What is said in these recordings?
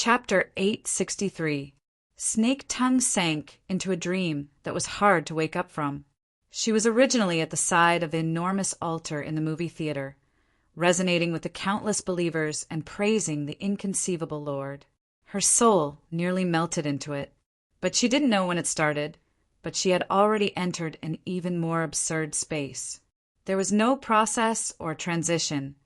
Chapter 863. Snake Tongue sank into a dream that was hard to wake up from. She was originally at the side of the enormous altar in the movie theater, resonating with the countless believers and praising the inconceivable Lord. Her soul nearly melted into it, but she didn't know when it started, but she had already entered an even more absurd space. There was no process or transition,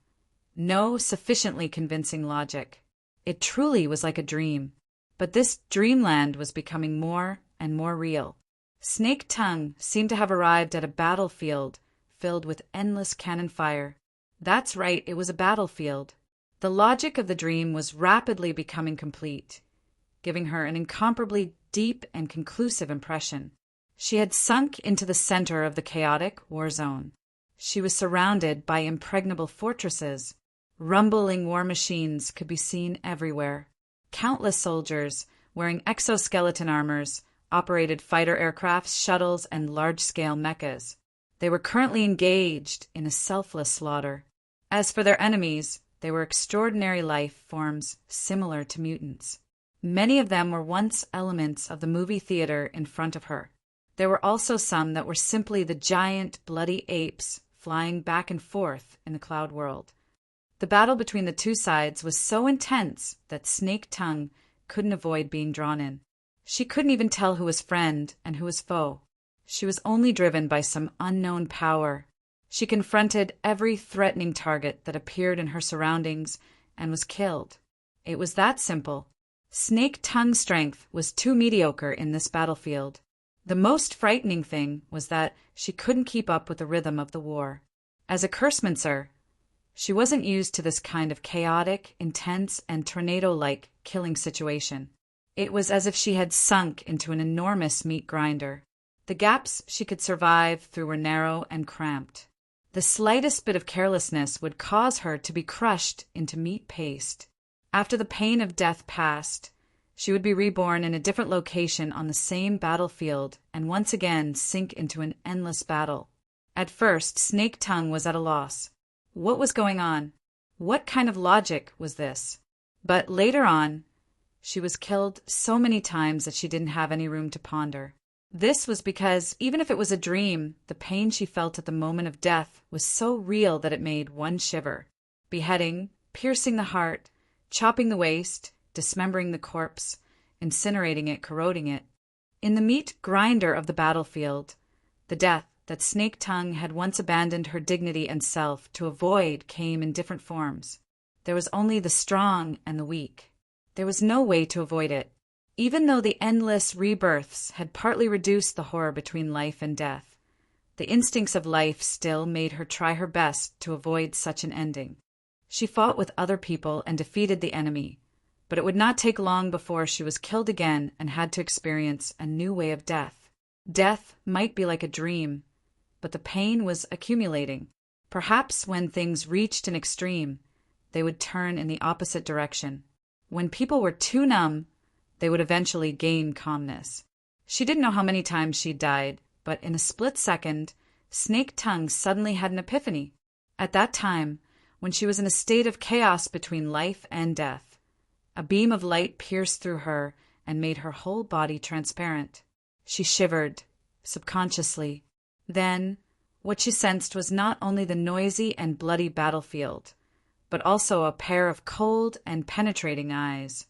no sufficiently convincing logic. It truly was like a dream, but this dreamland was becoming more and more real. Snake Tongue seemed to have arrived at a battlefield filled with endless cannon fire. That's right, it was a battlefield. The logic of the dream was rapidly becoming complete, giving her an incomparably deep and conclusive impression. She had sunk into the center of the chaotic war zone. She was surrounded by impregnable fortresses. Rumbling war machines could be seen everywhere. Countless soldiers, wearing exoskeleton armors, operated fighter aircrafts, shuttles, and large-scale mechas. They were currently engaged in a selfless slaughter. As for their enemies, they were extraordinary life forms similar to mutants. Many of them were once elements of the movie theater in front of her. There were also some that were simply the giant, bloody apes flying back and forth in the cloud world. The battle between the two sides was so intense that Snake Tongue couldn't avoid being drawn in. She couldn't even tell who was friend and who was foe. She was only driven by some unknown power. She confronted every threatening target that appeared in her surroundings and was killed. It was that simple. Snake Tongue's strength was too mediocre in this battlefield. The most frightening thing was that she couldn't keep up with the rhythm of the war. As a cursemancer, she wasn't used to this kind of chaotic, intense, and tornado-like killing situation. It was as if she had sunk into an enormous meat grinder. The gaps she could survive through were narrow and cramped. The slightest bit of carelessness would cause her to be crushed into meat paste. After the pain of death passed, she would be reborn in a different location on the same battlefield and once again sink into an endless battle. At first, Snake Tongue was at a loss. What was going on? What kind of logic was this? But later on, she was killed so many times that she didn't have any room to ponder. This was because, even if it was a dream, the pain she felt at the moment of death was so real that it made one shiver. Beheading, piercing the heart, chopping the waist, dismembering the corpse, incinerating it, corroding it. In the meat grinder of the battlefield, the death that Snake Tongue had once abandoned her dignity and self to avoid came in different forms. There was only the strong and the weak. There was no way to avoid it. Even though the endless rebirths had partly reduced the horror between life and death, the instincts of life still made her try her best to avoid such an ending. She fought with other people and defeated the enemy, but it would not take long before she was killed again and had to experience a new way of death. Death might be like a dream, but the pain was accumulating. Perhaps when things reached an extreme, they would turn in the opposite direction. When people were too numb, they would eventually gain calmness. She didn't know how many times she'd died, but in a split second, Snake Tongue suddenly had an epiphany. At that time, when she was in a state of chaos between life and death, a beam of light pierced through her and made her whole body transparent. She shivered, subconsciously. Then, what she sensed was not only the noisy and bloody battlefield, but also a pair of cold and penetrating eyes.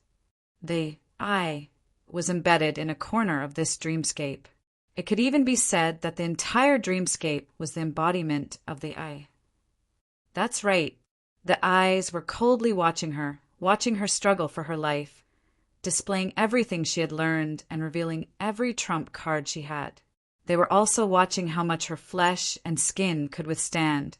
The I was embedded in a corner of this dreamscape. It could even be said that the entire dreamscape was the embodiment of the I. That's right. The eyes were coldly watching her struggle for her life, displaying everything she had learned and revealing every trump card she had. They were also watching how much her flesh and skin could withstand,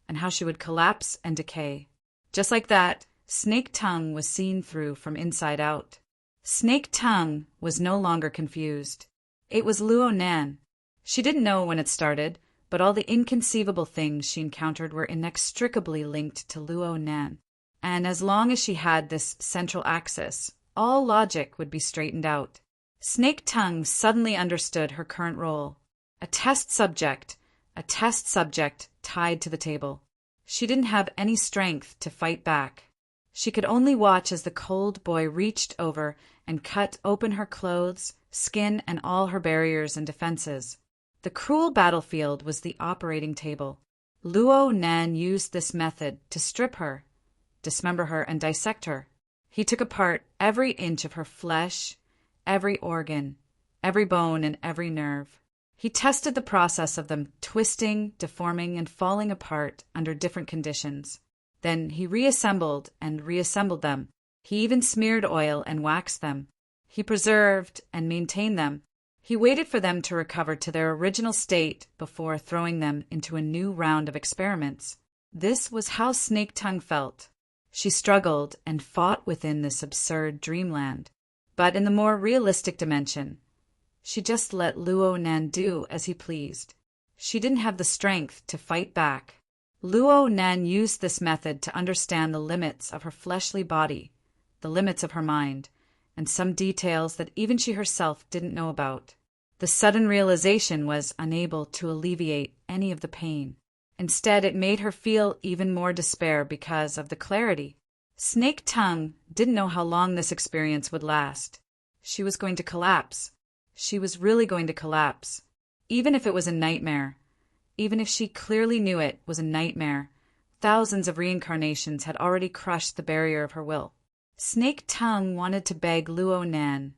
and how she would collapse and decay. Just like that, Snake Tongue was seen through from inside out. Snake Tongue was no longer confused. It was Luo Nan. She didn't know when it started, but all the inconceivable things she encountered were inextricably linked to Luo Nan. And as long as she had this central axis, all logic would be straightened out. Snake Tongue suddenly understood her current role. A test subject tied to the table. She didn't have any strength to fight back. She could only watch as the cold boy reached over and cut open her clothes, skin, and all her barriers and defenses. The cruel battlefield was the operating table. Luo Nan used this method to strip her, dismember her, and dissect her. He took apart every inch of her flesh, every organ, every bone, and every nerve. He tested the process of them twisting, deforming, and falling apart under different conditions. Then he reassembled and reassembled them. He even smeared oil and waxed them. He preserved and maintained them. He waited for them to recover to their original state before throwing them into a new round of experiments. This was how Snake Tongue felt. She struggled and fought within this absurd dreamland. But in the more realistic dimension, she just let Luo Nan do as he pleased. She didn't have the strength to fight back. Luo Nan used this method to understand the limits of her fleshly body, the limits of her mind, and some details that even she herself didn't know about. The sudden realization was unable to alleviate any of the pain. Instead, it made her feel even more despair because of the clarity. Snake Tongue didn't know how long this experience would last. She was going to collapse. She was really going to collapse. Even if it was a nightmare, even if she clearly knew it was a nightmare, thousands of reincarnations had already crushed the barrier of her will. Snake Tongue wanted to beg Luo Nan,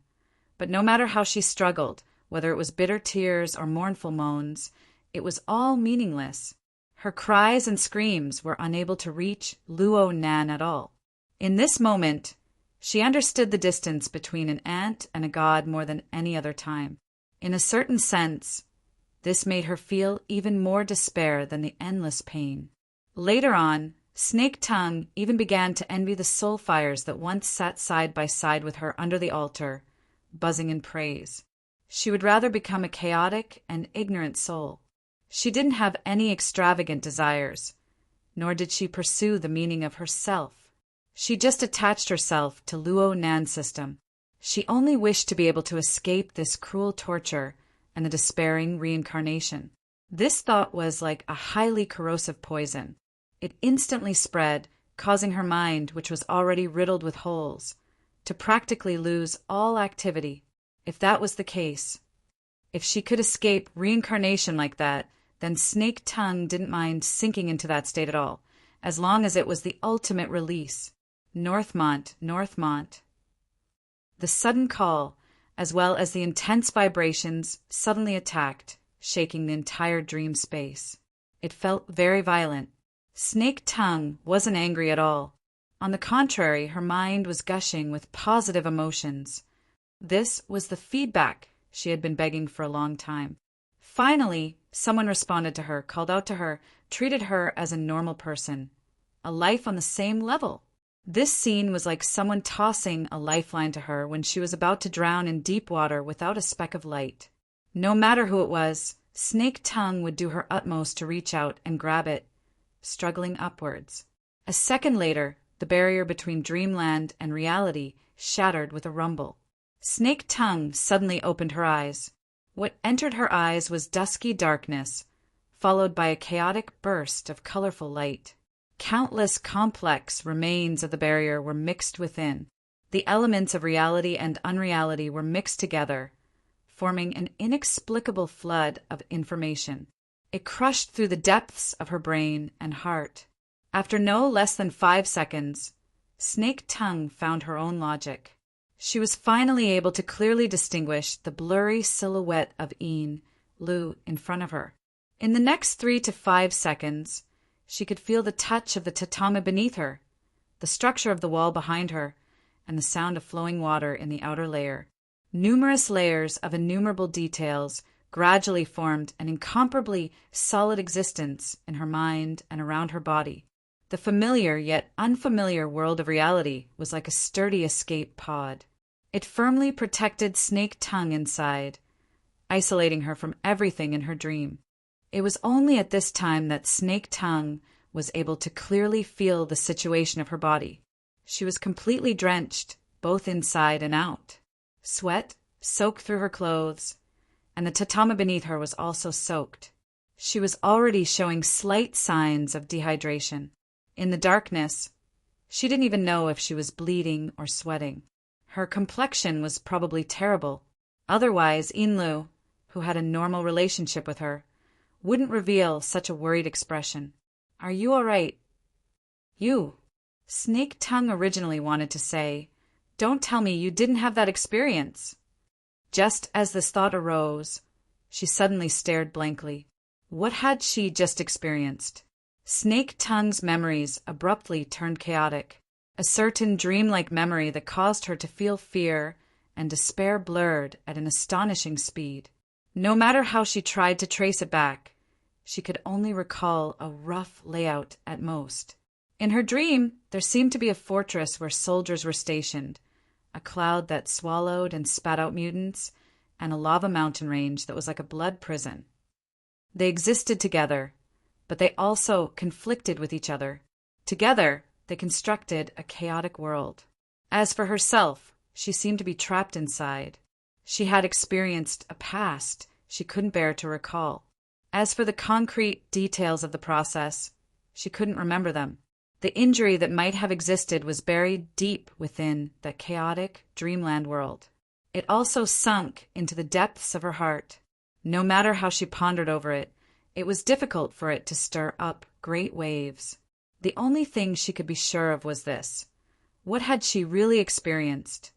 but no matter how she struggled, whether it was bitter tears or mournful moans, it was all meaningless. Her cries and screams were unable to reach Luo Nan at all. In this moment, she understood the distance between an ant and a god more than any other time. In a certain sense, this made her feel even more despair than the endless pain. Later on, Snake Tongue even began to envy the soul fires that once sat side by side with her under the altar, buzzing in praise. She would rather become a chaotic and ignorant soul. She didn't have any extravagant desires, nor did she pursue the meaning of herself. She just attached herself to Luo Nan's system. She only wished to be able to escape this cruel torture and the despairing reincarnation. This thought was like a highly corrosive poison. It instantly spread, causing her mind, which was already riddled with holes, to practically lose all activity. If that was the case, if she could escape reincarnation like that, then Snake Tongue didn't mind sinking into that state at all, as long as it was the ultimate release. Northmont, Northmont. The sudden call, as well as the intense vibrations, suddenly attacked, shaking the entire dream space. It felt very violent. Snake Tongue wasn't angry at all. On the contrary, her mind was gushing with positive emotions. This was the feedback she had been begging for a long time. Finally, someone responded to her, called out to her, treated her as a normal person, a life on the same level. This scene was like someone tossing a lifeline to her when she was about to drown in deep water without a speck of light. No matter who it was, Snake Tongue would do her utmost to reach out and grab it, struggling upwards. A second later, the barrier between dreamland and reality shattered with a rumble. Snake Tongue suddenly opened her eyes. What entered her eyes was dusky darkness, followed by a chaotic burst of colorful light. Countless complex remains of the barrier were mixed within. The elements of reality and unreality were mixed together, forming an inexplicable flood of information. It crushed through the depths of her brain and heart. After no less than 5 seconds, Snake Tongue found her own logic. She was finally able to clearly distinguish the blurry silhouette of Lu in front of her. In the next 3 to 5 seconds, she could feel the touch of the tatami beneath her, the structure of the wall behind her, and the sound of flowing water in the outer layer. Numerous layers of innumerable details gradually formed an incomparably solid existence in her mind and around her body. The familiar yet unfamiliar world of reality was like a sturdy escape pod. It firmly protected Snake Tongue inside, isolating her from everything in her dream. It was only at this time that Snake Tongue was able to clearly feel the situation of her body. She was completely drenched, both inside and out. Sweat soaked through her clothes, and the tatami beneath her was also soaked. She was already showing slight signs of dehydration. In the darkness, She didn't even know if she was bleeding or sweating. Her complexion was probably terrible. Otherwise, Inlu, who had a normal relationship with her, wouldn't reveal such a worried expression. "Are you all right?" "You." Snake Tongue originally wanted to say, "Don't tell me you didn't have that experience." Just as this thought arose, she suddenly stared blankly. What had she just experienced? Snake Tongue's memories abruptly turned chaotic. A certain dreamlike memory that caused her to feel fear and despair blurred at an astonishing speed. No matter how she tried to trace it back, she could only recall a rough layout at most. In her dream, there seemed to be a fortress where soldiers were stationed, a cloud that swallowed and spat out mutants, and a lava mountain range that was like a blood prison. They existed together, but they also conflicted with each other. Together, they constructed a chaotic world. As for herself, she seemed to be trapped inside. She had experienced a past she couldn't bear to recall. As for the concrete details of the process, she couldn't remember them. The injury that might have existed was buried deep within the chaotic dreamland world. It also sunk into the depths of her heart. No matter how she pondered over it, it was difficult for it to stir up great waves. The only thing she could be sure of was this. What had she really experienced?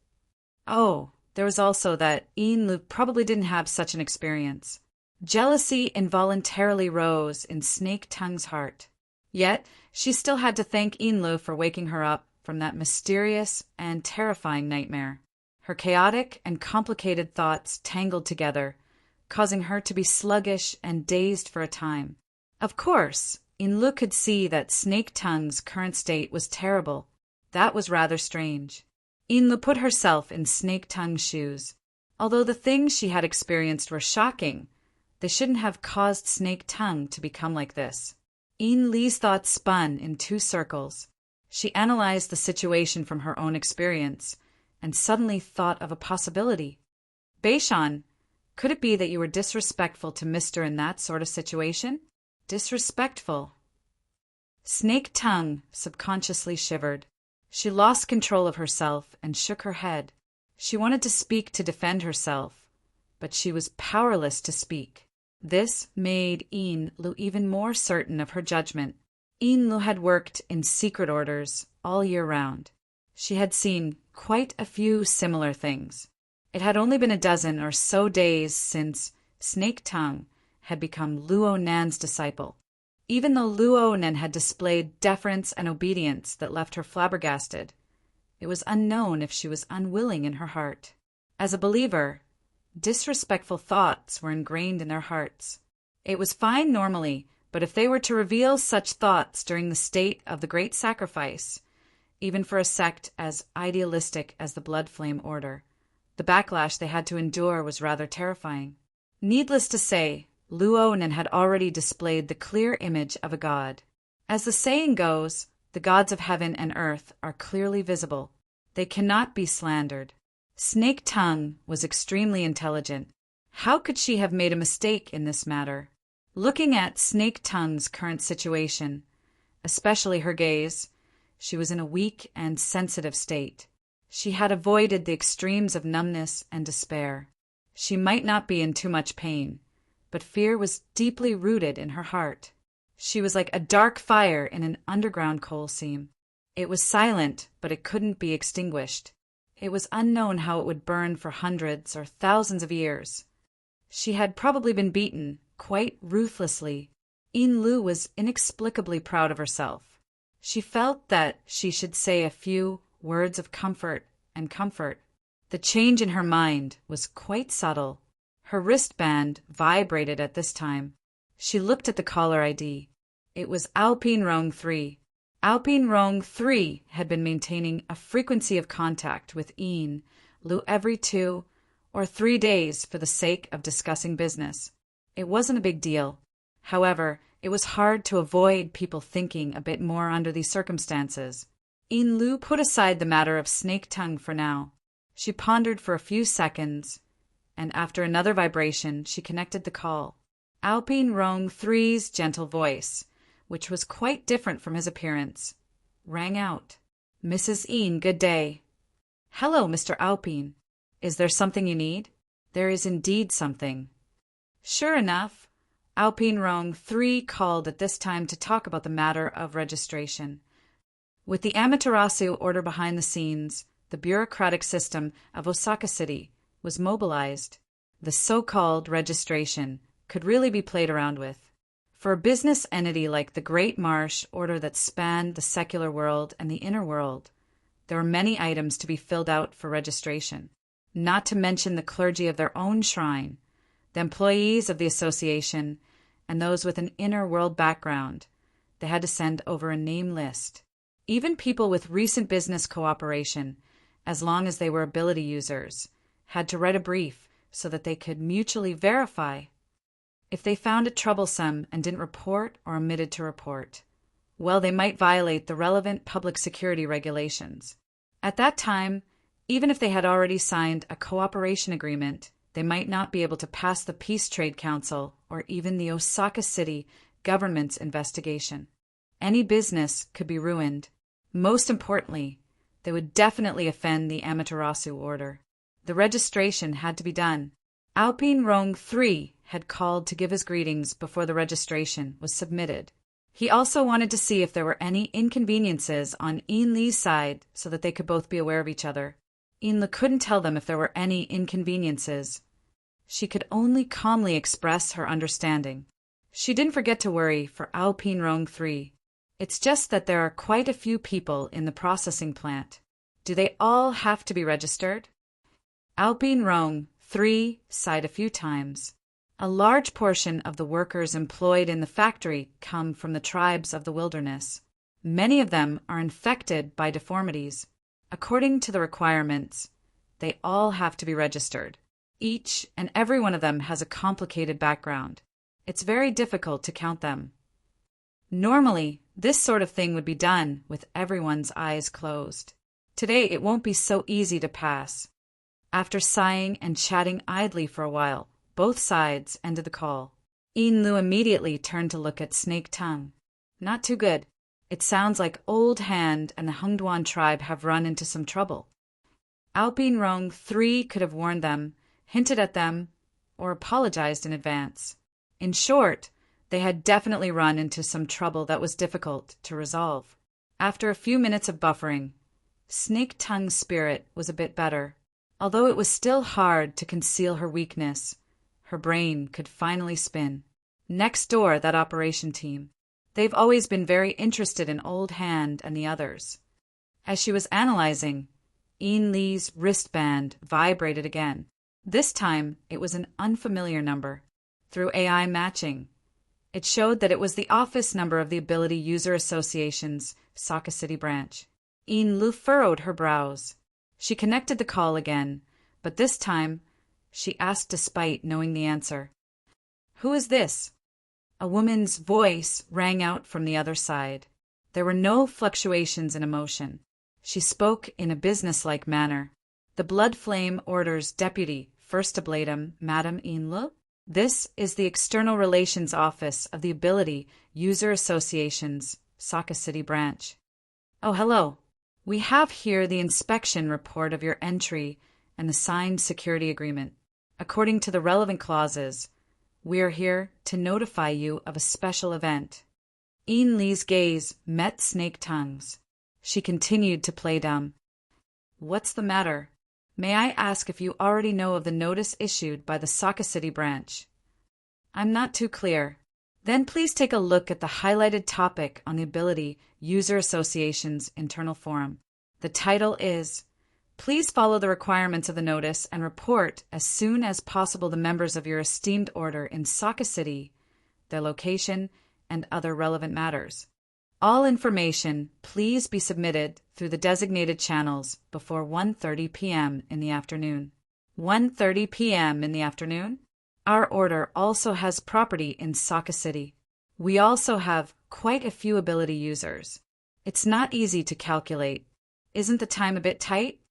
Oh, there was also that Inlu probably didn't have such an experience. Jealousy involuntarily rose in Snake Tongue's heart. Yet, she still had to thank Inlu for waking her up from that mysterious and terrifying nightmare. Her chaotic and complicated thoughts tangled together, causing her to be sluggish and dazed for a time. Of course, Inlu could see that Snake Tongue's current state was terrible. That was rather strange. Inlu put herself in Snake Tongue's shoes. Although the things she had experienced were shocking, they shouldn't have caused Snake Tongue to become like this. Inlu's thoughts spun in two circles. She analyzed the situation from her own experience, and suddenly thought of a possibility. Beishan, could it be that you were disrespectful to Mister in that sort of situation? Disrespectful. Snake Tongue subconsciously shivered. She lost control of herself and shook her head. She wanted to speak to defend herself, but she was powerless to speak. This made Inlu even more certain of her judgment. Inlu had worked in secret orders all year round. She had seen quite a few similar things. It had only been a dozen or so days since Snake Tongue had become Luo Nan's disciple. Even though Luo Nan had displayed deference and obedience that left her flabbergasted, it was unknown if she was unwilling in her heart. As a believer, disrespectful thoughts were ingrained in their hearts. It was fine normally, but if they were to reveal such thoughts during the state of the Great Sacrifice, even for a sect as idealistic as the Blood Flame Order, the backlash they had to endure was rather terrifying. Needless to say, Luo Nan had already displayed the clear image of a god. As the saying goes, the gods of heaven and earth are clearly visible. They cannot be slandered. Snake Tongue was extremely intelligent. How could she have made a mistake in this matter? Looking at Snake Tongue's current situation, especially her gaze, she was in a weak and sensitive state. She had avoided the extremes of numbness and despair. She might not be in too much pain, but fear was deeply rooted in her heart. She was like a dark fire in an underground coal seam. It was silent, but it couldn't be extinguished. It was unknown how it would burn for hundreds or thousands of years. She had probably been beaten, quite ruthlessly. Inlu was inexplicably proud of herself. She felt that she should say a few words of comfort and comfort. The change in her mind was quite subtle. Her wristband vibrated at this time. She looked at the caller ID. It was Alpine Rong 3. Alpine Rong 3 had been maintaining a frequency of contact with Inlu every 2 or 3 days for the sake of discussing business. It wasn't a big deal. However, it was hard to avoid people thinking a bit more under these circumstances. Inlu put aside the matter of Snake Tongue for now. She pondered for a few seconds, and after another vibration, she connected the call. Alpine Rong 3's gentle voice, which was quite different from his appearance, rang out. Mrs. Een, good day. Hello, Mr. Alpine. Is there something you need? There is indeed something. Sure enough, Alpine Rong 3 called at this time to talk about the matter of registration. With the Amaterasu order behind the scenes, the bureaucratic system of Osaka City was mobilized. The so-called registration could really be played around with. For a business entity like the Great Marsh order that spanned the secular world and the inner world, there were many items to be filled out for registration, not to mention the clergy of their own shrine, the employees of the association, and those with an inner world background. They had to send over a name list. Even people with recent business cooperation, as long as they were ability users, had to write a brief so that they could mutually verify. If they found it troublesome and didn't report or omitted to report, well, they might violate the relevant public security regulations. At that time, even if they had already signed a cooperation agreement, they might not be able to pass the Peace Trade Council or even the Osaka City government's investigation. Any business could be ruined. Most importantly, they would definitely offend the Amaterasu order. The registration had to be done. Alpine Rong 3 had called to give his greetings before the registration was submitted. He also wanted to see if there were any inconveniences on Een Lee's side so that they could both be aware of each other. Een Lee couldn't tell them if there were any inconveniences. She could only calmly express her understanding. She didn't forget to worry for Alpine Rong 3. It's just that there are quite a few people in the processing plant. Do they all have to be registered? Alpine Rong 3 sighed a few times. A large portion of the workers employed in the factory come from the tribes of the wilderness. Many of them are infected by deformities. According to the requirements, they all have to be registered. Each and every one of them has a complicated background. It's very difficult to count them. Normally, this sort of thing would be done with everyone's eyes closed. Today, it won't be so easy to pass. After sighing and chatting idly for a while, both sides ended the call. Een Lee immediately turned to look at Snake Tongue. Not too good. It sounds like Old Hand and the Hungduan tribe have run into some trouble. Alpine Rong 3 could have warned them, hinted at them, or apologized in advance. In short, they had definitely run into some trouble that was difficult to resolve. After a few minutes of buffering, Snake Tongue's spirit was a bit better. Although it was still hard to conceal her weakness, her brain could finally spin. Next door, that operation team. They've always been very interested in Old Hand and the others. As she was analyzing, Een Lee's wristband vibrated again. This time, it was an unfamiliar number. Through AI matching, it showed that it was the office number of the Ability User Association's Osaka City branch. Een Lee furrowed her brows. She connected the call again, but this time she asked despite knowing the answer. "Who is this?" A woman's voice rang out from the other side. There were no fluctuations in emotion. She spoke in a businesslike manner. "The Blood Flame Order's Deputy, First Ablatum, Madame Een Lee? This is the External Relations Office of the Ability User Association's Osaka City branch." "Oh, hello. We have here the inspection report of your entry and the signed security agreement. According to the relevant clauses, we are here to notify you of a special event." Een Lee's gaze met Snake Tongue's. She continued to play dumb. "What's the matter? May I ask if you already know of the notice issued by the Osaka City branch?" "I'm not too clear." "Then please take a look at the highlighted topic on the Ability User Association's internal forum. The title is, 'Please follow the requirements of the notice and report as soon as possible the members of your esteemed order in Osaka City, their location, and other relevant matters. All information please be submitted through the designated channels before 1:30 p.m. in the afternoon.'" 1:30 p.m. in the afternoon? Our order also has property in Osaka City. We also have quite a few ability users. It's not easy to calculate. Isn't the time a bit tight?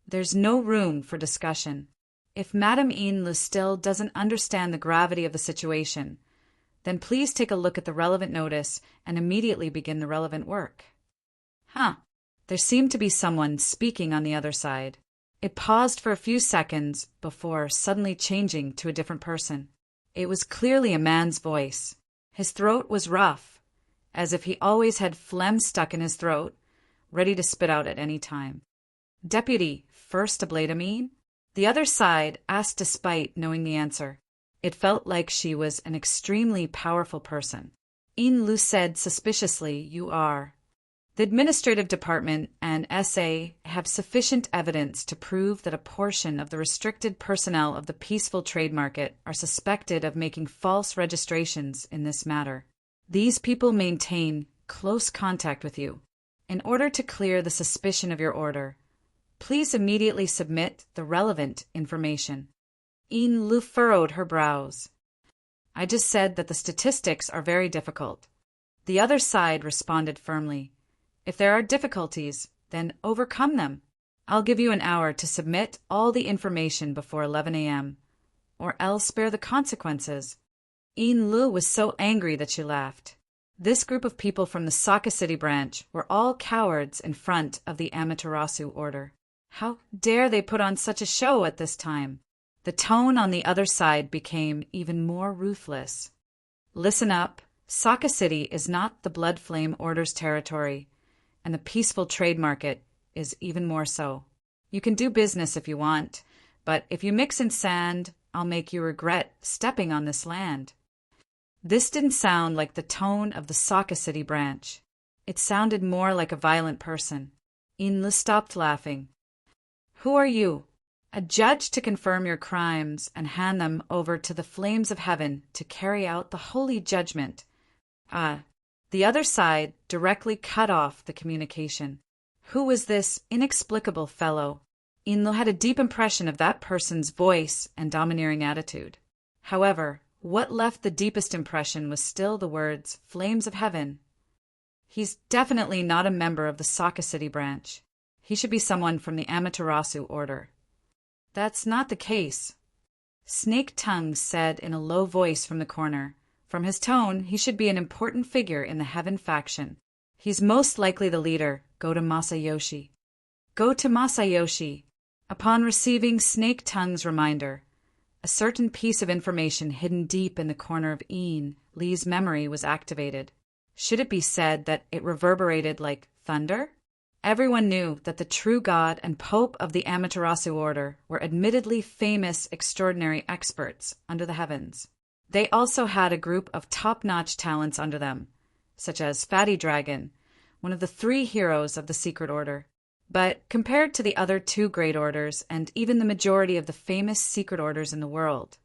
There's no room for discussion. If Madame Een Lee still doesn't understand the gravity of the situation, then please take a look at the relevant notice and immediately begin the relevant work. Huh. There seemed to be someone speaking on the other side. It paused for a few seconds before suddenly changing to a different person. It was clearly a man's voice. His throat was rough, as if he always had phlegm stuck in his throat, ready to spit out at any time. "Deputy, First Ablatamine?" The other side asked despite knowing the answer. It felt like she was an extremely powerful person. Lu said suspiciously, "You are." The administrative department and SA have sufficient evidence to prove that a portion of the restricted personnel of the peaceful trade market are suspected of making false registrations in this matter. These people maintain close contact with you. In order to clear the suspicion of your order, please immediately submit the relevant information. Lu furrowed her brows. "I just said that the statistics are very difficult." The other side responded firmly. "If there are difficulties, then overcome them. I'll give you an hour to submit all the information before 11 a.m., or else bear the consequences." Lu was so angry that she laughed. This group of people from the Saka City branch were all cowards in front of the Amaterasu order. How dare they put on such a show at this time? The tone on the other side became even more ruthless. "Listen up. Saka City is not the Blood Flame Order's territory, and the peaceful trade market is even more so. You can do business if you want, but if you mix in sand, I'll make you regret stepping on this land." This didn't sound like the tone of the Saka City branch. It sounded more like a violent person. Inla stopped laughing. "Who are you? A judge to confirm your crimes and hand them over to the flames of heaven to carry out the holy judgment." The other side directly cut off the communication. Who was this inexplicable fellow? Inlo had a deep impression of that person's voice and domineering attitude. However, what left the deepest impression was still the words, "flames of heaven." He's definitely not a member of the Saka City branch. He should be someone from the Amaterasu order. "That's not the case," Snake Tongue said in a low voice from the corner. From his tone, he should be an important figure in the Heaven faction. He's most likely the leader. Go to Masayoshi. Go to Masayoshi. Upon receiving Snake Tongue's reminder, a certain piece of information hidden deep in the corner of Lee's memory was activated. Should it be said that it reverberated like thunder? Everyone knew that the true God and Pope of the Amaterasu order were admittedly famous, extraordinary experts under the heavens. They also had a group of top-notch talents under them, such as Fatty Dragon, one of the 3 heroes of the secret order. But compared to the other 2 great orders and even the majority of the famous secret orders in the world,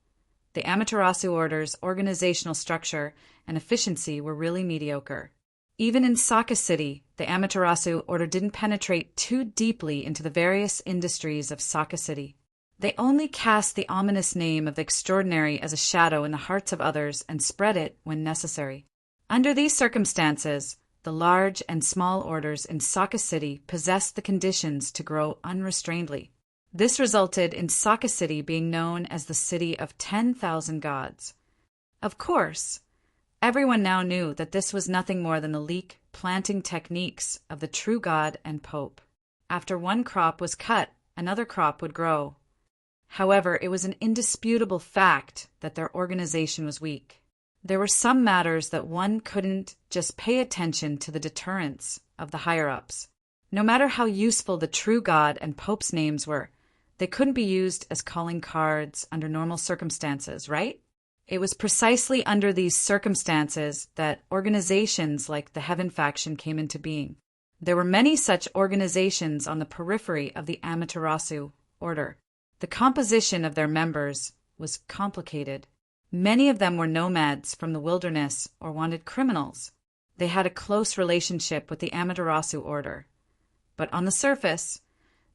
the Amaterasu order's organizational structure and efficiency were really mediocre. Even in Saka City, the Amaterasu order didn't penetrate too deeply into the various industries of Saka City. They only cast the ominous name of the extraordinary as a shadow in the hearts of others and spread it when necessary. Under these circumstances, the large and small orders in Saka City possessed the conditions to grow unrestrainedly. This resulted in Saka City being known as the City of 10,000 Gods. Of course, everyone now knew that this was nothing more than the leek planting techniques of the true God and Pope. After one crop was cut, another crop would grow. However, it was an indisputable fact that their organization was weak. There were some matters that one couldn't just pay attention to the deterrence of the higher-ups. No matter how useful the true God and Pope's names were, they couldn't be used as calling cards under normal circumstances, right? It was precisely under these circumstances that organizations like the Heaven faction came into being. There were many such organizations on the periphery of the Amaterasu order. The composition of their members was complicated. Many of them were nomads from the wilderness or wanted criminals. They had a close relationship with the Amaterasu order. But on the surface,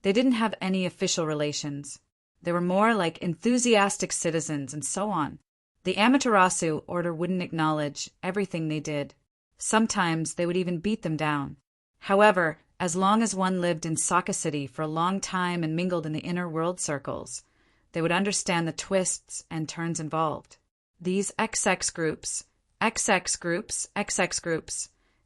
they didn't have any official relations. They were more like enthusiastic citizens and so on. The Amaterasu order wouldn't acknowledge everything they did. Sometimes they would even beat them down. However, as long as one lived in Saka City for a long time and mingled in the inner world circles, they would understand the twists and turns involved. These XX groups,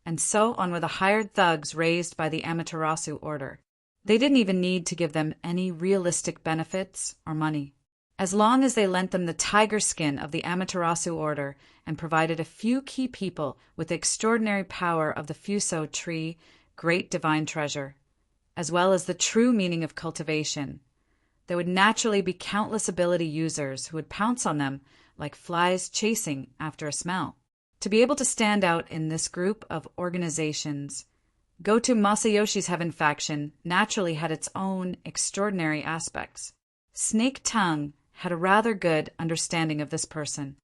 and so on were the hired thugs raised by the Amaterasu order. They didn't even need to give them any realistic benefits or money. As long as they lent them the tiger skin of the Amaterasu order and provided a few key people with the extraordinary power of the Fuso tree, great divine treasure, as well as the true meaning of cultivation, there would naturally be countless ability users who would pounce on them like flies chasing after a smell. To be able to stand out in this group of organizations, Goto Masayoshi's Heaven faction naturally had its own extraordinary aspects. Snake Tongue had a rather good understanding of this person.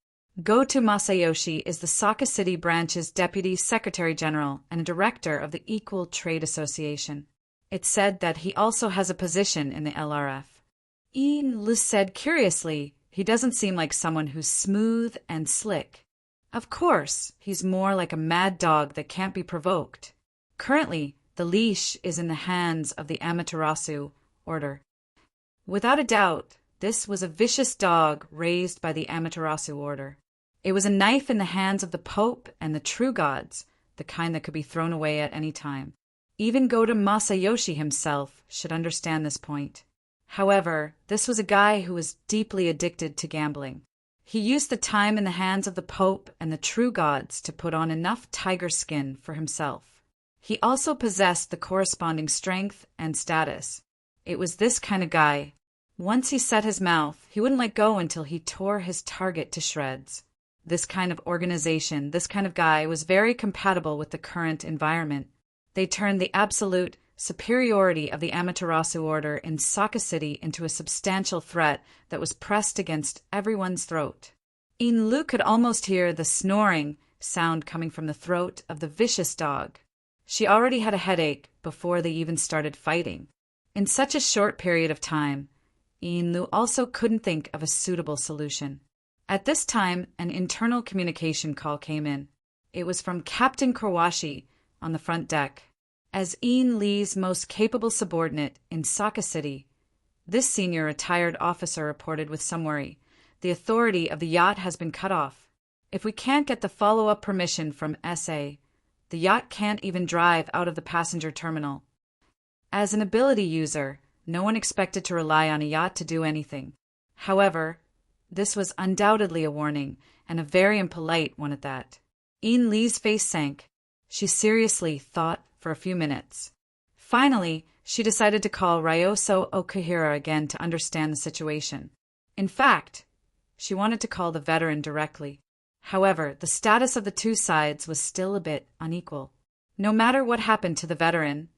Goto Masayoshi is the Saka City branch's Deputy Secretary General and a Director of the Equal Trade Association. It's said that he also has a position in the LRF. Ian Lu said curiously, he doesn't seem like someone who's smooth and slick. Of course, he's more like a mad dog that can't be provoked. Currently, the leash is in the hands of the Amaterasu order. Without a doubt, this was a vicious dog raised by the Amaterasu order. It was a knife in the hands of the Pope and the true gods, the kind that could be thrown away at any time. Even Goto Masayoshi himself should understand this point. However, this was a guy who was deeply addicted to gambling. He used the time in the hands of the Pope and the true gods to put on enough tiger skin for himself. He also possessed the corresponding strength and status. It was this kind of guy. Once he set his mouth, he wouldn't let go until he tore his target to shreds. This kind of organization, this kind of guy, was very compatible with the current environment. They turned the absolute superiority of the Amaterasu order in Saka City into a substantial threat that was pressed against everyone's throat. Ian Lu could almost hear the snoring sound coming from the throat of the vicious dog. She already had a headache before they even started fighting. In such a short period of time, Ian Lu also couldn't think of a suitable solution. At this time, an internal communication call came in. It was from Captain Kawashi on the front deck. As Ian Lee's most capable subordinate in Saka City, this senior retired officer reported with some worry, "The authority of the yacht has been cut off. If we can't get the follow-up permission from SA, the yacht can't even drive out of the passenger terminal." As an ability user, no one expected to rely on a yacht to do anything. However, this was undoubtedly a warning, and a very impolite one at that. Ian Lee's face sank. She seriously thought for a few minutes. Finally, she decided to call Ryoso Okuhira again to understand the situation. In fact, she wanted to call the veteran directly. However, the status of the two sides was still a bit unequal. No matter what happened to the veteran,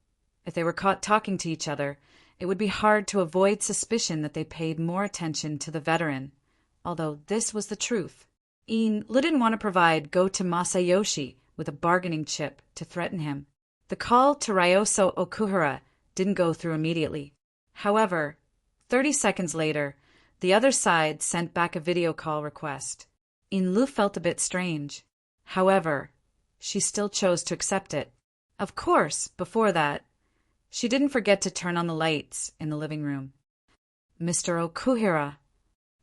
if they were caught talking to each other, it would be hard to avoid suspicion that they paid more attention to the veteran, although this was the truth. Ian didn't want to provide Goto Masayoshi with a bargaining chip to threaten him. The call to Ryoso Okuhira didn't go through immediately. However, 30 seconds later, the other side sent back a video call request. Ian Lu felt a bit strange. However, she still chose to accept it. Of course, before that, she didn't forget to turn on the lights in the living room. "Mr. Okuhira."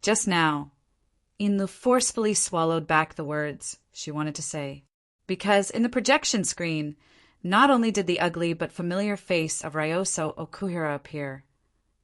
Just now, Ian Lu forcefully swallowed back the words she wanted to say, because in the projection screen, not only did the ugly but familiar face of Ryoso Okuhira appear,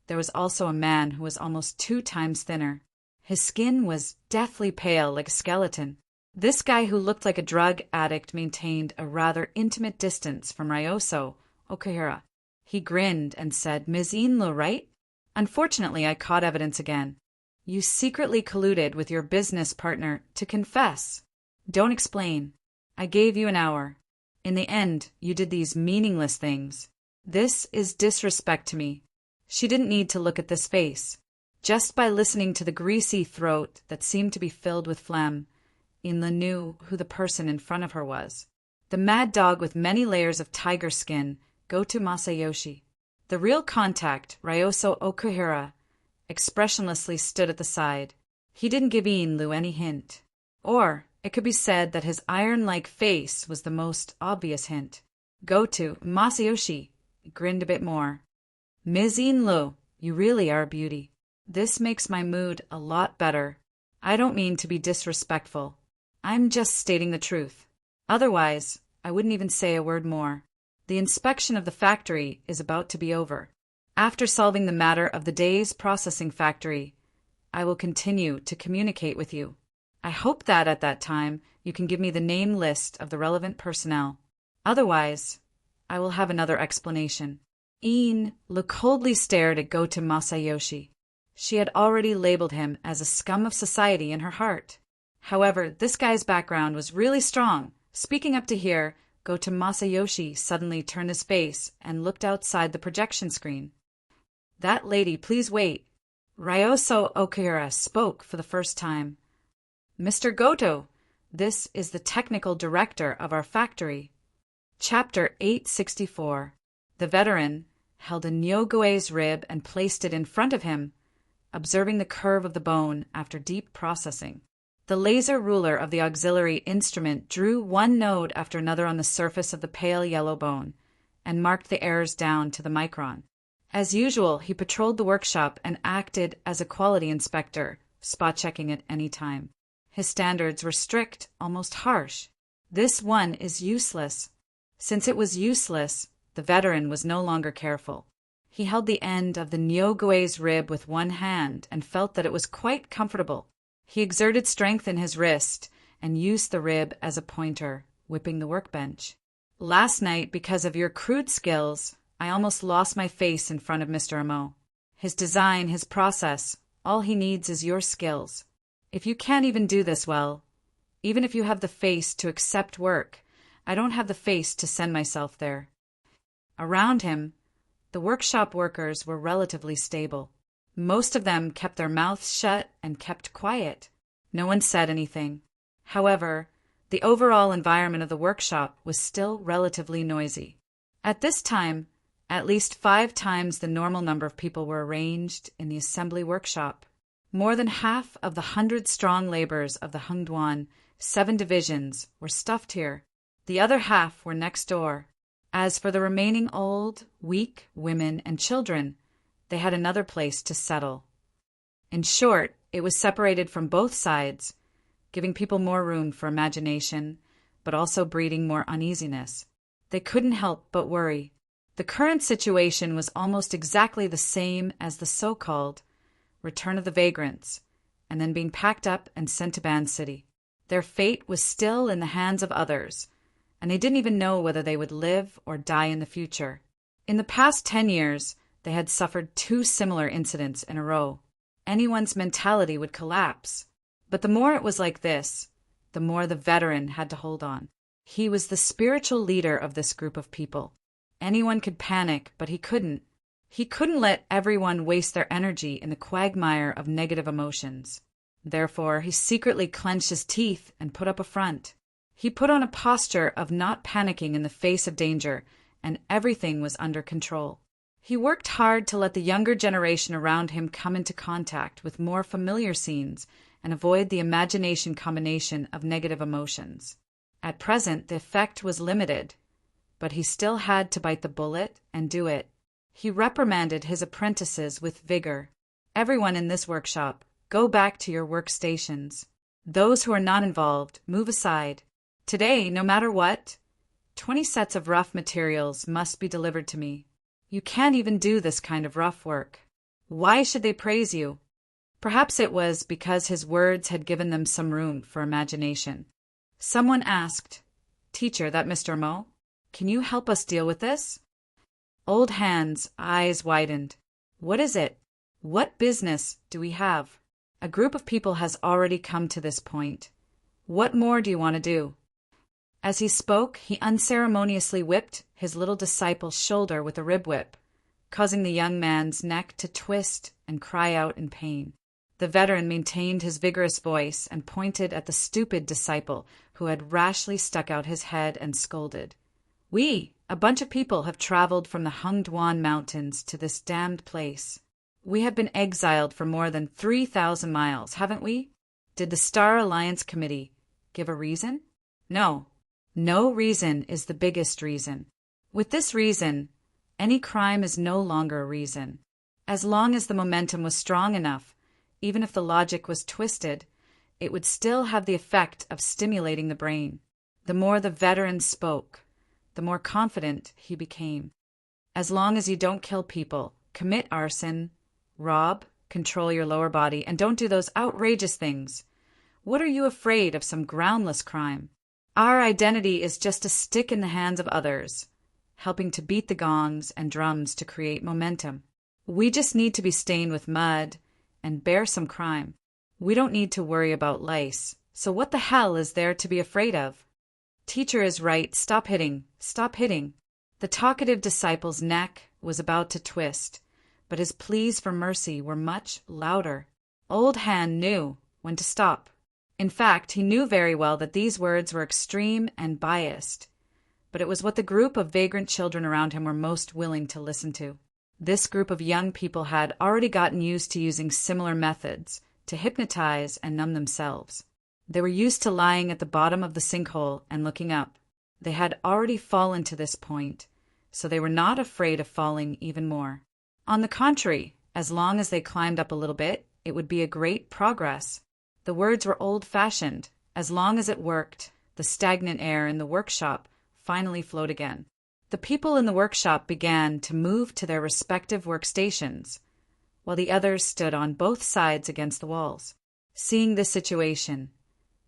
there was also a man who was almost 2 times thinner. His skin was deathly pale like a skeleton. This guy who looked like a drug addict maintained a rather intimate distance from Ryoso Okuhira. He grinned and said, "Ms. Ian Lu, right? Unfortunately, I caught evidence again. You secretly colluded with your business partner to confess. Don't explain. I gave you an hour. In the end, you did these meaningless things. This is disrespect to me." She didn't need to look at this face. Just by listening to the greasy throat that seemed to be filled with phlegm, Ian Lu knew who the person in front of her was. The mad dog with many layers of tiger skin, Goto Masayoshi. The real contact, Ryoso Okuhira, expressionlessly stood at the side. He didn't give Ian Lu any hint. Or it could be said that his iron-like face was the most obvious hint. Goto Masayoshi grinned a bit more. "Ms. Ian Lu, you really are a beauty. This makes my mood a lot better. I don't mean to be disrespectful. I'm just stating the truth. Otherwise, I wouldn't even say a word more. The inspection of the factory is about to be over. After solving the matter of the day's processing factory, I will continue to communicate with you. I hope that at that time you can give me the name list of the relevant personnel. Otherwise, I will have another explanation. Ian coldly stared at Goto Masayoshi. She had already labeled him as a scum of society in her heart. However, this guy's background was really strong. Speaking up to here, Goto Masayoshi suddenly turned his face and looked outside the projection screen. That lady, please wait. Ryoso Okura spoke for the first time. Mr. Goto, this is the technical director of our factory. Chapter 864. The veteran held a Nyogoe's rib and placed it in front of him, observing the curve of the bone after deep processing. The laser ruler of the auxiliary instrument drew one node after another on the surface of the pale yellow bone and marked the errors down to the micron. As usual, he patrolled the workshop and acted as a quality inspector, spot-checking at any time. His standards were strict, almost harsh. This one is useless. Since it was useless, the veteran was no longer careful. He held the end of the Nyogoe's rib with one hand and felt that it was quite comfortable. He exerted strength in his wrist and used the rib as a pointer, whipping the workbench. Last night, because of your crude skills, I almost lost my face in front of Mr. Amo. His design, his process, all he needs is your skills. If you can't even do this well, even if you have the face to accept work, I don't have the face to send myself there. Around him, the workshop workers were relatively stable. Most of them kept their mouths shut and kept quiet. No one said anything. However, the overall environment of the workshop was still relatively noisy. At this time, at least 5 times the normal number of people were arranged in the assembly workshop. More than half of the 100-strong laborers of the Hungduan 7 divisions were stuffed here. The other half were next door. As for the remaining old, weak women and children, they had another place to settle. In short, it was separated from both sides, giving people more room for imagination, but also breeding more uneasiness. They couldn't help but worry. The current situation was almost exactly the same as the so-called return of the vagrants, and then being packed up and sent to Ban City. Their fate was still in the hands of others, and they didn't even know whether they would live or die in the future. In the past 10 years, they had suffered 2 similar incidents in a row. Anyone's mentality would collapse. But the more it was like this, the more the veteran had to hold on. He was the spiritual leader of this group of people. Anyone could panic, but he couldn't. He couldn't let everyone waste their energy in the quagmire of negative emotions. Therefore, he secretly clenched his teeth and put up a front. He put on a posture of not panicking in the face of danger, and everything was under control. He worked hard to let the younger generation around him come into contact with more familiar scenes and avoid the imagination combination of negative emotions. At present, the effect was limited, but he still had to bite the bullet and do it. He reprimanded his apprentices with vigor. Everyone in this workshop, go back to your workstations. Those who are not involved, move aside. Today, no matter what, 20 sets of rough materials must be delivered to me. You can't even do this kind of rough work. Why should they praise you? Perhaps it was because his words had given them some room for imagination. Someone asked, "Teacher, that Mr. Mo? Can you help us deal with this?" Old Hand's eyes widened. What is it? What business do we have? A group of people has already come to this point. What more do you want to do? As he spoke, he unceremoniously whipped his little disciple's shoulder with a rib whip, causing the young man's neck to twist and cry out in pain. The veteran maintained his vigorous voice and pointed at the stupid disciple who had rashly stuck out his head and scolded. "We, a bunch of people, have traveled from the Hungduan Mountains to this damned place. We have been exiled for more than 3,000 miles, haven't we? Did the Star Alliance Committee give a reason? No. No reason is the biggest reason. With this reason, any crime is no longer a reason. As long as the momentum was strong enough, even if the logic was twisted, it would still have the effect of stimulating the brain. The more the veteran spoke, the more confident he became. As long as you don't kill people, commit arson, rob, control your lower body, and don't do those outrageous things, what are you afraid of some groundless crime? Our identity is just a stick in the hands of others, helping to beat the gongs and drums to create momentum. We just need to be stained with mud and bear some crime. We don't need to worry about lice, so what the hell is there to be afraid of? Teacher is right, stop hitting, stop hitting. The talkative disciple's neck was about to twist, but his pleas for mercy were much louder. Old Hand knew when to stop. In fact, he knew very well that these words were extreme and biased, but it was what the group of vagrant children around him were most willing to listen to. This group of young people had already gotten used to using similar methods to hypnotize and numb themselves. They were used to lying at the bottom of the sinkhole and looking up. They had already fallen to this point, so they were not afraid of falling even more. On the contrary, as long as they climbed up a little bit, it would be a great progress. The words were old-fashioned. As long as it worked, the stagnant air in the workshop finally flowed again. The people in the workshop began to move to their respective workstations, while the others stood on both sides against the walls. Seeing this situation,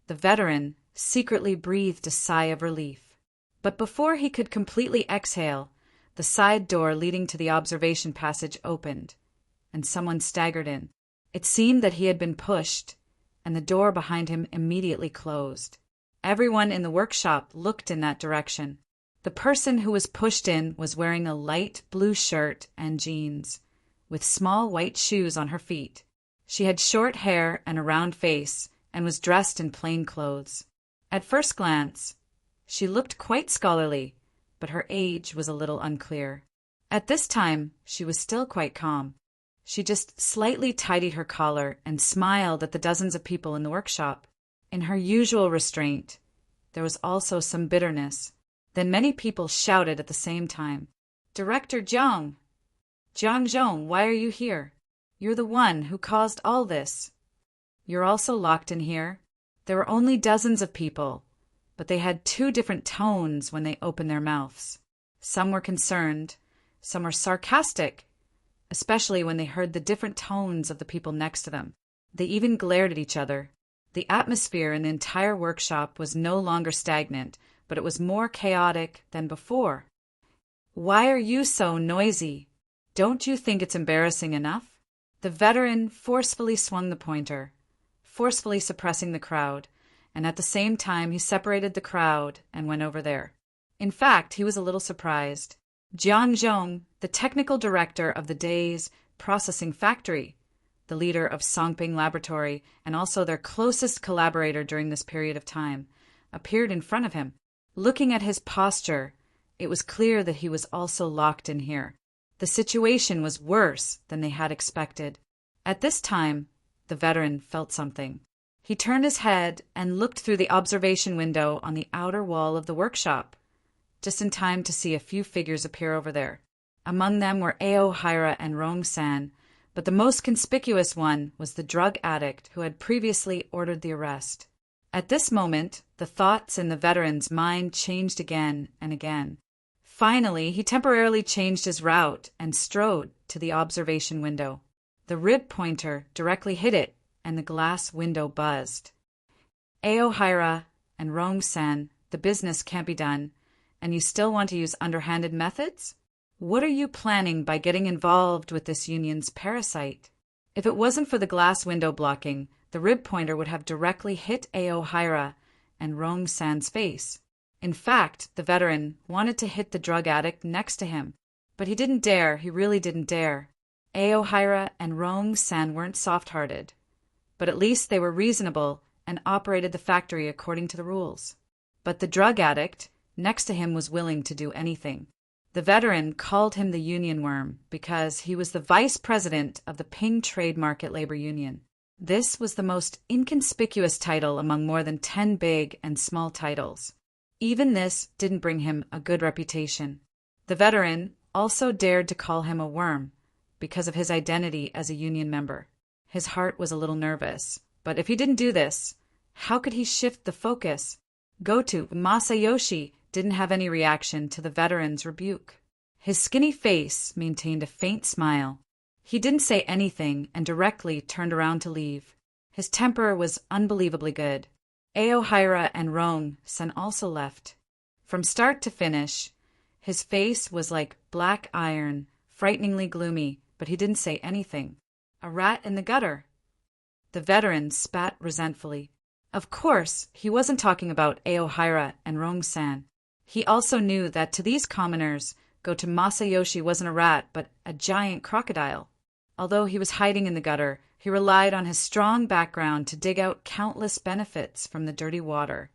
the veteran secretly breathed a sigh of relief. But before he could completely exhale, the side door leading to the observation passage opened, and someone staggered in. It seemed that he had been pushed, and the door behind him immediately closed. Everyone in the workshop looked in that direction. The person who was pushed in was wearing a light blue shirt and jeans, with small white shoes on her feet. She had short hair and a round face, and was dressed in plain clothes. At first glance, she looked quite scholarly, but her age was a little unclear. At this time, she was still quite calm. She just slightly tidied her collar and smiled at the dozens of people in the workshop. In her usual restraint, there was also some bitterness. Then many people shouted at the same time, "Director Jiang! Jiang Zhong, why are you here? You're the one who caused all this. You're also locked in here." There were only dozens of people, but they had two different tones when they opened their mouths. Some were concerned, some were sarcastic, especially when they heard the different tones of the people next to them. They even glared at each other. The atmosphere in the entire workshop was no longer stagnant, but it was more chaotic than before. "Why are you so noisy? Don't you think it's embarrassing enough?" The veteran forcefully swung the pointer, forcefully suppressing the crowd, and at the same time he separated the crowd and went over there. In fact, he was a little surprised. Jiang Zhong, the technical director of the day's processing factory, the leader of Songping Laboratory, and also their closest collaborator during this period of time, appeared in front of him. Looking at his posture, it was clear that he was also locked in here. The situation was worse than they had expected. At this time, the veteran felt something. He turned his head and looked through the observation window on the outer wall of the workshop, just in time to see a few figures appear over there. Among them were Ao Hira and Rong San, but the most conspicuous one was the drug addict who had previously ordered the arrest. At this moment, the thoughts in the veteran's mind changed again and again. Finally, he temporarily changed his route and strode to the observation window. The rib pointer directly hit it, and the glass window buzzed. "Ao Hira and Rong San, the business can't be done, and you still want to use underhanded methods? What are you planning by getting involved with this union's parasite?" If it wasn't for the glass window blocking, the rib pointer would have directly hit Ao Hira and Rong San's face. In fact, the veteran wanted to hit the drug addict next to him, but he didn't dare, he really didn't dare. Ao Hira and Rong San weren't soft-hearted, but at least they were reasonable and operated the factory according to the rules. But the drug addict next to him was willing to do anything. The veteran called him the Union Worm because he was the vice president of the Ping Trade Market Labor Union. This was the most inconspicuous title among more than 10 big and small titles. Even this didn't bring him a good reputation. The veteran also dared to call him a worm because of his identity as a union member. His heart was a little nervous, but if he didn't do this, how could he shift the focus? Goto Masayoshi didn't have any reaction to the veteran's rebuke. His skinny face maintained a faint smile. He didn't say anything and directly turned around to leave. His temper was unbelievably good. Aohira and Rong-san also left. From start to finish, his face was like black iron, frighteningly gloomy, but he didn't say anything. A rat in the gutter. The veteran spat resentfully. Of course, he wasn't talking about Aohira and Rong-san. He also knew that to these commoners, Goto Masayoshi wasn't a rat, but a giant crocodile. Although he was hiding in the gutter, he relied on his strong background to dig out countless benefits from the dirty water,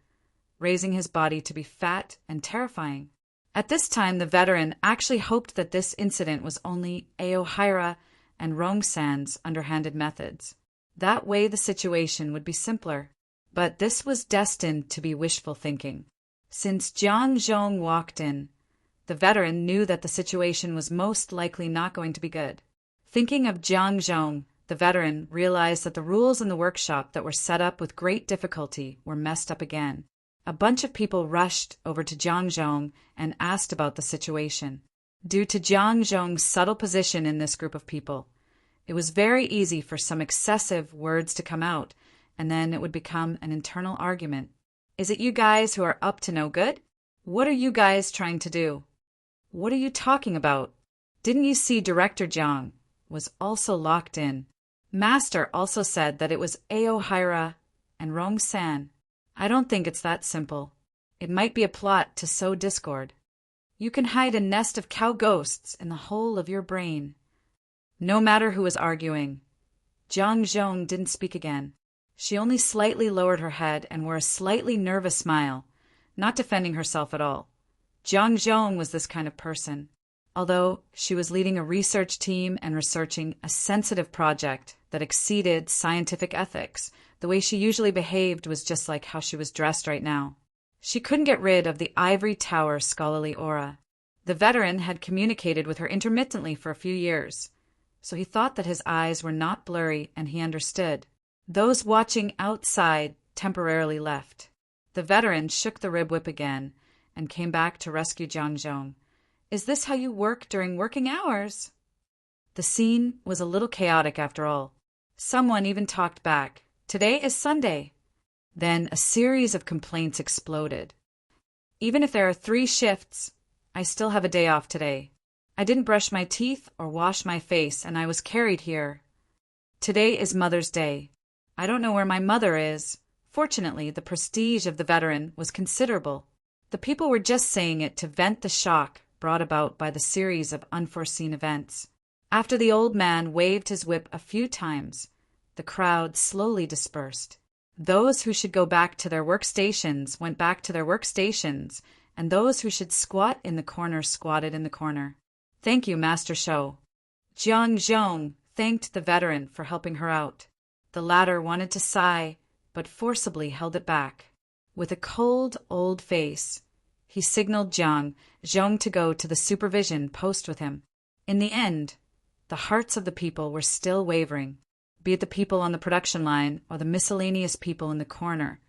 raising his body to be fat and terrifying. At this time, the veteran actually hoped that this incident was only Aohira and Rong-san's underhanded methods. That way the situation would be simpler. But this was destined to be wishful thinking. Since Jiang Zhong walked in, the veteran knew that the situation was most likely not going to be good. Thinking of Jiang Zhong, the veteran realized that the rules in the workshop that were set up with great difficulty were messed up again. A bunch of people rushed over to Jiang Zhong and asked about the situation. Due to Jiang Zhong's subtle position in this group of people, it was very easy for some excessive words to come out, and then it would become an internal argument. Is it you guys who are up to no good? What are you guys trying to do? What are you talking about? Didn't you see Director Jiang was also locked in? Master also said that it was Aohira and Rong-san. I don't think it's that simple. It might be a plot to sow discord. You can hide a nest of cow ghosts in the hole of your brain. No matter who was arguing, Jiang Zhong didn't speak again. She only slightly lowered her head and wore a slightly nervous smile, not defending herself at all. Jiang Zhong was this kind of person. Although she was leading a research team and researching a sensitive project that exceeded scientific ethics, the way she usually behaved was just like how she was dressed right now. She couldn't get rid of the ivory tower scholarly aura. The veteran had communicated with her intermittently for a few years, so he thought that his eyes were not blurry and he understood. Those watching outside temporarily left. The veteran shook the rib whip again and came back to rescue Jiang Zhong. Is this how you work during working hours? The scene was a little chaotic after all. Someone even talked back. Today is Sunday. Then a series of complaints exploded. Even if there are 3 shifts, I still have a day off today. I didn't brush my teeth or wash my face, and I was carried here. Today is Mother's Day. I don't know where my mother is. Fortunately, the prestige of the veteran was considerable. The people were just saying it to vent the shock brought about by the series of unforeseen events. After the old man waved his whip a few times, the crowd slowly dispersed. Those who should go back to their workstations went back to their workstations, and those who should squat in the corner squatted in the corner. Thank you, Master Shou. Jiang Zhong thanked the veteran for helping her out. The latter wanted to sigh, but forcibly held it back. With a cold, old face, he signaled Jiang Zhong to go to the supervision post with him. In the end, the hearts of the people were still wavering, be it the people on the production line or the miscellaneous people in the corner.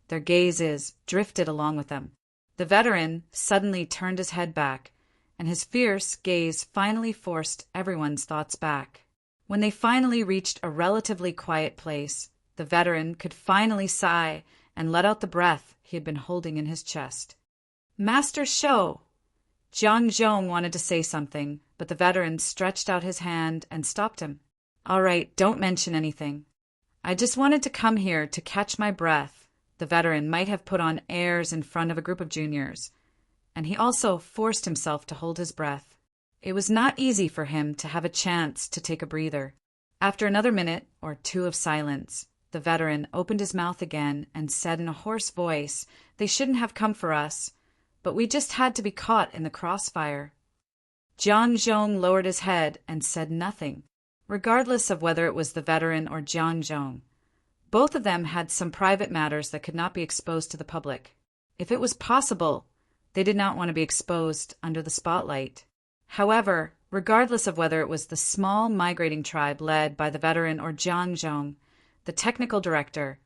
Their gazes drifted along with them. The veteran suddenly turned his head back, and his fierce gaze finally forced everyone's thoughts back. When they finally reached a relatively quiet place, the veteran could finally sigh and let out the breath he had been holding in his chest. Master Shou! Jiang Zhong wanted to say something, but the veteran stretched out his hand and stopped him. All right, don't mention anything. I just wanted to come here to catch my breath. The veteran might have put on airs in front of a group of juniors, and he also forced himself to hold his breath. It was not easy for him to have a chance to take a breather. After another minute or 2 of silence, the veteran opened his mouth again and said in a hoarse voice, "They shouldn't have come for us, but we just had to be caught in the crossfire." Jiang Zhong lowered his head and said nothing, regardless of whether it was the veteran or Jiang Zhong. Both of them had some private matters that could not be exposed to the public. If it was possible, they did not want to be exposed under the spotlight. However, regardless of whether it was the small migrating tribe led by the veteran or Jiang Zhong, the technical director,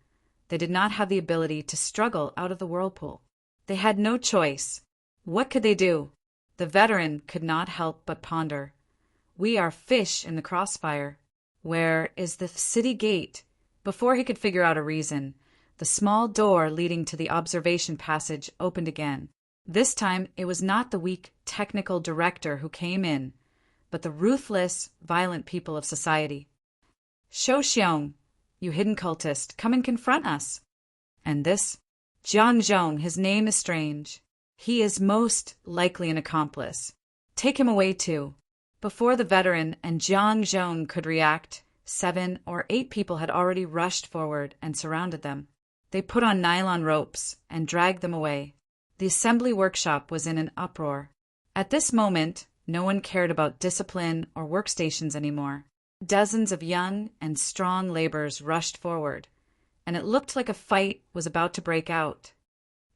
they did not have the ability to struggle out of the whirlpool. They had no choice. What could they do? The veteran could not help but ponder. We are fish in the crossfire. Where is the city gate? Before he could figure out a reason, the small door leading to the observation passage opened again. This time it was not the weak technical director who came in, but the ruthless, violent people of society. Shou Xiong, you hidden cultist, come and confront us. And this? Jiang Zhong, his name is strange. He is most likely an accomplice. Take him away too. Before the veteran and Jiang Zhong could react, 7 or 8 people had already rushed forward and surrounded them. They put on nylon ropes and dragged them away. The assembly workshop was in an uproar. At this moment, no one cared about discipline or workstations anymore. Dozens of young and strong laborers rushed forward, and it looked like a fight was about to break out.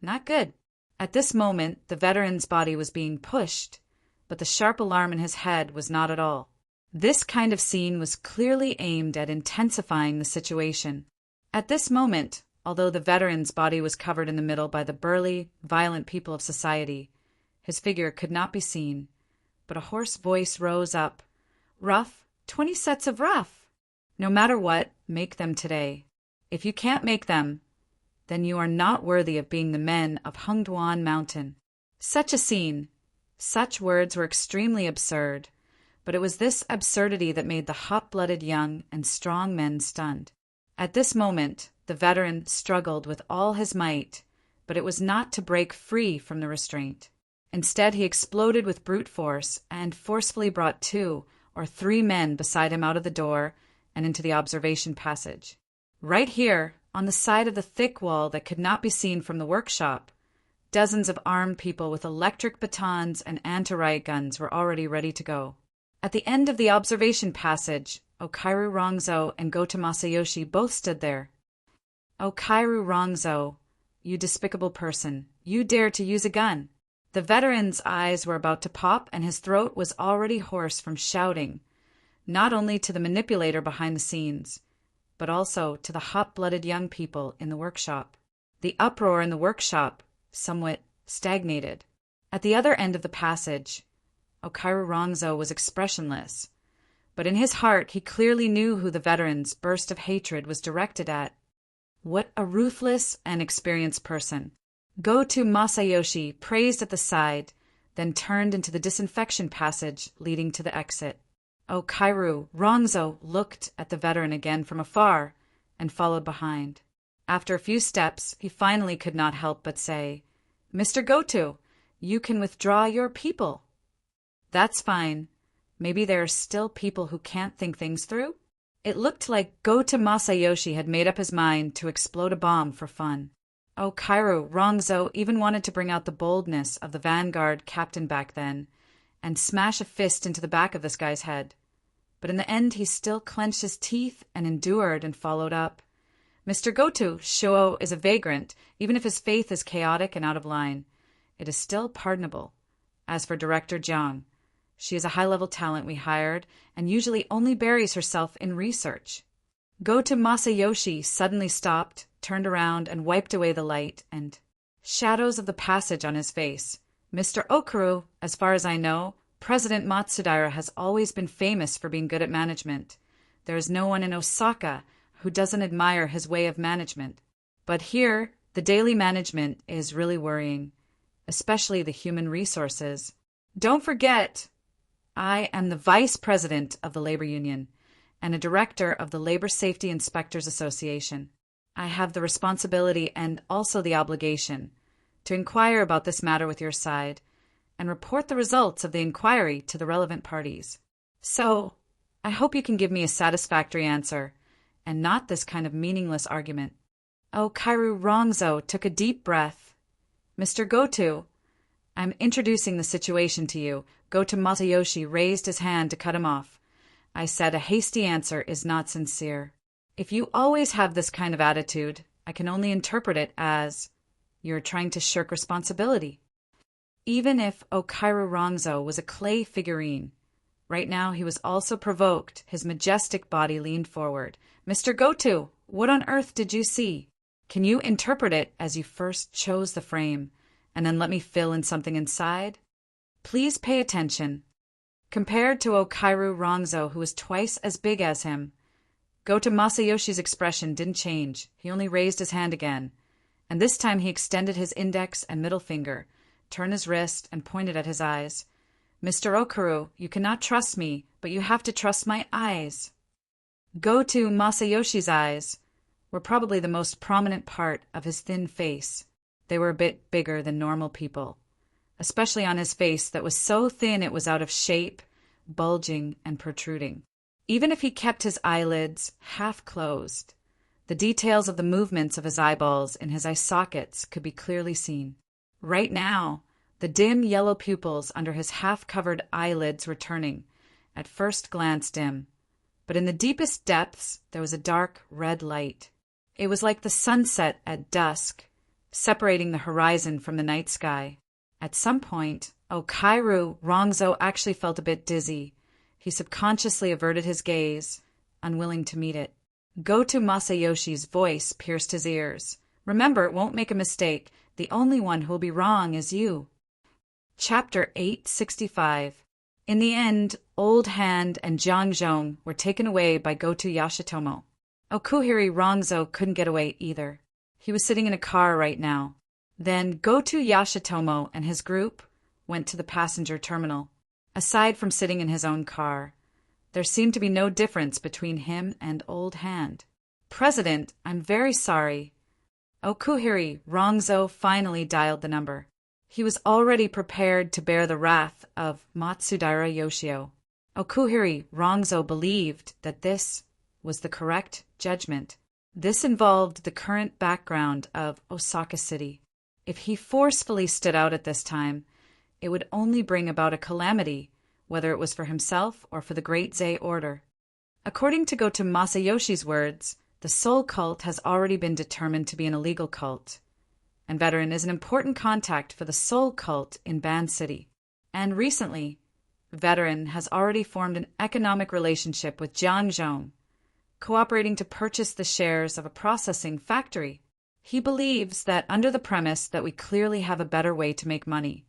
Not good. At this moment, the veteran's body was being pushed, but the sharp alarm in his head was not at all. This kind of scene was clearly aimed at intensifying the situation. At this moment, although the veteran's body was covered in the middle by the burly, violent people of society, his figure could not be seen, but a hoarse voice rose up. Rough, 20 sets of rough. No matter what, make them today. If you can't make them, then you are not worthy of being the men of Hengduan Mountain. Such a scene, such words were extremely absurd, but it was this absurdity that made the hot-blooded young and strong men stunned. At this moment, the veteran struggled with all his might, but it was not to break free from the restraint. Instead, he exploded with brute force and forcefully brought 2 or 3 men beside him out of the door and into the observation passage. Right here, on the side of the thick wall that could not be seen from the workshop, dozens of armed people with electric batons and anti-riot guns were already ready to go. At the end of the observation passage, Okairu Rongzhou and Gota Masayoshi both stood there. Okairu Rongzhou, you despicable person, you dare to use a gun. The veteran's eyes were about to pop and his throat was already hoarse from shouting, not only to the manipulator behind the scenes, but also to the hot-blooded young people in the workshop. The uproar in the workshop somewhat stagnated. At the other end of the passage, Okairu Rongzhou was expressionless, but in his heart he clearly knew who the veteran's burst of hatred was directed at. What a ruthless and experienced person. Go-To Masayoshi praised at the side, then turned into the disinfection passage leading to the exit. Okairu Rongzhou looked at the veteran again from afar and followed behind. After a few steps, he finally could not help but say, Mr. Go-To, you can withdraw your people. That's fine. Maybe there are still people who can't think things through? It looked like Go-To Masayoshi had made up his mind to explode a bomb for fun. Okairu Rongzhou even wanted to bring out the boldness of the Vanguard captain back then and smash a fist into the back of this guy's head. But in the end, he still clenched his teeth and endured and followed up. Mr. Go-To, Shuo is a vagrant, even if his faith is chaotic and out of line. It is still pardonable. As for Director Jiang, she is a high-level talent we hired and usually only buries herself in research. Go-To Masayoshi suddenly stopped, turned around and wiped away the light and shadows of the passage on his face. Mr. Okuru, as far as I know, President Matsudaira has always been famous for being good at management. There is no one in Osaka who doesn't admire his way of management. But here, the daily management is really worrying, especially the human resources. Don't forget, I am the vice president of the labor union and a director of the Labor Safety Inspectors Association. I have the responsibility and also the obligation to inquire about this matter with your side and report the results of the inquiry to the relevant parties. So, I hope you can give me a satisfactory answer and not this kind of meaningless argument. Okairu Rongzhou took a deep breath. Mr. Go-To, I'm introducing the situation to you. Go-To Masayoshi raised his hand to cut him off. I said a hasty answer is not sincere. If you always have this kind of attitude, I can only interpret it as you're trying to shirk responsibility. Even if Okairu Rongzhou was a clay figurine, right now he was also provoked. His majestic body leaned forward. Mr. Go-To, what on earth did you see? Can you interpret it as you first chose the frame and then let me fill in something inside? Please pay attention. Compared to Okairu Rongzo, who was twice as big as him, Goto Masayoshi's expression didn't change. He only raised his hand again, and this time he extended his index and middle finger, turned his wrist, and pointed at his eyes. Mr. Okaru, you cannot trust me, but you have to trust my eyes. Goto Masayoshi's eyes were probably the most prominent part of his thin face. They were a bit bigger than normal people, especially on his face that was so thin it was out of shape, bulging, and protruding. Even if he kept his eyelids half closed, the details of the movements of his eyeballs in his eye sockets could be clearly seen. Right now, the dim yellow pupils under his half-covered eyelids were turning, at first glance dim, but in the deepest depths there was a dark red light. It was like the sunset at dusk, separating the horizon from the night sky. At some point, Okairu Rongzo actually felt a bit dizzy. He subconsciously averted his gaze, unwilling to meet it. Goto Masayoshi's voice pierced his ears. Remember, it won't make a mistake. The only one who will be wrong is you. Chapter 865. In the end, Old Hand and Jiangzhong were taken away by Goto Yashitomo. Okuhiri Rongzo couldn't get away either. He was sitting in a car right now. Then Goto Yashitomo and his group went to the passenger terminal. Aside from sitting in his own car, there seemed to be no difference between him and Old Hand. President, I'm very sorry. Okuhiri Rongzo finally dialed the number. He was already prepared to bear the wrath of Matsudaira Yoshio. Okuhiri Rongzo believed that this was the correct judgment. This involved the current background of Osaka City. If he forcefully stood out at this time, it would only bring about a calamity, whether it was for himself or for the Great Zei Order. According to Goto Masayoshi's words, the soul cult has already been determined to be an illegal cult, and Veteran is an important contact for the soul cult in Ban City. And recently, Veteran has already formed an economic relationship with Jiangzhong, cooperating to purchase the shares of a processing factory. He believes that under the premise that we clearly have a better way to make money,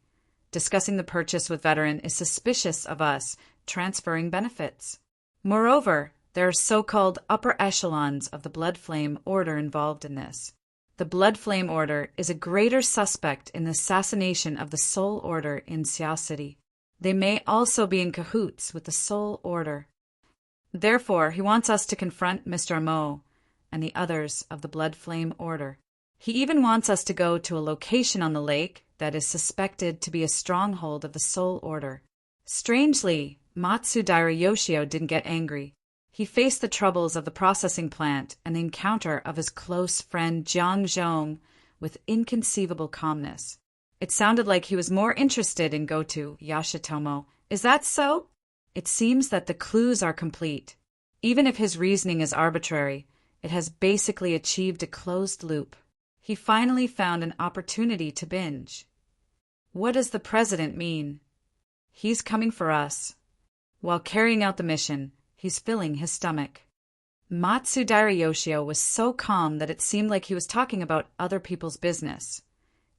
discussing the purchase with Veteran is suspicious of us transferring benefits. Moreover, there are so-called upper echelons of the Blood Flame Order involved in this. The Blood Flame Order is a greater suspect in the assassination of the Soul Order in Xia City. They may also be in cahoots with the Soul Order. Therefore, he wants us to confront Mr. Mo and the others of the Blood Flame Order. He even wants us to go to a location on the lake that is suspected to be a stronghold of the Soul Order. Strangely, Matsudaira Yoshio didn't get angry. He faced the troubles of the processing plant and the encounter of his close friend Jiang Zhong with inconceivable calmness. It sounded like he was more interested in Goto Yashitomo. Is that so? It seems that the clues are complete. Even if his reasoning is arbitrary, it has basically achieved a closed loop. He finally found an opportunity to binge. What does the president mean? He's coming for us. While carrying out the mission, he's filling his stomach. Matsudaira Yoshio was so calm that it seemed like he was talking about other people's business.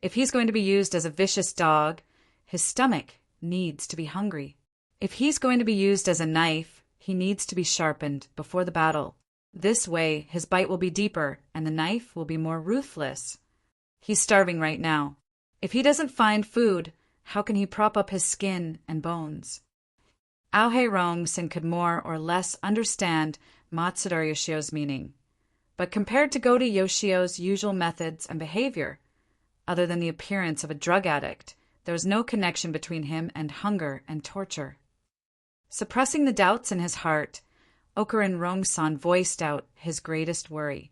If he's going to be used as a vicious dog, his stomach needs to be hungry. If he's going to be used as a knife, he needs to be sharpened before the battle. This way, his bite will be deeper and the knife will be more ruthless. He's starving right now. If he doesn't find food, how can he prop up his skin and bones? Aohei Rongson could more or less understand Matsudaira Yoshio's meaning, but compared to Goto Yoshio's usual methods and behavior, other than the appearance of a drug addict, there was no connection between him and hunger and torture. Suppressing the doubts in his heart, Okurin Rongson voiced out his greatest worry.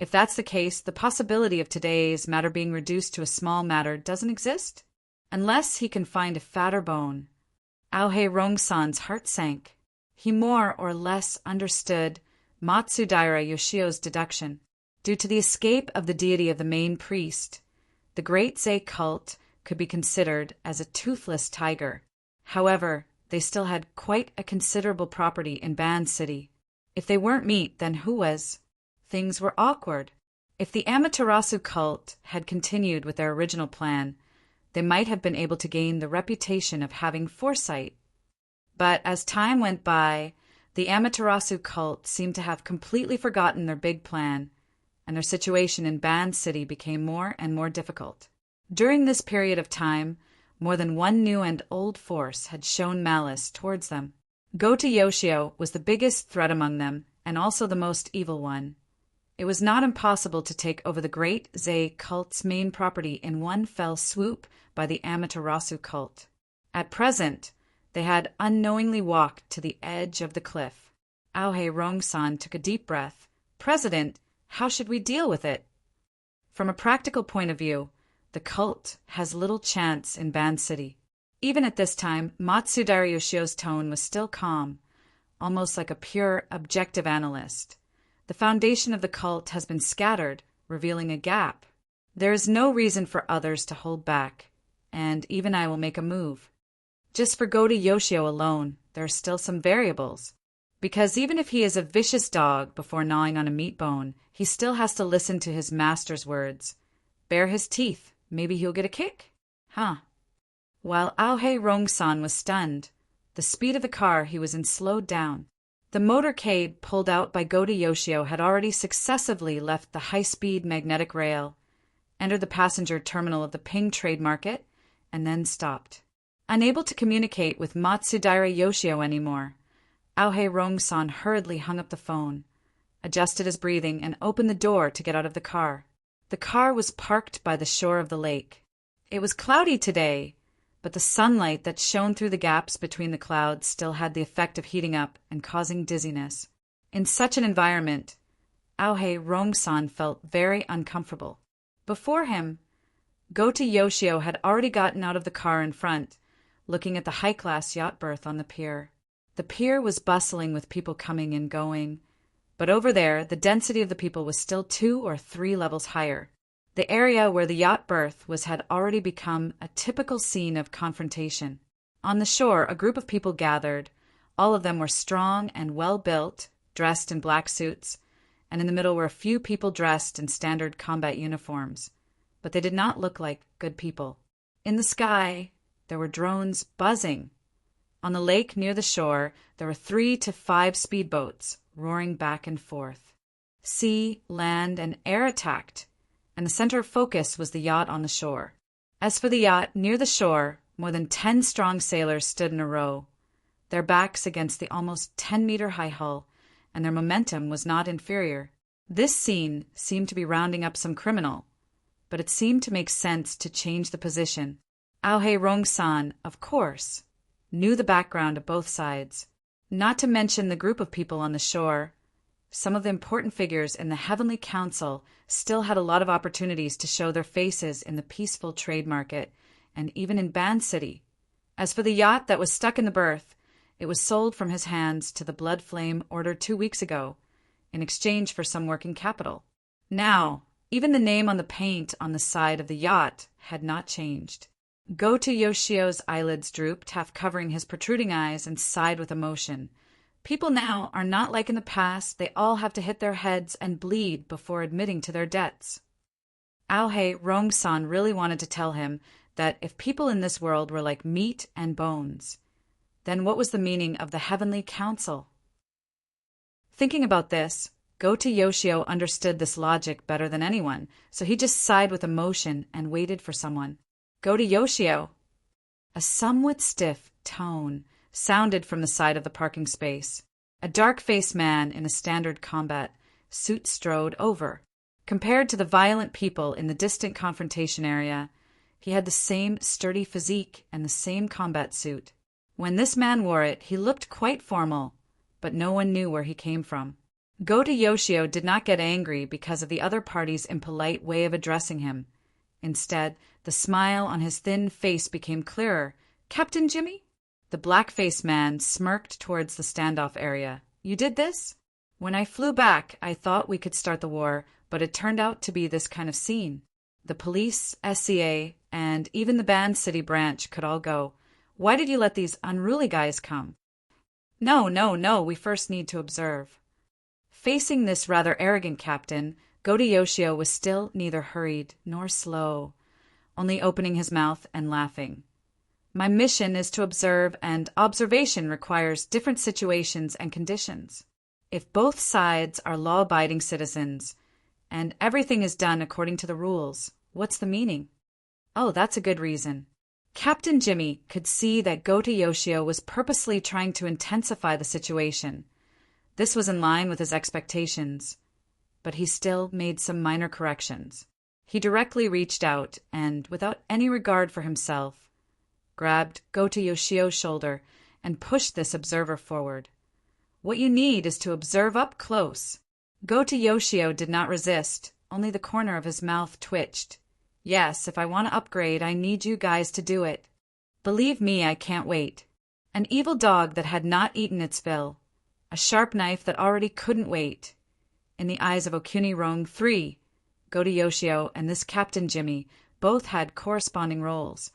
If that's the case, the possibility of today's matter being reduced to a small matter doesn't exist? Unless he can find a fatter bone. Aohei Rongson's heart sank. He more or less understood Matsudaira Yoshio's deduction. Due to the escape of the deity of the main priest, the Great Zei cult could be considered as a toothless tiger. However, they still had quite a considerable property in Ban City. If they weren't meat, then who was? Things were awkward. If the Amaterasu cult had continued with their original plan, they might have been able to gain the reputation of having foresight. But as time went by, the Amaterasu cult seemed to have completely forgotten their big plan, and their situation in Band City became more and more difficult. During this period of time, more than one new and old force had shown malice towards them. Goto Yoshio was the biggest threat among them, and also the most evil one. It was not impossible to take over the Great Zei cult's main property in one fell swoop by the Amaterasu cult. At present, they had unknowingly walked to the edge of the cliff. Aohei Rong-san took a deep breath. "President, how should we deal with it?" From a practical point of view, the cult has little chance in Band City. Even at this time, Matsudaira Yoshio's tone was still calm, almost like a pure, objective analyst. The foundation of the cult has been scattered, revealing a gap. There is no reason for others to hold back, and even I will make a move. Just for Goto Yoshio alone, there are still some variables. Because even if he is a vicious dog before gnawing on a meat bone, he still has to listen to his master's words. Bare his teeth, maybe he'll get a kick? Huh. While Aohei Rong-san was stunned, the speed of the car he was in slowed down. The motorcade pulled out by Goto Yoshio had already successively left the high-speed magnetic rail, entered the passenger terminal of the Ping Trade Market, and then stopped. Unable to communicate with Matsudaira Yoshio anymore, Aohei Rong-san hurriedly hung up the phone, adjusted his breathing, and opened the door to get out of the car. The car was parked by the shore of the lake. It was cloudy today, but the sunlight that shone through the gaps between the clouds still had the effect of heating up and causing dizziness. In such an environment, Aohei Rong-san felt very uncomfortable. Before him, Goto Yoshio had already gotten out of the car in front, looking at the high-class yacht berth on the pier. The pier was bustling with people coming and going, but over there the density of the people was still 2 or 3 levels higher. The area where the yacht berth was had already become a typical scene of confrontation. On the shore, a group of people gathered. All of them were strong and well-built, dressed in black suits, and in the middle were a few people dressed in standard combat uniforms. But they did not look like good people. In the sky, there were drones buzzing. On the lake near the shore, there were 3 to 5 speedboats roaring back and forth. Sea, land, and air attacked, and the center of focus was the yacht on the shore. As for the yacht near the shore, more than 10 strong sailors stood in a row, their backs against the almost 10-meter-high hull, and their momentum was not inferior. This scene seemed to be rounding up some criminal, but it seemed to make sense to change the position. Aohei Rong-san, of course, knew the background of both sides, not to mention the group of people on the shore. Some of the important figures in the Heavenly Council still had a lot of opportunities to show their faces in the peaceful trade market, and even in Band City. As for the yacht that was stuck in the berth, it was sold from his hands to the Blood Flame ordered 2 weeks ago, in exchange for some working capital. Now, even the name on the paint on the side of the yacht had not changed. Goto Yoshio's eyelids drooped, half covering his protruding eyes, and sighed with emotion. People now are not like in the past. They all have to hit their heads and bleed before admitting to their debts. Aohei Rong-san really wanted to tell him that if people in this world were like meat and bones, then what was the meaning of the Heavenly Council? Thinking about this, Goto Yoshio understood this logic better than anyone, so he just sighed with emotion and waited for someone. Goto Yoshio! A somewhat stiff tone sounded from the side of the parking space. A dark-faced man in a standard combat suit strode over. Compared to the violent people in the distant confrontation area, he had the same sturdy physique and the same combat suit. When this man wore it, he looked quite formal, but no one knew where he came from. Goto Yoshio did not get angry because of the other party's impolite way of addressing him. Instead, the smile on his thin face became clearer. "Captain Jimmy?" The black-faced man smirked towards the standoff area. "You did this? When I flew back, I thought we could start the war, but it turned out to be this kind of scene. The police, SCA, and even the Band City branch could all go. Why did you let these unruly guys come?" No, we first need to observe." Facing this rather arrogant captain, Goto Yoshio was still neither hurried nor slow. only opening his mouth and laughing. My mission is to observe, and observation requires different situations and conditions. If both sides are law-abiding citizens, and everything is done according to the rules, what's the meaning? Oh, that's a good reason. Captain Jimmy could see that Goto Yoshio was purposely trying to intensify the situation. This was in line with his expectations, but he still made some minor corrections. He directly reached out and, without any regard for himself, grabbed Goto Yoshio's shoulder and pushed this observer forward. What you need is to observe up close. Goto Yoshio did not resist, only the corner of his mouth twitched. Yes, if I want to upgrade, I need you guys to do it. Believe me, I can't wait. An evil dog that had not eaten its fill. A sharp knife that already couldn't wait. In the eyes of Okuni-Rong III, Goto Yoshio and this Captain Jimmy both had corresponding roles,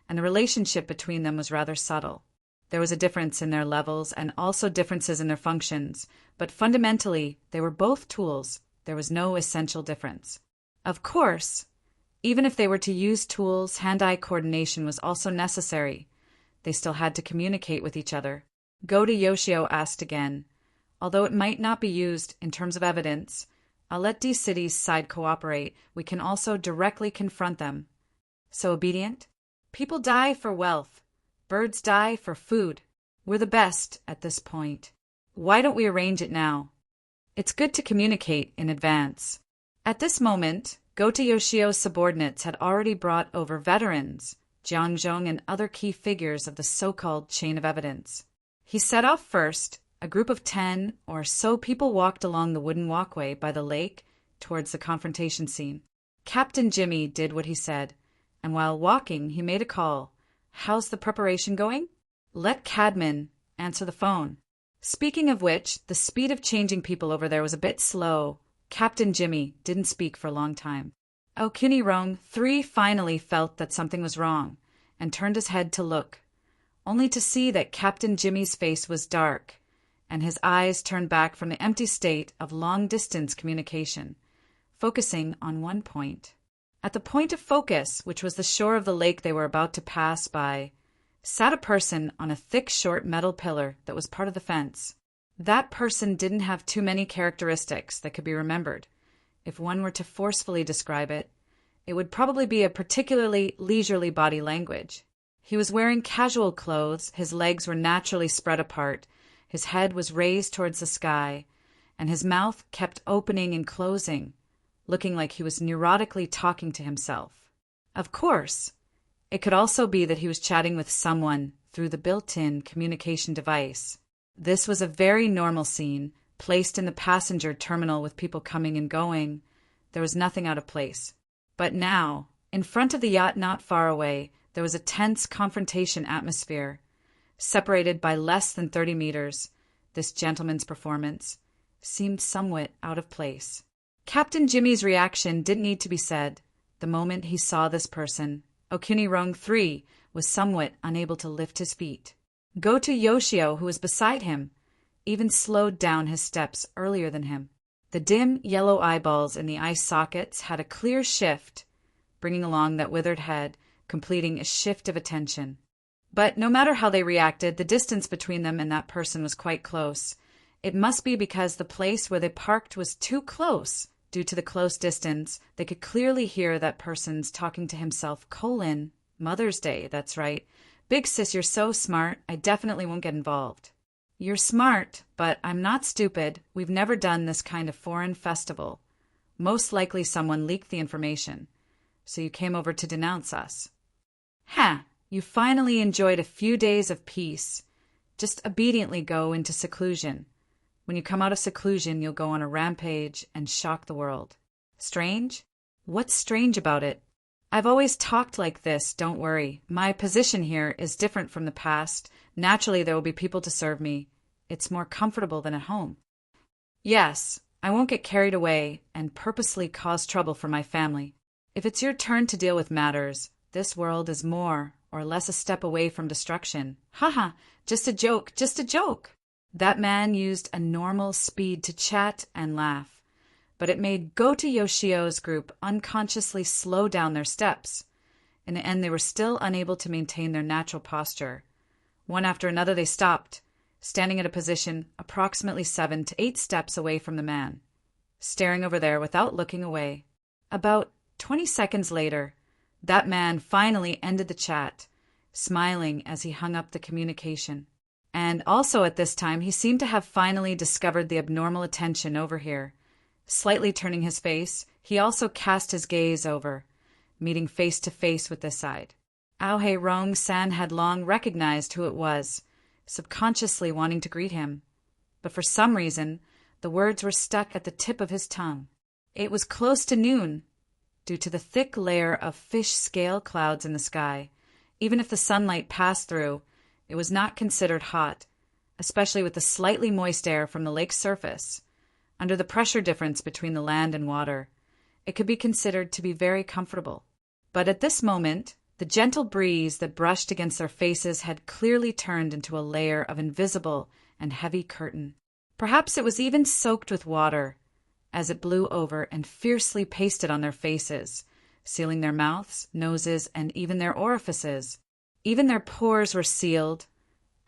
and the relationship between them was rather subtle. There was a difference in their levels and also differences in their functions, but fundamentally they were both tools. There was no essential difference. Of course, even if they were to use tools, hand-eye coordination was also necessary. They still had to communicate with each other. Goto Yoshio asked again, although it might not be used in terms of evidence, I'll let D City's side cooperate. We can also directly confront them. So obedient? People die for wealth. Birds die for food. We're the best at this point. Why don't we arrange it now? It's good to communicate in advance. At this moment, Goto Yoshio's subordinates had already brought over veterans, Jiangzhong and other key figures of the so-called chain of evidence. He set off first. A group of 10 or so people walked along the wooden walkway by the lake towards the confrontation scene. Captain Jimmy did what he said, and while walking, he made a call. How's the preparation going? Let Cadman answer the phone. Speaking of which, the speed of changing people over there was a bit slow. Captain Jimmy didn't speak for a long time. Okuni-Rong III finally felt that something was wrong and turned his head to look, only to see that Captain Jimmy's face was dark and his eyes turned back from the empty state of long-distance communication, focusing on one point. At the point of focus, which was the shore of the lake they were about to pass by, sat a person on a thick, short metal pillar that was part of the fence. That person didn't have too many characteristics that could be remembered. If one were to forcefully describe it, it would probably be a particularly leisurely body language. He was wearing casual clothes, his legs were naturally spread apart, his head was raised towards the sky, and his mouth kept opening and closing, looking like he was neurotically talking to himself. Of course, it could also be that he was chatting with someone through the built-in communication device. This was a very normal scene, placed in the passenger terminal with people coming and going. There was nothing out of place. But now, in front of the yacht not far away, there was a tense confrontation atmosphere. Separated by less than 30 meters, this gentleman's performance seemed somewhat out of place. Captain Jimmy's reaction didn't need to be said. The moment he saw this person, Okuni-Rong III was somewhat unable to lift his feet. Goto Yoshio, who was beside him, even slowed down his steps earlier than him. The dim yellow eyeballs in the eye sockets had a clear shift, bringing along that withered head, completing a shift of attention. But no matter how they reacted, the distance between them and that person was quite close. It must be because the place where they parked was too close. Due to the close distance, they could clearly hear that person's talking to himself, Mother's Day, that's right. Big sis, you're so smart, I definitely won't get involved. You're smart, but I'm not stupid. We've never done this kind of foreign festival. Most likely someone leaked the information. So you came over to denounce us. You finally enjoyed a few days of peace. Just obediently go into seclusion. When you come out of seclusion, you'll go on a rampage and shock the world. Strange? What's strange about it? I've always talked like this, don't worry. My position here is different from the past. Naturally, there will be people to serve me. It's more comfortable than at home. Yes, I won't get carried away and purposely cause trouble for my family. If it's your turn to deal with matters, this world is more or less a step away from destruction. Just a joke, just a joke. That man used a normal speed to chat and laugh, but it made Goto Yoshio's group unconsciously slow down their steps. In the end, they were still unable to maintain their natural posture. One after another they stopped, standing at a position approximately 7 to 8 steps away from the man, staring over there without looking away. About 20 seconds later, that man finally ended the chat, smiling as he hung up the communication. And also at this time, he seemed to have finally discovered the abnormal attention over here. Slightly turning his face, he also cast his gaze over, meeting face to face with this side. Auhe Rong San had long recognized who it was, subconsciously wanting to greet him. But for some reason, the words were stuck at the tip of his tongue. It was close to noon, due to the thick layer of fish scale clouds in the sky. Even if the sunlight passed through, it was not considered hot, especially with the slightly moist air from the lake's surface. Under the pressure difference between the land and water, it could be considered to be very comfortable. But at this moment, the gentle breeze that brushed against their faces had clearly turned into a layer of invisible and heavy curtain. Perhaps it was even soaked with water, as it blew over and fiercely pasted on their faces, sealing their mouths, noses, and even their orifices. Even their pores were sealed,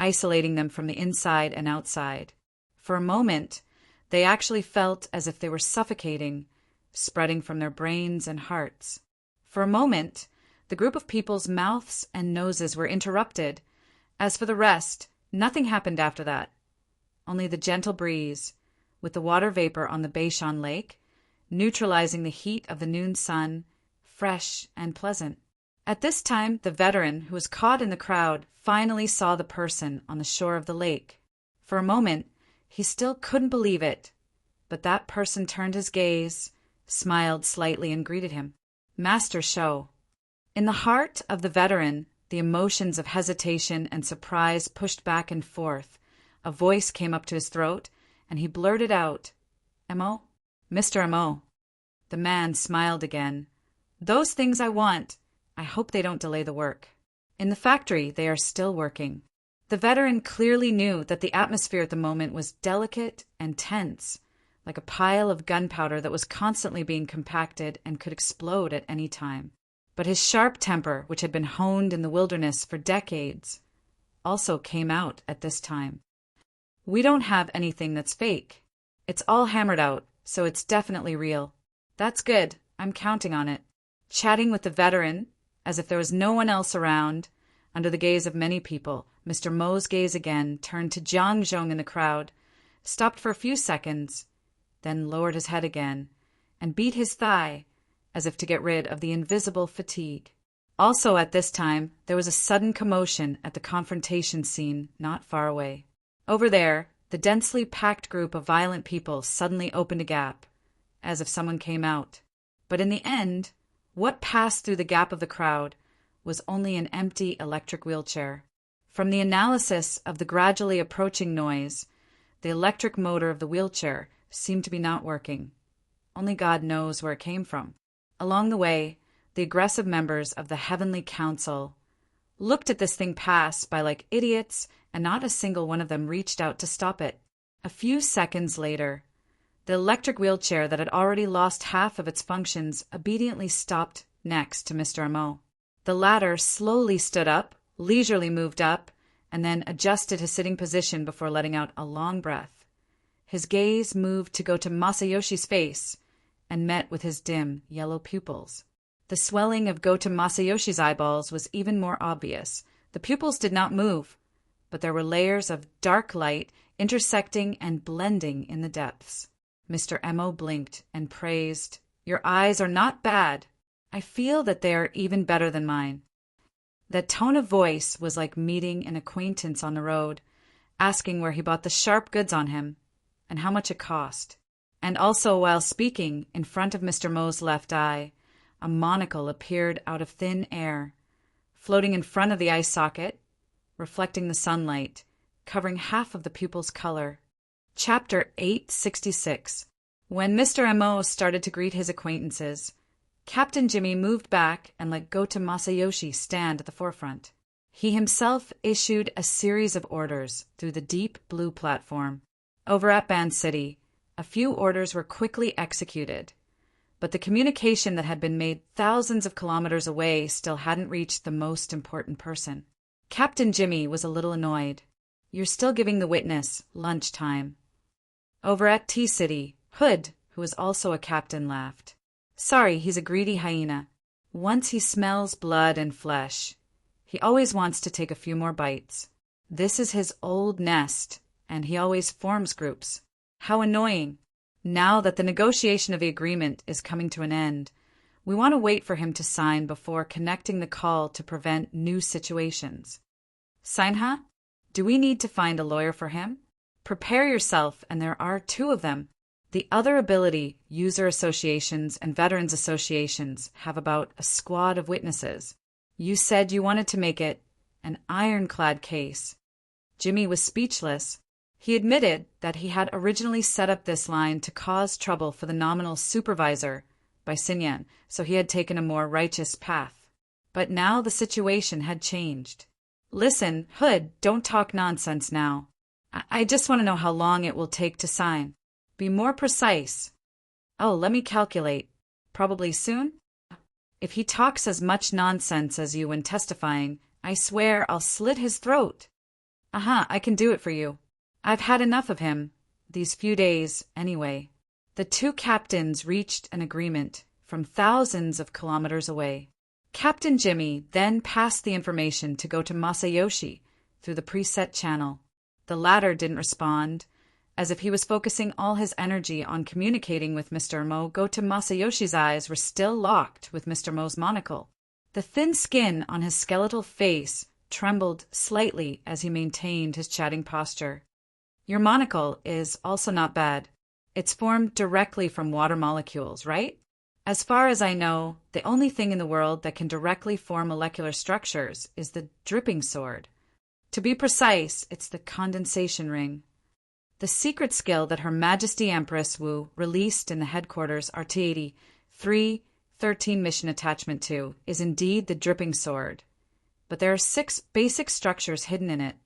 isolating them from the inside and outside. For a moment, they actually felt as if they were suffocating, spreading from their brains and hearts. For a moment, the group of people's mouths and noses were interrupted. As for the rest, nothing happened after that. Only the gentle breeze, with the water vapor on the Beishan Lake, neutralizing the heat of the noon sun, fresh and pleasant. At this time, the veteran, who was caught in the crowd, finally saw the person on the shore of the lake. For a moment, he still couldn't believe it, but that person turned his gaze, smiled slightly, and greeted him. Master Shou. In the heart of the veteran, the emotions of hesitation and surprise pushed back and forth. A voice came up to his throat, and he blurted out, "Mo? Mr. Mo." The man smiled again. "Those things I want. I hope they don't delay the work." In the factory, they are still working. The veteran clearly knew that the atmosphere at the moment was delicate and tense, like a pile of gunpowder that was constantly being compacted and could explode at any time. But his sharp temper, which had been honed in the wilderness for decades, also came out at this time. "We don't have anything that's fake. It's all hammered out, so it's definitely real." "That's good. I'm counting on it." Chatting with the veteran, as if there was no one else around, under the gaze of many people, Mr. Mo's gaze again turned to Jiang Zhong in the crowd, stopped for a few seconds, then lowered his head again, and beat his thigh, as if to get rid of the invisible fatigue. Also at this time, there was a sudden commotion at the confrontation scene not far away. Over there, the densely packed group of violent people suddenly opened a gap, as if someone came out. But in the end, what passed through the gap of the crowd was only an empty electric wheelchair. From the analysis of the gradually approaching noise, the electric motor of the wheelchair seemed to be not working. Only God knows where it came from. Along the way, the aggressive members of the Heavenly Council looked at this thing pass by like idiots, and not a single one of them reached out to stop it. A few seconds later, the electric wheelchair that had already lost half of its functions obediently stopped next to Mr. Mo. The latter slowly stood up, leisurely moved up, and then adjusted his sitting position before letting out a long breath. His gaze moved to go to Masayoshi's face and met with his dim, yellow pupils. The swelling of Gota Masayoshi's eyeballs was even more obvious. The pupils did not move, but there were layers of dark light intersecting and blending in the depths. Mr. Mo blinked and praised, "Your eyes are not bad. I feel that they are even better than mine." That tone of voice was like meeting an acquaintance on the road, asking where he bought the sharp goods on him and how much it cost. And also, while speaking, in front of Mr. Mo's left eye, a monocle appeared out of thin air, floating in front of the eye socket, reflecting the sunlight, covering half of the pupil's color. Chapter 866. When Mr. Mo started to greet his acquaintances, Captain Jimmy moved back and let Gota Masayoshi stand at the forefront. He himself issued a series of orders through the deep blue platform. Over at Ban City, a few orders were quickly executed. but the communication that had been made thousands of kilometers away still hadn't reached the most important person. Captain Jimmy was a little annoyed. "You're still giving the witness lunchtime." Over at T-City, Hood, who was also a captain, laughed. "Sorry, he's a greedy hyena. Once he smells blood and flesh, he always wants to take a few more bites. This is his old nest, and he always forms groups. How annoying. Now that the negotiation of the agreement is coming to an end, we want to wait for him to sign before connecting the call to prevent new situations." "Sign, huh? Do we need to find a lawyer for him?" "Prepare yourself, and there are 2 of them. The other ability, user associations and veterans associations have about a squad of witnesses. You said you wanted to make it an ironclad case." Jimmy was speechless. He admitted that he had originally set up this line to cause trouble for the nominal supervisor by Sinyan, so he had taken a more righteous path. But now the situation had changed. "Listen, Hood, don't talk nonsense now. I just want to know how long it will take to sign. Be more precise." "Oh, let me calculate. Probably soon?" "If he talks as much nonsense as you when testifying, I swear I'll slit his throat." I can do it for you. I've had enough of him, these few days, anyway." The 2 captains reached an agreement from thousands of kilometers away. Captain Jimmy then passed the information to go to Masayoshi through the preset channel. The latter didn't respond. As if he was focusing all his energy on communicating with Mr. Mo, Masayoshi's eyes were still locked with Mr. Mo's monocle. The thin skin on his skeletal face trembled slightly as he maintained his chatting posture. "Your monocle is also not bad. It's formed directly from water molecules, right? As far as I know, the only thing in the world that can directly form molecular structures is the dripping sword. To be precise, it's the condensation ring. The secret skill that Her Majesty Empress Wu released in the headquarters RT-80 313 mission attachment 2 is indeed the dripping sword. But there are 6 basic structures hidden in it.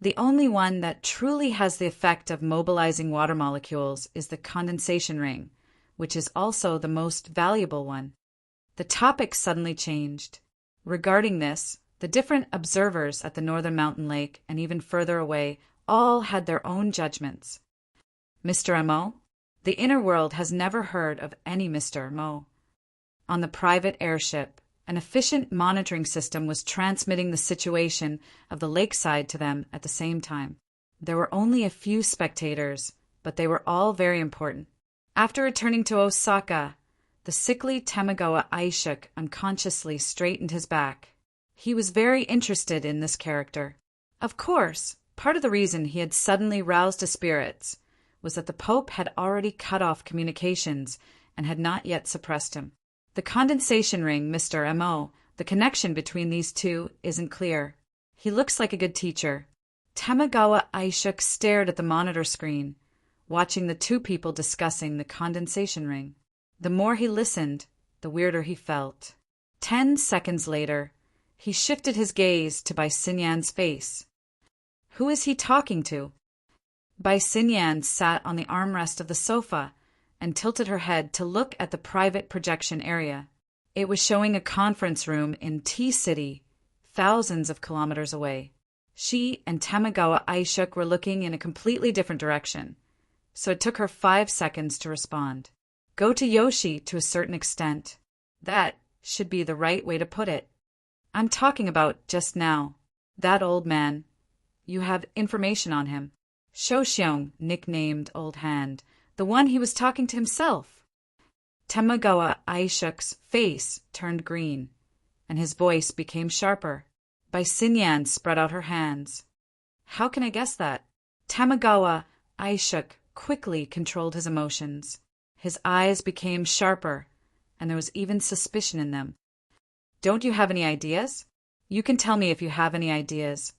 The only one that truly has the effect of mobilizing water molecules is the condensation ring, which is also the most valuable one." The topic suddenly changed. Regarding this, the different observers at the northern mountain lake and even further away all had their own judgments. "Mr. Mo? The inner world has never heard of any Mr. Mo." On the private airship, an efficient monitoring system was transmitting the situation of the lakeside to them at the same time. There were only a few spectators, but they were all very important. After returning to Osaka, the sickly Tamagawa Aishuk unconsciously straightened his back. He was very interested in this character. Of course, part of the reason he had suddenly roused his spirits was that the Pope had already cut off communications and had not yet suppressed him. The condensation ring, Mr. Mo, the connection between these 2 isn't clear. He looks like a good teacher. Tamagawa Aishuk stared at the monitor screen, watching the 2 people discussing the condensation ring. The more he listened, the weirder he felt. 10 seconds later, he shifted his gaze to Bai Sinyan's face. Who is he talking to? Bai Sinyan sat on the armrest of the sofa and tilted her head to look at the private projection area. It was showing a conference room in T-City, thousands of kilometers away. She and Tamagawa Aishuk were looking in a completely different direction, so it took her 5 seconds to respond. Go to Yoshi to a certain extent. That should be the right way to put it. I'm talking about just now. That old man. You have information on him. Shoshyong, nicknamed Old Hand, the one he was talking to himself. Tamagawa Aishuk's face turned green, and his voice became sharper. Bai Sinyan spread out her hands. How can I guess that? Tamagawa Aishuk quickly controlled his emotions. His eyes became sharper, and there was even suspicion in them. Don't you have any ideas? You can tell me if you have any ideas.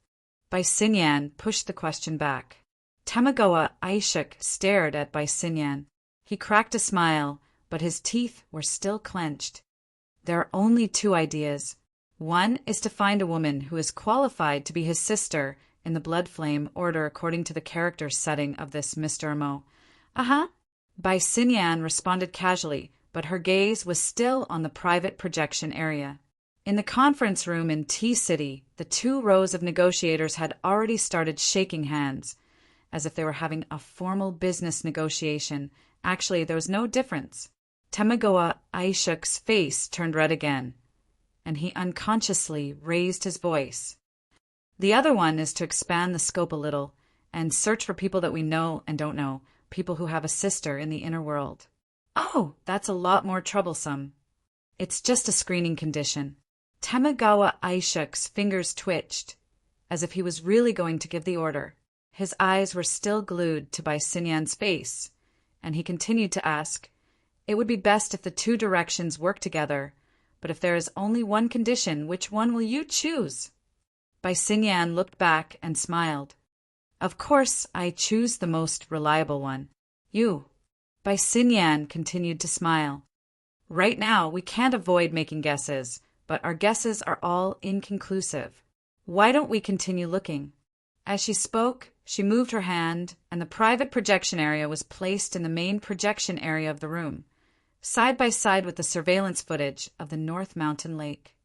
Bai Sinyan pushed the question back. Tamagawa Aishuk stared at Bai Sinyan. He cracked a smile, but his teeth were still clenched. There are only 2 ideas. One is to find a woman who is qualified to be his sister in the blood flame order according to the character setting of this Mr. Mo. Bai Sinyan responded casually, but her gaze was still on the private projection area. In the conference room in T-City, the 2 rows of negotiators had already started shaking hands, as if they were having a formal business negotiation. Actually, there was no difference. Tamagoa Aishuk's face turned red again, and he unconsciously raised his voice. The other one is to expand the scope a little and search for people that we know and don't know, people who have a sister in the inner world. Oh, that's a lot more troublesome. It's just a screening condition. Tamagawa Aishuk's fingers twitched, as if he was really going to give the order. His eyes were still glued to Bai Xinyan's face, and he continued to ask, "It would be best if the 2 directions work together, but if there is only one condition, which one will you choose?" Bai Xinyan looked back and smiled. "Of course, I choose the most reliable one. You." Bai Xinyan continued to smile. "Right now, we can't avoid making guesses, but our guesses are all inconclusive. Why don't we continue looking?" As she spoke, she moved her hand, and the private projection area was placed in the main projection area of the room, side by side with the surveillance footage of the North Mountain Lake.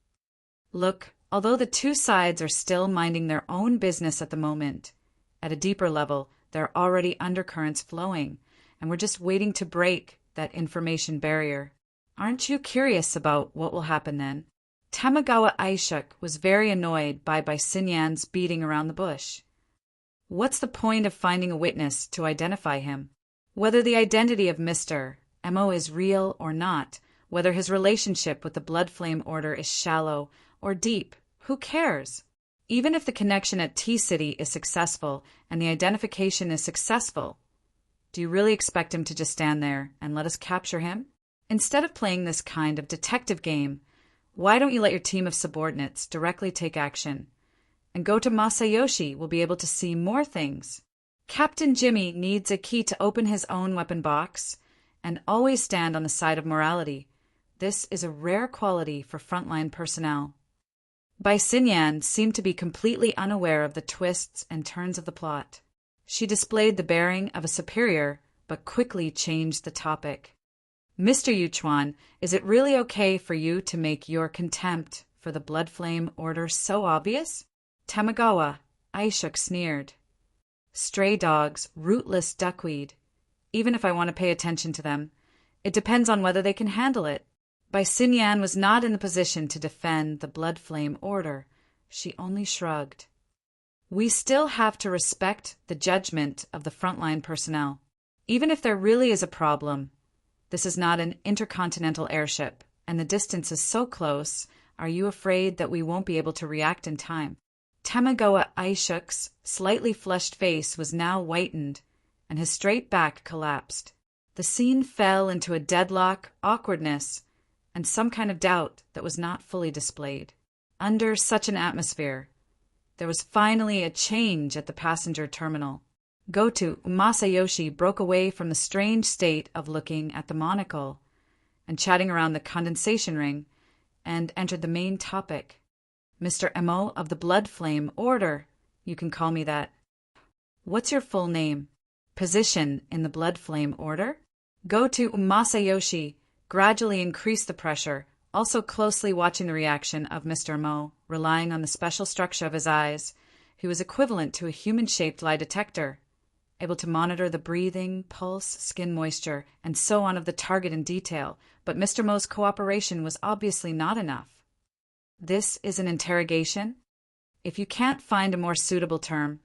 Look, although the 2 sides are still minding their own business at the moment, at a deeper level, there are already undercurrents flowing, and we're just waiting to break that information barrier. Aren't you curious about what will happen then? Tamagawa Aishuk was very annoyed by Xinyan's beating around the bush. What's the point of finding a witness to identify him? Whether the identity of Mr. Mo is real or not, whether his relationship with the Blood Flame Order is shallow or deep, who cares? Even if the connection at T-City is successful and the identification is successful, do you really expect him to just stand there and let us capture him? Instead of playing this kind of detective game, why don't you let your team of subordinates directly take action? And go to Masayoshi will be able to see more things. Captain Jimmy needs a key to open his own weapon box, and always stand on the side of morality. This is a rare quality for frontline personnel. Bai Xinyan seemed to be completely unaware of the twists and turns of the plot. She displayed the bearing of a superior, but quickly changed the topic. "Mr. Yuchuan, is it really okay for you to make your contempt for the Blood Flame Order so obvious?" Tamagawa Aishuk sneered. "Stray dogs, rootless duckweed. Even if I want to pay attention to them, it depends on whether they can handle it." Bai Xinyan was not in the position to defend the Blood Flame Order. She only shrugged. "We still have to respect the judgment of the frontline personnel. Even if there really is a problem, this is not an intercontinental airship, and the distance is so close. Are you afraid that we won't be able to react in time?" Tamagawa Aishuk's slightly flushed face was now whitened, and his straight back collapsed. The scene fell into a deadlock, awkwardness, and some kind of doubt that was not fully displayed. Under such an atmosphere, there was finally a change at the passenger terminal. Goto Masayoshi broke away from the strange state of looking at the monocle and chatting around the condensation ring, and entered the main topic. "Mr. Mo of the Blood Flame Order, you can call me that. What's your full name? Position in the Blood Flame Order?" Goto Masayoshi gradually increased the pressure, also closely watching the reaction of Mr. Mo, relying on the special structure of his eyes. He was equivalent to a human-shaped lie detector, able to monitor the breathing, pulse, skin moisture, and so on of the target in detail, but Mr. Mo's cooperation was obviously not enough. "This is an interrogation? If you can't find a more suitable term,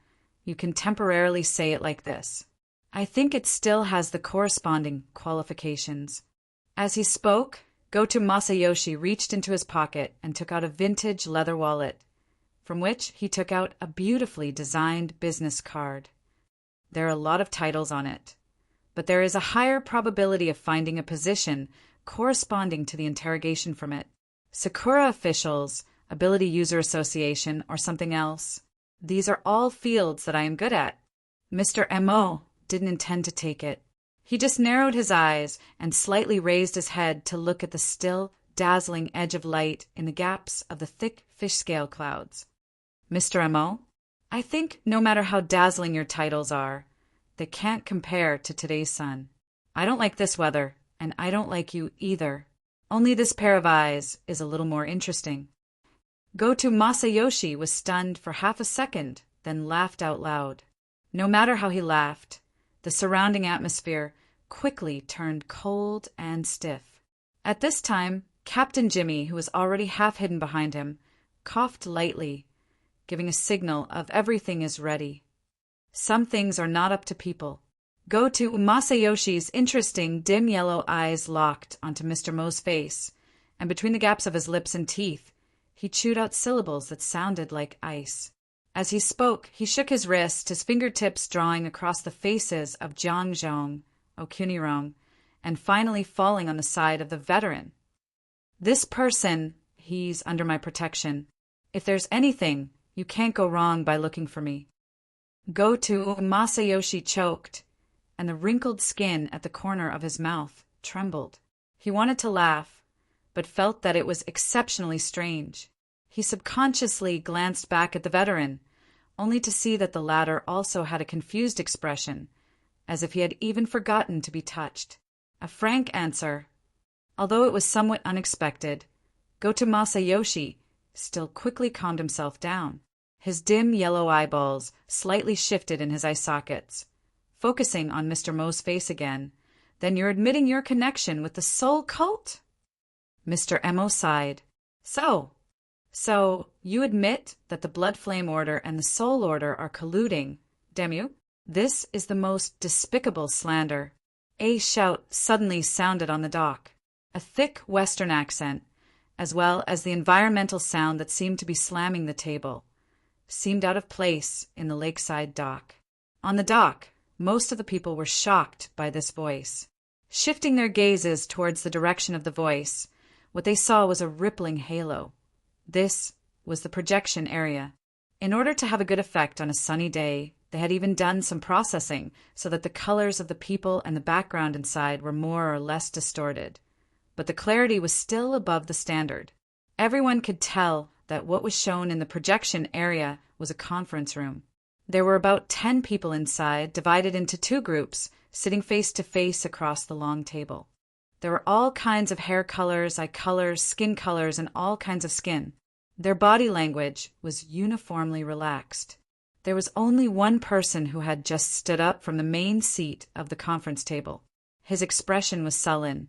you can temporarily say it like this. I think it still has the corresponding qualifications." As he spoke, Goto Masayoshi reached into his pocket and took out a vintage leather wallet, from which he took out a beautifully designed business card. There are a lot of titles on it, but there is a higher probability of finding a position corresponding to the interrogation from it. Sakura officials, ability user association, or something else. These are all fields that I am good at. Mr. Mo didn't intend to take it. He just narrowed his eyes and slightly raised his head to look at the still, dazzling edge of light in the gaps of the thick fish scale clouds. "Mr. Mo, I think no matter how dazzling your titles are, they can't compare to today's sun. I don't like this weather, And I don't like you either. Only this pair of eyes is a little more interesting. Goto Masayoshi was stunned for half a second, then laughed out loud. No matter how he laughed, the surrounding atmosphere quickly turned cold and stiff. At this time, Captain Jimmy, who was already half hidden behind him, coughed lightly, giving a signal of everything is ready. Some things are not up to people. Goto Masayoshi's interesting, dim yellow eyes locked onto Mr. Mo's face, and between the gaps of his lips and teeth, he chewed out syllables that sounded like ice. As he spoke, he shook his wrist, his fingertips drawing across the faces of Jiangzhong, Okunirong, and finally falling on the side of the veteran. This person, he's under my protection. If there's anything, you can't go wrong by looking for me. Goto Masayoshi choked, and the wrinkled skin at the corner of his mouth trembled. He wanted to laugh, but felt that it was exceptionally strange. He subconsciously glanced back at the veteran, only to see that the latter also had a confused expression, as if he had even forgotten to be touched. A frank answer. Although it was somewhat unexpected, Goto Masayoshi still quickly calmed himself down. His dim yellow eyeballs slightly shifted in his eye sockets, focusing on Mr. Mo's face again. Then you're admitting your connection with the Soul Cult? Mr. Mo sighed. So, you admit that the Blood Flame Order and the Soul Order are colluding, Demu? This is the most despicable slander. A shout suddenly sounded on the dock. A thick Western accent, as well as the environmental sound that seemed to be slamming the table, seemed out of place in the lakeside dock. On the dock, most of the people were shocked by this voice. Shifting their gazes towards the direction of the voice, what they saw was a rippling halo. This was the projection area. In order to have a good effect on a sunny day, they had even done some processing so that the colors of the people and the background inside were more or less distorted. But the clarity was still above the standard. Everyone could tell that what was shown in the projection area was a conference room. There were about 10 people inside, divided into 2 groups, sitting face to face across the long table. There were all kinds of hair colors, eye colors, skin colors, and all kinds of skin. Their body language was uniformly relaxed. There was only one person who had just stood up from the main seat of the conference table. His expression was sullen,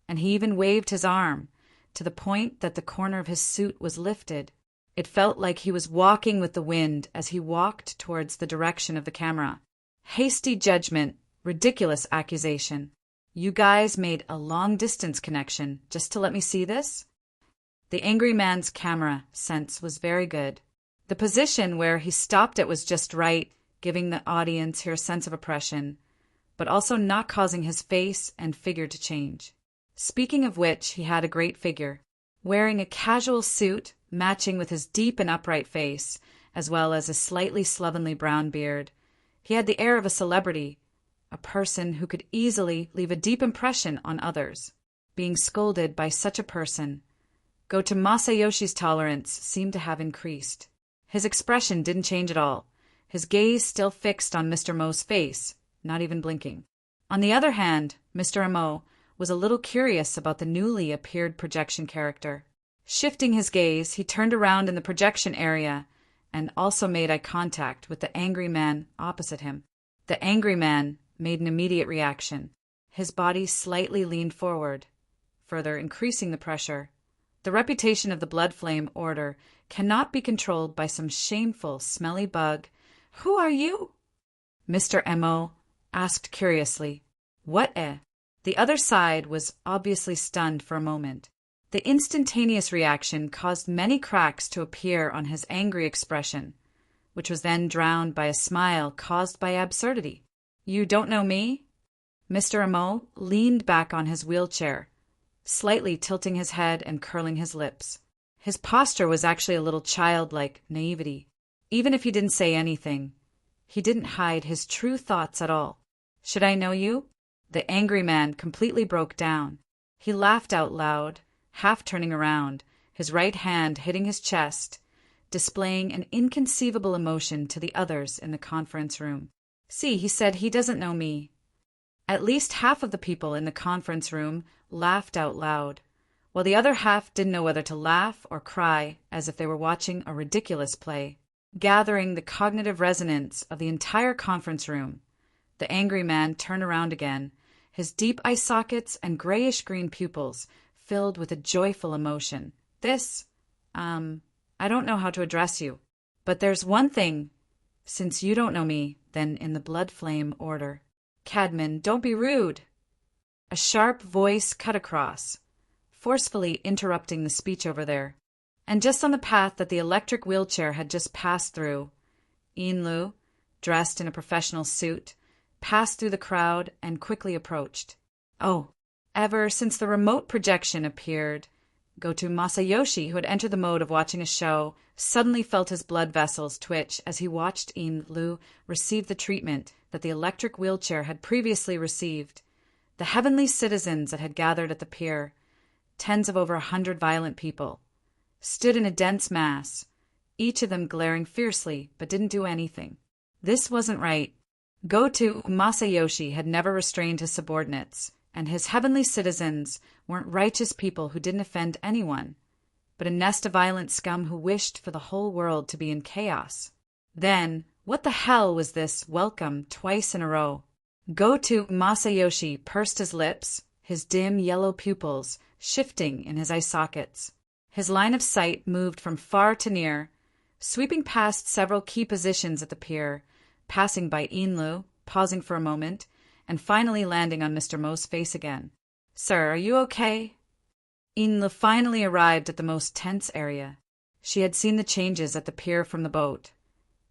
and he even waved his arm, to the point that the corner of his suit was lifted. It felt like he was walking with the wind as he walked towards the direction of the camera. Hasty judgment, ridiculous accusation. You guys made a long-distance connection just to let me see this? The angry man's camera sense was very good. The position where he stopped it was just right, giving the audience here a sense of oppression, but also not causing his face and figure to change. Speaking of which, he had a great figure. Wearing a casual suit, matching with his deep and upright face, as well as a slightly slovenly brown beard, he had the air of a celebrity, a person who could easily leave a deep impression on others. Being scolded by such a person, Goto Masayoshi's tolerance seemed to have increased. His expression didn't change at all, his gaze still fixed on Mr. Mo's face, not even blinking. On the other hand, Mr. Mo was a little curious about the newly appeared projection character. Shifting his gaze, he turned around in the projection area and also made eye contact with the angry man opposite him. The angry man made an immediate reaction. His body slightly leaned forward, further increasing the pressure. The reputation of the Blood Flame Order cannot be controlled by some shameful, smelly bug. Who are you? Mr. Mo asked curiously. What The other side was obviously stunned for a moment. The instantaneous reaction caused many cracks to appear on his angry expression, which was then drowned by a smile caused by absurdity. You don't know me? Mr. Mo leaned back on his wheelchair, slightly tilting his head and curling his lips. His posture was actually a little childlike naivety. Even if he didn't say anything, he didn't hide his true thoughts at all. Should I know you? The angry man completely broke down. He laughed out loud, half turning around, his right hand hitting his chest, displaying an inconceivable emotion to the others in the conference room. See, he said he doesn't know me. At least half of the people in the conference room laughed out loud, while the other half didn't know whether to laugh or cry, as if they were watching a ridiculous play. Gathering the cognitive resonance of the entire conference room, the angry man turned around again, his deep eye sockets and grayish-green pupils filled with a joyful emotion. I don't know how to address you, but there's one thing. Since you don't know me, then in the blood flame order. Cadman, don't be rude. A sharp voice cut across, forcefully interrupting the speech over there. And just on the path that the electric wheelchair had just passed through, Lu, dressed in a professional suit, passed through the crowd and quickly approached. Oh, ever since the remote projection appeared, Goto Masayoshi, who had entered the mode of watching a show, suddenly felt his blood vessels twitch as he watched Lu receive the treatment that the electric wheelchair had previously received. The heavenly citizens that had gathered at the pier, tens of over 100 violent people, stood in a dense mass, each of them glaring fiercely, but didn't do anything. This wasn't right. Goto Masayoshi had never restrained his subordinates, and his heavenly citizens weren't righteous people who didn't offend anyone, but a nest of violent scum who wished for the whole world to be in chaos. Then, what the hell was this welcome twice in a row? Goto Masayoshi pursed his lips, his dim yellow pupils shifting in his eye sockets. His line of sight moved from far to near, sweeping past several key positions at the pier, passing by Lu, pausing for a moment, and finally landing on Mr. Mo's face again. "Sir, are you okay?" Lu finally arrived at the most tense area. She had seen the changes at the pier from the boat,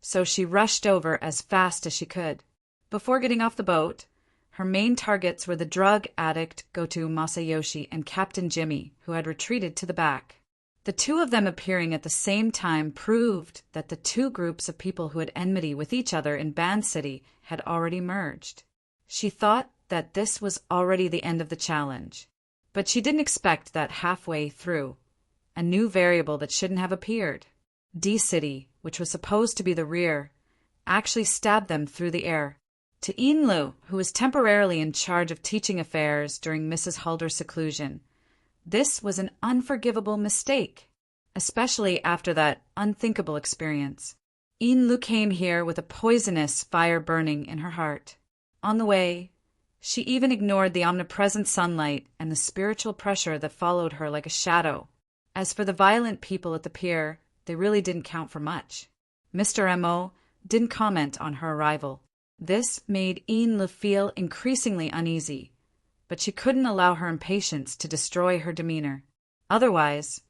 so she rushed over as fast as she could. Before getting off the boat, her main targets were the drug addict Goto Masayoshi and Captain Jimmy, who had retreated to the back. The two of them appearing at the same time proved that the two groups of people who had enmity with each other in Band City had already merged. She thought that this was already the end of the challenge, but she didn't expect that halfway through, a new variable that shouldn't have appeared. D-City, which was supposed to be the rear, actually stabbed them through the air. To Lu, who was temporarily in charge of teaching affairs during Mrs. Halder's seclusion, this was an unforgivable mistake, especially after that unthinkable experience. Lu came here with a poisonous fire burning in her heart. On the way, she even ignored the omnipresent sunlight and the spiritual pressure that followed her like a shadow. As for the violent people at the pier, they really didn't count for much. Mr. M.O. didn't comment on her arrival. This made Lu feel increasingly uneasy, but she couldn't allow her impatience to destroy her demeanor. Otherwise,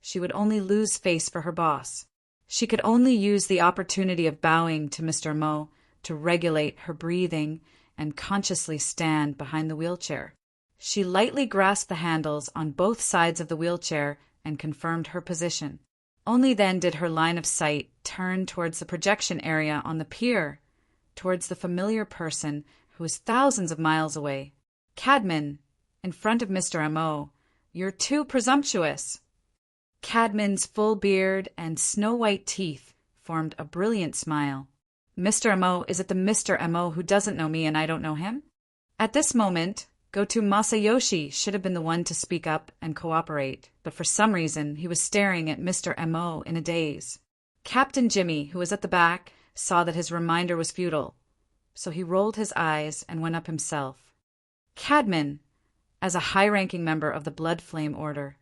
she would only lose face for her boss. She could only use the opportunity of bowing to Mr. Mo to regulate her breathing and consciously stand behind the wheelchair. She lightly grasped the handles on both sides of the wheelchair and confirmed her position. Only then did her line of sight turn towards the projection area on the pier, towards the familiar person who was thousands of miles away. "Cadman, in front of Mr. M.O., you're too presumptuous." Cadman's full beard and snow-white teeth formed a brilliant smile. "Mr. M.O., is it the Mr. M.O. who doesn't know me and I don't know him?" At this moment, Goto Masayoshi should have been the one to speak up and cooperate, but for some reason he was staring at Mr. M.O. in a daze. Captain Jimmy, who was at the back, saw that his reminder was futile, so he rolled his eyes and went up himself. "Cadman, as a high-ranking member of the Blood Flame Order,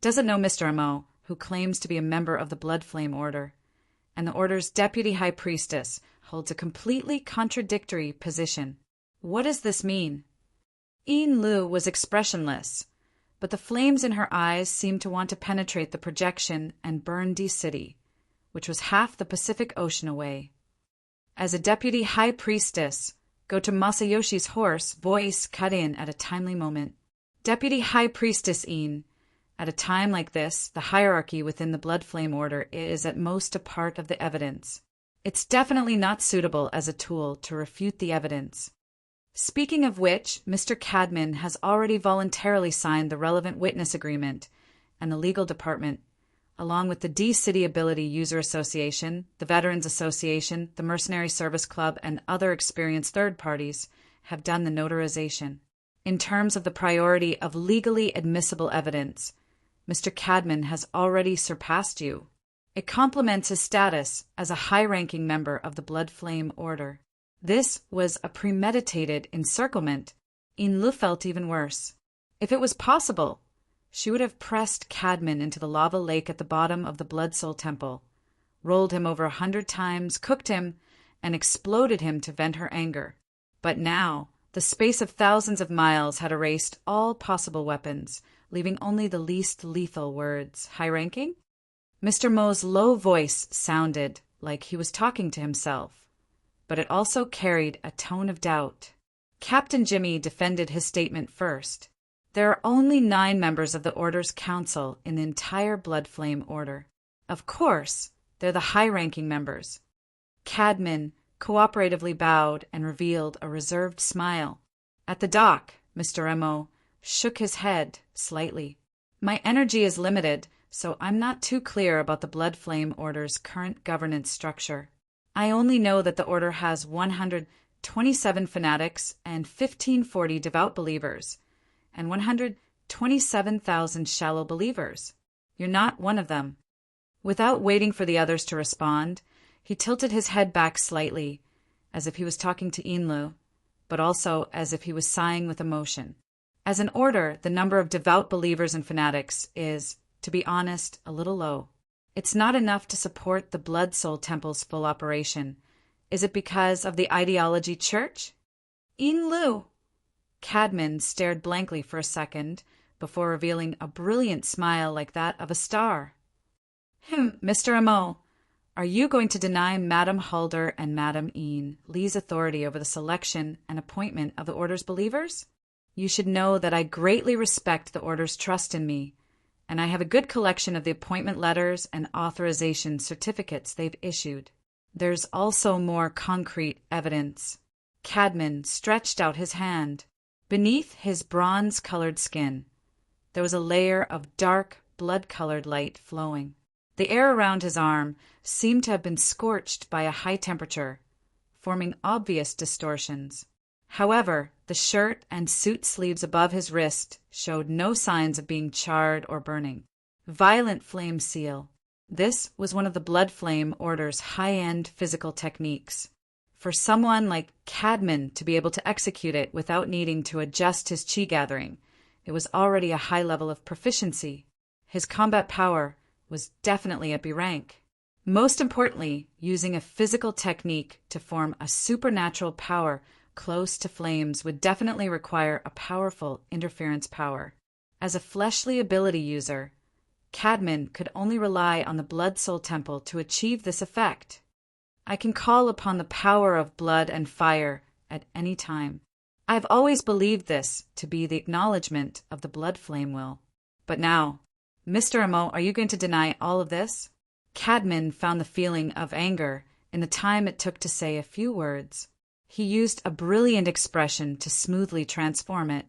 doesn't know Mr. M.O., who claims to be a member of the Blood Flame Order, and the Order's Deputy High Priestess holds a completely contradictory position. What does this mean?" Lu was expressionless, but the flames in her eyes seemed to want to penetrate the projection and burn D-City, which was half the Pacific Ocean away. As a Deputy High Priestess, Goto Masayoshi's hoarse voice cut in at a timely moment. "Deputy High Priestess at a time like this, the hierarchy within the Blood Flame Order is at most a part of the evidence. It's definitely not suitable as a tool to refute the evidence. Speaking of which, Mr. Cadman has already voluntarily signed the relevant witness agreement, and the legal department, along with the D-City Ability User Association, the Veterans Association, the Mercenary Service Club, and other experienced third parties, have done the notarization. In terms of the priority of legally admissible evidence, Mr. Cadman has already surpassed you. It complements his status as a high-ranking member of the Blood Flame Order. This was a premeditated encirclement. Inlu felt even worse. If it was possible, she would have pressed Cadman into the lava lake at the bottom of the Blood Soul Temple, rolled him over 100 times, cooked him, and exploded him to vent her anger. But now, the space of thousands of miles had erased all possible weapons, leaving only the least lethal words. High-ranking? Mr. Mo's low voice sounded like he was talking to himself, but it also carried a tone of doubt. Captain Jimmy defended his statement first. There are only 9 members of the Order's council in the entire Blood Flame Order. Of course, they're the high-ranking members. Cadman cooperatively bowed and revealed a reserved smile. At the dock, Mr. M.O. shook his head slightly. My energy is limited, so I'm not too clear about the Blood Flame Order's current governance structure. I only know that the Order has 127 fanatics and 1540 devout believers, and 127,000 shallow believers. You're not one of them. Without waiting for the others to respond, he tilted his head back slightly, as if he was talking to Inlu, but also as if he was sighing with emotion. As an order, the number of devout believers and fanatics is, to be honest, a little low. It's not enough to support the Blood Soul Temple's full operation. Is it because of the ideology church? Inlu! Cadman stared blankly for a second before revealing a brilliant smile like that of a star. Mr. M.O., are you going to deny Madame Halder and Madame Ian Lee's authority over the selection and appointment of the Order's believers? You should know that I greatly respect the Order's trust in me, and I have a good collection of the appointment letters and authorization certificates they've issued. There's also more concrete evidence. Cadman stretched out his hand. Beneath his bronze-colored skin, there was a layer of dark, blood-colored light flowing. The air around his arm seemed to have been scorched by a high temperature, forming obvious distortions. However, the shirt and suit sleeves above his wrist showed no signs of being charred or burning. Violent flame seal. This was one of the Blood Flame Order's high-end physical techniques. For someone like Cadman to be able to execute it without needing to adjust his chi gathering, it was already a high level of proficiency. His combat power was definitely at B rank. Most importantly, using a physical technique to form a supernatural power close to flames would definitely require a powerful interference power. As a fleshly ability user, Cadman could only rely on the Blood Soul Temple to achieve this effect. I can call upon the power of blood and fire at any time. I've always believed this to be the acknowledgement of the Blood Flame will. But now, Mr. M.O., are you going to deny all of this? Cadman found the feeling of anger in the time it took to say a few words. He used a brilliant expression to smoothly transform it.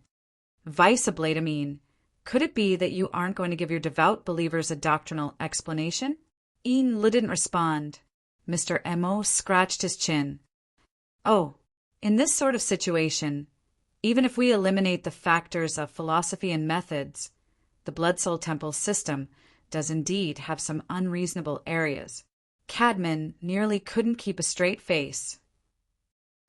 Vice Ablatamine, could it be that you aren't going to give your devout believers a doctrinal explanation? Inlu didn't respond. Mr. M.O. scratched his chin. Oh, in this sort of situation, even if we eliminate the factors of philosophy and methods, the Blood Soul Temple system does indeed have some unreasonable areas. Cadman nearly couldn't keep a straight face.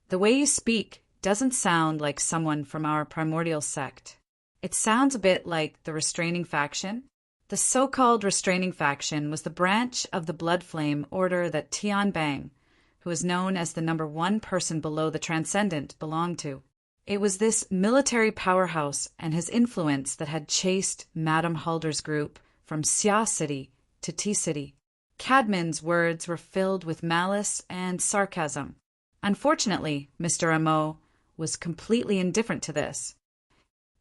The way you speak doesn't sound like someone from our primordial sect. It sounds a bit like the Restraining Faction. The so-called Restraining Faction was the branch of the Blood Flame Order that Tian Bang, who is known as the number 1 person below the Transcendent, belonged to. It was this military powerhouse and his influence that had chased Madame Halder's group from Xia City to T-City. Cadman's words were filled with malice and sarcasm. Unfortunately, Mr. M.O. was completely indifferent to this.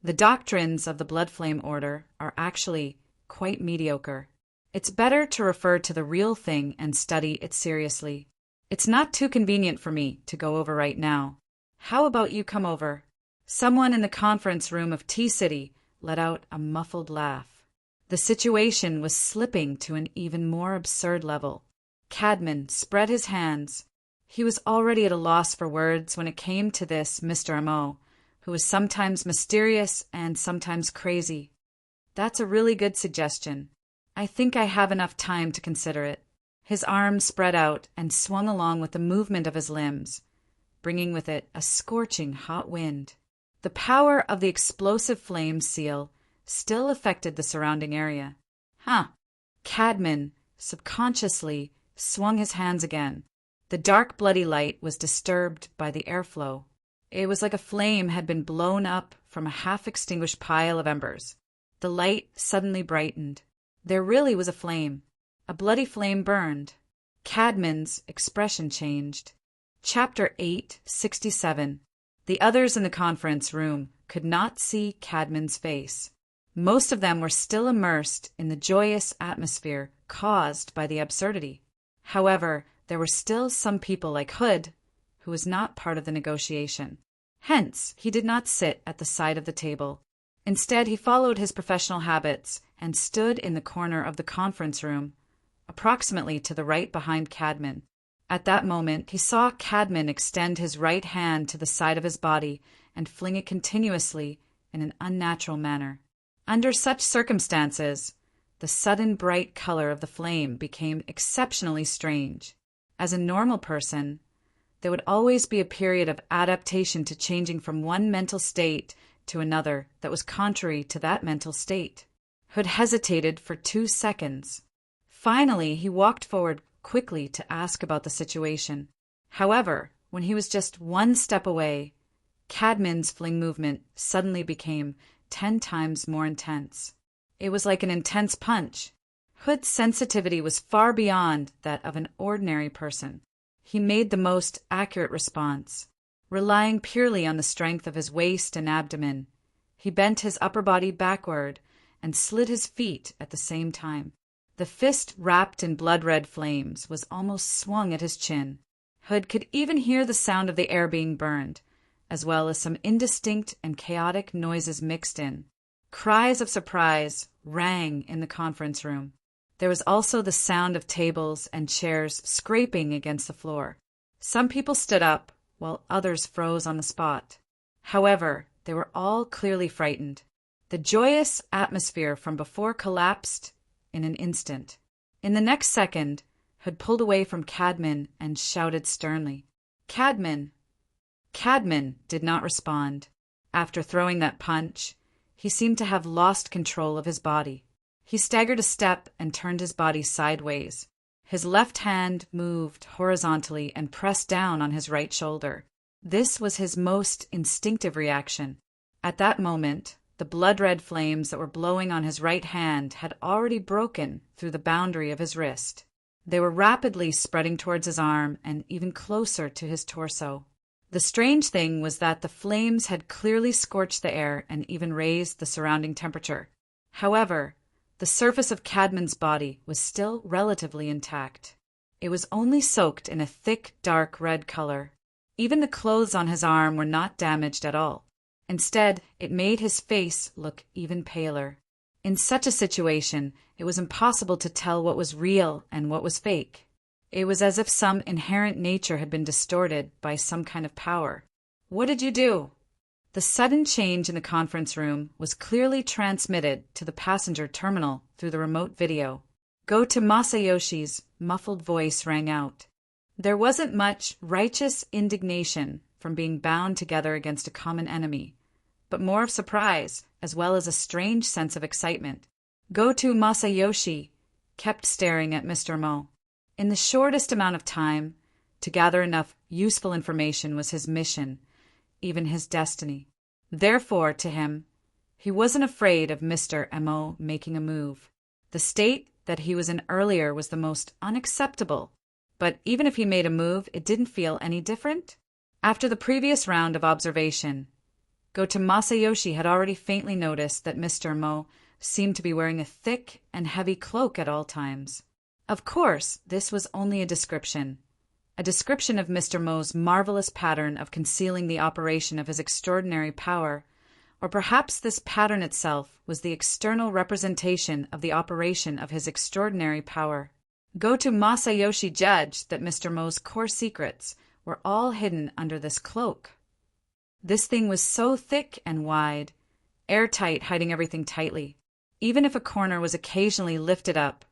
The doctrines of the Blood Flame Order are actually quite mediocre. It's better to refer to the real thing and study it seriously. It's not too convenient for me to go over right now. How about you come over? Someone in the conference room of T-City let out a muffled laugh. The situation was slipping to an even more absurd level. Cadman spread his hands, He was already at a loss for words when it came to this Mr. Mo, who was sometimes mysterious and sometimes crazy. That's a really good suggestion. I think I have enough time to consider it. His arms spread out and swung along with the movement of his limbs, bringing with it a scorching hot wind. The power of the explosive flame seal still affected the surrounding area. Cadman subconsciously swung his hands again. The dark, bloody light was disturbed by the airflow. It was like a flame had been blown up from a half-extinguished pile of embers. The light suddenly brightened. There really was a flame. A bloody flame burned. Cadman's expression changed. Chapter 867. The others in the conference room could not see Cadman's face. Most of them were still immersed in the joyous atmosphere caused by the absurdity. However, there were still some people like Hood, who was not part of the negotiation. Hence, he did not sit at the side of the table. Instead, he followed his professional habits and stood in the corner of the conference room, approximately to the right behind Cadman. At that moment, he saw Cadman extend his right hand to the side of his body and fling it continuously in an unnatural manner. Under such circumstances, the sudden bright color of the flame became exceptionally strange. As a normal person, there would always be a period of adaptation to changing from one mental state to another that was contrary to that mental state. Hood hesitated for 2 seconds. Finally, he walked forward quickly to ask about the situation. However, when he was just 1 step away, Cadman's fling movement suddenly became 10 times more intense. It was like an intense punch. Hood's sensitivity was far beyond that of an ordinary person. He made the most accurate response. Relying purely on the strength of his waist and abdomen, he bent his upper body backward and slid his feet at the same time. The fist wrapped in blood-red flames was almost swung at his chin. Hood could even hear the sound of the air being burned, as well as some indistinct and chaotic noises mixed in. Cries of surprise rang in the conference room. There was also the sound of tables and chairs scraping against the floor. Some people stood up, while others froze on the spot. However, they were all clearly frightened. The joyous atmosphere from before collapsed in an instant. In the next second, Hood pulled away from Cadman and shouted sternly, "Cadman!" Cadman did not respond. After throwing that punch, he seemed to have lost control of his body. He staggered a step and turned his body sideways. His left hand moved horizontally and pressed down on his right shoulder. This was his most instinctive reaction. At that moment, the blood-red flames that were blowing on his right hand had already broken through the boundary of his wrist. They were rapidly spreading towards his arm and even closer to his torso. The strange thing was that the flames had clearly scorched the air and even raised the surrounding temperature. However, the surface of Cadman's body was still relatively intact. It was only soaked in a thick, dark red color. Even the clothes on his arm were not damaged at all. Instead, it made his face look even paler. In such a situation, it was impossible to tell what was real and what was fake. It was as if some inherent nature had been distorted by some kind of power. "What did you do?" The sudden change in the conference room was clearly transmitted to the passenger terminal through the remote video. "Go to Masayoshi's," muffled voice rang out. There wasn't much righteous indignation from being bound together against a common enemy, but more of surprise, as well as a strange sense of excitement. "Go to Masayoshi," kept staring at Mr. Mo. In the shortest amount of time, to gather enough useful information was his mission, even his destiny. Therefore, to him, he wasn't afraid of Mr. Mo making a move. The state that he was in earlier was the most unacceptable, but even if he made a move, it didn't feel any different. After the previous round of observation, Goto Masayoshi had already faintly noticed that Mr. Mo seemed to be wearing a thick and heavy cloak at all times. Of course, this was only a description of Mr. Mo's marvelous pattern of concealing the operation of his extraordinary power, or perhaps this pattern itself was the external representation of the operation of his extraordinary power. Go-To Masayoshi judged that Mr. Mo's core secrets were all hidden under this cloak. This thing was so thick and wide, airtight, hiding everything tightly. Even if a corner was occasionally lifted up,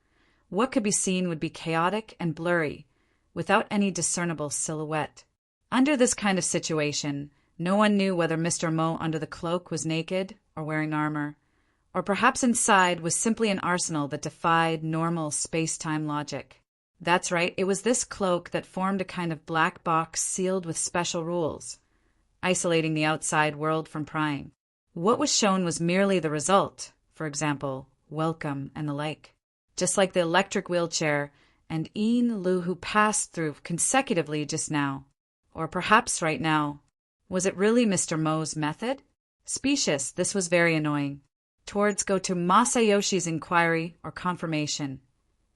what could be seen would be chaotic and blurry, without any discernible silhouette. Under this kind of situation, no one knew whether Mr. Mo under the cloak was naked or wearing armor, or perhaps inside was simply an arsenal that defied normal space-time logic. That's right, it was this cloak that formed a kind of black box sealed with special rules, isolating the outside world from prying. What was shown was merely the result, for example, welcome and the like. Just like the electric wheelchair and Ian Lu who passed through consecutively just now, or perhaps right now. Was it really Mr. Mo's method? Specious, this was very annoying. Towards Go-To Masayoshi's inquiry or confirmation,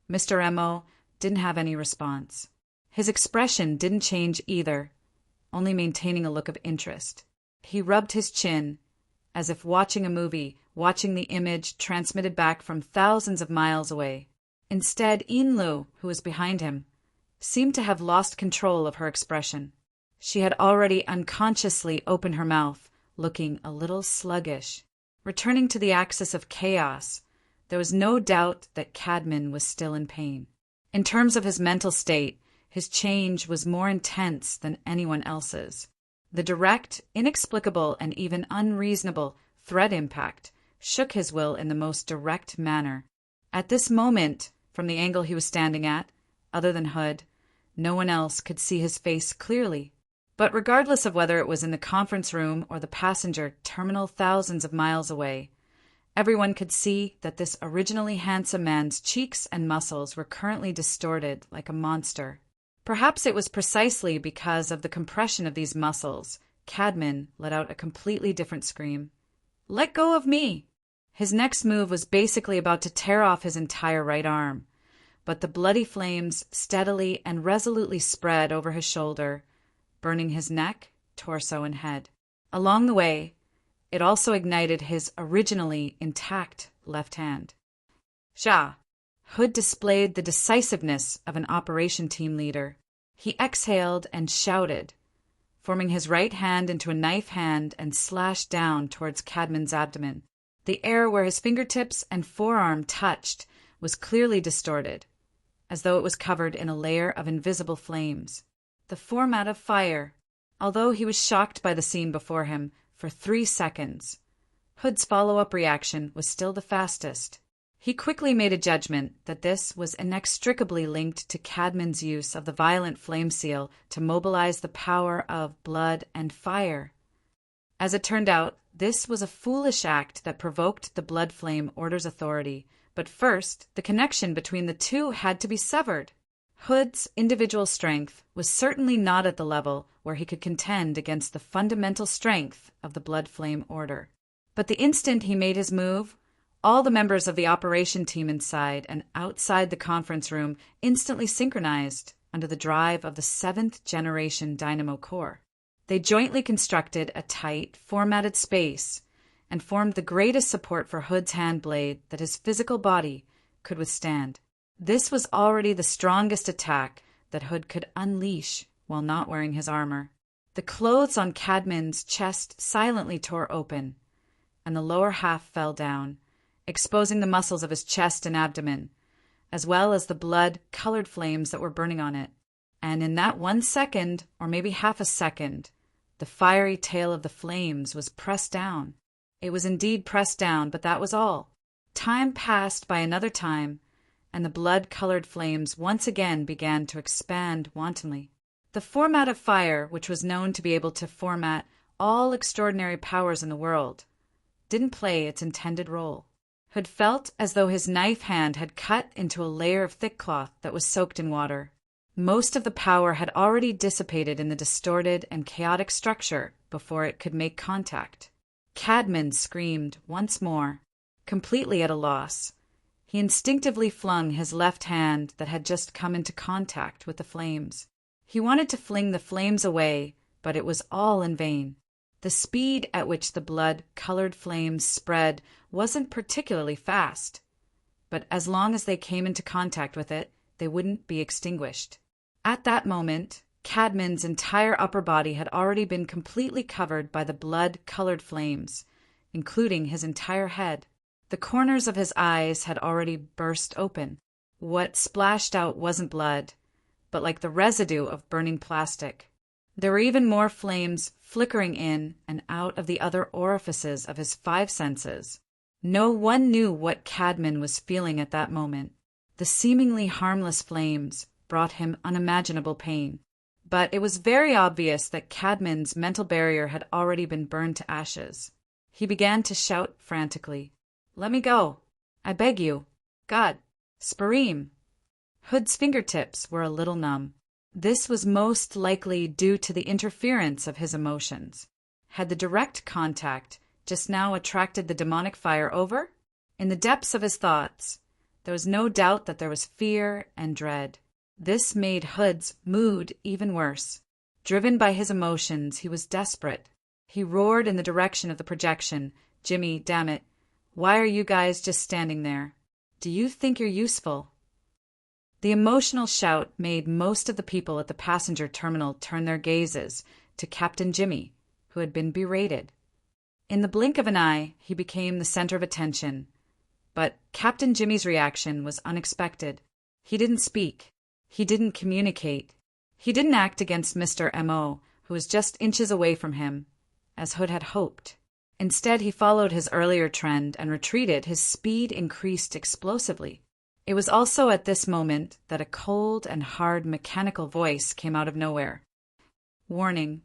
Mr. Mo didn't have any response. His expression didn't change either, only maintaining a look of interest. He rubbed his chin, as if watching a movie, watching the image transmitted back from thousands of miles away. Instead, Ian Lu, who was behind him, seemed to have lost control of her expression. She had already unconsciously opened her mouth, looking a little sluggish. Returning to the axis of chaos, there was no doubt that Cadman was still in pain. In terms of his mental state, his change was more intense than anyone else's. The direct, inexplicable, and even unreasonable threat impact shook his will in the most direct manner. At this moment, from the angle he was standing at, other than Hood, no one else could see his face clearly. But regardless of whether it was in the conference room or the passenger terminal thousands of miles away, everyone could see that this originally handsome man's cheeks and muscles were currently distorted like a monster. Perhaps it was precisely because of the compression of these muscles Cadman let out a completely different scream. "Let go of me!" His next move was basically about to tear off his entire right arm, but the bloody flames steadily and resolutely spread over his shoulder, burning his neck, torso, and head. Along the way, it also ignited his originally intact left hand. Sha! Hood displayed the decisiveness of an operation team leader. He exhaled and shouted, forming his right hand into a knife hand and slashed down towards Cadman's abdomen. The air where his fingertips and forearm touched was clearly distorted, as though it was covered in a layer of invisible flames. The format of fire, although he was shocked by the scene before him for 3 seconds. Hood's follow-up reaction was still the fastest. He quickly made a judgment that this was inextricably linked to Cadman's use of the violent flame seal to mobilize the power of blood and fire. As it turned out, this was a foolish act that provoked the blood flame order's authority, but first, the connection between the two had to be severed. Hood's individual strength was certainly not at the level where he could contend against the fundamental strength of the blood flame order. But the instant he made his move, all the members of the operation team inside and outside the conference room instantly synchronized under the drive of the 7th-generation dynamo core. They jointly constructed a tight, formatted space and formed the greatest support for Hood's hand blade that his physical body could withstand. This was already the strongest attack that Hood could unleash while not wearing his armor. The clothes on Cadman's chest silently tore open, and the lower half fell down, exposing the muscles of his chest and abdomen, as well as the blood-colored flames that were burning on it. And in that 1 second, or maybe half a second, the fiery tail of the flames was pressed down. It was indeed pressed down, but that was all. Time passed by another time, and the blood-colored flames once again began to expand wantonly. The format of fire, which was known to be able to format all extraordinary powers in the world, didn't play its intended role. Hood felt as though his knife hand had cut into a layer of thick cloth that was soaked in water. Most of the power had already dissipated in the distorted and chaotic structure before it could make contact. Cadman screamed once more, completely at a loss. He instinctively flung his left hand that had just come into contact with the flames. He wanted to fling the flames away, but it was all in vain. The speed at which the blood-colored flames spread wasn't particularly fast, but as long as they came into contact with it, they wouldn't be extinguished. At that moment, Cadman's entire upper body had already been completely covered by the blood-colored flames, including his entire head. The corners of his eyes had already burst open. What splashed out wasn't blood, but like the residue of burning plastic. There were even more flames flickering in and out of the other orifices of his 5 senses. No one knew what Cadman was feeling at that moment. The seemingly harmless flames brought him unimaginable pain. But it was very obvious that Cadman's mental barrier had already been burned to ashes. He began to shout frantically, "Let me go! I beg you! God! Spareem!" Hood's fingertips were a little numb. This was most likely due to the interference of his emotions. Had the direct contact just now attracted the demonic fire over? In the depths of his thoughts, there was no doubt that there was fear and dread. This made Hood's mood even worse. Driven by his emotions, he was desperate. He roared in the direction of the projection, "Jimmy, damn it, why are you guys just standing there? Do you think you're useful?" The emotional shout made most of the people at the passenger terminal turn their gazes to Captain Jimmy, who had been berated. In the blink of an eye, he became the center of attention. But Captain Jimmy's reaction was unexpected. He didn't speak. He didn't communicate. He didn't act against Mr. M.O., who was just inches away from him, as Hood had hoped. Instead, he followed his earlier trend and retreated. His speed increased explosively. It was also at this moment that a cold and hard mechanical voice came out of nowhere. "Warning.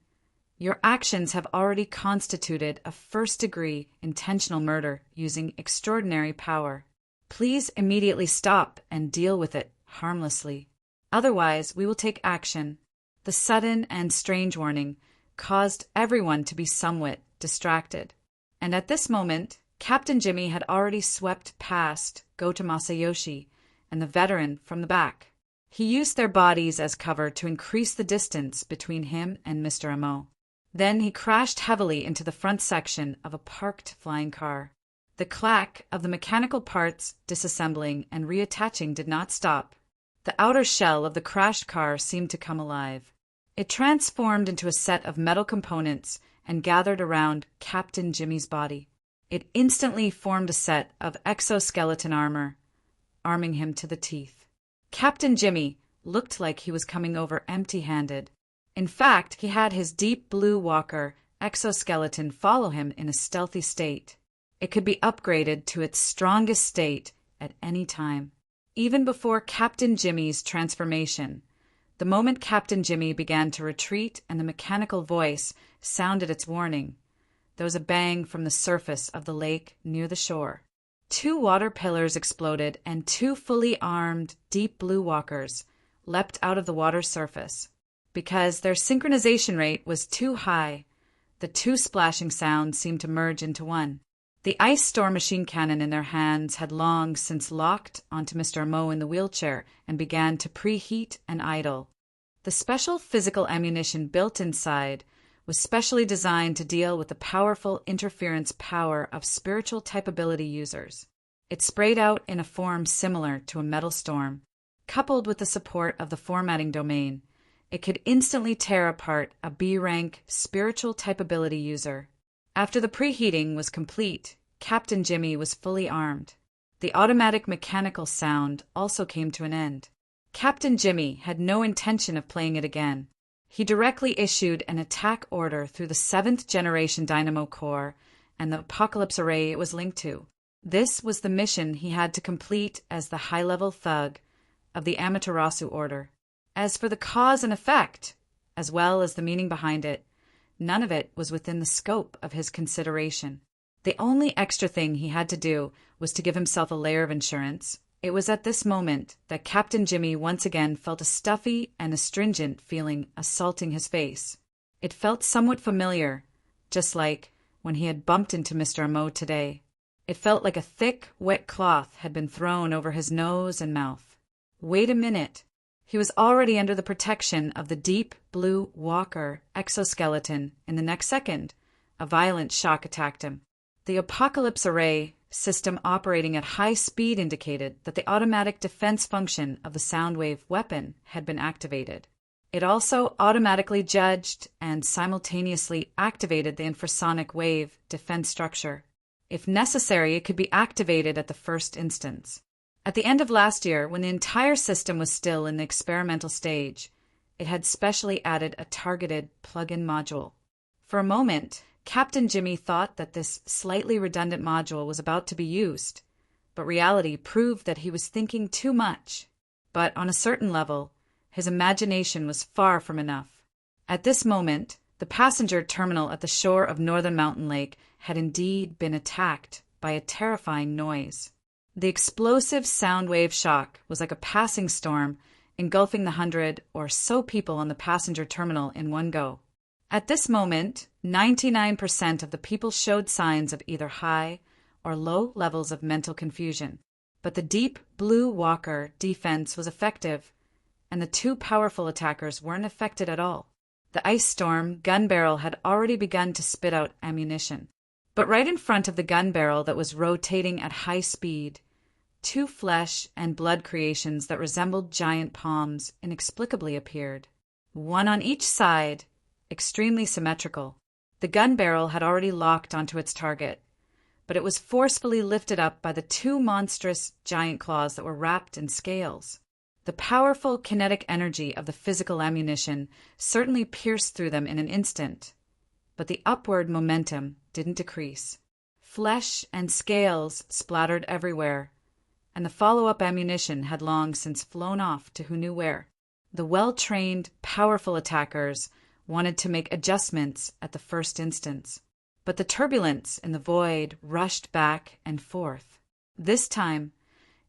Your actions have already constituted a first-degree intentional murder using extraordinary power. Please immediately stop and deal with it harmlessly. Otherwise, we will take action." The sudden and strange warning caused everyone to be somewhat distracted. And at this moment, Captain Jimmy had already swept past Gota Masayoshi and the veteran from the back. He used their bodies as cover to increase the distance between him and Mr. M.O. Then he crashed heavily into the front section of a parked flying car. The clack of the mechanical parts disassembling and reattaching did not stop. The outer shell of the crashed car seemed to come alive. It transformed into a set of metal components and gathered around Captain Jimmy's body. It instantly formed a set of exoskeleton armor, arming him to the teeth. Captain Jimmy looked like he was coming over empty-handed. In fact, he had his deep blue walker exoskeleton follow him in a stealthy state. It could be upgraded to its strongest state at any time. Even before Captain Jimmy's transformation, the moment Captain Jimmy began to retreat and the mechanical voice sounded its warning, there was a bang from the surface of the lake near the shore. 2 water pillars exploded and 2 fully armed deep blue walkers leapt out of the water surface. Because their synchronization rate was too high, the 2 splashing sounds seemed to merge into one. The ice storm machine cannon in their hands had long since locked onto Mr. Mo in the wheelchair and began to preheat and idle. The special physical ammunition built inside was specially designed to deal with the powerful interference power of spiritual type ability users. It sprayed out in a form similar to a metal storm. Coupled with the support of the formatting domain, it could instantly tear apart a B-rank spiritual type ability user. After the preheating was complete, Captain Jimmy was fully armed. The automatic mechanical sound also came to an end. Captain Jimmy had no intention of playing it again. He directly issued an attack order through the 7th generation Dynamo Core and the Apocalypse Array it was linked to. This was the mission he had to complete as the high-level thug of the Amaterasu Order. As for the cause and effect, as well as the meaning behind it, none of it was within the scope of his consideration. The only extra thing he had to do was to give himself a layer of insurance. It was at this moment that Captain Jimmy once again felt a stuffy and astringent feeling assaulting his face. It felt somewhat familiar, just like when he had bumped into Mr. Amo today. It felt like a thick, wet cloth had been thrown over his nose and mouth. Wait a minute. He was already under the protection of the deep blue walker exoskeleton. In the next second, a violent shock attacked him. The Apocalypse Array system operating at high speed indicated that the automatic defense function of the sound wave weapon had been activated. It also automatically judged and simultaneously activated the infrasonic wave defense structure. If necessary, it could be activated at the first instance. At the end of last year, when the entire system was still in the experimental stage, it had specially added a targeted plug-in module. For a moment, Captain Jimmy thought that this slightly redundant module was about to be used, but reality proved that he was thinking too much. But on a certain level, his imagination was far from enough. At this moment, the passenger terminal at the shore of Northern Mountain Lake had indeed been attacked by a terrifying noise. The explosive sound wave shock was like a passing storm engulfing the 100 or so people on the passenger terminal in one go. At this moment, 99% of the people showed signs of either high or low levels of mental confusion. But the deep blue walker defense was effective, and the two powerful attackers weren't affected at all. The ice storm gun barrel had already begun to spit out ammunition. But right in front of the gun barrel that was rotating at high speed, two flesh and blood creations that resembled giant palms inexplicably appeared. One on each side, extremely symmetrical. The gun barrel had already locked onto its target, but it was forcefully lifted up by the two monstrous giant claws that were wrapped in scales. The powerful kinetic energy of the physical ammunition certainly pierced through them in an instant, but the upward momentum didn't decrease. Flesh and scales splattered everywhere, and the follow-up ammunition had long since flown off to who knew where. The well-trained, powerful attackers wanted to make adjustments at the first instance, but the turbulence in the void rushed back and forth. This time,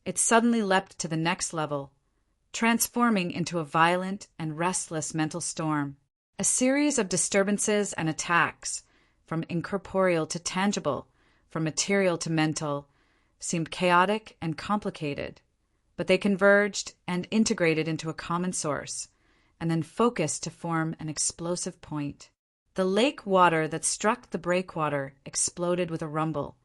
it suddenly leapt to the next level, transforming into a violent and restless mental storm. A series of disturbances and attacks, from incorporeal to tangible, from material to mental, seemed chaotic and complicated, but they converged and integrated into a common source, and then focused to form an explosive point. The lake water that struck the breakwater exploded with a rumble,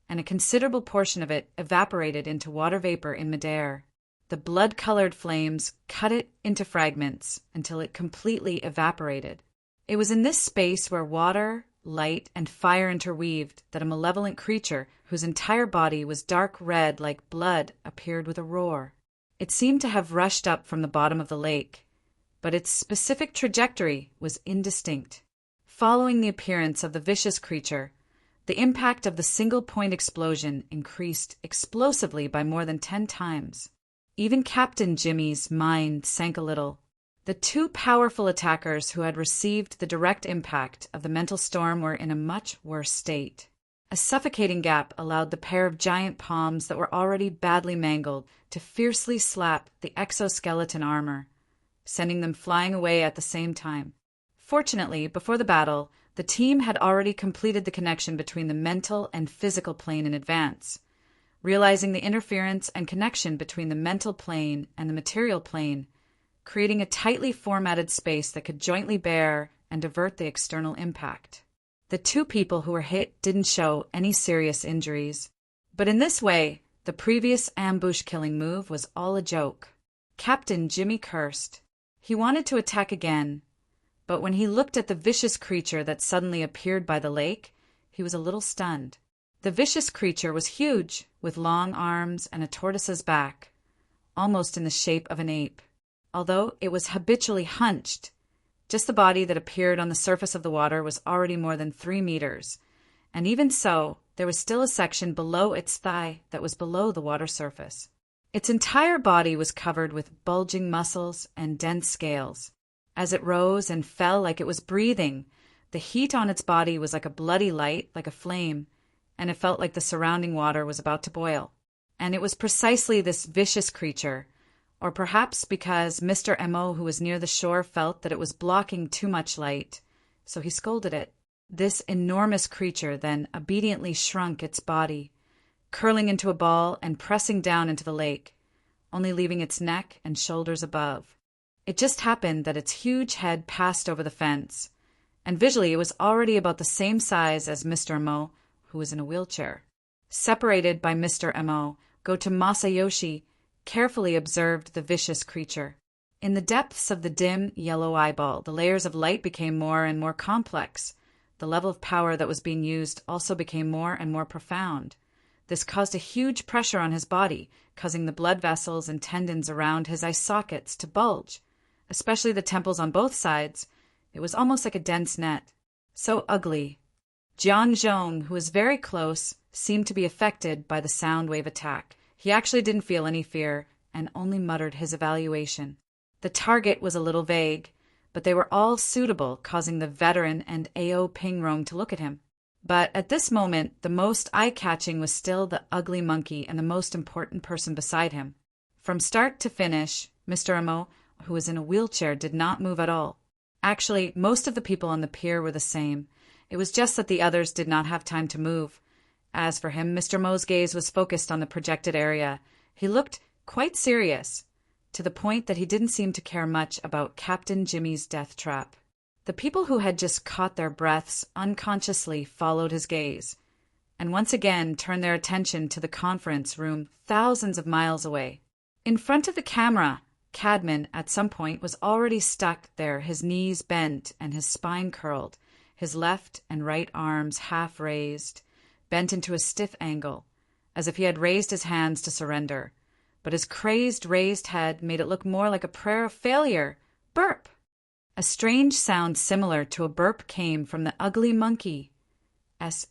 and a considerable portion of it evaporated into water vapor in midair. The blood-colored flames cut it into fragments until it completely evaporated. It was in this space where water, light, and fire interweaved that a malevolent creature whose entire body was dark red like blood appeared with a roar. It seemed to have rushed up from the bottom of the lake, but its specific trajectory was indistinct. Following the appearance of the vicious creature, the impact of the single-point explosion increased explosively by more than 10 times. Even Captain Jimmy's mind sank a little. The two powerful attackers who had received the direct impact of the mental storm were in a much worse state. A suffocating gap allowed the pair of giant palms that were already badly mangled to fiercely slap the exoskeleton armor, sending them flying away at the same time. Fortunately, before the battle, the team had already completed the connection between the mental and physical plane in advance. Realizing the interference and connection between the mental plane and the material plane, creating a tightly formatted space that could jointly bear and divert the external impact. The two people who were hit didn't show any serious injuries, but in this way, the previous ambush-killing move was all a joke. Captain Jimmy cursed. He wanted to attack again, but when he looked at the vicious creature that suddenly appeared by the lake, he was a little stunned. The vicious creature was huge, with long arms and a tortoise's back, almost in the shape of an ape. Although it was habitually hunched, just the body that appeared on the surface of the water was already more than 3 meters, and even so, there was still a section below its thigh that was below the water surface. Its entire body was covered with bulging muscles and dense scales. As it rose and fell like it was breathing, the heat on its body was like a bloody light, like a flame, and it felt like the surrounding water was about to boil. And it was precisely this vicious creature, or perhaps because Mr. M.O., who was near the shore, felt that it was blocking too much light, so he scolded it. This enormous creature then obediently shrunk its body, curling into a ball and pressing down into the lake, only leaving its neck and shoulders above. It just happened that its huge head passed over the fence, and visually it was already about the same size as Mr. M.O., who was in a wheelchair. Separated by Mr. Mo, Goto Masayoshi carefully observed the vicious creature. In the depths of the dim, yellow eyeball, the layers of light became more and more complex. The level of power that was being used also became more and more profound. This caused a huge pressure on his body, causing the blood vessels and tendons around his eye sockets to bulge, especially the temples on both sides. It was almost like a dense net. So ugly. Jiang Zhong, who was very close, seemed to be affected by the sound wave attack. He actually didn't feel any fear and only muttered his evaluation. The target was a little vague, but they were all suitable, causing the veteran and Ao Pingrong to look at him. But at this moment, the most eye-catching was still the ugly monkey and the most important person beside him. From start to finish, Mr. Mo, who was in a wheelchair, did not move at all. Actually, most of the people on the pier were the same. It was just that the others did not have time to move. As for him, Mr. Mo's gaze was focused on the projected area. He looked quite serious, to the point that he didn't seem to care much about Captain Jimmy's death trap. The people who had just caught their breaths unconsciously followed his gaze, and once again turned their attention to the conference room thousands of miles away. In front of the camera, Cadman at some point was already stuck there, his knees bent and his spine curled, his left and right arms half raised, bent into a stiff angle, as if he had raised his hands to surrender. But his crazed raised head made it look more like a prayer of failure. Burp! A strange sound similar to a burp came from the ugly monkey's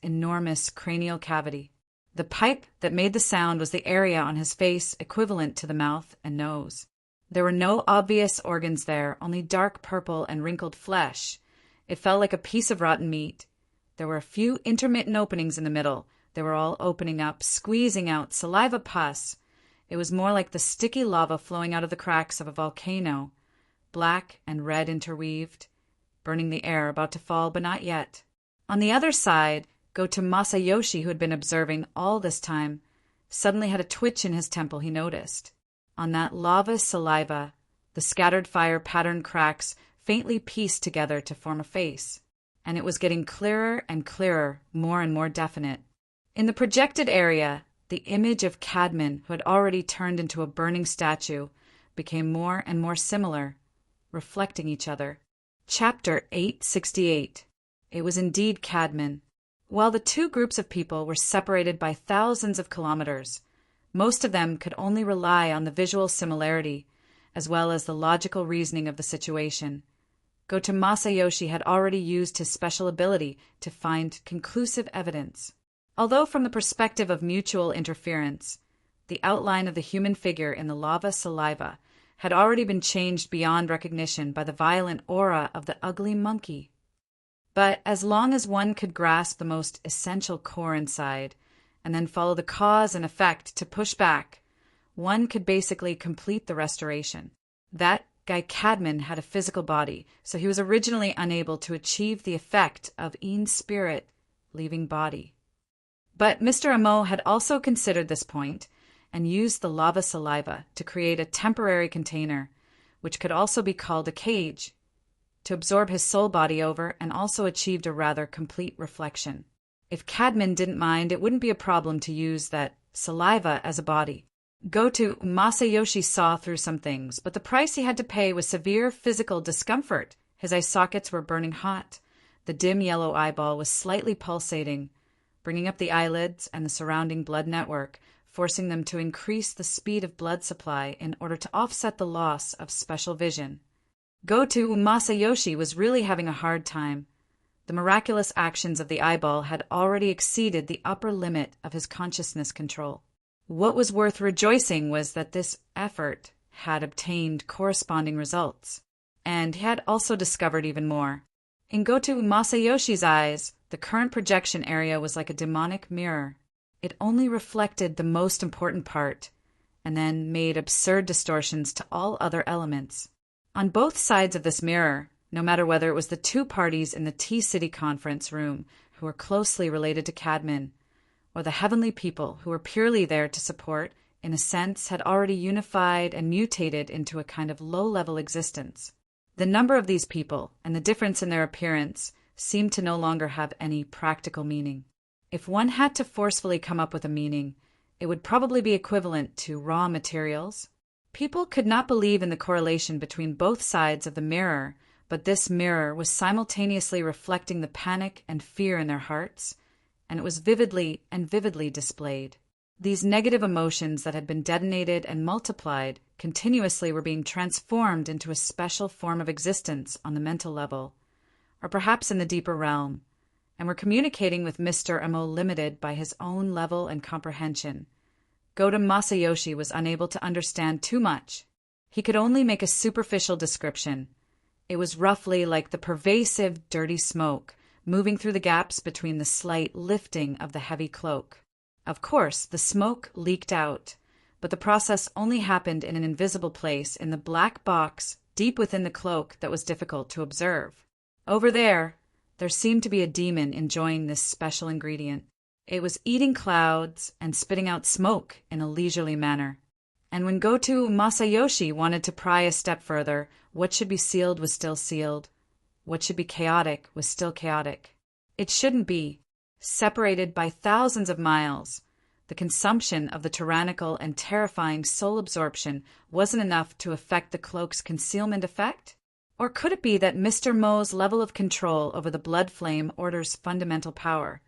enormous cranial cavity. The pipe that made the sound was the area on his face equivalent to the mouth and nose. There were no obvious organs there, only dark purple and wrinkled flesh. It felt like a piece of rotten meat. There were a few intermittent openings in the middle. They were all opening up, squeezing out saliva pus. It was more like the sticky lava flowing out of the cracks of a volcano, black and red interweaved, burning the air, about to fall, but not yet. On the other side, Goto Masayoshi, who had been observing all this time, suddenly had a twitch in his temple, he noticed. On that lava saliva, the scattered fire-patterned cracks faintly pieced together to form a face, and it was getting clearer and clearer, more and more definite. In the projected area, the image of Cadman, who had already turned into a burning statue, became more and more similar, reflecting each other. Chapter 868. It was indeed Cadman. While the two groups of people were separated by thousands of kilometers, most of them could only rely on the visual similarity, as well as the logical reasoning of the situation. Goto Masayoshi had already used his special ability to find conclusive evidence. Although from the perspective of mutual interference, the outline of the human figure in the lava saliva had already been changed beyond recognition by the violent aura of the ugly monkey. But as long as one could grasp the most essential core inside, and then follow the cause and effect to push back, one could basically complete the restoration. That guy Cadman had a physical body, so he was originally unable to achieve the effect of Ian's spirit leaving body. But Mr. Mo had also considered this point and used the lava saliva to create a temporary container, which could also be called a cage, to absorb his soul body over, and also achieved a rather complete reflection. If Cadman didn't mind, it wouldn't be a problem to use that saliva as a body. Goto Masayoshi saw through some things, but the price he had to pay was severe physical discomfort. His eye sockets were burning hot. The dim yellow eyeball was slightly pulsating, bringing up the eyelids and the surrounding blood network, forcing them to increase the speed of blood supply in order to offset the loss of special vision. Goto Masayoshi was really having a hard time. The miraculous actions of the eyeball had already exceeded the upper limit of his consciousness control. What was worth rejoicing was that this effort had obtained corresponding results, and he had also discovered even more. In Goto Masayoshi's eyes, the current projection area was like a demonic mirror. It only reflected the most important part, and then made absurd distortions to all other elements. On both sides of this mirror, no matter whether it was the two parties in the T-City conference room who were closely related to Cadman, or the heavenly people who were purely there to support, in a sense, had already unified and mutated into a kind of low-level existence. The number of these people and the difference in their appearance seemed to no longer have any practical meaning. If one had to forcefully come up with a meaning, it would probably be equivalent to raw materials. People could not believe in the correlation between both sides of the mirror, but this mirror was simultaneously reflecting the panic and fear in their hearts, and it was vividly displayed. These negative emotions that had been detonated and multiplied continuously were being transformed into a special form of existence on the mental level, or perhaps in the deeper realm, and were communicating with Mr. Mo limited by his own level and comprehension. Goto Masayoshi was unable to understand too much. He could only make a superficial description. It was roughly like the pervasive, dirty smoke moving through the gaps between the slight lifting of the heavy cloak. Of course, the smoke leaked out, but the process only happened in an invisible place in the black box deep within the cloak that was difficult to observe. Over there seemed to be a demon enjoying this special ingredient. It was eating clouds and spitting out smoke in a leisurely manner. And when Goto Masayoshi wanted to pry a step further, what should be sealed was still sealed. What should be chaotic was still chaotic. It shouldn't be. Separated by thousands of miles, the consumption of the tyrannical and terrifying soul absorption wasn't enough to affect the cloak's concealment effect? Or could it be that Mr. Mo's level of control over the blood flame order's fundamental power,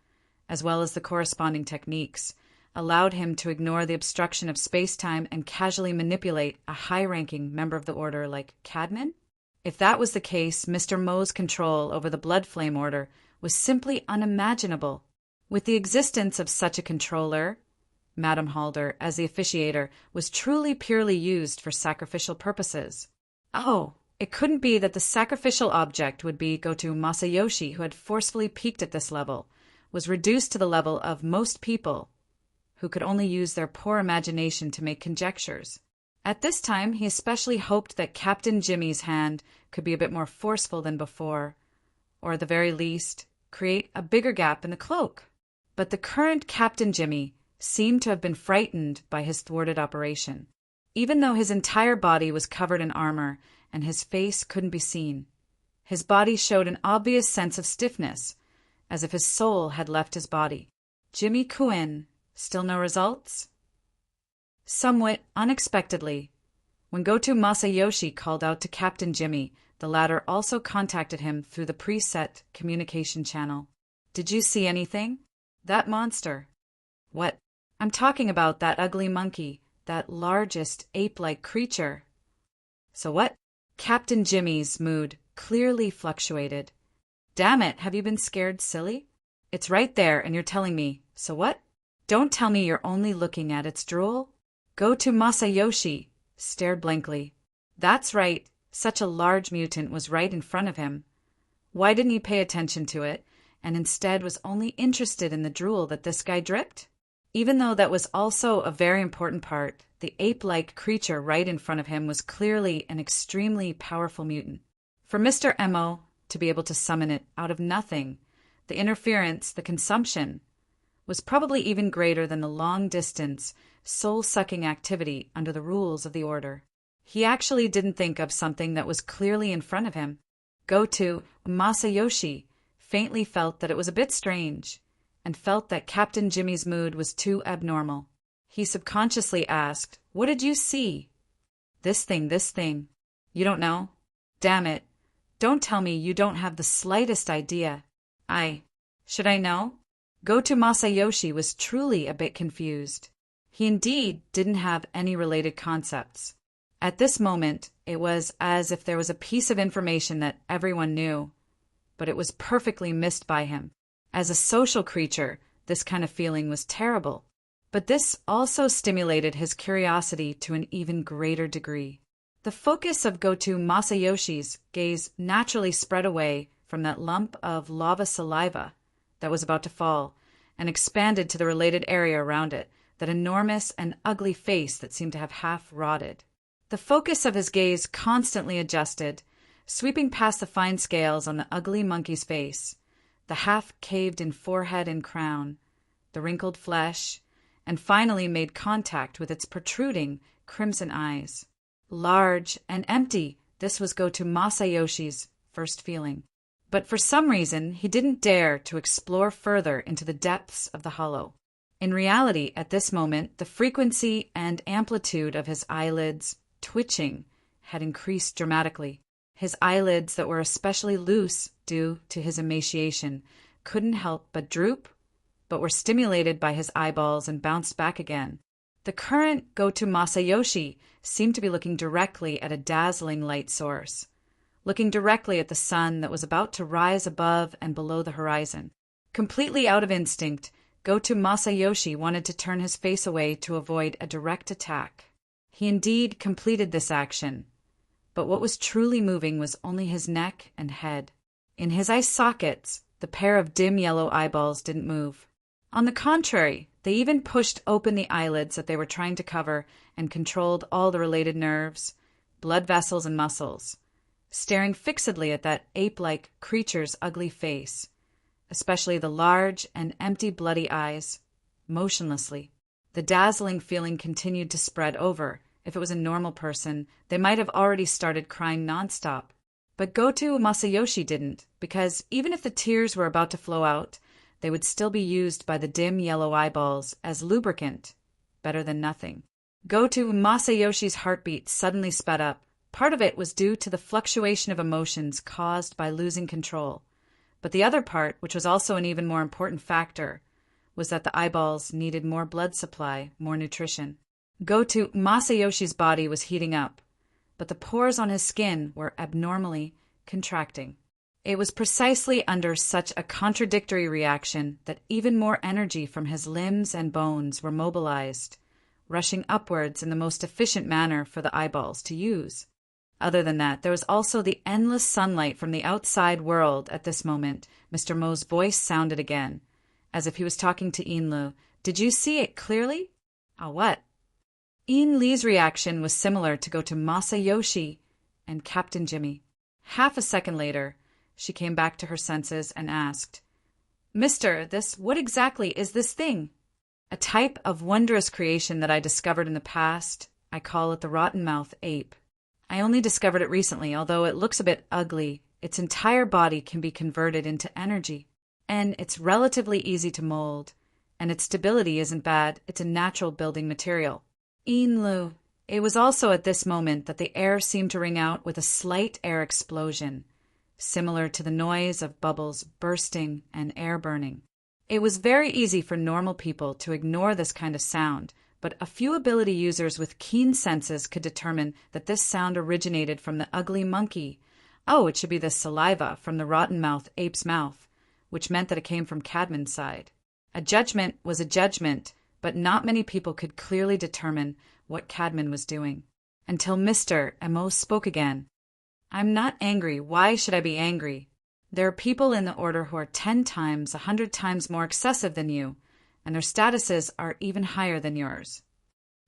as well as the corresponding techniques, allowed him to ignore the obstruction of space-time and casually manipulate a high-ranking member of the order like Cadman? If that was the case, Mr. Mo's control over the blood flame order was simply unimaginable. With the existence of such a controller, Madame Halder, as the officiator, was truly purely used for sacrificial purposes. Oh, it couldn't be that the sacrificial object would be Goto Masayoshi, who had forcefully peaked at this level, was reduced to the level of most people, who could only use their poor imagination to make conjectures. At this time, he especially hoped that Captain Jimmy's hand could be a bit more forceful than before, or at the very least, create a bigger gap in the cloak. But the current Captain Jimmy seemed to have been frightened by his thwarted operation. Even though his entire body was covered in armor and his face couldn't be seen, his body showed an obvious sense of stiffness, as if his soul had left his body. Jimmy Kuen, still no results? Somewhat unexpectedly, when Goto Masayoshi called out to Captain Jimmy, the latter also contacted him through the preset communication channel. Did you see anything? That monster. What? I'm talking about that ugly monkey, that largest ape-like creature. So what? Captain Jimmy's mood clearly fluctuated. Damn it, have you been scared silly? It's right there and you're telling me, so what? Don't tell me you're only looking at its drool. Goto Masayoshi stared blankly. That's right. Such a large mutant was right in front of him. Why didn't he pay attention to it, and instead was only interested in the drool that this guy dripped? Even though that was also a very important part, the ape-like creature right in front of him was clearly an extremely powerful mutant. For Mr. Mo to be able to summon it out of nothing, the interference, the consumption, was probably even greater than the long-distance, soul-sucking activity under the rules of the order. He actually didn't think of something that was clearly in front of him. Goto Masayoshi faintly felt that it was a bit strange, and felt that Captain Jimmy's mood was too abnormal. He subconsciously asked, "What did you see?" This thing. You don't know? Damn it. Don't tell me you don't have the slightest idea. Should I know? Goto Masayoshi was truly a bit confused. He indeed didn't have any related concepts. At this moment, it was as if there was a piece of information that everyone knew, but it was perfectly missed by him. As a social creature, this kind of feeling was terrible, but this also stimulated his curiosity to an even greater degree. The focus of Goto Masayoshi's gaze naturally spread away from that lump of lava saliva that was about to fall and expanded to the related area around it, that enormous and ugly face that seemed to have half rotted. The focus of his gaze constantly adjusted, sweeping past the fine scales on the ugly monkey's face, the half-caved-in forehead and crown, the wrinkled flesh, and finally made contact with its protruding, crimson eyes. Large and empty, this was Goto Masayoshi's first feeling. But for some reason, he didn't dare to explore further into the depths of the hollow. In reality, at this moment, the frequency and amplitude of his eyelids twitching had increased dramatically. His eyelids, that were especially loose due to his emaciation, couldn't help but droop, but were stimulated by his eyeballs and bounced back again. The current Goto Masayoshi seemed to be looking directly at a dazzling light source, looking directly at the sun that was about to rise above and below the horizon. Completely out of instinct, Goto Masayoshi wanted to turn his face away to avoid a direct attack. He indeed completed this action, but what was truly moving was only his neck and head. In his eye sockets, the pair of dim yellow eyeballs didn't move. On the contrary, they even pushed open the eyelids that they were trying to cover and controlled all the related nerves, blood vessels, and muscles, staring fixedly at that ape-like creature's ugly face, especially the large and empty bloody eyes, motionlessly. The dazzling feeling continued to spread over. If it was a normal person, they might have already started crying nonstop. But Goto Masayoshi didn't, because even if the tears were about to flow out, they would still be used by the dim yellow eyeballs as lubricant, better than nothing. Goto Masayoshi's heartbeat suddenly sped up. Part of it was due to the fluctuation of emotions caused by losing control. But the other part, which was also an even more important factor, was that the eyeballs needed more blood supply, more nutrition. Goto Masayoshi's body was heating up, but the pores on his skin were abnormally contracting. It was precisely under such a contradictory reaction that even more energy from his limbs and bones were mobilized, rushing upwards in the most efficient manner for the eyeballs to use. Other than that, there was also the endless sunlight from the outside world at this moment. Mr. Mo's voice sounded again, as if he was talking to Inlu. Did you see it clearly? What? In Lee's reaction was similar to Goto Masayoshi and Captain Jimmy. Half a second later, she came back to her senses and asked, "Mister, what exactly is this thing?" "A type of wondrous creation that I discovered in the past. I call it the rotten-mouth ape. I only discovered it recently, although it looks a bit ugly. Its entire body can be converted into energy, and it's relatively easy to mold, and its stability isn't bad. It's a natural building material." Inlu. It was also at this moment that the air seemed to ring out with a slight air explosion, similar to the noise of bubbles bursting and air burning. It was very easy for normal people to ignore this kind of sound, but a few ability users with keen senses could determine that this sound originated from the ugly monkey. It should be the saliva from the rotten-mouth ape's mouth, which meant that it came from Cadman's side. A judgment was a judgment, but not many people could clearly determine what Cadman was doing. Until Mr. Mo spoke again. "I'm not angry. Why should I be angry? There are people in the Order who are 10 times, 100 times more excessive than you, and their statuses are even higher than yours."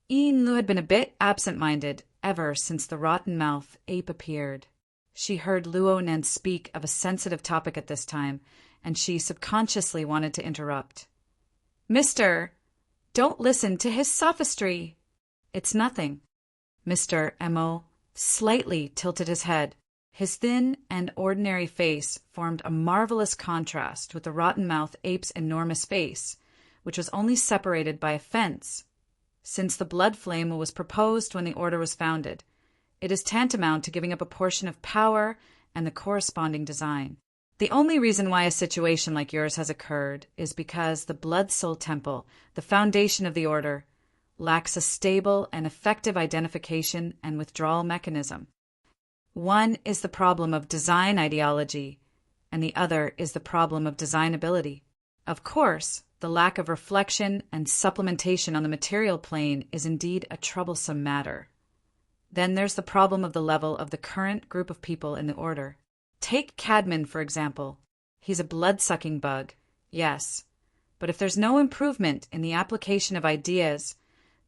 Inlu had been a bit absent-minded ever since the rotten-mouth ape appeared. She heard Luonen speak of a sensitive topic at this time, and she subconsciously wanted to interrupt. "Mister, don't listen to his sophistry." "It's nothing." Mr. Mo slightly tilted his head. His thin and ordinary face formed a marvelous contrast with the rotten-mouth ape's enormous face, which was only separated by a fence. Since the blood flame was proposed when the Order was founded, it is tantamount to giving up a portion of power and the corresponding design. The only reason why a situation like yours has occurred is because the Blood Soul Temple, the foundation of the Order, lacks a stable and effective identification and withdrawal mechanism. One is the problem of design ideology, and the other is the problem of designability. Of course, the lack of reflection and supplementation on the material plane is indeed a troublesome matter. Then there's the problem of the level of the current group of people in the Order. Take Cadman, for example. He's a blood-sucking bug, yes, but if there's no improvement in the application of ideas,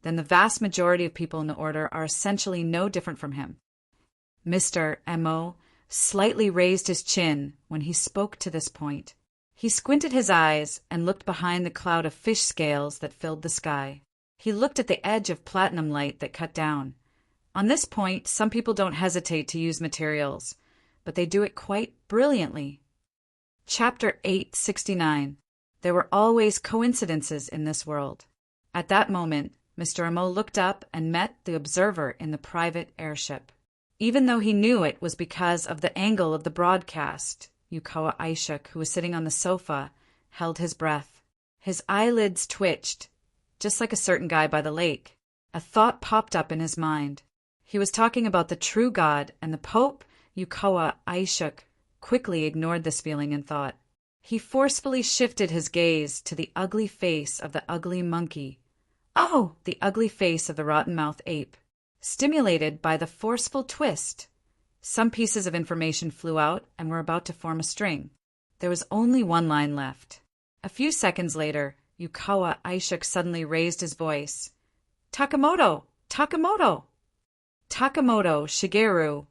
then the vast majority of people in the Order are essentially no different from him. Mr. Mo slightly raised his chin when he spoke to this point. He squinted his eyes and looked behind the cloud of fish scales that filled the sky. He looked at the edge of platinum light that cut down. On this point, some people don't hesitate to use materials, but they do it quite brilliantly. Chapter 869. There were always coincidences in this world. At that moment, Mr. Amo looked up and met the observer in the private airship. Even though he knew it was because of the angle of the broadcast, Yukawa Aishuk, who was sitting on the sofa, held his breath. His eyelids twitched, just like a certain guy by the lake. A thought popped up in his mind. He was talking about the true God, and the Pope, Yukawa Aishuk, quickly ignored this feeling and thought. He forcefully shifted his gaze to the ugly face of the ugly monkey. Oh, the ugly face of the rotten-mouthed ape. Stimulated by the forceful twist, some pieces of information flew out and were about to form a string. There was only one line left. A few seconds later, Yukawa Aishuk suddenly raised his voice. Takamoto! Takamoto! Takamoto Shigeru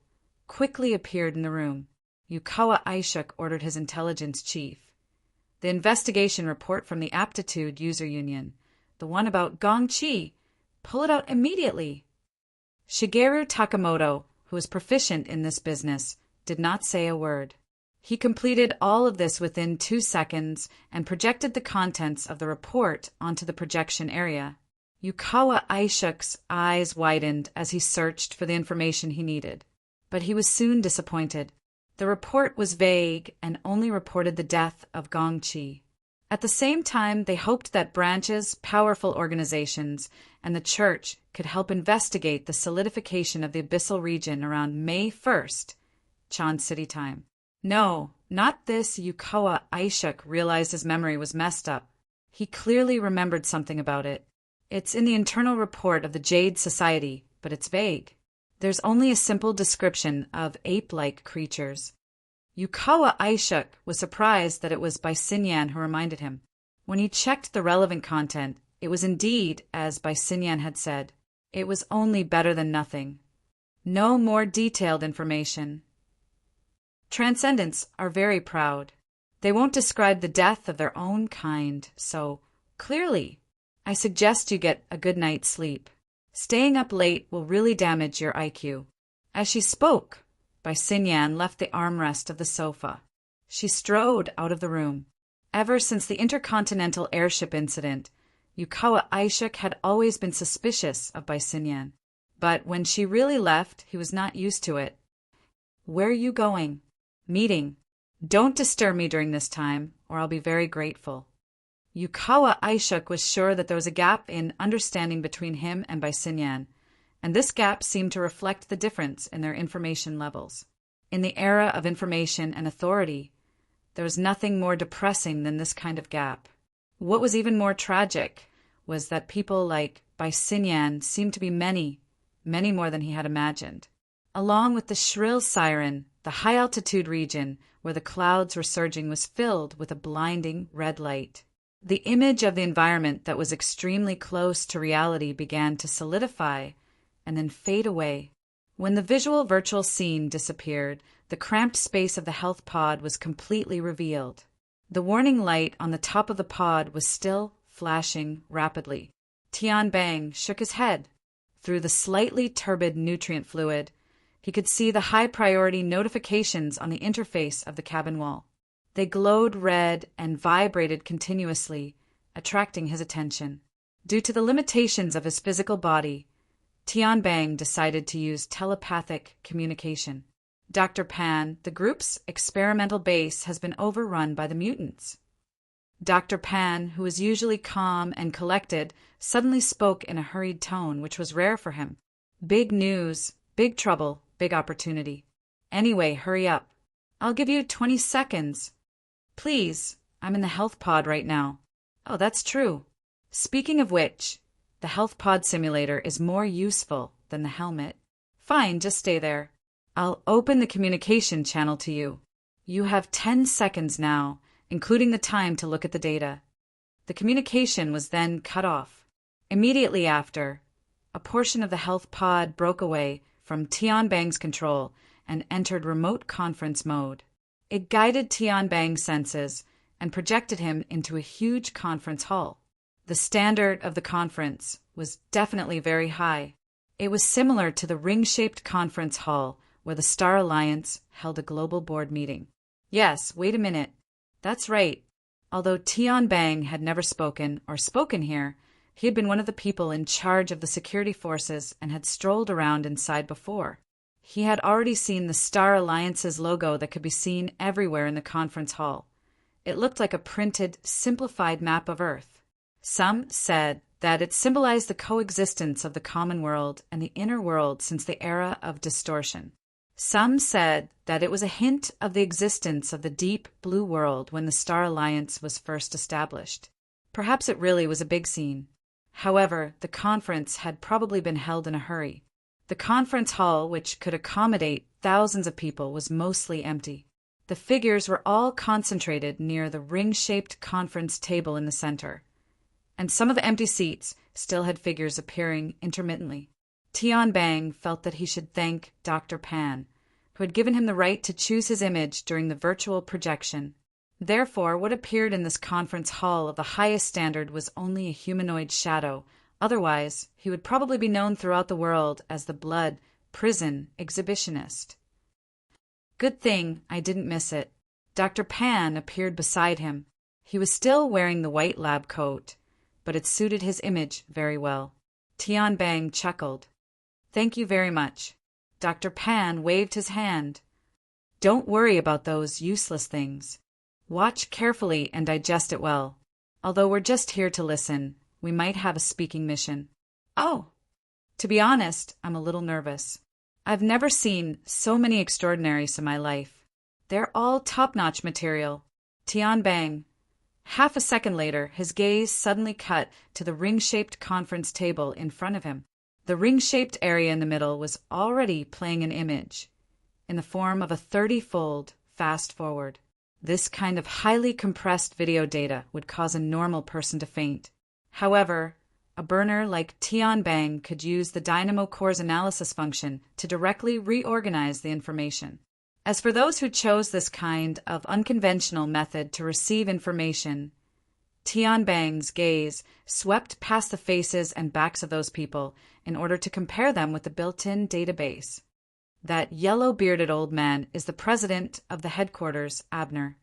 quickly appeared in the room. Yukawa Aishuk ordered his intelligence chief. The investigation report from the Aptitude User Union, the one about Gong Chi, pull it out immediately. Shigeru Takamoto, who was proficient in this business, did not say a word. He completed all of this within 2 seconds and projected the contents of the report onto the projection area. Yukawa Aishuk's eyes widened as he searched for the information he needed, but he was soon disappointed. The report was vague and only reported the death of Gong Chi. At the same time, they hoped that branches, powerful organizations, and the church could help investigate the solidification of the abyssal region around May 1st, Chan City time. No, not this. Yukawa Aishuk realized his memory was messed up. He clearly remembered something about it. It's in the internal report of the Jade Society, but it's vague. There's only a simple description of ape-like creatures. Yukawa Aishuk was surprised that it was Baisinyan who reminded him. When he checked the relevant content, it was indeed as Baisinyan had said. It was only better than nothing. No more detailed information. Transcendents are very proud. They won't describe the death of their own kind, so, clearly, I suggest you get a good night's sleep. Staying up late will really damage your IQ. As she spoke, Baisinyan left the armrest of the sofa. She strode out of the room. Ever since the intercontinental airship incident, Yukawa Aishuk had always been suspicious of Baisinyan. But when she really left, he was not used to it. Where are you going? Meeting. Don't disturb me during this time, or I'll be very grateful. Yukawa Aishuk was sure that there was a gap in understanding between him and Baisinyan, and this gap seemed to reflect the difference in their information levels. In the era of information and authority, there was nothing more depressing than this kind of gap. What was even more tragic was that people like Baisinyan seemed to be many, many more than he had imagined. Along with the shrill siren, the high-altitude region where the clouds were surging was filled with a blinding red light. The image of the environment that was extremely close to reality began to solidify and then fade away. When the visual virtual scene disappeared, the cramped space of the health pod was completely revealed. The warning light on the top of the pod was still flashing rapidly. Tian Bang shook his head. Through the slightly turbid nutrient fluid, he could see the high-priority notifications on the interface of the cabin wall. They glowed red and vibrated continuously, attracting his attention. Due to the limitations of his physical body, Tian Bang decided to use telepathic communication. Dr. Pan, the group's experimental base has been overrun by the mutants. Dr. Pan, who was usually calm and collected, suddenly spoke in a hurried tone, which was rare for him. Big news, big trouble, big opportunity. Anyway, hurry up. I'll give you 20 seconds. Please, I'm in the health pod right now. Oh, that's true. Speaking of which, the health pod simulator is more useful than the helmet. Fine, just stay there. I'll open the communication channel to you. You have 10 seconds now, including the time to look at the data. The communication was then cut off. Immediately after, a portion of the health pod broke away from Tian Bang's control and entered remote conference mode. It guided Tian Bang's senses and projected him into a huge conference hall. The standard of the conference was definitely very high. It was similar to the ring-shaped conference hall where the Star Alliance held a global board meeting. Yes, wait a minute. That's right. Although Tian Bang had never spoken or spoken here, he had been one of the people in charge of the security forces and had strolled around inside before. He had already seen the Star Alliance's logo that could be seen everywhere in the conference hall. It looked like a printed, simplified map of Earth. Some said that it symbolized the coexistence of the common world and the inner world since the era of distortion. Some said that it was a hint of the existence of the deep blue world when the Star Alliance was first established. Perhaps it really was a big scene. However, the conference had probably been held in a hurry. The conference hall, which could accommodate thousands of people, was mostly empty. The figures were all concentrated near the ring-shaped conference table in the center, and some of the empty seats still had figures appearing intermittently. Tian Bang felt that he should thank Dr. Pan, who had given him the right to choose his image during the virtual projection. Therefore, what appeared in this conference hall of the highest standard was only a humanoid shadow. Otherwise, he would probably be known throughout the world as the Blood Prison Exhibitionist. Good thing I didn't miss it. Dr. Pan appeared beside him. He was still wearing the white lab coat, but it suited his image very well. Tian Bang chuckled. Thank you very much. Dr. Pan waved his hand. Don't worry about those useless things. Watch carefully and digest it well. Although we're just here to listen, we might have a speaking mission. Oh! To be honest, I'm a little nervous. I've never seen so many extraordinaries in my life. They're all top-notch material. Tian Bang. Half a second later, his gaze suddenly cut to the ring-shaped conference table in front of him. The ring-shaped area in the middle was already playing an image, in the form of a 30-fold fast-forward. This kind of highly compressed video data would cause a normal person to faint. However, a burner like Tian Bang could use the Dynamo Core's analysis function to directly reorganize the information. As for those who chose this kind of unconventional method to receive information, Tian Bang's gaze swept past the faces and backs of those people in order to compare them with the built-in database. That yellow-bearded old man is the president of the headquarters, Abner.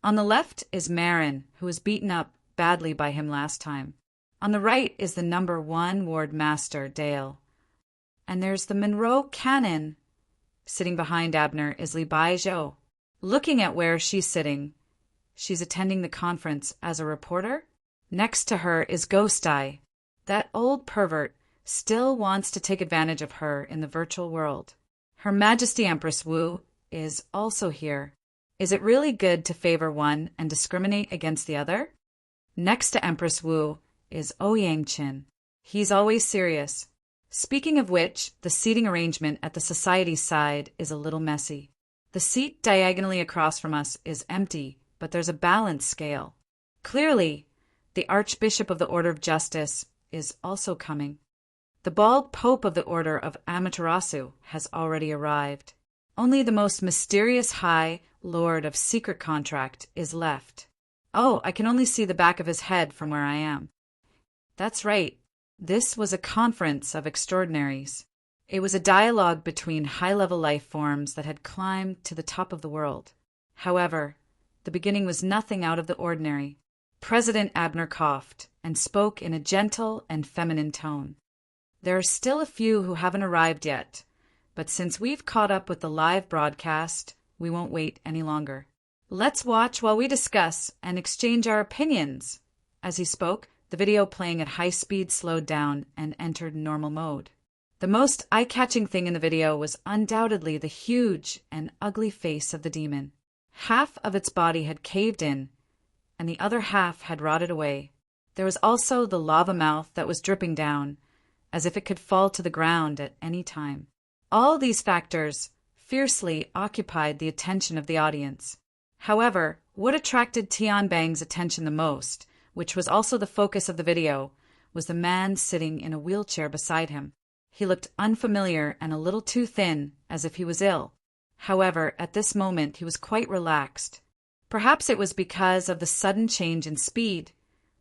On the left is Marin, who was beaten up badly by him last time. On the right is the number 1 ward master, Dale. And there's the Monroe Cannon. Sitting behind Abner is Li Baizhou. Looking at where she's sitting, she's attending the conference as a reporter. Next to her is Ghost Eye. That old pervert still wants to take advantage of her in the virtual world. Her Majesty Empress Wu is also here. Is it really good to favor one and discriminate against the other? Next to Empress Wu is Ouyang Qin. He's always serious. Speaking of which, the seating arrangement at the society's side is a little messy. The seat diagonally across from us is empty, but there's a balance scale. Clearly, the Archbishop of the Order of Justice is also coming. The bald Pope of the Order of Amaterasu has already arrived. Only the most mysterious High Lord of Secret Contract is left. Oh, I can only see the back of his head from where I am. That's right. This was a conference of extraordinaries. It was a dialogue between high-level life forms that had climbed to the top of the world. However, the beginning was nothing out of the ordinary. President Abner coughed and spoke in a gentle and feminine tone. There are still a few who haven't arrived yet, but since we've caught up with the live broadcast, we won't wait any longer. Let's watch while we discuss and exchange our opinions. As he spoke, the video playing at high speed slowed down and entered normal mode. The most eye-catching thing in the video was undoubtedly the huge and ugly face of the demon. Half of its body had caved in, and the other half had rotted away. There was also the lava mouth that was dripping down, as if it could fall to the ground at any time. All these factors fiercely occupied the attention of the audience. However, what attracted Tian Bang's attention the most, which was also the focus of the video, was the man sitting in a wheelchair beside him. He looked unfamiliar and a little too thin, as if he was ill. However, at this moment he was quite relaxed. Perhaps it was because of the sudden change in speed,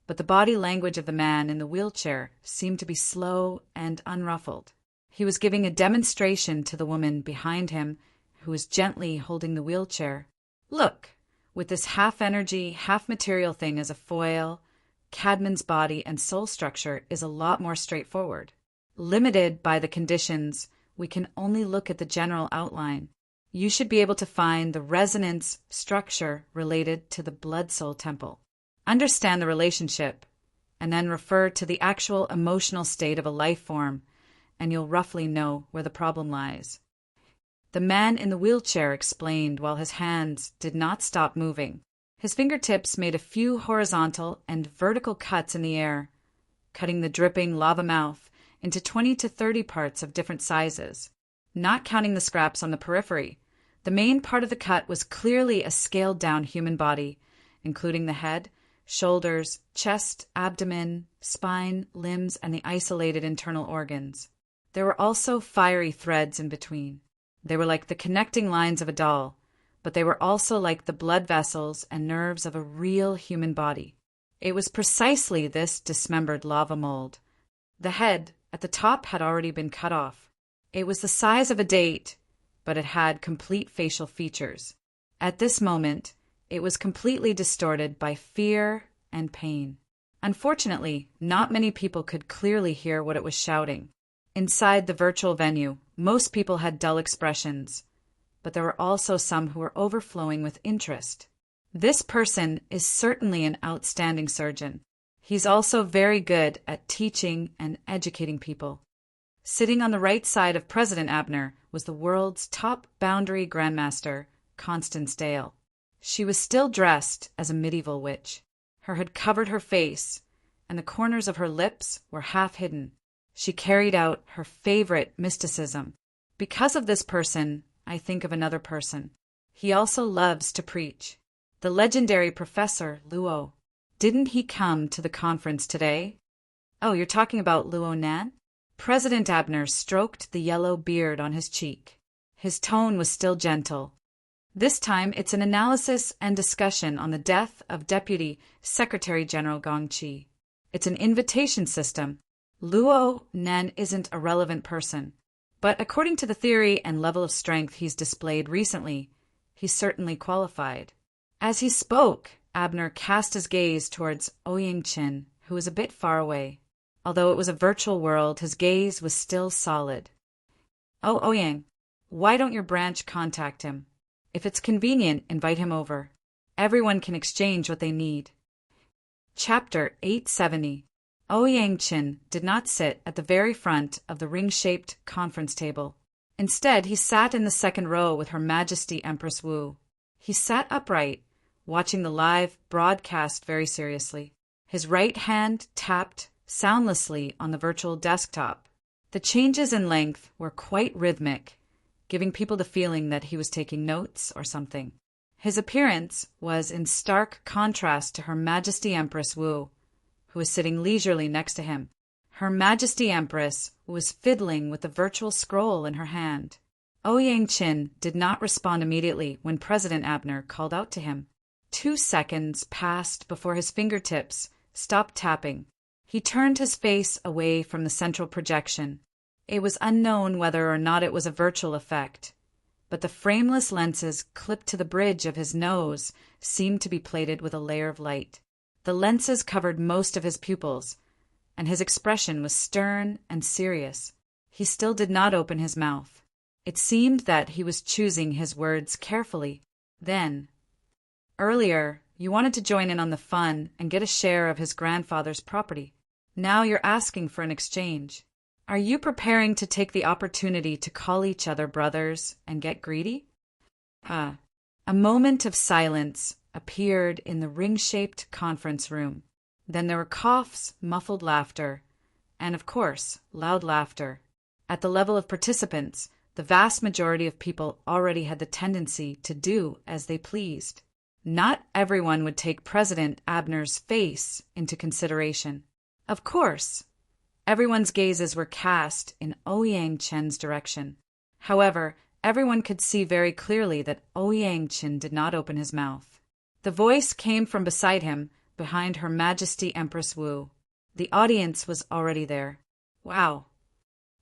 but the body language of the man in the wheelchair seemed to be slow and unruffled. He was giving a demonstration to the woman behind him, who was gently holding the wheelchair. Look, With this half-energy, half-material thing as a foil, Cadman's body and soul structure is a lot more straightforward. Limited by the conditions, we can only look at the general outline. You should be able to find the resonance structure related to the blood-soul temple. Understand the relationship, and then refer to the actual emotional state of a life form, and you'll roughly know where the problem lies. The man in the wheelchair explained while his hands did not stop moving. His fingertips made a few horizontal and vertical cuts in the air, cutting the dripping lava mouth into 20 to 30 parts of different sizes. Not counting the scraps on the periphery, the main part of the cut was clearly a scaled-down human body, including the head, shoulders, chest, abdomen, spine, limbs, and the isolated internal organs. There were also fiery threads in between. They were like the connecting lines of a doll, but they were also like the blood vessels and nerves of a real human body. It was precisely this dismembered lava mold. The head at the top had already been cut off. It was the size of a date, but it had complete facial features. At this moment, it was completely distorted by fear and pain. Unfortunately, not many people could clearly hear what it was shouting. Inside the virtual venue, most people had dull expressions, but there were also some who were overflowing with interest. This person is certainly an outstanding surgeon. He's also very good at teaching and educating people. Sitting on the right side of President Abner was the world's top boundary grandmaster, Constance Dale. She was still dressed as a medieval witch. Her hood covered her face, and the corners of her lips were half hidden. She carried out her favorite mysticism. Because of this person, I think of another person. He also loves to preach. The legendary Professor Luo. Didn't he come to the conference today? Oh, you're talking about Luo Nan? President Abner stroked the yellow beard on his cheek. His tone was still gentle. This time it's an analysis and discussion on the death of Deputy Secretary General Gong Qi. It's an invitation system. Luo Nan isn't a relevant person, but according to the theory and level of strength he's displayed recently, he's certainly qualified. As he spoke, Abner cast his gaze towards Ouyang Qin, who was a bit far away. Although it was a virtual world, his gaze was still solid. Oh, Ouyang, why don't your branch contact him? If it's convenient, invite him over. Everyone can exchange what they need. Chapter 870. Ouyang Qin did not sit at the very front of the ring-shaped conference table. Instead, he sat in the second row with Her Majesty Empress Wu. He sat upright, watching the live broadcast very seriously. His right hand tapped soundlessly on the virtual desktop. The changes in length were quite rhythmic, giving people the feeling that he was taking notes or something. His appearance was in stark contrast to Her Majesty Empress Wu, who was sitting leisurely next to him. Her Majesty Empress was fiddling with the virtual scroll in her hand. Ouyang Qin did not respond immediately when President Abner called out to him. 2 seconds passed before his fingertips stopped tapping. He turned his face away from the central projection. It was unknown whether or not it was a virtual effect, but the frameless lenses clipped to the bridge of his nose seemed to be plated with a layer of light. The lenses covered most of his pupils, and his expression was stern and serious. He still did not open his mouth. It seemed that he was choosing his words carefully. Then, earlier, you wanted to join in on the fun and get a share of his grandfather's property. Now you're asking for an exchange. Are you preparing to take the opportunity to call each other brothers and get greedy? A moment of silence appeared in the ring-shaped conference room. Then there were coughs, muffled laughter, and, of course, loud laughter. At the level of participants, the vast majority of people already had the tendency to do as they pleased. Not everyone would take President Abner's face into consideration. Of course, everyone's gazes were cast in Ouyang Qin's direction. However, everyone could see very clearly that Ouyang Qin did not open his mouth. The voice came from beside him, behind Her Majesty Empress Wu. The audience was already there. Wow!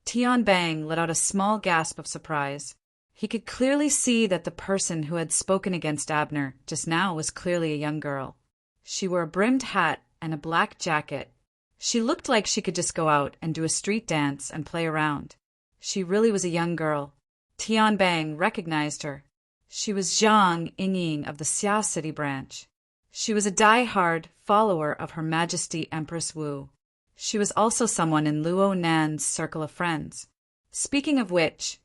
Tian Bang let out a small gasp of surprise. He could clearly see that the person who had spoken against Abner just now was clearly a young girl. She wore a brimmed hat and a black jacket. She looked like she could just go out and do a street dance and play around. She really was a young girl. Tian Bang recognized her. She was Zhang Yingying of the Xia City branch. She was a die-hard follower of Her Majesty Empress Wu. She was also someone in Luo Nan's circle of friends. Speaking of which,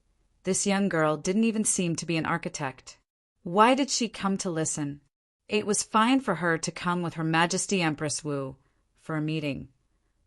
this young girl didn't even seem to be an architect. Why did she come to listen? It was fine for her to come with Her Majesty Empress Wu for a meeting,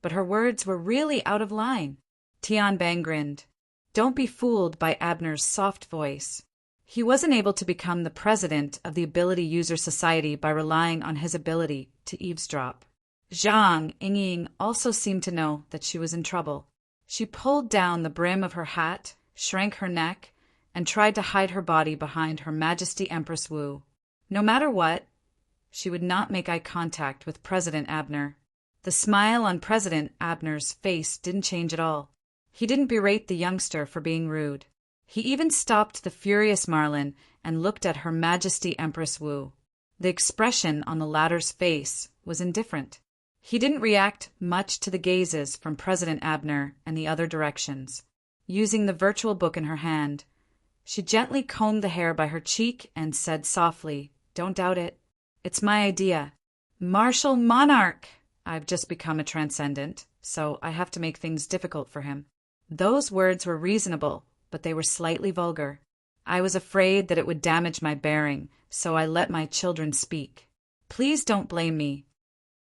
but her words were really out of line. Tian Bang grinned. Don't be fooled by Abner's soft voice. He wasn't able to become the president of the Ability User Society by relying on his ability to eavesdrop. Zhang Yingying also seemed to know that she was in trouble. She pulled down the brim of her hat, shrank her neck, and tried to hide her body behind Her Majesty Empress Wu. No matter what, she would not make eye contact with President Abner. The smile on President Abner's face didn't change at all. He didn't berate the youngster for being rude. He even stopped the furious Marlin and looked at Her Majesty Empress Wu. The expression on the latter's face was indifferent. He didn't react much to the gazes from President Abner and the other directions. Using the virtual book in her hand, she gently combed the hair by her cheek and said softly, "Don't doubt it. It's my idea. Martial monarch! I've just become a transcendent, so I have to make things difficult for him." Those words were reasonable, but they were slightly vulgar. I was afraid that it would damage my bearing, so I let my children speak. Please don't blame me.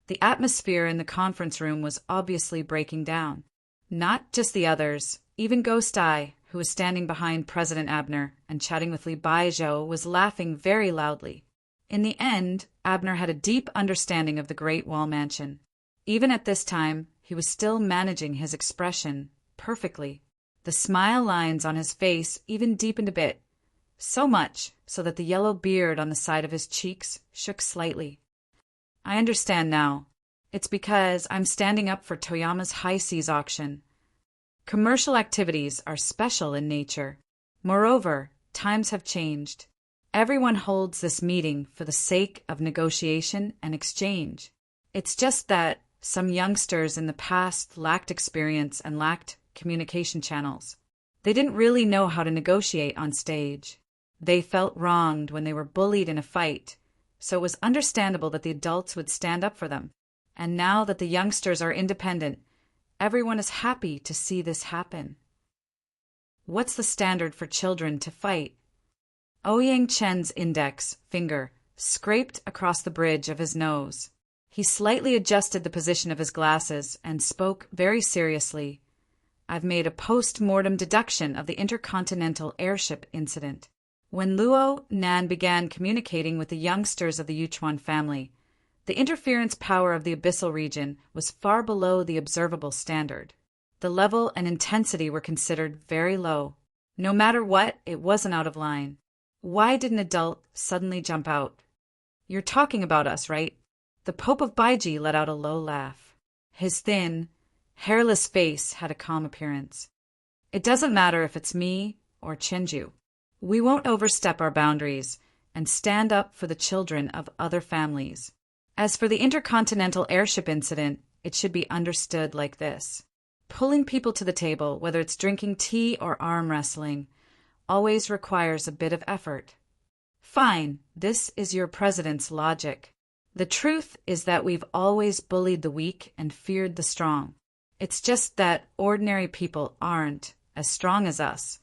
The atmosphere in the conference room was obviously breaking down. Not just the others, even Ghost Eye, who was standing behind President Abner and chatting with Li Baizhou, was laughing very loudly. In the end, Abner had a deep understanding of the Great Wall Mansion. Even at this time, he was still managing his expression perfectly. The smile lines on his face even deepened a bit, so much so that the yellow beard on the side of his cheeks shook slightly. I understand now. It's because I'm standing up for Toyama's high seas auction. Commercial activities are special in nature. Moreover, times have changed. Everyone holds this meeting for the sake of negotiation and exchange. It's just that some youngsters in the past lacked experience and lacked communication channels. They didn't really know how to negotiate on stage. They felt wronged when they were bullied in a fight, so it was understandable that the adults would stand up for them. And now that the youngsters are independent, everyone is happy to see this happen. What's the standard for children to fight? Ouyang Chen's index finger scraped across the bridge of his nose. He slightly adjusted the position of his glasses and spoke very seriously. I've made a post-mortem deduction of the intercontinental airship incident. When Luo Nan began communicating with the youngsters of the Yuchuan family, the interference power of the abyssal region was far below the observable standard. The level and intensity were considered very low. No matter what, it wasn't out of line. Why did an adult suddenly jump out? You're talking about us, right? The Pope of Baiji let out a low laugh. His thin, hairless face had a calm appearance. It doesn't matter if it's me or Chenju. We won't overstep our boundaries and stand up for the children of other families. As for the intercontinental airship incident, it should be understood like this. Pulling people to the table, whether it's drinking tea or arm wrestling, always requires a bit of effort. Fine, this is your president's logic. The truth is that we've always bullied the weak and feared the strong. It's just that ordinary people aren't as strong as us.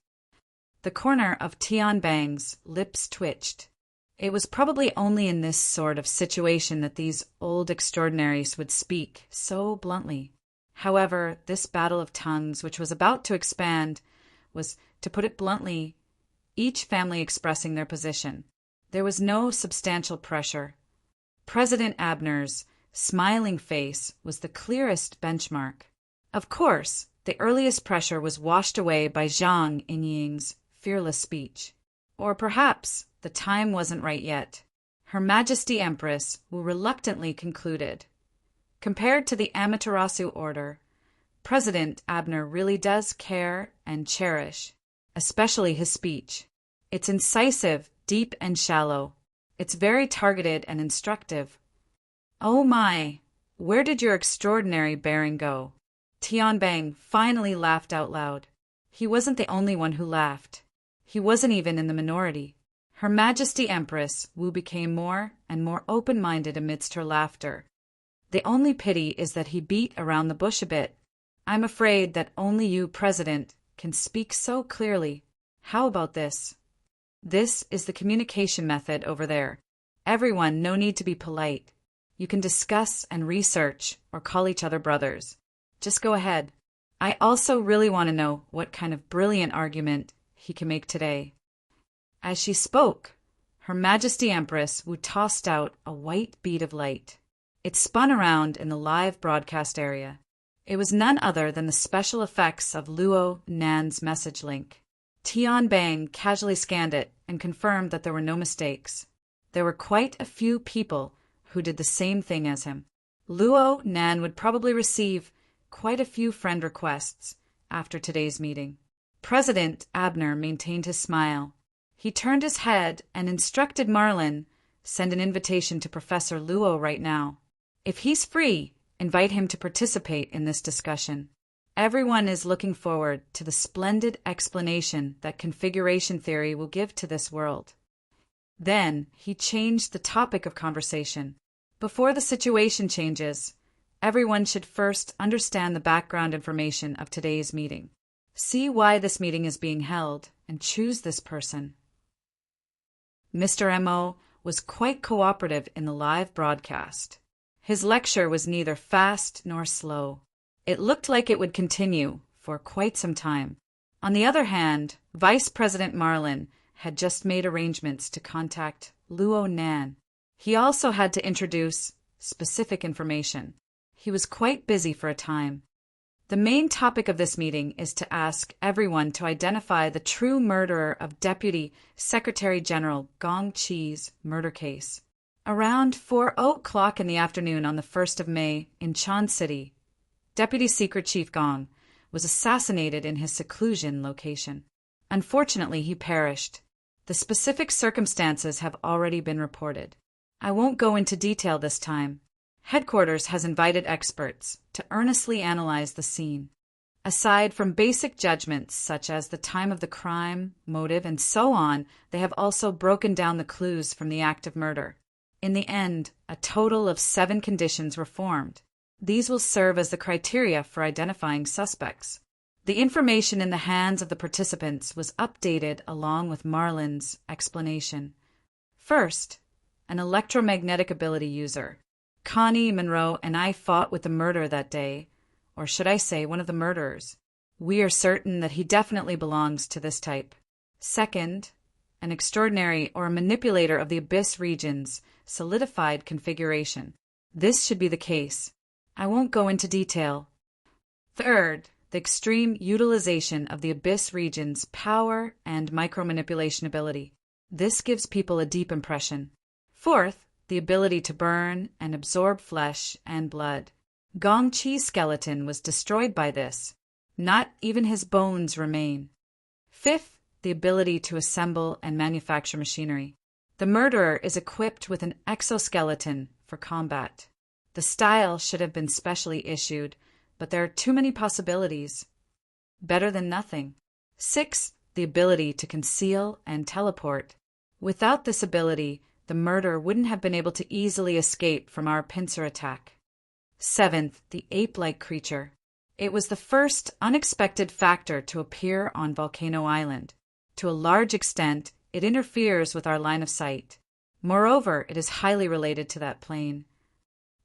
The corner of Tian Bang's lips twitched. It was probably only in this sort of situation that these old extraordinaries would speak so bluntly. However, this battle of tongues, which was about to expand, was, to put it bluntly, each family expressing their position. There was no substantial pressure. President Abner's smiling face was the clearest benchmark. Of course, the earliest pressure was washed away by Zhang Yingying's fearless speech. Or perhaps the time wasn't right yet. Her Majesty Empress Wu reluctantly concluded. Compared to the Amaterasu order, President Abner really does care and cherish, especially his speech. It's incisive, deep and shallow. It's very targeted and instructive. Oh my, where did your extraordinary bearing go? Tianbang finally laughed out loud. He wasn't the only one who laughed. He wasn't even in the minority. Her Majesty Empress Wu became more and more open-minded amidst her laughter. The only pity is that he beat around the bush a bit. I'm afraid that only you, President, can speak so clearly. How about this? This is the communication method over there. Everyone, no need to be polite. You can discuss and research or call each other brothers. Just go ahead. I also really want to know what kind of brilliant argument he can make today. As she spoke, Her Majesty Empress Wu tossed out a white bead of light. It spun around in the live broadcast area. It was none other than the special effects of Luo Nan's message link. Tianbang casually scanned it and confirmed that there were no mistakes. There were quite a few people who did the same thing as him. Luo Nan would probably receive quite a few friend requests after today's meeting. President Abner maintained his smile. He turned his head and instructed Marlin, send an invitation to Professor Luo right now. If he's free, invite him to participate in this discussion. Everyone is looking forward to the splendid explanation that configuration theory will give to this world. Then he changed the topic of conversation. Before the situation changes, everyone should first understand the background information of today's meeting. See why this meeting is being held and choose this person. Mr. M.O. was quite cooperative in the live broadcast. His lecture was neither fast nor slow. It looked like it would continue for quite some time. On the other hand, Vice President Marlin had just made arrangements to contact Luo Nan. He also had to introduce specific information. He was quite busy for a time. The main topic of this meeting is to ask everyone to identify the true murderer of Deputy Secretary General Gong Qi's murder case. Around 4:00 in the afternoon on the 1st of May in Chan City, Deputy Secret Chief Gong was assassinated in his seclusion location. Unfortunately, he perished. The specific circumstances have already been reported. I won't go into detail this time. Headquarters has invited experts to earnestly analyze the scene. Aside from basic judgments such as the time of the crime, motive, and so on, they have also broken down the clues from the act of murder. In the end, a total of 7 conditions were formed. These will serve as the criteria for identifying suspects. The information in the hands of the participants was updated along with Marlin's explanation. First, an electromagnetic ability user. Connie, Monroe, and I fought with the murderer that day, or should I say one of the murderers. We are certain that he definitely belongs to this type. Second, an extraordinary or manipulator of the abyss region's solidified configuration. This should be the case. I won't go into detail. Third, the extreme utilization of the abyss region's power and micromanipulation ability. This gives people a deep impression. Fourth, the ability to burn and absorb flesh and blood. Gong Qi's skeleton was destroyed by this. Not even his bones remain. Fifth, the ability to assemble and manufacture machinery. The murderer is equipped with an exoskeleton for combat. The style should have been specially issued, but there are too many possibilities. Better than nothing. 6. The ability to conceal and teleport. Without this ability, the murderer wouldn't have been able to easily escape from our pincer attack. 7th, the ape-like creature. It was the first unexpected factor to appear on Volcano Island. To a large extent, it interferes with our line of sight. Moreover, it is highly related to that plane.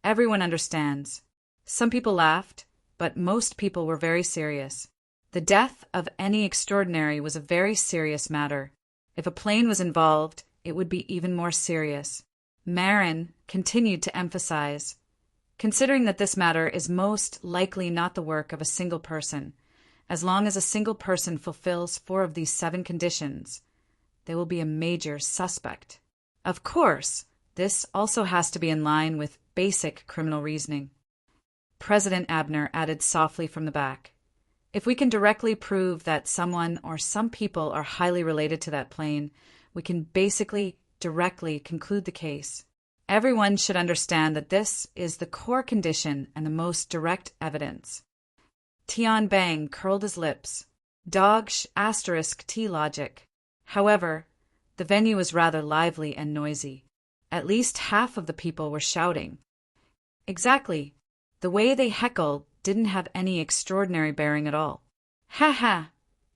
Everyone understands. Some people laughed, but most people were very serious. The death of any extraordinary was a very serious matter. If a plane was involved, it would be even more serious. Marin continued to emphasize, considering that this matter is most likely not the work of a single person, as long as a single person fulfills 4 of these 7 conditions, they will be a major suspect. Of course, this also has to be in line with basic criminal reasoning. President Abner added softly from the back, If we can directly prove that someone or some people are highly related to that plane, we can basically directly conclude the case. Everyone should understand that this is the core condition and the most direct evidence. Tian Bang curled his lips. Dog**T logic. However, the venue was rather lively and noisy. At least half of the people were shouting. Exactly. The way they heckled didn't have any extraordinary bearing at all. Ha ha!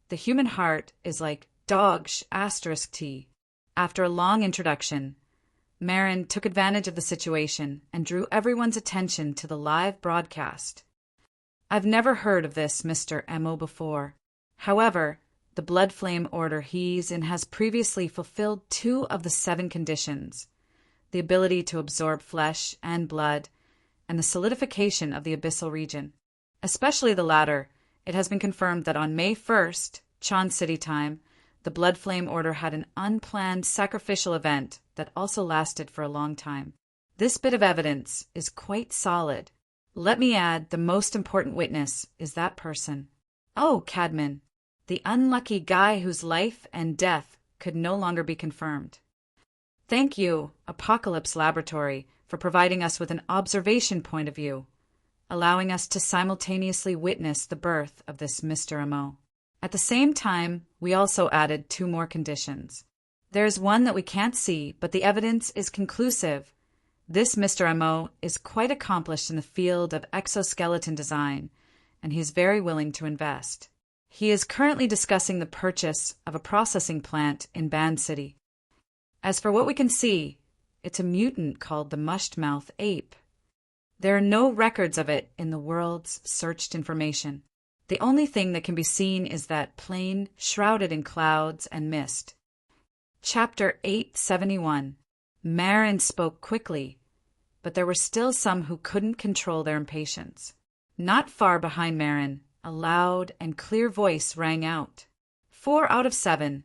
The human heart is like dog**T. After a long introduction, Marin took advantage of the situation and drew everyone's attention to the live broadcast. I've never heard of this Mr. Mo before. However, the blood flame order he's in has previously fulfilled 2 of the 7 conditions: the ability to absorb flesh and blood, and the solidification of the abyssal region. Especially the latter, it has been confirmed that on May 1st, Chan City time, the blood flame order had an unplanned sacrificial event that also lasted for a long time. This bit of evidence is quite solid. Let me add, the most important witness is that person. Oh, Cadman, the unlucky guy whose life and death could no longer be confirmed. Thank you, Apocalypse Laboratory, for providing us with an observation point of view, allowing us to simultaneously witness the birth of this Mr. Mo. At the same time, we also added 2 more conditions. There's one that we can't see, but the evidence is conclusive. This Mr. Mo is quite accomplished in the field of exoskeleton design, and he is very willing to invest. He is currently discussing the purchase of a processing plant in Ban City. As for what we can see, it's a mutant called the Mushed-Mouth Ape. There are no records of it in the world's searched information. The only thing that can be seen is that plane shrouded in clouds and mist. Chapter 871. Marin spoke quickly, but there were still some who couldn't control their impatience. Not far behind Marin, a loud and clear voice rang out. 4 out of 7.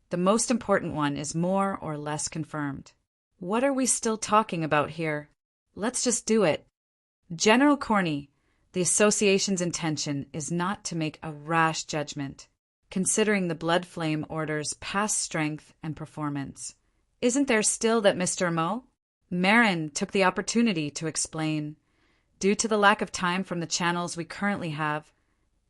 The most important one is more or less confirmed. What are we still talking about here? Let's just do it. General Corney, the association's intention is not to make a rash judgment, considering the blood flame order's past strength and performance. Isn't there still that Mr. Mo? Marin took the opportunity to explain. Due to the lack of time from the channels we currently have,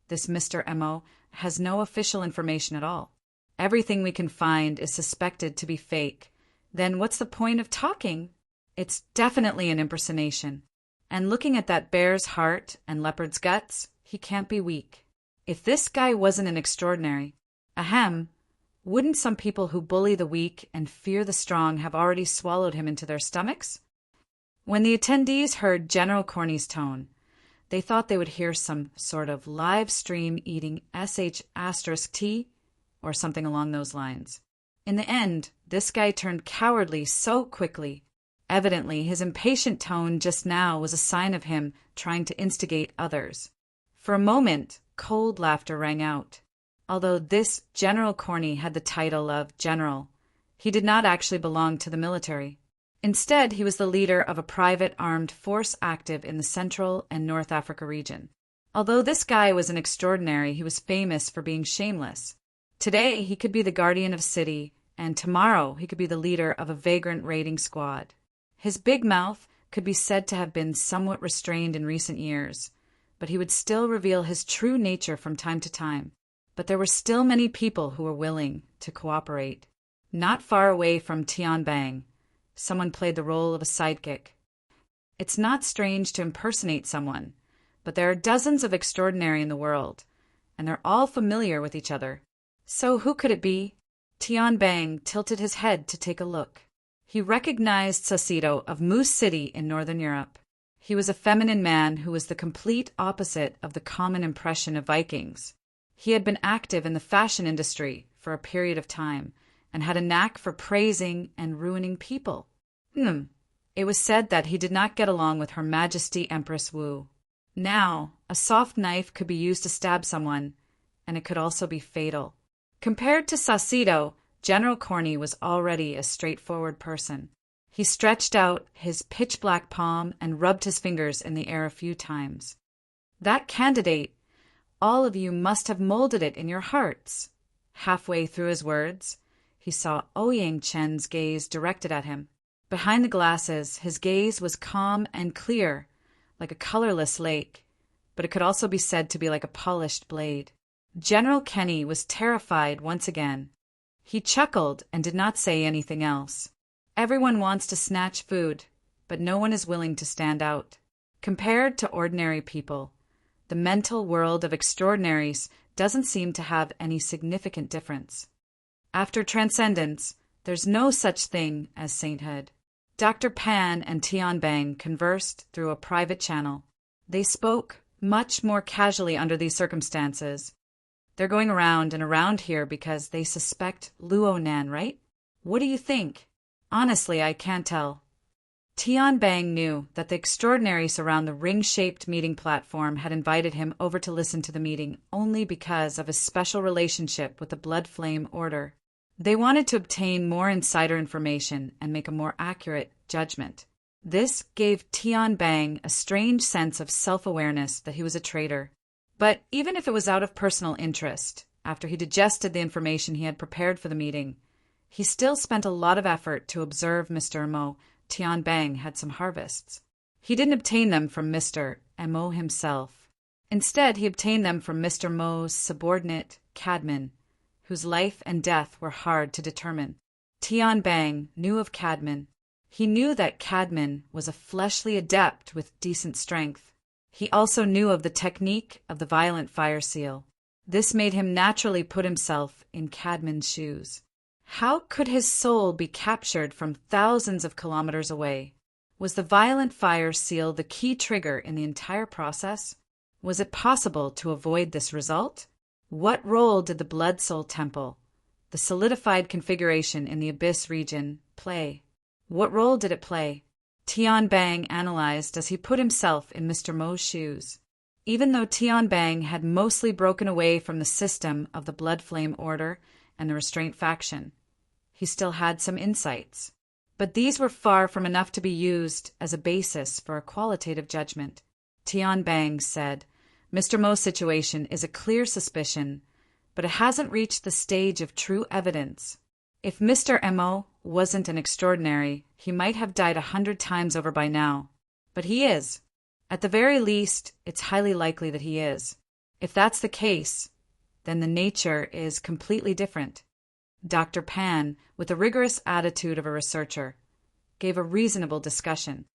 this Mr. Mo has no official information at all. Everything we can find is suspected to be fake. Then what's the point of talking? It's definitely an impersonation. And looking at that bear's heart and leopard's guts, he can't be weak. If this guy wasn't an extraordinary, wouldn't some people who bully the weak and fear the strong have already swallowed him into their stomachs? When the attendees heard General Corney's tone, they thought they would hear some sort of live stream eating **T or something along those lines. In the end, this guy turned cowardly so quickly. Evidently, his impatient tone just now was a sign of him trying to instigate others. For a moment, cold laughter rang out. Although this General Corney had the title of General, he did not actually belong to the military. Instead, he was the leader of a private armed force active in the Central and North Africa region. Although this guy was an extraordinary, he was famous for being shameless. Today, he could be the guardian of a city, and tomorrow he could be the leader of a vagrant raiding squad. His big mouth could be said to have been somewhat restrained in recent years, but he would still reveal his true nature from time to time. But there were still many people who were willing to cooperate. Not far away from Tian Bang, someone played the role of a sidekick. It's not strange to impersonate someone, but there are dozens of extraordinary in the world, and they're all familiar with each other. So who could it be? Tian Bang tilted his head to take a look. He recognized Saucedo of Moose City in Northern Europe. He was a feminine man who was the complete opposite of the common impression of Vikings. He had been active in the fashion industry for a period of time and had a knack for praising and ruining people. It was said that he did not get along with Her Majesty Empress Wu. Now, a soft knife could be used to stab someone, and it could also be fatal. Compared to Saucedo, General Corney was already a straightforward person. He stretched out his pitch-black palm and rubbed his fingers in the air a few times. That candidate all of you must have molded it in your hearts." Halfway through his words, he saw Ouyang Chen's gaze directed at him. Behind the glasses, his gaze was calm and clear, like a colorless lake, but it could also be said to be like a polished blade. General Kenny was terrified once again. He chuckled and did not say anything else. Everyone wants to snatch food, but no one is willing to stand out. Compared to ordinary people, the mental world of extraordinaries doesn't seem to have any significant difference. After transcendence, there's no such thing as sainthood. Dr. Pan and Tian Bang conversed through a private channel. They spoke much more casually under these circumstances. "They're going around and around here because they suspect Luo Nan, right? What do you think?" "Honestly, I can't tell." Tian Bang knew that the extraordinaries around the ring-shaped meeting platform had invited him over to listen to the meeting only because of his special relationship with the Blood Flame Order. They wanted to obtain more insider information and make a more accurate judgment. This gave Tian Bang a strange sense of self-awareness that he was a traitor. But even if it was out of personal interest, after he digested the information he had prepared for the meeting, he still spent a lot of effort to observe Mr. Mo. Tian Bang had some harvests. He didn't obtain them from Mr. Mo himself. Instead, he obtained them from Mr. Mo's subordinate, Cadman, whose life and death were hard to determine. Tian Bang knew of Cadman. He knew that Cadman was a fleshly adept with decent strength. He also knew of the technique of the violent fire seal. This made him naturally put himself in Cadman's shoes. How could his soul be captured from thousands of kilometers away? Was the violent fire seal the key trigger in the entire process? Was it possible to avoid this result? What role did the Blood Soul Temple, the solidified configuration in the Abyss region, play? What role did it play? Tian Bang analyzed as he put himself in Mr. Mo's shoes. Even though Tian Bang had mostly broken away from the system of the Blood Flame Order and the Restraint faction, he still had some insights. But these were far from enough to be used as a basis for a qualitative judgment. Tian Bang said, "Mr. Mo's situation is a clear suspicion, but it hasn't reached the stage of true evidence. If Mr. Mo wasn't an extraordinary, he might have died 100 times over by now. But he is. At the very least, it's highly likely that he is. If that's the case, then the nature is completely different." Dr. Pan, with the rigorous attitude of a researcher, gave a reasonable discussion.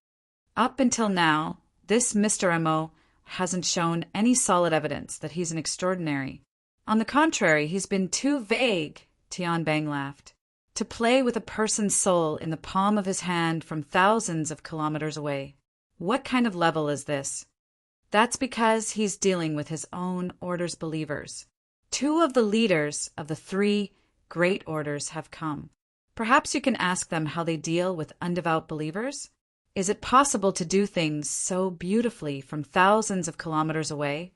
"Up until now, this Mr. Mo hasn't shown any solid evidence that he's an extraordinary. On the contrary, he's been too vague," Tian Bang laughed, "to play with a person's soul in the palm of his hand from thousands of kilometers away. What kind of level is this?" "That's because he's dealing with his own order's believers. 2 of the leaders of the 3 great orders have come. Perhaps you can ask them how they deal with undevout believers? Is it possible to do things so beautifully from thousands of kilometers away?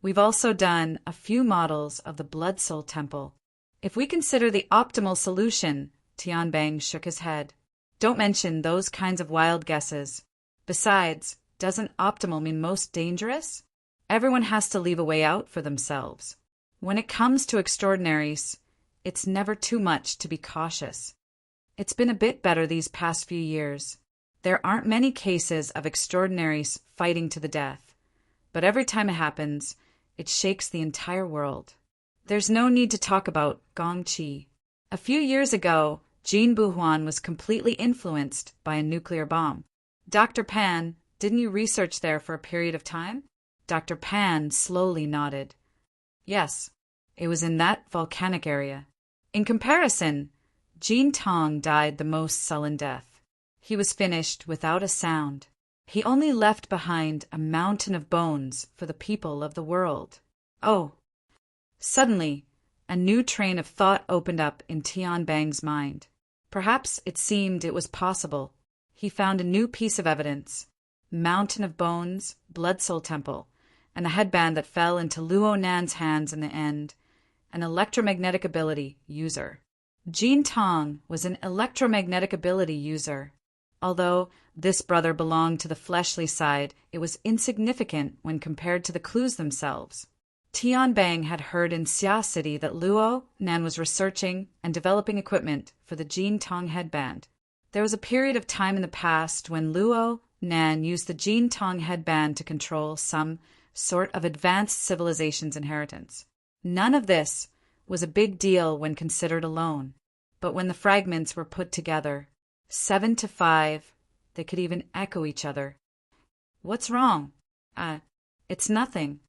We've also done a few models of the Blood Soul Temple. If we consider the optimal solution," Tian Bang shook his head. "Don't mention those kinds of wild guesses. Besides, doesn't optimal mean most dangerous? Everyone has to leave a way out for themselves. When it comes to extraordinaries, it's never too much to be cautious. It's been a bit better these past few years. There aren't many cases of extraordinaries fighting to the death, but every time it happens, it shakes the entire world. There's no need to talk about Gongqi. A few years ago, Jean Buhuan was completely influenced by a nuclear bomb. Dr. Pan, didn't you research there for a period of time?" Dr. Pan slowly nodded. "Yes, it was in that volcanic area. In comparison, Jean Tong died the most sullen death. He was finished without a sound. He only left behind a mountain of bones for the people of the world. Oh!" Suddenly, a new train of thought opened up in Tian Bang's mind. Perhaps it seemed it was possible. He found a new piece of evidence. Mountain of bones, Blood Soul Temple, and a headband that fell into Luo Nan's hands in the end. An electromagnetic ability user. Jean Tong was an electromagnetic ability user. Although this brother belonged to the fleshly side, it was insignificant when compared to the clues themselves. Tian Bang had heard in Xia City that Luo Nan was researching and developing equipment for the Jin Tong headband. There was a period of time in the past when Luo Nan used the Jin Tong headband to control some sort of advanced civilization's inheritance. None of this was a big deal when considered alone, but when the fragments were put together, 7 to 5, they could even echo each other. What's wrong? It's nothing.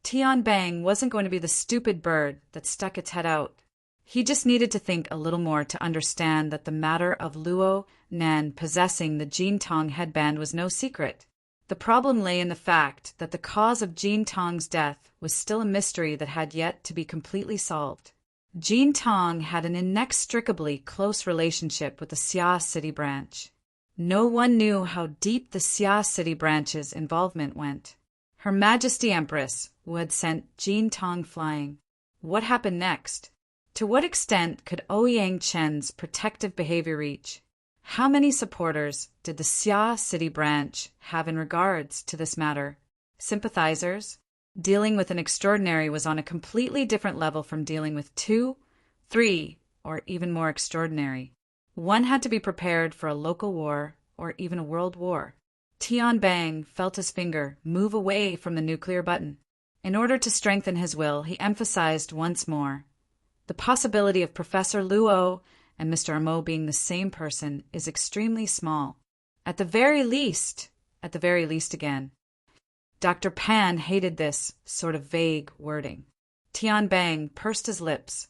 Tian Bang wasn't going to be the stupid bird that stuck its head out. He just needed to think a little more to understand that the matter of Luo Nan possessing the Jin Tong headband was no secret. The problem lay in the fact that the cause of Jin Tong's death was still a mystery that had yet to be completely solved. Jin Tong had an inextricably close relationship with the Xia City branch. No one knew how deep the Xia City branch's involvement went. Her Majesty Empress, who had sent Jin Tong flying. What happened next? To what extent could Ouyang Chen's protective behavior reach? How many supporters did the Xia City branch have in regards to this matter? Sympathizers? Dealing with an extraordinary was on a completely different level from dealing with 2, 3, or even more extraordinary. One had to be prepared for a local war or even a world war. Tian Bang felt his finger move away from the nuclear button. In order to strengthen his will, he emphasized once more, the possibility of Professor Luo and Mr. Mo being the same person is extremely small. At the very least again. Dr. Pan hated this sort of vague wording. Tian Bang pursed his lips.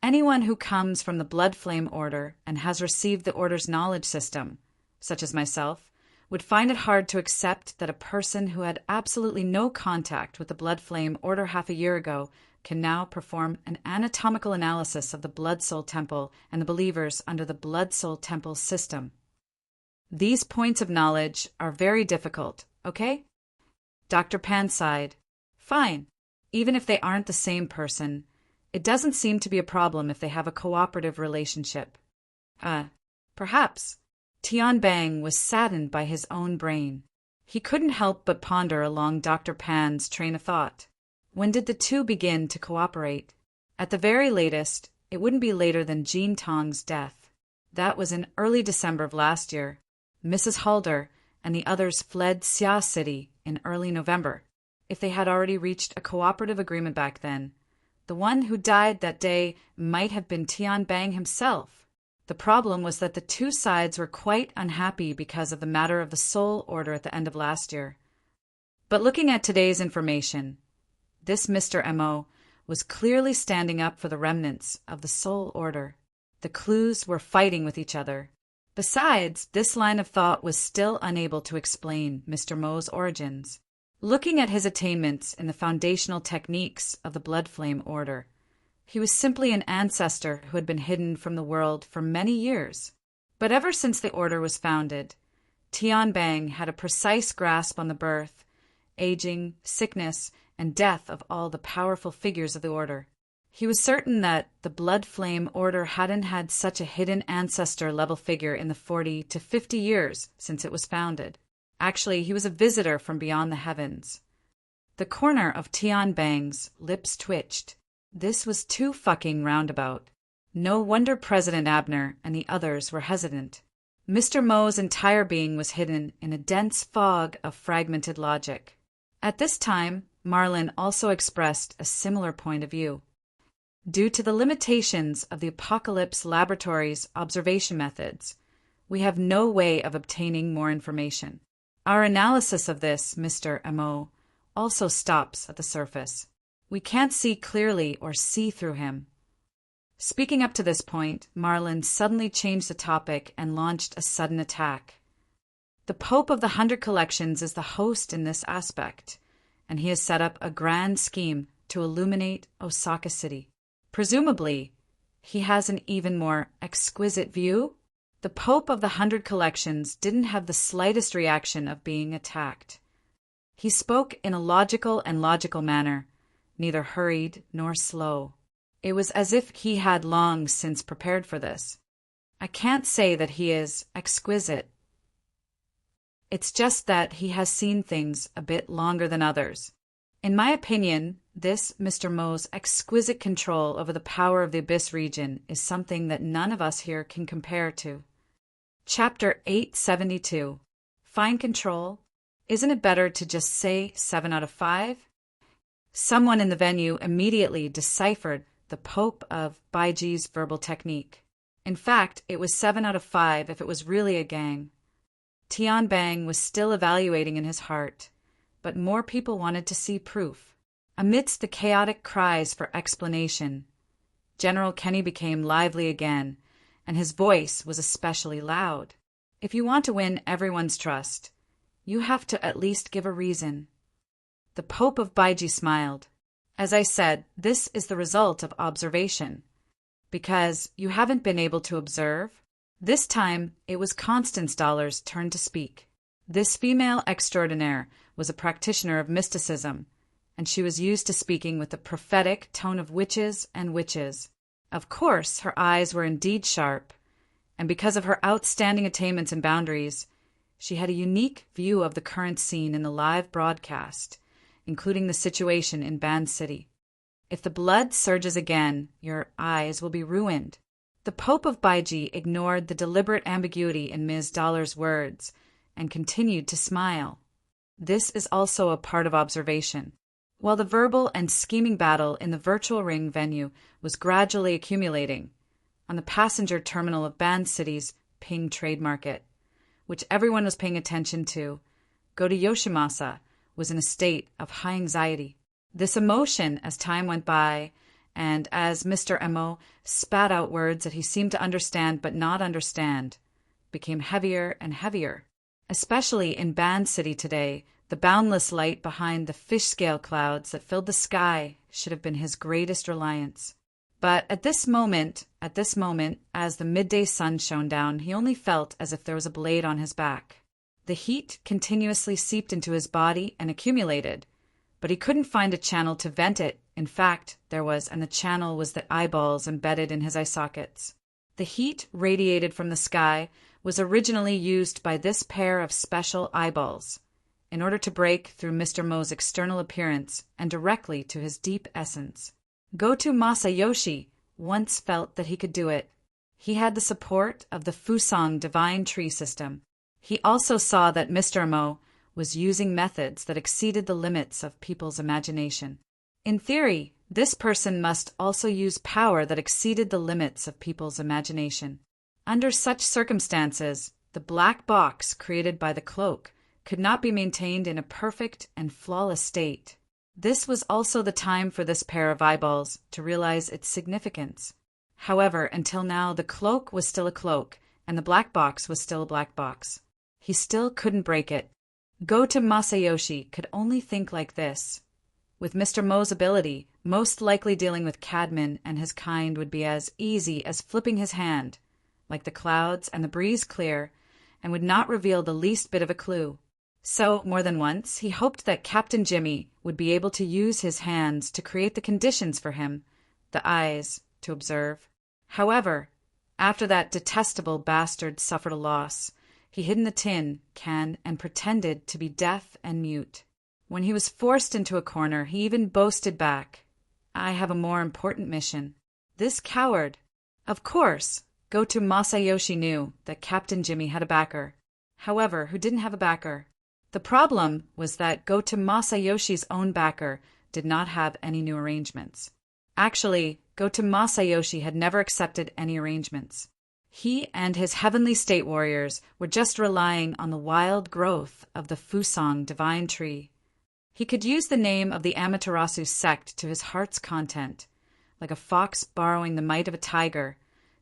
Anyone who comes from the Blood Flame Order and has received the Order's knowledge system, such as myself, would find it hard to accept that a person who had absolutely no contact with the Blood Flame Order half a year ago can now perform an anatomical analysis of the Blood Soul Temple and the believers under the Blood Soul Temple system. These points of knowledge are very difficult, okay? Dr. Pan sighed. Fine. Even if they aren't the same person, it doesn't seem to be a problem if they have a cooperative relationship. Perhaps. Tian Bang was saddened by his own brain. He couldn't help but ponder along Dr. Pan's train of thought. When did the two begin to cooperate? At the very latest, it wouldn't be later than Jin Tong's death. That was in early December of last year. Mrs. Halder and the others fled Xia City in early November. If they had already reached a cooperative agreement back then, the one who died that day might have been Tian Bang himself. The problem was that the two sides were quite unhappy because of the matter of the Soul Order at the end of last year. But looking at today's information, this Mr. Mo was clearly standing up for the remnants of the Soul Order. The clues were fighting with each other. Besides, this line of thought was still unable to explain Mr. Mo's origins. Looking at his attainments in the foundational techniques of the Blood Flame Order, he was simply an ancestor who had been hidden from the world for many years. But ever since the Order was founded, Tian Bang had a precise grasp on the birth, aging, sickness, and death of all the powerful figures of the Order. He was certain that the Blood Flame Order hadn't had such a hidden ancestor-level figure in the 40 to 50 years since it was founded. Actually, he was a visitor from beyond the heavens. The corner of Tian Bang's lips twitched. This was too fucking roundabout. No wonder President Abner and the others were hesitant. Mr. Mo's entire being was hidden in a dense fog of fragmented logic. At this time, Marlin also expressed a similar point of view. Due to the limitations of the Apocalypse Laboratory's observation methods, we have no way of obtaining more information. Our analysis of this, Mr. Mo, also stops at the surface. We can't see clearly or see through him. Speaking up to this point, Marlin suddenly changed the topic and launched a sudden attack. The Pope of the 100 Collections is the host in this aspect, and he has set up a grand scheme to illuminate Osaka City. Presumably, he has an even more exquisite view. The Pope of the 100 Collections didn't have the slightest reaction of being attacked. He spoke in a logical manner, neither hurried nor slow. It was as if he had long since prepared for this. I can't say that he is exquisite. It's just that he has seen things a bit longer than others. In my opinion, This Mr. Mo's exquisite control over the power of the Abyss region is something that none of us here can compare to. Chapter 872. Fine control. Isn't it better to just say 7 out of 5? Someone in the venue immediately deciphered the Pope of Baiji's verbal technique. In fact, it was 7 out of 5 if it was really a gang. Tian Bang was still evaluating in his heart, but more people wanted to see proof. Amidst the chaotic cries for explanation, General Kenny became lively again, and his voice was especially loud. If you want to win everyone's trust, you have to at least give a reason. The Pope of Baiji smiled. As I said, this is the result of observation. Because you haven't been able to observe? This time, it was Constance Dollar's turn to speak. This female extraordinaire was a practitioner of mysticism, and she was used to speaking with the prophetic tone of witches and witches. Of course, her eyes were indeed sharp, and because of her outstanding attainments and boundaries, she had a unique view of the current scene in the live broadcast, including the situation in Ban City. If the blood surges again, your eyes will be ruined. The Pope of Baiji ignored the deliberate ambiguity in Ms. Dollar's words and continued to smile. This is also a part of observation. While the verbal and scheming battle in the virtual ring venue was gradually accumulating, on the passenger terminal of Ban City's Ping Trade Market, which everyone was paying attention to, Go to Yoshimasa was in a state of high anxiety. This emotion, as time went by, and as Mr. Mo spat out words that he seemed to understand but not understand, became heavier and heavier. Especially in Ban City today, the boundless light behind the fish-scale clouds that filled the sky should have been his greatest reliance. But at this moment, as the midday sun shone down, he only felt as if there was a blade on his back. The heat continuously seeped into his body and accumulated, but he couldn't find a channel to vent it. In fact, there was, and the channel was the eyeballs embedded in his eye sockets. The heat radiated from the sky was originally used by this pair of special eyeballs in order to break through Mr. Mo's external appearance and directly to his deep essence. Goto Masayoshi once felt that he could do it. He had the support of the Fusang divine tree system. He also saw that Mr. Mo was using methods that exceeded the limits of people's imagination. In theory, this person must also use power that exceeded the limits of people's imagination. Under such circumstances, the black box created by the cloak could not be maintained in a perfect and flawless state. This was also the time for this pair of eyeballs to realize its significance. However, until now, the cloak was still a cloak, and the black box was still a black box. He still couldn't break it. Goto Masayoshi could only think like this. With Mr. Mo's ability, most likely dealing with Cadman and his kind would be as easy as flipping his hand, like the clouds and the breeze clear, and would not reveal the least bit of a clue. So, more than once, he hoped that Captain Jimmy would be able to use his hands to create the conditions for him, the eyes, to observe. However, after that detestable bastard suffered a loss, he hid in the tin can and pretended to be deaf and mute. When he was forced into a corner, he even boasted back, "I have a more important mission." This coward. Of course, Goto Masayoshi knew that Captain Jimmy had a backer. However, who didn't have a backer? The problem was that Goto Masayoshi's own backer did not have any new arrangements. Actually, Goto Masayoshi had never accepted any arrangements. He and his heavenly state warriors were just relying on the wild growth of the Fusang divine tree. He could use the name of the Amaterasu sect to his heart's content, like a fox borrowing the might of a tiger,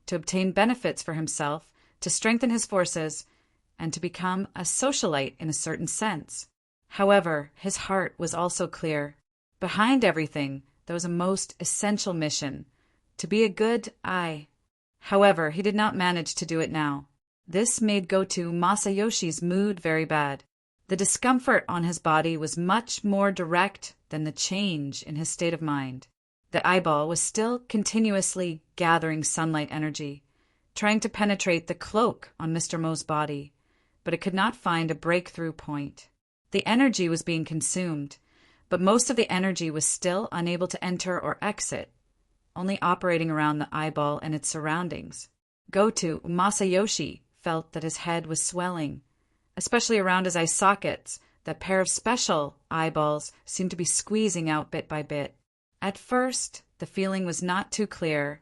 to obtain benefits for himself, to strengthen his forces, and to become a socialite in a certain sense. However, his heart was also clear. Behind everything, there was a most essential mission, to be a good eye. However, he did not manage to do it now. This made Goto Masayoshi's mood very bad. The discomfort on his body was much more direct than the change in his state of mind. The eyeball was still continuously gathering sunlight energy, trying to penetrate the cloak on Mr. Mo's body, but it could not find a breakthrough point. The energy was being consumed, but most of the energy was still unable to enter or exit, only operating around the eyeball and its surroundings. Goto Masayoshi felt that his head was swelling, especially around his eye sockets. That pair of special eyeballs seemed to be squeezing out bit by bit. At first, the feeling was not too clear,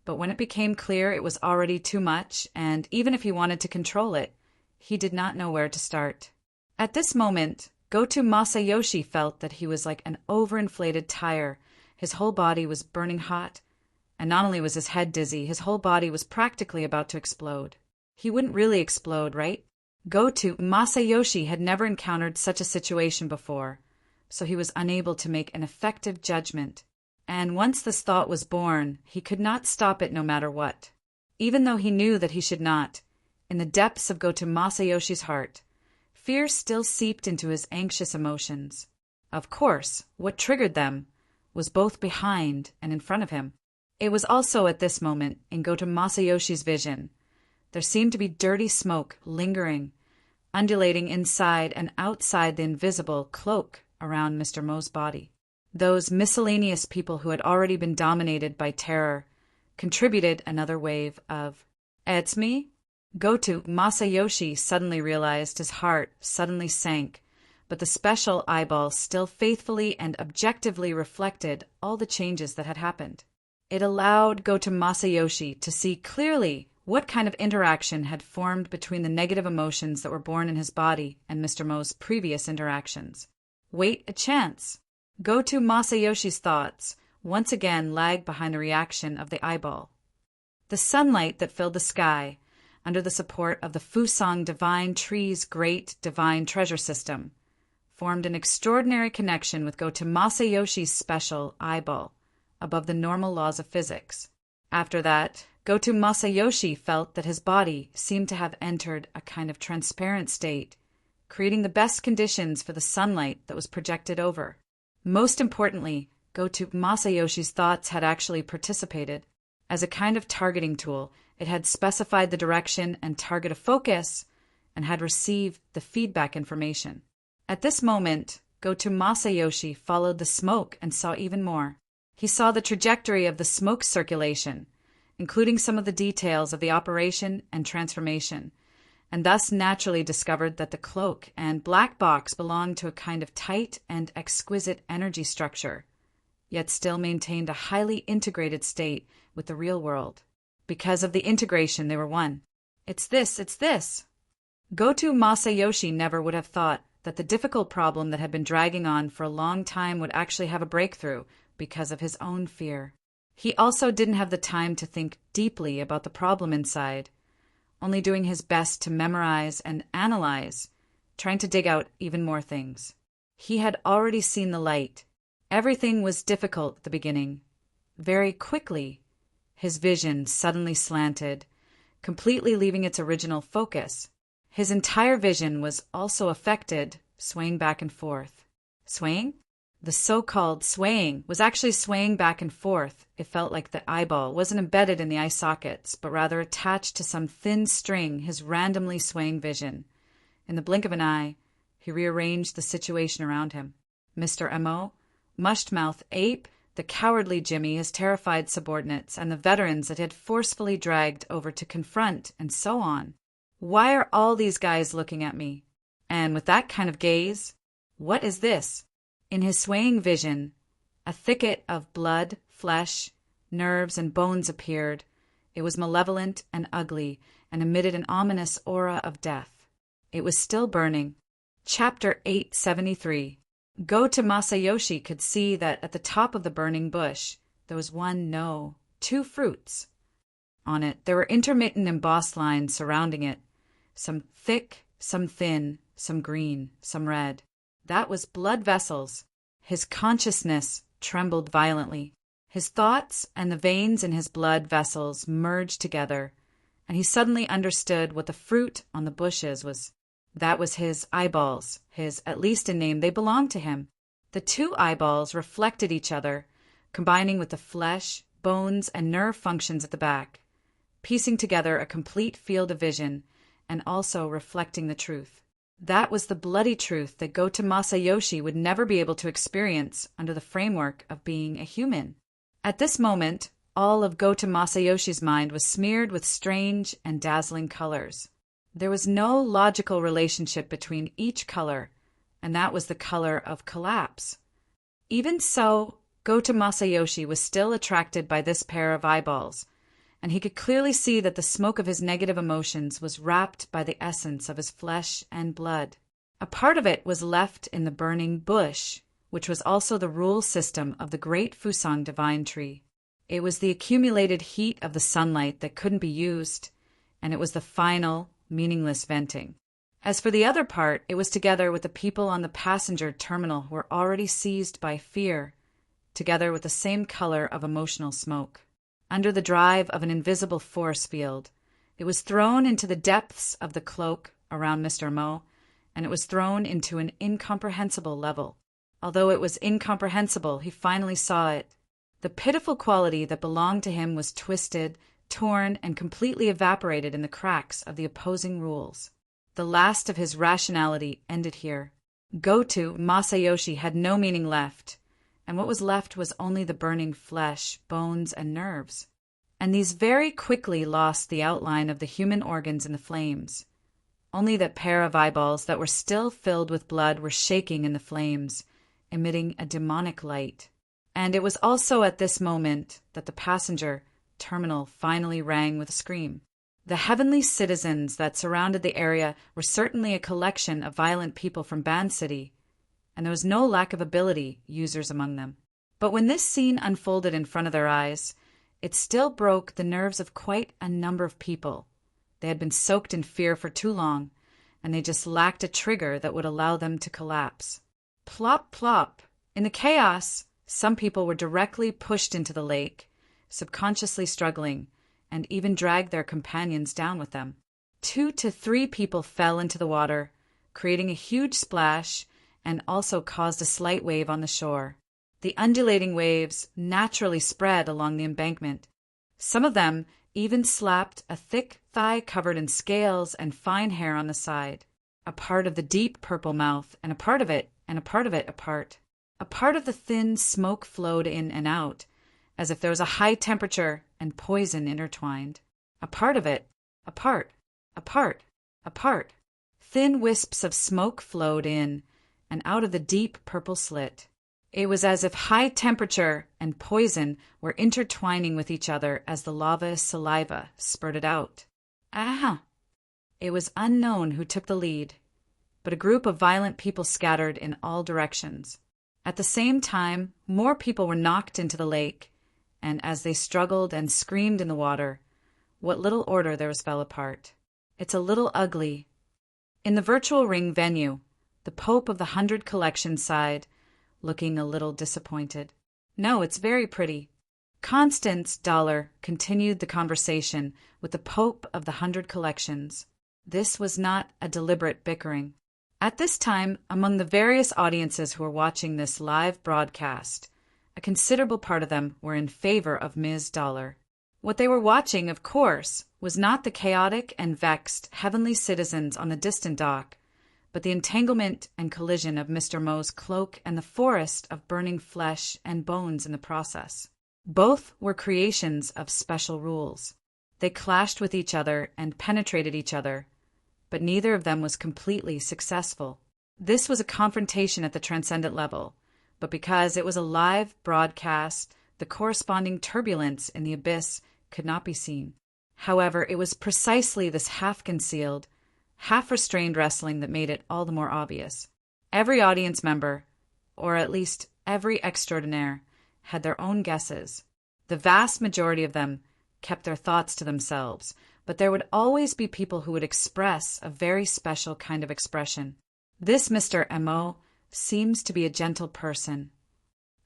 but when it became clear it was already too much, and even if he wanted to control it, he did not know where to start. At this moment, Goto Masayoshi felt that he was like an overinflated tire. His whole body was burning hot, and not only was his head dizzy, his whole body was practically about to explode. He wouldn't really explode, right? Goto Masayoshi had never encountered such a situation before, so he was unable to make an effective judgment. And once this thought was born, he could not stop it no matter what. Even though he knew that he should not, in the depths of Goto Masayoshi's heart, fear still seeped into his anxious emotions. Of course, what triggered them was both behind and in front of him. It was also at this moment, in Goto Masayoshi's vision, there seemed to be dirty smoke lingering, undulating inside and outside the invisible cloak around Mr. Mo's body. Those miscellaneous people who had already been dominated by terror contributed another wave of, "It's me?" Goto Masayoshi suddenly realized his heart suddenly sank, but the special eyeball still faithfully and objectively reflected all the changes that had happened. It allowed Goto Masayoshi to see clearly what kind of interaction had formed between the negative emotions that were born in his body and Mr. Mo's previous interactions. Wait a chance. Goto Masayoshi's thoughts once again lagged behind the reaction of the eyeball. The sunlight that filled the sky, under the support of the Fusang Divine Tree's great divine treasure system, formed an extraordinary connection with Goto Masayoshi's special eyeball, above the normal laws of physics. After that, Goto Masayoshi felt that his body seemed to have entered a kind of transparent state, creating the best conditions for the sunlight that was projected over. Most importantly, Goto Masayoshi's thoughts had actually participated. As a kind of targeting tool, it had specified the direction and target of focus and had received the feedback information. At this moment, Goto Masayoshi followed the smoke and saw even more. He saw the trajectory of the smoke circulation, including some of the details of the operation and transformation, and thus naturally discovered that the cloak and black box belonged to a kind of tight and exquisite energy structure, yet still maintained a highly integrated state with the real world. Because of the integration, they were one. It's this. Goto Masayoshi never would have thought that the difficult problem that had been dragging on for a long time would actually have a breakthrough because of his own fear. He also didn't have the time to think deeply about the problem inside, only doing his best to memorize and analyze, trying to dig out even more things. He had already seen the light. Everything was difficult at the beginning. Very quickly, his vision suddenly slanted, completely leaving its original focus. His entire vision was also affected, swaying back and forth. Swaying? The so-called swaying was actually swaying back and forth. It felt like the eyeball wasn't embedded in the eye sockets, but rather attached to some thin string, his randomly swaying vision. In the blink of an eye, he rearranged the situation around him. Mr. M.O., Mushed-Mouth Ape, the cowardly Jimmy, his terrified subordinates, and the veterans that he had forcefully dragged over to confront, and so on. Why are all these guys looking at me? And with that kind of gaze, what is this? In his swaying vision, a thicket of blood, flesh, nerves, and bones appeared. It was malevolent and ugly, and emitted an ominous aura of death. It was still burning. Chapter 873. Goto Masayoshi could see that at the top of the burning bush there was two fruits. On it there were intermittent embossed lines surrounding it, some thick, some thin, some green, some red. That was blood vessels. His consciousness trembled violently. His thoughts and the veins in his blood vessels merged together, and he suddenly understood what the fruit on the bushes was. That was his eyeballs. At least in name, they belonged to him. The two eyeballs reflected each other, combining with the flesh, bones, and nerve functions at the back, piecing together a complete field of vision, and also reflecting the truth. That was the bloody truth that Gota Masayoshi would never be able to experience under the framework of being a human. At this moment, all of Gota Masayoshi's mind was smeared with strange and dazzling colors. There was no logical relationship between each color, and that was the color of collapse. Even so, Gota Masayoshi was still attracted by this pair of eyeballs, and he could clearly see that the smoke of his negative emotions was wrapped by the essence of his flesh and blood. A part of it was left in the burning bush, which was also the rule system of the great Fusang divine tree. It was the accumulated heat of the sunlight that couldn't be used, and it was the final, meaningless venting. As for the other part, it was together with the people on the passenger terminal who were already seized by fear, together with the same color of emotional smoke. Under the drive of an invisible force field, it was thrown into the depths of the cloak around Mr. Mo, and it was thrown into an incomprehensible level. Although it was incomprehensible, he finally saw it. The pitiful quality that belonged to him was twisted, torn, and completely evaporated in the cracks of the opposing rules. The last of his rationality ended here. Gota Masayoshi had no meaning left, and what was left was only the burning flesh, bones, and nerves. And these very quickly lost the outline of the human organs in the flames. Only that pair of eyeballs that were still filled with blood were shaking in the flames, emitting a demonic light. And it was also at this moment that the passenger terminal finally rang with a scream. The heavenly citizens that surrounded the area were certainly a collection of violent people from Ban City, and there was no lack of ability users among them. But when this scene unfolded in front of their eyes, it still broke the nerves of quite a number of people. They had been soaked in fear for too long, and they just lacked a trigger that would allow them to collapse. Plop, plop. In the chaos, some people were directly pushed into the lake, subconsciously struggling, and even dragged their companions down with them. 2 to 3 people fell into the water, creating a huge splash, and also caused a slight wave on the shore. The undulating waves naturally spread along the embankment. Some of them even slapped a thick thigh covered in scales and fine hair on the side, a part of the deep purple mouth, and a part of it, and a part of it apart. A part of the thin smoke flowed in and out, as if there was a high temperature and poison intertwined. A part of it, apart, apart, apart. Thin wisps of smoke flowed in and out of the deep purple slit. It was as if high temperature and poison were intertwining with each other as the lava saliva spurted out. Ah! It was unknown who took the lead, but a group of violent people scattered in all directions. At the same time, more people were knocked into the lake, and as they struggled and screamed in the water, what little order there was fell apart. It's a little ugly. In the virtual ring venue, the Pope of the 100 Collection sighed, looking a little disappointed. No, it's very pretty. Constance Dollar continued the conversation with the Pope of the 100 Collections. This was not a deliberate bickering. At this time, among the various audiences who were watching this live broadcast, a considerable part of them were in favor of Ms. Dollar. What they were watching, of course, was not the chaotic and vexed heavenly citizens on the distant dock, but the entanglement and collision of Mr. Mo's cloak and the forest of burning flesh and bones in the process. Both were creations of special rules. They clashed with each other and penetrated each other, but neither of them was completely successful. This was a confrontation at the transcendent level, but because it was a live broadcast, the corresponding turbulence in the abyss could not be seen. However, it was precisely this half-concealed, half-restrained wrestling that made it all the more obvious. Every audience member, or at least every extraordinaire, had their own guesses. The vast majority of them kept their thoughts to themselves, but there would always be people who would express a very special kind of expression. This Mr. M.O. seems to be a gentle person.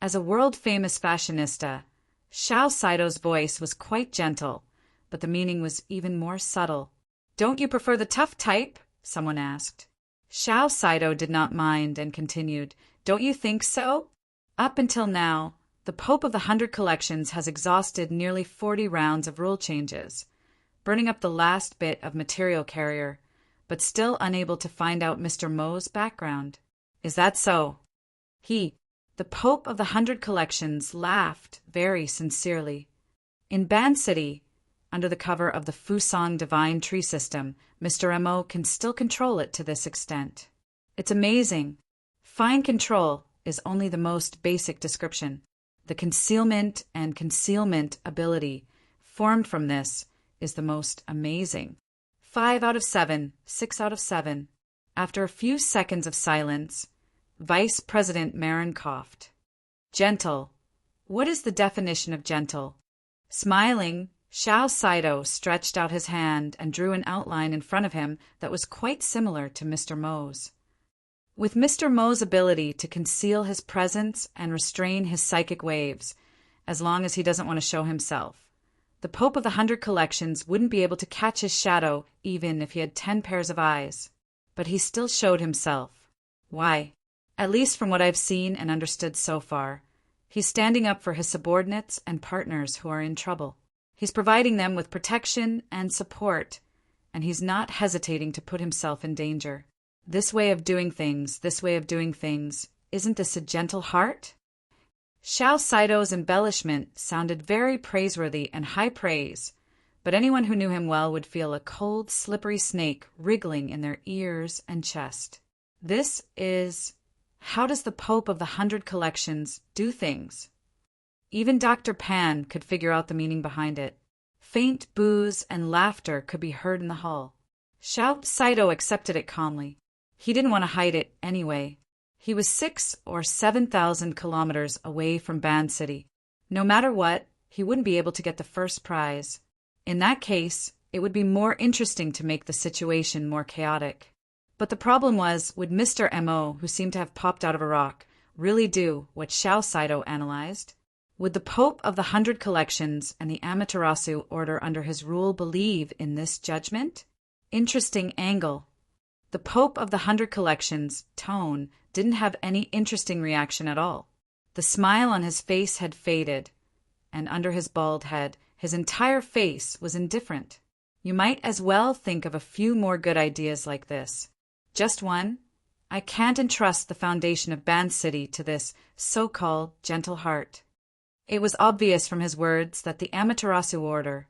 As a world-famous fashionista, Xiao Saito's voice was quite gentle, but the meaning was even more subtle. "Don't you prefer the tough type?" someone asked. Xiao Saito did not mind and continued, "Don't you think so? Up until now, the Pope of the 100 Collections has exhausted nearly 40 rounds of rule changes, burning up the last bit of material carrier, but still unable to find out Mr. Mo's background. Is that so? He, the Pope of the 100 Collections, laughed very sincerely. In Ban City, under the cover of the Fusang Divine Tree System, Mr. Mo can still control it to this extent. It's amazing. Fine control is only the most basic description. The concealment and concealment ability formed from this is the most amazing. 5 out of 7, 6 out of 7. After a few seconds of silence, Vice President Marin coughed. Gentle. What is the definition of gentle? Smiling, Xiao Saito stretched out his hand and drew an outline in front of him that was quite similar to Mr. Mo's. With Mr. Mo's ability to conceal his presence and restrain his psychic waves, as long as he doesn't want to show himself, the Pope of the 100 Collections wouldn't be able to catch his shadow even if he had 10 pairs of eyes. But he still showed himself. Why? At least from what I've seen and understood so far, he's standing up for his subordinates and partners who are in trouble. He's providing them with protection and support, and he's not hesitating to put himself in danger. This way of doing things, isn't this a gentle heart? Xiao Saito's embellishment sounded very praiseworthy and high praise, but anyone who knew him well would feel a cold, slippery snake wriggling in their ears and chest. This is... How does the Pope of the 100 Collections do things? Even Dr. Pan could figure out the meaning behind it. Faint boos and laughter could be heard in the hall. Xiao Saito accepted it calmly. He didn't want to hide it anyway. He was 6,000 or 7,000 kilometers away from Ban City. No matter what, he wouldn't be able to get the first prize. In that case, it would be more interesting to make the situation more chaotic. But the problem was, would Mr. Mo, who seemed to have popped out of a rock, really do what Xiao Saito analyzed? Would the Pope of the 100 Collections and the Amaterasu order under his rule believe in this judgment? Interesting angle. The Pope of the 100 Collections, Tone, didn't have any interesting reaction at all. The smile on his face had faded, and under his bald head, his entire face was indifferent. You might as well think of a few more good ideas like this. Just one. I can't entrust the foundation of Ban City to this so-called gentle heart. It was obvious from his words that the Amaterasu order,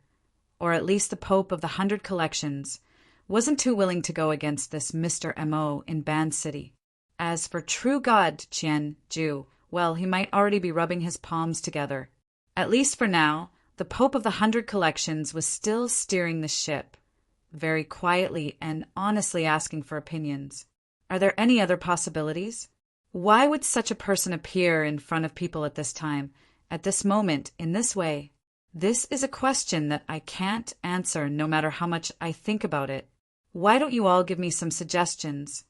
or at least the Pope of the 100 Collections, wasn't too willing to go against this Mr. Mo in Ban City. As for true God Qian Ju, well, he might already be rubbing his palms together. At least for now, the Pope of the 100 Collections was still steering the ship, very quietly and honestly asking for opinions. Are there any other possibilities? Why would such a person appear in front of people at this time, at this moment, in this way? This is a question that I can't answer no matter how much I think about it. Why don't you all give me some suggestions?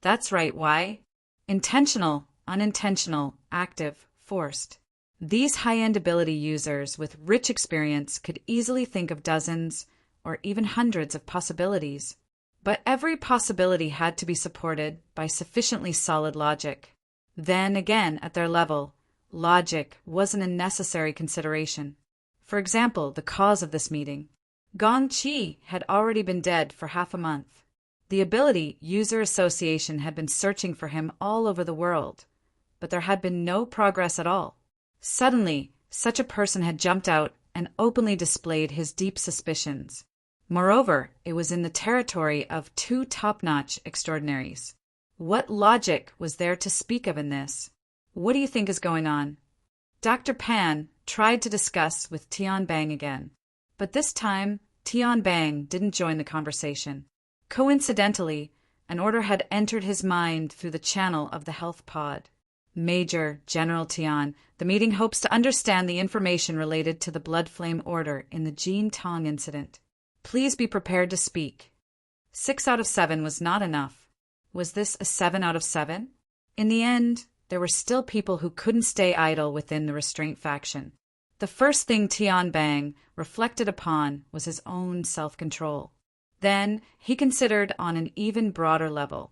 That's right, why? Intentional, unintentional, active, forced. These high-end ability users with rich experience could easily think of dozens or even hundreds of possibilities. But every possibility had to be supported by sufficiently solid logic. Then again, at their level, logic wasn't a necessary consideration. For example, the cause of this meeting. Gong Qi had already been dead for half a month. The Ability User Association had been searching for him all over the world, but there had been no progress at all. Suddenly, such a person had jumped out and openly displayed his deep suspicions. Moreover, it was in the territory of 2 top-notch extraordinaries. What logic was there to speak of in this? What do you think is going on? Dr. Pan tried to discuss with Tian Bang again, but this time Tian Bang didn't join the conversation. Coincidentally, an order had entered his mind through the channel of the health pod. Major General Tian, the meeting hopes to understand the information related to the Blood Flame Order in the Jean Tong incident. Please be prepared to speak. 6 out of 7 was not enough. Was this a 7 out of 7? In the end, there were still people who couldn't stay idle within the restraint faction. The first thing Tian Bang reflected upon was his own self-control. Then he considered on an even broader level.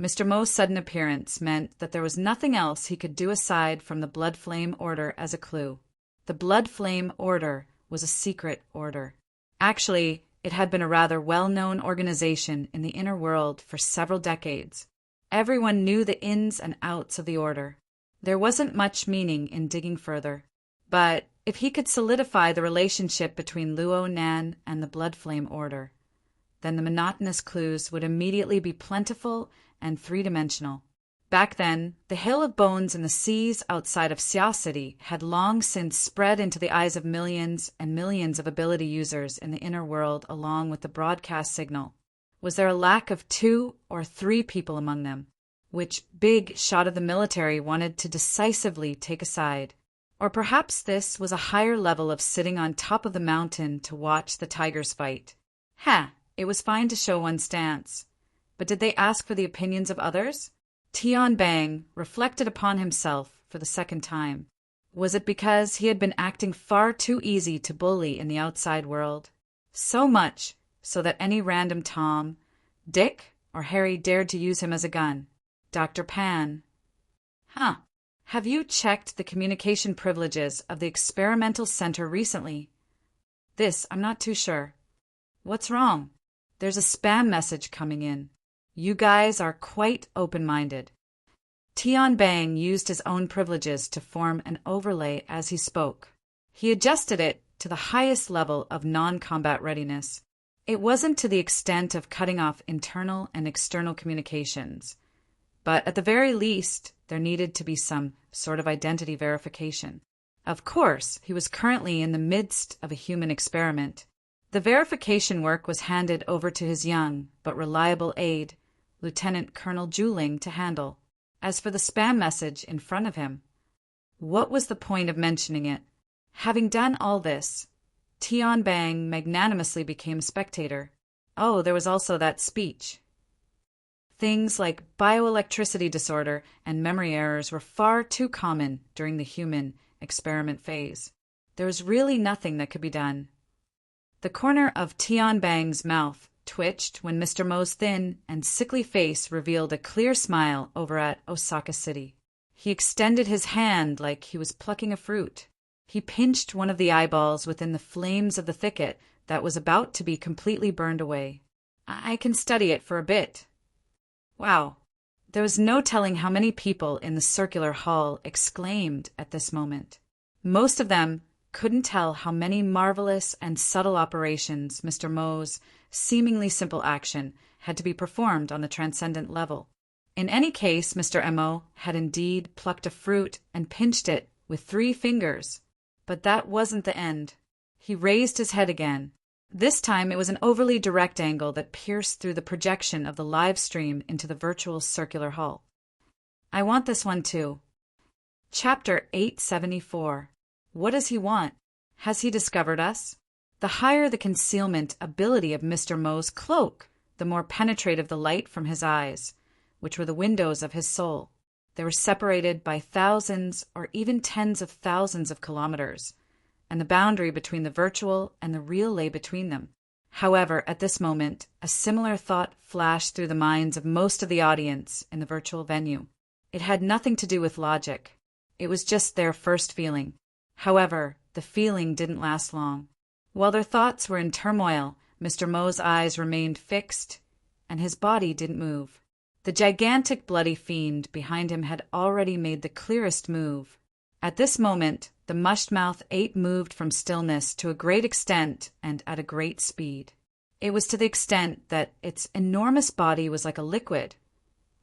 Mr. Mo's sudden appearance meant that there was nothing else he could do aside from the Blood Flame Order as a clue. The Blood Flame Order was a secret order. Actually, It had been a rather well-known organization in the inner world for several decades. Everyone knew the ins and outs of the order. There wasn't much meaning in digging further. But if he could solidify the relationship between Luo Nan and the Blood Flame Order, then the monotonous clues would immediately be plentiful and three-dimensional. Back then, the Hill of Bones in the seas outside of Xia City had long since spread into the eyes of millions and millions of ability users in the inner world along with the broadcast signal. Was there a lack of 2 or 3 people among them? Which big shot of the military wanted to decisively take a side? Or perhaps this was a higher level of sitting on top of the mountain to watch the tigers fight. It was fine to show one's stance. But did they ask for the opinions of others? Tian Bang reflected upon himself for the second time. Was it because he had been acting far too easy to bully in the outside world? So much so that any random Tom, Dick, or Harry dared to use him as a gun. Dr. Pan. Have you checked the communication privileges of the experimental center recently? This, I'm not too sure. What's wrong? There's a spam message coming in. You guys are quite open-minded. Tian Bang used his own privileges to form an overlay as he spoke. He adjusted it to the highest level of non-combat readiness. It wasn't to the extent of cutting off internal and external communications, but at the very least, there needed to be some sort of identity verification. Of course, he was currently in the midst of a human experiment. The verification work was handed over to his young but reliable aide, Lieutenant Colonel Juling, to handle. As for the spam message in front of him, what was the point of mentioning it? Having done all this, Tian Bang magnanimously became a spectator. Oh, there was also that speech. Things like bioelectricity disorder and memory errors were far too common during the human experiment phase. There was really nothing that could be done. The corner of Tian Bang's mouth twitched when Mr. Mo's thin and sickly face revealed a clear smile over at Osaka City. He extended his hand like he was plucking a fruit. He pinched one of the eyeballs within the flames of the thicket that was about to be completely burned away. I can study it for a bit. Wow. There was no telling how many people in the circular hall exclaimed at this moment. Most of them couldn't tell how many marvelous and subtle operations Mr. Mo's seemingly simple action had to be performed on the transcendent level. In any case, Mr. Mo had indeed plucked a fruit and pinched it with 3 fingers. But that wasn't the end. He raised his head again. This time it was an overly direct angle that pierced through the projection of the live stream into the virtual circular hall. I want this one too. Chapter 874. What does he want? Has he discovered us? The higher the concealment ability of Mr. Mo's cloak, the more penetrative the light from his eyes, which were the windows of his soul. They were separated by thousands or even tens of thousands of kilometers, and the boundary between the virtual and the real lay between them. However, at this moment, a similar thought flashed through the minds of most of the audience in the virtual venue. It had nothing to do with logic. It was just their first feeling. However, the feeling didn't last long. While their thoughts were in turmoil, Mr. Mo's eyes remained fixed, and his body didn't move. The gigantic bloody fiend behind him had already made the clearest move. At this moment, the mushed-mouth ape moved from stillness to a great extent and at a great speed. It was to the extent that its enormous body was like a liquid,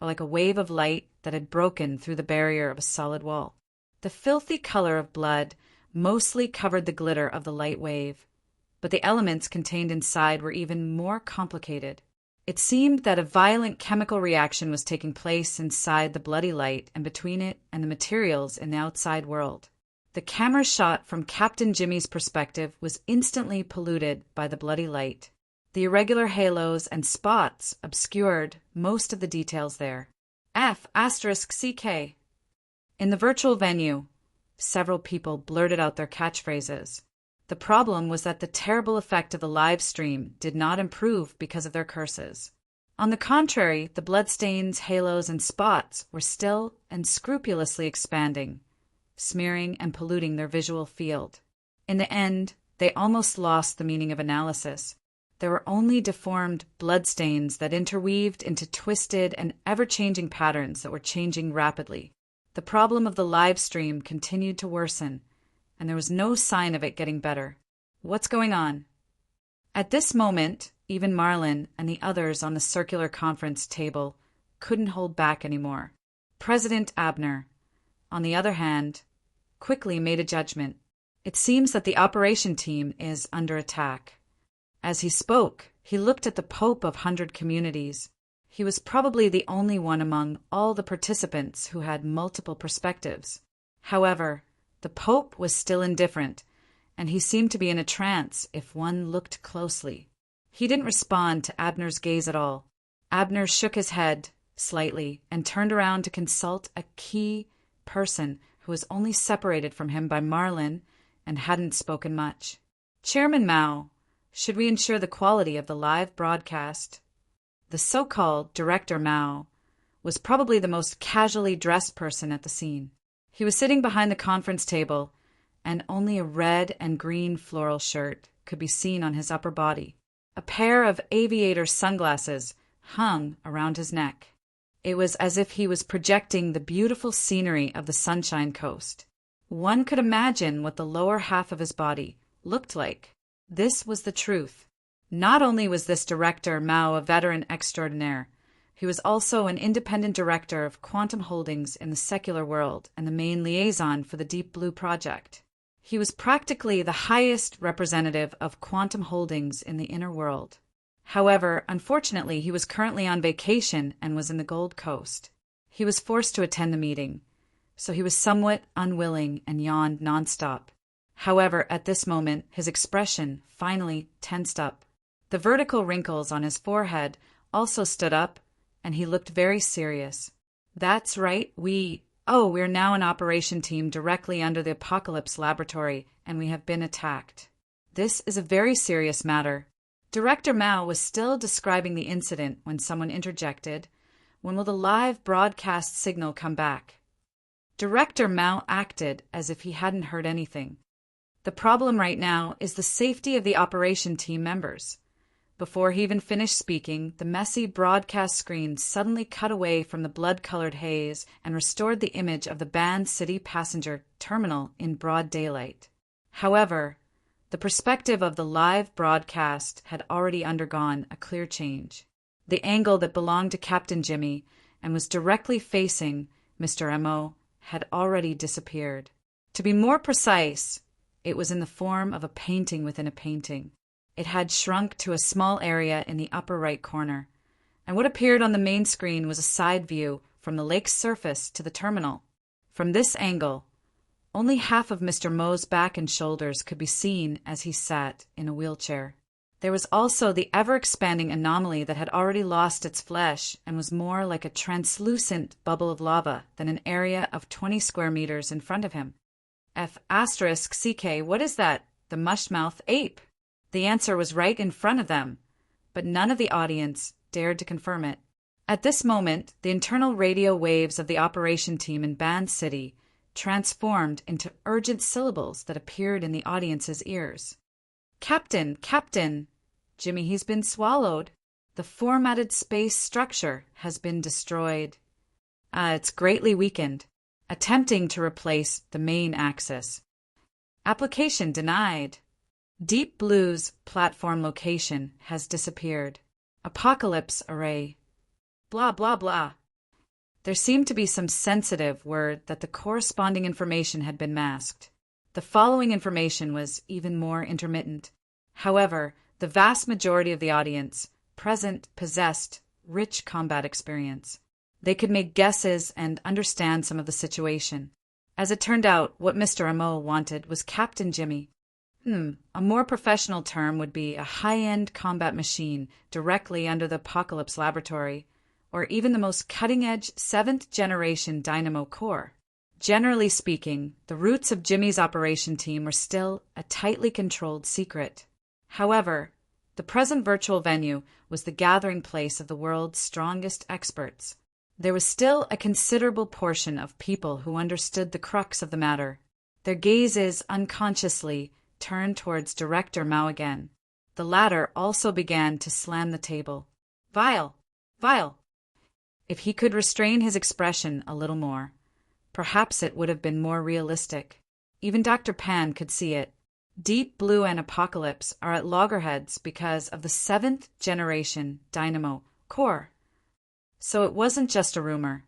or like a wave of light that had broken through the barrier of a solid wall. The filthy color of blood mostly covered the glitter of the light wave, but the elements contained inside were even more complicated. It seemed that a violent chemical reaction was taking place inside the bloody light and between it and the materials in the outside world. The camera shot from Captain Jimmy's perspective was instantly polluted by the bloody light. The irregular halos and spots obscured most of the details there. F***CK. In the virtual venue, several people blurted out their catchphrases. The problem was that the terrible effect of the live stream did not improve because of their curses. On the contrary, the bloodstains, halos, and spots were still and scrupulously expanding, smearing and polluting their visual field. In the end, they almost lost the meaning of analysis. There were only deformed bloodstains that interweaved into twisted and ever-changing patterns that were changing rapidly. The problem of the live stream continued to worsen, and there was no sign of it getting better. What's going on? At this moment, even Marlin and the others on the circular conference table couldn't hold back anymore. President Abner, on the other hand, quickly made a judgment. It seems that the operation team is under attack. As he spoke, he looked at the Pope of 100 Communities. He was probably the only one among all the participants who had multiple perspectives. However, the Pope was still indifferent, and he seemed to be in a trance if one looked closely. He didn't respond to Abner's gaze at all. Abner shook his head slightly and turned around to consult a key person who was only separated from him by Marlin and hadn't spoken much. Chairman Mao, should we ensure the quality of the live broadcast? The so-called Director Mao was probably the most casually dressed person at the scene. He was sitting behind the conference table, and only a red and green floral shirt could be seen on his upper body. A pair of aviator sunglasses hung around his neck. It was as if he was projecting the beautiful scenery of the Sunshine Coast. One could imagine what the lower half of his body looked like. This was the truth. Not only was this Director Mao a veteran extraordinaire, he was also an independent director of quantum holdings in the secular world and the main liaison for the Deep Blue Project. He was practically the highest representative of quantum holdings in the inner world. However, unfortunately, he was currently on vacation and was in the Gold Coast. He was forced to attend the meeting, so he was somewhat unwilling and yawned nonstop. However, at this moment, his expression finally tensed up. The vertical wrinkles on his forehead also stood up, and he looked very serious. That's right, we're now an operation team directly under the Apocalypse Laboratory, and we have been attacked. This is a very serious matter. Director Mao was still describing the incident when someone interjected, "When will the live broadcast signal come back?" Director Mao acted as if he hadn't heard anything. The problem right now is the safety of the operation team members. Before he even finished speaking, the messy broadcast screen suddenly cut away from the blood-colored haze and restored the image of the Band City passenger terminal in broad daylight. However, the perspective of the live broadcast had already undergone a clear change. The angle that belonged to Captain Jimmy and was directly facing Mr. M.O. had already disappeared. To be more precise, it was in the form of a painting within a painting. It had shrunk to a small area in the upper right corner, and what appeared on the main screen was a side view from the lake's surface to the terminal. From this angle, only half of Mr. Mo's back and shoulders could be seen as he sat in a wheelchair. There was also the ever-expanding anomaly that had already lost its flesh and was more like a translucent bubble of lava than an area of 20 square meters in front of him. F***CK, what is that? The mushmouth ape. The answer was right in front of them, but none of the audience dared to confirm it. At this moment, the internal radio waves of the operation team in Band City transformed into urgent syllables that appeared in the audience's ears. "Captain, Captain! Jimmy, he's been swallowed. The formatted space structure has been destroyed. It's greatly weakened, attempting to replace the main axis. Application denied. Deep Blue's platform location has disappeared. Apocalypse array. Blah, blah, blah." There seemed to be some sensitive word that the corresponding information had been masked. The following information was even more intermittent. However, the vast majority of the audience present possessed rich combat experience. They could make guesses and understand some of the situation. As it turned out, what Mr. M.O. wanted was Captain Jimmy. A more professional term would be a high-end combat machine directly under the Apocalypse Laboratory, or even the most cutting-edge 7th-generation dynamo core. Generally speaking, the roots of Jimmy's operation team were still a tightly controlled secret. However, the present virtual venue was the gathering place of the world's strongest experts. There was still a considerable portion of people who understood the crux of the matter. Their gazes unconsciously turned towards Director Mao again. The the latter also began to slam the table. Vile! Vile! If he could restrain his expression a little more, perhaps it would have been more realistic. Even Dr. Pan could see it. Deep Blue and Apocalypse are at loggerheads because of the 7th generation dynamo core. So it wasn't just a rumor.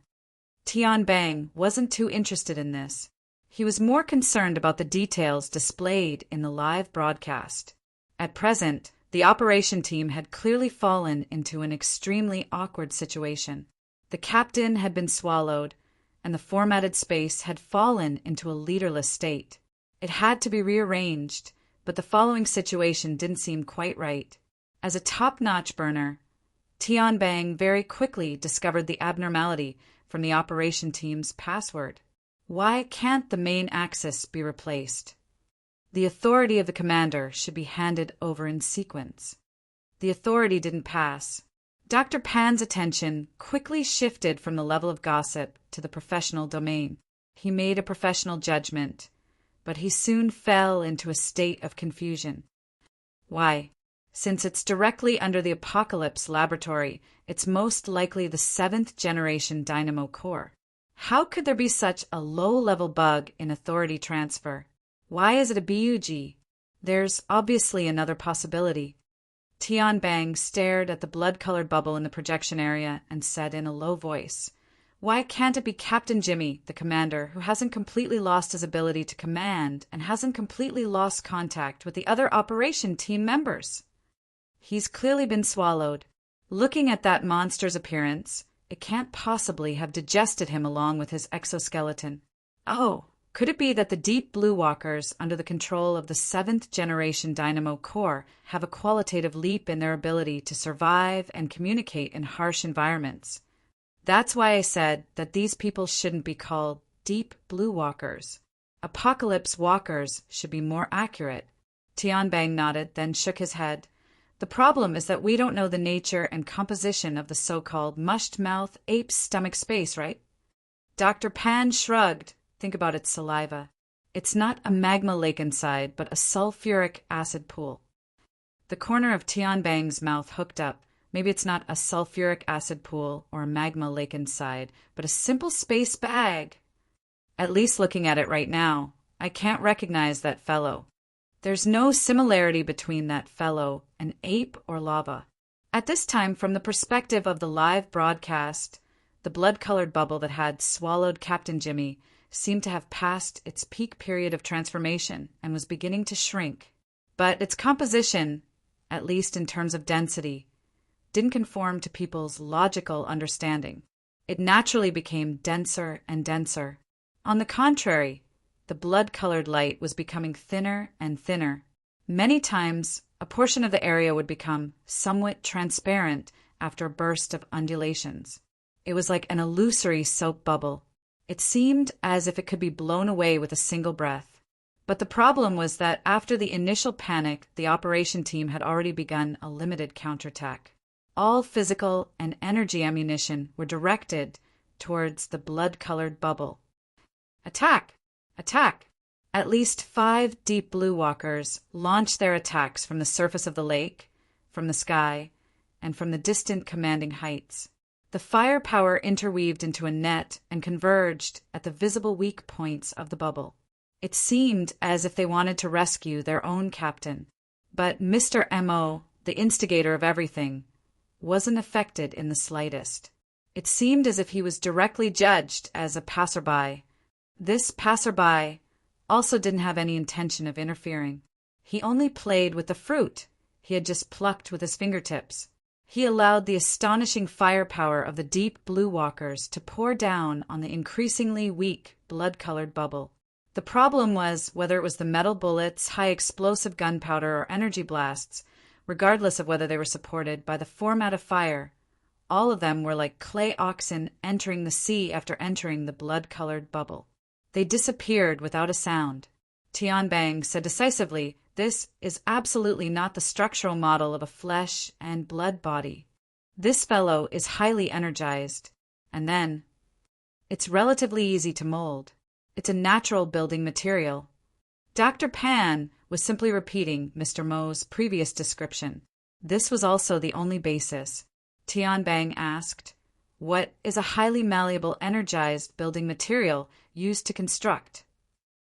Tian Bang wasn't too interested in this. He was more concerned about the details displayed in the live broadcast. At present, the operation team had clearly fallen into an extremely awkward situation. The captain had been swallowed, and the formatted space had fallen into a leaderless state. It had to be rearranged, but the following situation didn't seem quite right. As a top-notch burner, Tian Bang very quickly discovered the abnormality from the operation team's password. Why can't the main axis be replaced? The authority of the commander should be handed over in sequence. The authority didn't pass. Dr. Pan's attention quickly shifted from the level of gossip to the professional domain. He made a professional judgment, but he soon fell into a state of confusion. Why? Since it's directly under the Apocalypse laboratory, it's most likely the 7th generation dynamo core. How could there be such a low-level bug in authority transfer? Why is it a BUG? There's obviously another possibility. Tian Bang stared at the blood-colored bubble in the projection area and said in a low voice, "Why can't it be Captain Jimmy, the commander, who hasn't completely lost his ability to command and hasn't completely lost contact with the other operation team members? He's clearly been swallowed. Looking at that monster's appearance, it can't possibly have digested him along with his exoskeleton. Oh, could it be that the Deep Blue Walkers, under the control of the 7th generation dynamo core, have a qualitative leap in their ability to survive and communicate in harsh environments? That's why I said that these people shouldn't be called Deep Blue Walkers. Apocalypse Walkers should be more accurate." Tian Bang nodded, then shook his head. "The problem is that we don't know the nature and composition of the so-called mushed-mouth ape's stomach space, right?" Dr. Pan shrugged. Think about its saliva. It's not a magma lake inside, but a sulfuric acid pool. The corner of Tian Bang's mouth hooked up. Maybe it's not a sulfuric acid pool or a magma lake inside, but a simple space bag. At least looking at it right now, I can't recognize that fellow. There's no similarity between that fellow and ape or lava. At this time, from the perspective of the live broadcast, the blood-colored bubble that had swallowed Captain Jimmy seemed to have passed its peak period of transformation and was beginning to shrink. But its composition, at least in terms of density, didn't conform to people's logical understanding. It naturally became denser and denser. On the contrary, the blood-colored light was becoming thinner and thinner. Many times, a portion of the area would become somewhat transparent after a burst of undulations. It was like an illusory soap bubble. It seemed as if it could be blown away with a single breath. But the problem was that after the initial panic, the operation team had already begun a limited counterattack. All physical and energy ammunition were directed towards the blood-colored bubble. Attack! Attack! At least 5 Deep Blue Walkers launched their attacks from the surface of the lake, from the sky, and from the distant commanding heights. The firepower interweaved into a net and converged at the visible weak points of the bubble. It seemed as if they wanted to rescue their own captain. But Mr. M.O., the instigator of everything, wasn't affected in the slightest. It seemed as if he was directly judged as a passerby. This passerby also didn't have any intention of interfering. He only played with the fruit he had just plucked with his fingertips. He allowed the astonishing firepower of the Deep Blue Walkers to pour down on the increasingly weak blood-colored bubble. The problem was whether it was the metal bullets, high explosive gunpowder, or energy blasts, regardless of whether they were supported by the format of fire. All of them were like clay oxen entering the sea after entering the blood-colored bubble. They disappeared without a sound. Tian Bang said decisively, "This is absolutely not the structural model of a flesh and blood body. This fellow is highly energized. And then, it's relatively easy to mold. It's a natural building material." Dr. Pan was simply repeating Mr. Mo's previous description. This was also the only basis. Tian Bang asked, "What is a highly malleable energized building material used to construct?"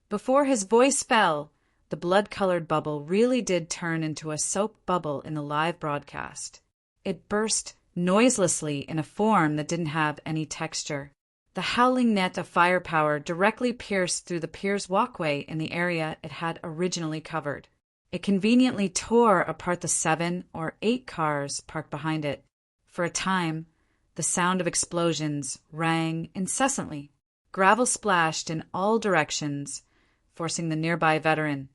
Before his voice fell, the blood-colored bubble really did turn into a soap bubble in the live broadcast. It burst noiselessly in a form that didn't have any texture. The howling net of firepower directly pierced through the pier's walkway in the area it had originally covered. It conveniently tore apart the 7 or 8 cars parked behind it. For a time, the sound of explosions rang incessantly. Gravel splashed in all directions, forcing the nearby veteran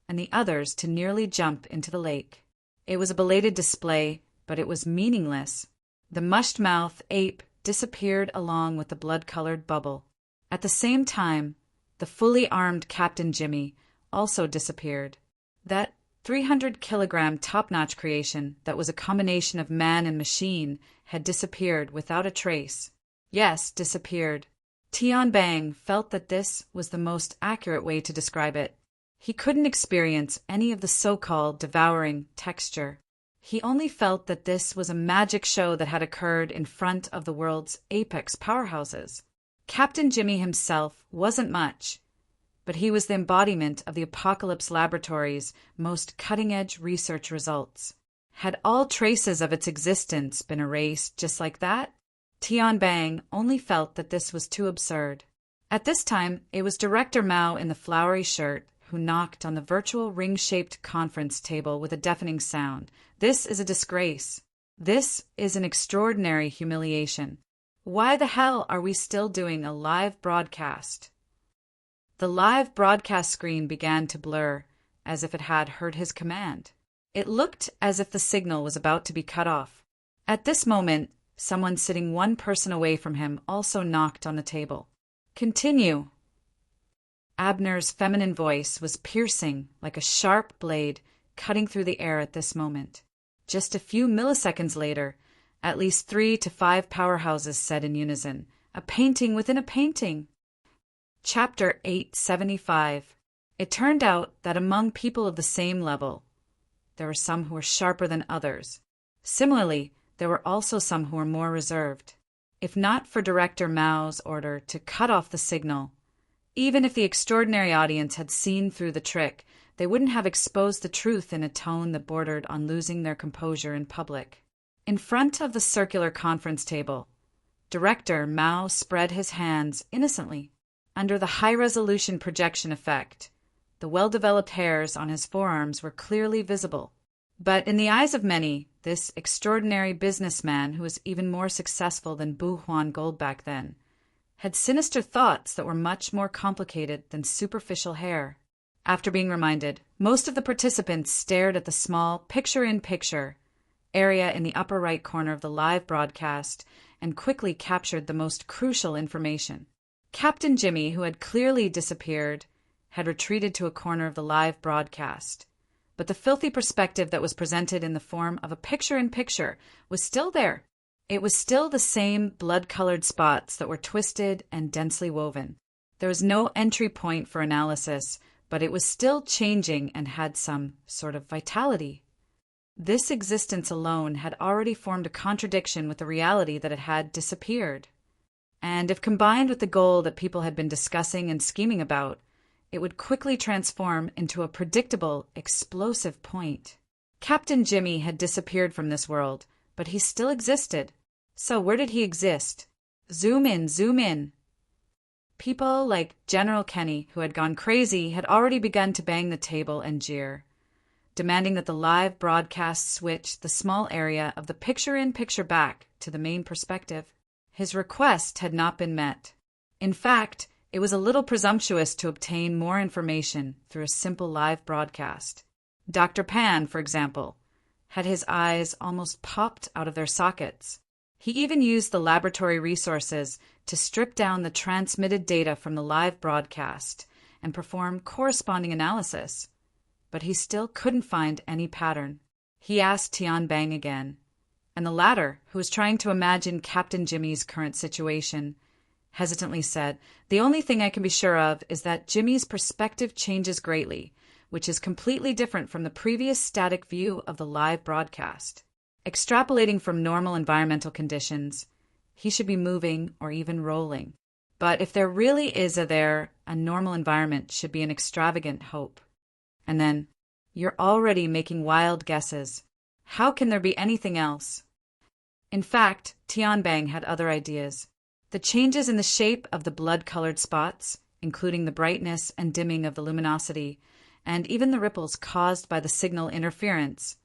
and the others to nearly jump into the lake. It was a belated display, but it was meaningless. The mushed-mouth ape disappeared along with the blood-colored bubble. At the same time, the fully armed Captain Jimmy also disappeared. That 300-kilogram top-notch creation that was a combination of man and machine had disappeared without a trace. Yes, disappeared. Tian Bang felt that this was the most accurate way to describe it. He couldn't experience any of the so-called devouring texture. He only felt that this was a magic show that had occurred in front of the world's apex powerhouses. Captain Jimmy himself wasn't much, but he was the embodiment of the Apocalypse Laboratory's most cutting-edge research results. Had all traces of its existence been erased just like that? Tian Bang only felt that this was too absurd. At this time, it was Director Mao in the flowery shirt who knocked on the virtual ring-shaped conference table with a deafening sound. "This is a disgrace. This is an extraordinary humiliation. Why the hell are we still doing a live broadcast?" The live broadcast screen began to blur, as if it had heard his command. It looked as if the signal was about to be cut off. At this moment, someone sitting one person away from him also knocked on the table. "Continue." Abner's feminine voice was piercing like a sharp blade cutting through the air at this moment. Just a few milliseconds later, at least 3 to 5 powerhouses said in unison, "A painting within a painting." Chapter 875. It turned out that among people of the same level, there were some who were sharper than others. Similarly, there were also some who were more reserved. If not for Director Mao's order to cut off the signal, even if the extraordinary audience had seen through the trick, they wouldn't have exposed the truth in a tone that bordered on losing their composure in public. In front of the circular conference table, Director Mao spread his hands innocently. Under the high-resolution projection effect, the well-developed hairs on his forearms were clearly visible. But in the eyes of many, this extraordinary businessman, who was even more successful than Bu Huan Gold back then, had sinister thoughts that were much more complicated than superficial hair. After being reminded, most of the participants stared at the small picture-in-picture area in the upper right corner of the live broadcast and quickly captured the most crucial information. Captain Jimmy, who had clearly disappeared, had retreated to a corner of the live broadcast. But the filthy perspective that was presented in the form of a picture-in-picture was still there. It was still the same blood-colored spots that were twisted and densely woven. There was no entry point for analysis, but it was still changing and had some sort of vitality. This existence alone had already formed a contradiction with the reality that it had disappeared. And if combined with the goal that people had been discussing and scheming about, it would quickly transform into a predictable, explosive point. Captain Jimmy had disappeared from this world, but he still existed. So where did he exist? Zoom in, zoom in. People like General Kenny, who had gone crazy, had already begun to bang the table and jeer, demanding that the live broadcast switch the small area of the picture-in-picture back to the main perspective. His request had not been met. In fact, it was a little presumptuous to obtain more information through a simple live broadcast. Dr. Pan, for example, had his eyes almost popped out of their sockets. He even used the laboratory resources to strip down the transmitted data from the live broadcast and perform corresponding analysis. But he still couldn't find any pattern. He asked Tian Bang again, and the latter, who was trying to imagine Captain Jimmy's current situation, hesitantly said, "The only thing I can be sure of is that Jimmy's perspective changes greatly. which is completely different from the previous static view of the live broadcast. Extrapolating from normal environmental conditions, he should be moving or even rolling. But if there really is a normal environment should be an extravagant hope. And then, you're already making wild guesses. How can there be anything else? In fact, Tianbang had other ideas. The changes in the shape of the blood-colored spots, including the brightness and dimming of the luminosity, and even the ripples caused by the signal interference.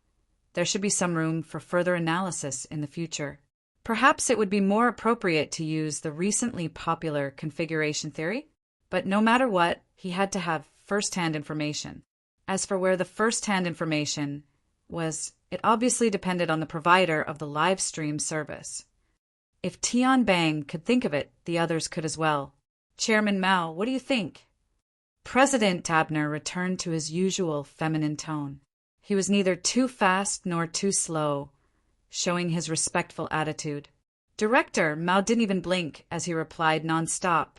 There should be some room for further analysis in the future. Perhaps it would be more appropriate to use the recently popular configuration theory, but no matter what, he had to have first-hand information. As for where the first-hand information was, it obviously depended on the provider of the live stream service. If Tianbang could think of it, the others could as well. Chairman Mao, what do you think? President Abner returned to his usual feminine tone. He was neither too fast nor too slow, showing his respectful attitude. Director Mao didn't even blink as he replied nonstop.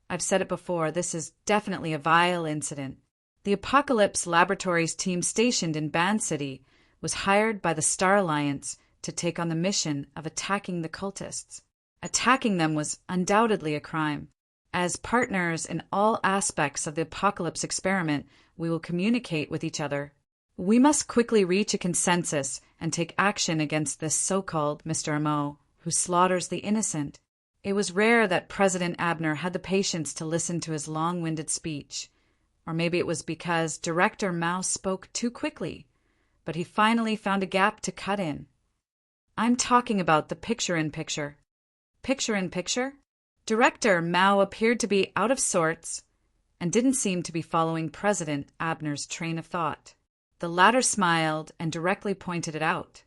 I've said it before, this is definitely a vile incident. The Apocalypse Laboratories team stationed in Ban City was hired by the Star Alliance to take on the mission of attacking the cultists. Attacking them was undoubtedly a crime. As partners in all aspects of the Apocalypse experiment, we will communicate with each other. We must quickly reach a consensus and take action against this so-called Mr. Mo, who slaughters the innocent. It was rare that President Abner had the patience to listen to his long-winded speech. Or maybe it was because Director Mao spoke too quickly, but he finally found a gap to cut in. I'm talking about the picture-in-picture. Picture-in-picture? Director Mao appeared to be out of sorts and didn't seem to be following President Abner's train of thought. The latter smiled and directly pointed it out.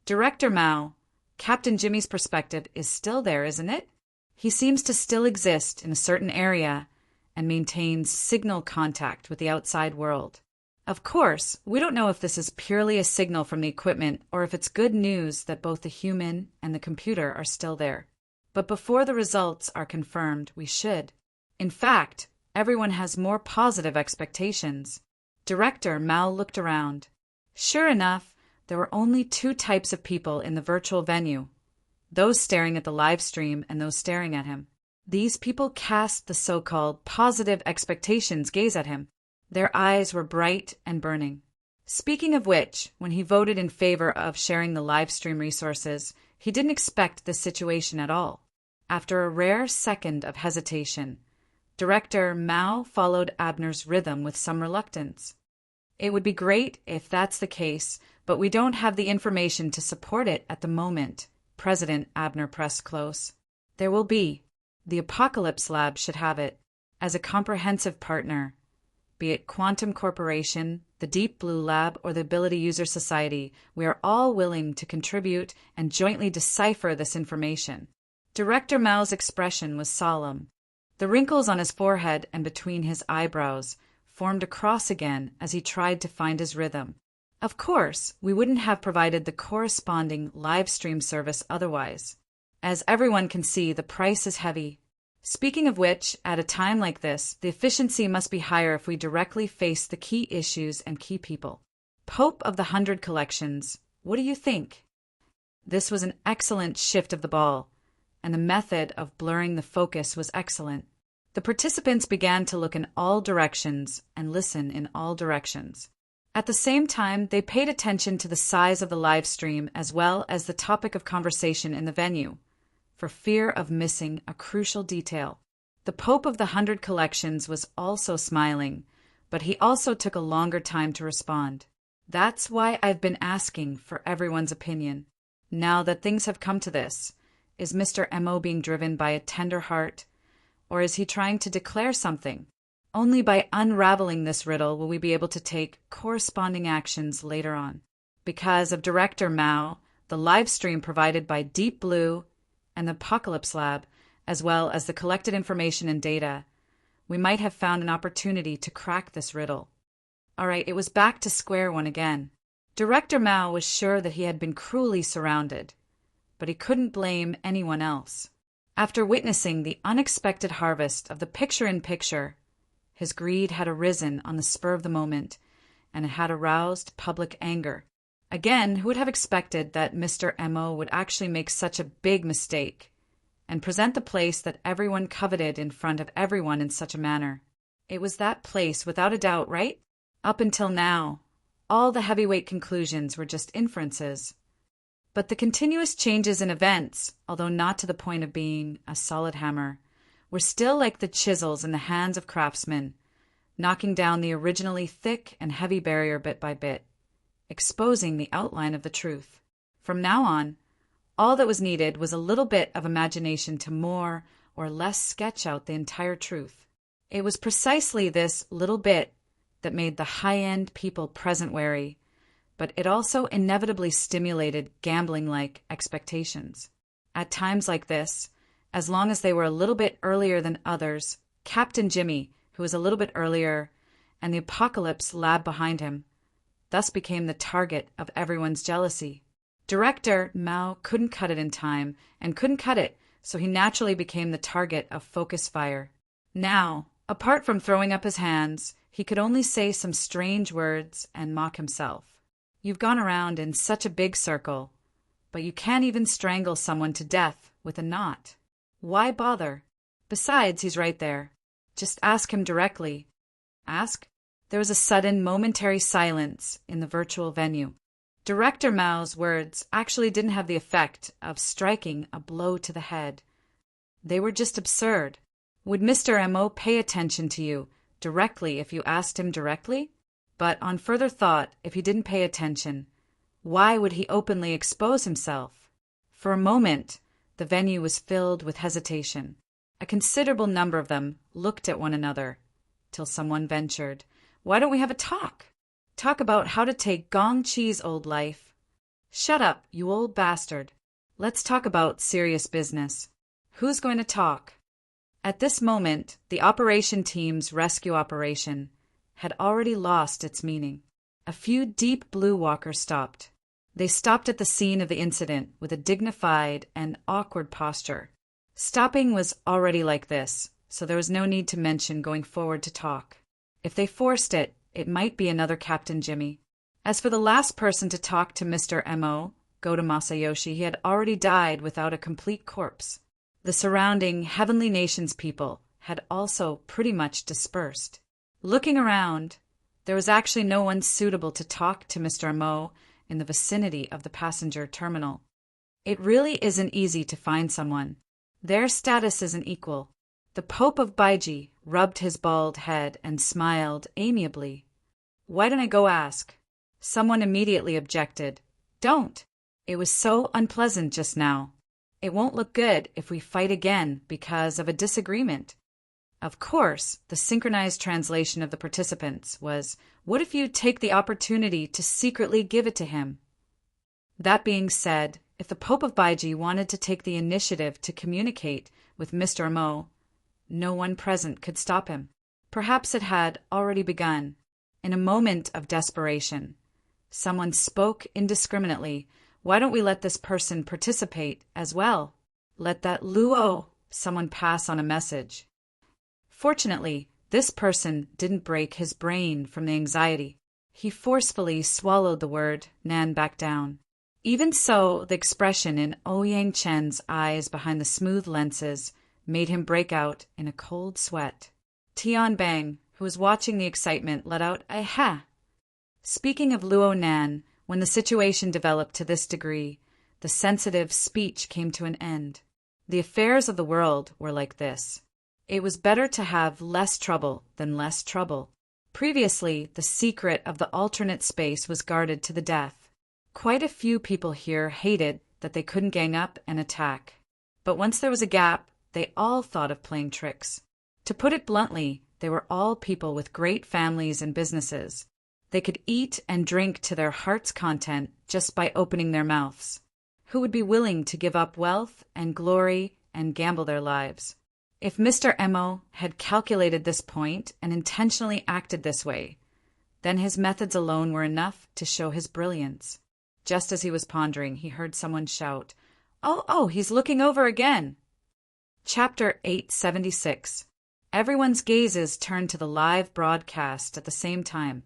Director Mao, Captain Jimmy's perspective is still there, isn't it? He seems to still exist in a certain area and maintains signal contact with the outside world. Of course, we don't know if this is purely a signal from the equipment or if it's good news that both the human and the computer are still there. But before the results are confirmed, we should. In fact, everyone has more positive expectations. Director Mao looked around. Sure enough, there were only two types of people in the virtual venue, those staring at the live stream and those staring at him. These people cast the so-called positive expectations gaze at him. Their eyes were bright and burning. Speaking of which, when he voted in favor of sharing the live stream resources, he didn't expect this situation at all. After a rare second of hesitation, Director Mao followed Abner's rhythm with some reluctance. It would be great if that's the case, but we don't have the information to support it at the moment. President Abner pressed close. There will be. The Apocalypse Lab should have it. As a comprehensive partner, be it Quantum Corporation, the Deep Blue Lab, or the Ability User Society, we are all willing to contribute and jointly decipher this information. Director Mao's expression was solemn. The wrinkles on his forehead and between his eyebrows formed a cross again as he tried to find his rhythm. Of course, we wouldn't have provided the corresponding live stream service otherwise. As everyone can see, the price is heavy. Speaking of which, at a time like this, the efficiency must be higher if we directly face the key issues and key people. Pope of the 100 Collections, what do you think? This was an excellent shift of the ball, and the method of blurring the focus was excellent. The participants began to look in all directions and listen in all directions. At the same time, they paid attention to the size of the live stream as well as the topic of conversation in the venue, for fear of missing a crucial detail. The Pope of the 100 Collections was also smiling, but he also took a longer time to respond. That's why I've been asking for everyone's opinion. Now that things have come to this, is Mr. M.O. being driven by a tender heart, or is he trying to declare something? Only by unraveling this riddle will we be able to take corresponding actions later on. Because of Director Mao, the live stream provided by Deep Blue and the Apocalypse Lab, as well as the collected information and data, we might have found an opportunity to crack this riddle. All right, it was back to square one again. Director Mao was sure that he had been cruelly surrounded, but he couldn't blame anyone else. After witnessing the unexpected harvest of the picture-in-picture, His greed had arisen on the spur of the moment, and it had aroused public anger. Again, who would have expected that Mr. M.O. would actually make such a big mistake and present the place that everyone coveted in front of everyone in such a manner? It was that place without a doubt, right? Up until now, all the heavyweight conclusions were just inferences. But the continuous changes in events, although not to the point of being a solid hammer, were still like the chisels in the hands of craftsmen, knocking down the originally thick and heavy barrier bit by bit, exposing the outline of the truth. From now on, all that was needed was a little bit of imagination to more or less sketch out the entire truth. It was precisely this little bit that made the high-end people present wary, but it also inevitably stimulated gambling-like expectations. At times like this, as long as they were a little bit earlier than others, Captain Jimmy, who was a little bit earlier, and the Apocalypse lab behind him, thus became the target of everyone's jealousy. Director Mao couldn't cut it in time, and couldn't cut it, so he naturally became the target of focus fire. Now, apart from throwing up his hands, he could only say some strange words and mock himself. You've gone around in such a big circle, but you can't even strangle someone to death with a knot. Why bother? Besides, he's right there. Just ask him directly. Ask? There was a sudden, momentary silence in the virtual venue. Director Mao's words actually didn't have the effect of striking a blow to the head. They were just absurd. Would Mr. M.O. pay attention to you directly if you asked him directly? But on further thought, if he didn't pay attention, why would he openly expose himself? For a moment, the venue was filled with hesitation. A considerable number of them looked at one another, till someone ventured, "Why don't we have a talk? Talk about how to take gong cheese, old life." "Shut up, you old bastard. Let's talk about serious business. Who's going to talk?" At this moment, the operation team's rescue operation had already lost its meaning. A few deep blue walkers stopped. They stopped at the scene of the incident with a dignified and awkward posture. Stopping was already like this, so there was no need to mention going forward to talk. If they forced it, it might be another Captain Jimmy. As for the last person to talk to Mr. M.O., Goto Masayoshi, he had already died without a complete corpse. The surrounding Heavenly Nations people had also pretty much dispersed. Looking around, there was actually no one suitable to talk to Mr. M.O. in the vicinity of the passenger terminal. It really isn't easy to find someone. Their status isn't equal. The Pope of Baiji rubbed his bald head and smiled amiably. "Why don't I go ask?" Someone immediately objected. "Don't. It was so unpleasant just now. It won't look good if we fight again because of a disagreement." Of course, the synchronized translation of the participants was, "What if you take the opportunity to secretly give it to him?" That being said, if the Pope of Baiji wanted to take the initiative to communicate with Mr. M.O., no one present could stop him. Perhaps it had already begun. In a moment of desperation, someone spoke indiscriminately. "Why don't we let this person participate as well? Let that Luo," someone pass on a message. Fortunately, this person didn't break his brain from the anxiety. He forcefully swallowed the word Nan back down. Even so, the expression in Ouyang Chen's eyes behind the smooth lenses made him break out in a cold sweat. Tian Bang, who was watching the excitement, let out a "ha." Speaking of Luo Nan, when the situation developed to this degree, the sensitive speech came to an end. The affairs of the world were like this. It was better to have less trouble than less trouble. Previously, the secret of the alternate space was guarded to the death. Quite a few people here hated that they couldn't gang up and attack. But once there was a gap, they all thought of playing tricks. To put it bluntly, they were all people with great families and businesses. They could eat and drink to their heart's content just by opening their mouths. Who would be willing to give up wealth and glory and gamble their lives? If Mr. M.O. had calculated this point and intentionally acted this way, then his methods alone were enough to show his brilliance. Just as he was pondering, he heard someone shout, Oh, he's looking over again." Chapter 876. Everyone's gazes turned to the live broadcast at the same time,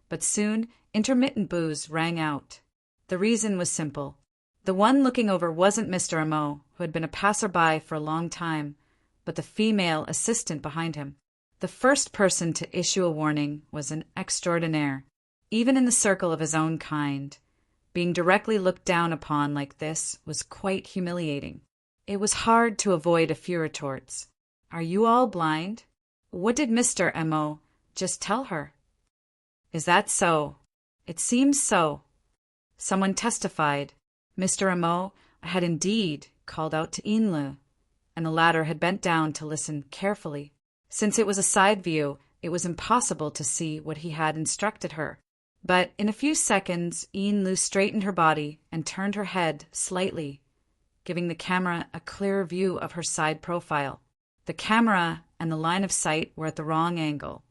but soon intermittent boos rang out. The reason was simple. The one looking over wasn't Mr. Amo, who had been a passerby for a long time, but the female assistant behind him. The first person to issue a warning was an extraordinaire, even in the circle of his own kind. Being directly looked down upon like this was quite humiliating. It was hard to avoid a few retorts. Are you all blind? What did Mr. Amo just tell her? Is that so? It seems so. Someone testified. Mr. Amo had indeed called out to Inlu, and the latter had bent down to listen carefully. Since it was a side view, it was impossible to see what he had instructed her. But in a few seconds, Inlu straightened her body and turned her head slightly, giving the camera a clearer view of her side profile. The camera and the line of sight were at the wrong angle,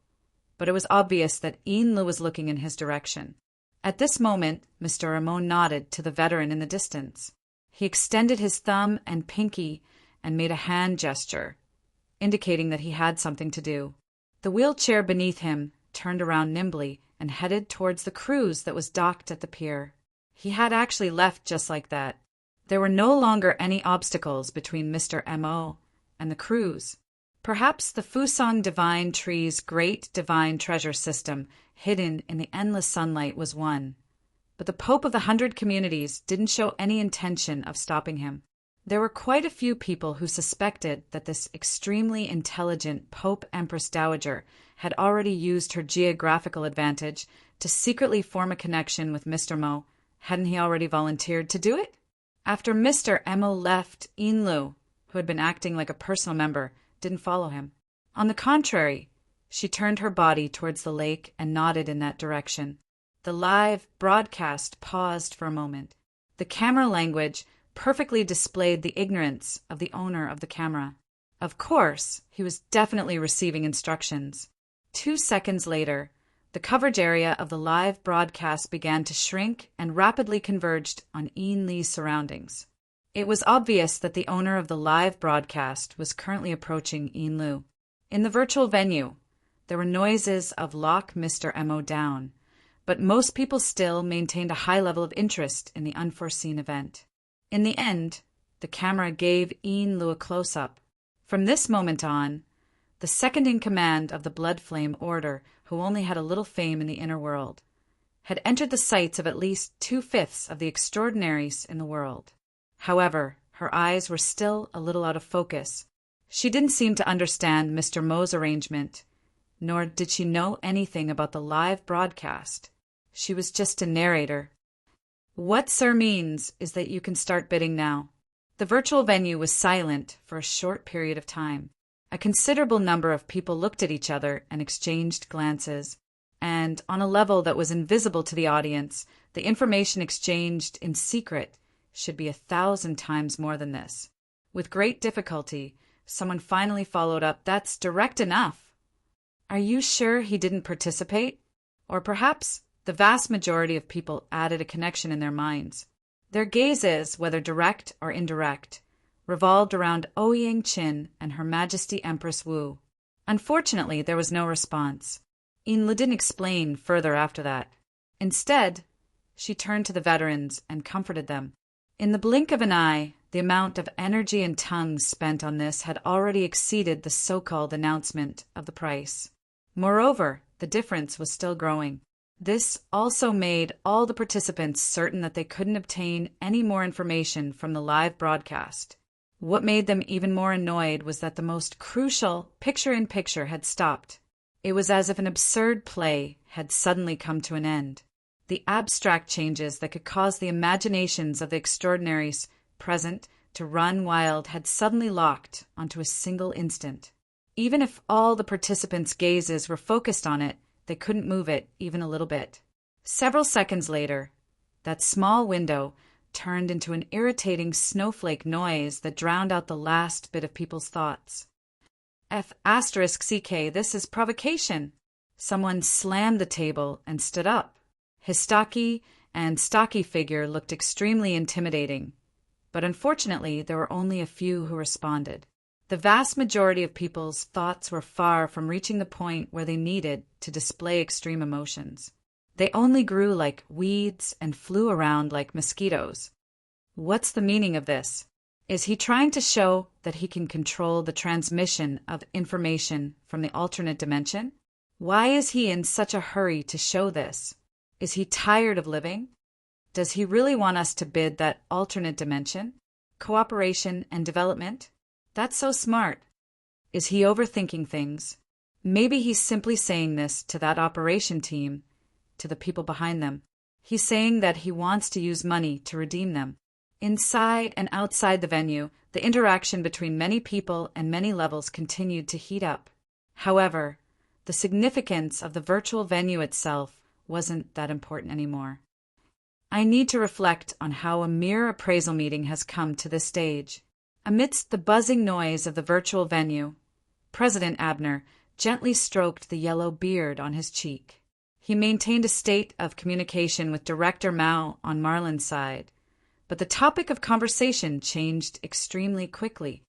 but it was obvious that Inlu was looking in his direction. At this moment, Mr. Amo nodded to the veteran in the distance. He extended his thumb and pinky and made a hand gesture, indicating that he had something to do. The wheelchair beneath him turned around nimbly and headed towards the cruise that was docked at the pier. He had actually left just like that. There were no longer any obstacles between Mr. Amo and the cruise. Perhaps the Fusang Divine Tree's great divine treasure system hidden in the endless sunlight was one. But the Pope of the 100 Communities didn't show any intention of stopping him. There were quite a few people who suspected that this extremely intelligent Pope Empress Dowager had already used her geographical advantage to secretly form a connection with Mr. Mo. Hadn't he already volunteered to do it? After Mr. Emo left, Inlu, who had been acting like a personal member, didn't follow him. On the contrary, she turned her body towards the lake and nodded in that direction. The live broadcast paused for a moment. The camera language perfectly displayed the ignorance of the owner of the camera. Of course, he was definitely receiving instructions. 2 seconds later, the coverage area of the live broadcast began to shrink and rapidly converged on Ian Lee's surroundings. It was obvious that the owner of the live broadcast was currently approaching Ian Lu. In the virtual venue, there were noises of lock Mr. Emo down, but most people still maintained a high level of interest in the unforeseen event. In the end, the camera gave Ian Lu a close-up. From this moment on, the second-in-command of the Blood Flame Order, who only had a little fame in the inner world, had entered the sights of at least 2/5 of the extraordinaries in the world. However, her eyes were still a little out of focus. She didn't seem to understand Mr. Mo's arrangement, nor did she know anything about the live broadcast. She was just a narrator. What Sir means is that you can start bidding now. The virtual venue was silent for a short period of time. A considerable number of people looked at each other and exchanged glances, and on a level that was invisible to the audience, the information exchanged in secret should be 1,000 times more than this. With great difficulty, someone finally followed up, "That's direct enough." Are you sure he didn't participate? Or perhaps the vast majority of people added a connection in their minds. Their gazes, whether direct or indirect, revolved around Ouyang Qin and Her Majesty Empress Wu. Unfortunately, there was no response. Inlu didn't explain further after that. Instead, she turned to the veterans and comforted them. In the blink of an eye, the amount of energy and tongues spent on this had already exceeded the so-called announcement of the price. Moreover, the difference was still growing. This also made all the participants certain that they couldn't obtain any more information from the live broadcast. What made them even more annoyed was that the most crucial picture-in-picture had stopped. It was as if an absurd play had suddenly come to an end. The abstract changes that could cause the imaginations of the extraordinaries present to run wild had suddenly locked onto a single instant. Even if all the participants' gazes were focused on it, they couldn't move it even a little bit. Several seconds later, that small window turned into an irritating snowflake noise that drowned out the last bit of people's thoughts. F***CK, this is provocation. Someone slammed the table and stood up. His stocky figure looked extremely intimidating, but unfortunately there were only a few who responded. The vast majority of people's thoughts were far from reaching the point where they needed to display extreme emotions. They only grew like weeds and flew around like mosquitoes. What's the meaning of this? Is he trying to show that he can control the transmission of information from the alternate dimension? Why is he in such a hurry to show this? Is he tired of living? Does he really want us to bid that alternate dimension? Cooperation and development? That's so smart. Is he overthinking things? Maybe he's simply saying this to that operation team, to the people behind them. He's saying that he wants to use money to redeem them. Inside and outside the venue, the interaction between many people and many levels continued to heat up. However, the significance of the virtual venue itself wasn't that important anymore. I need to reflect on how a mere appraisal meeting has come to this stage. Amidst the buzzing noise of the virtual venue, President Abner gently stroked the yellow beard on his cheek. He maintained a state of communication with Director Mao on Marlin's side, but the topic of conversation changed extremely quickly.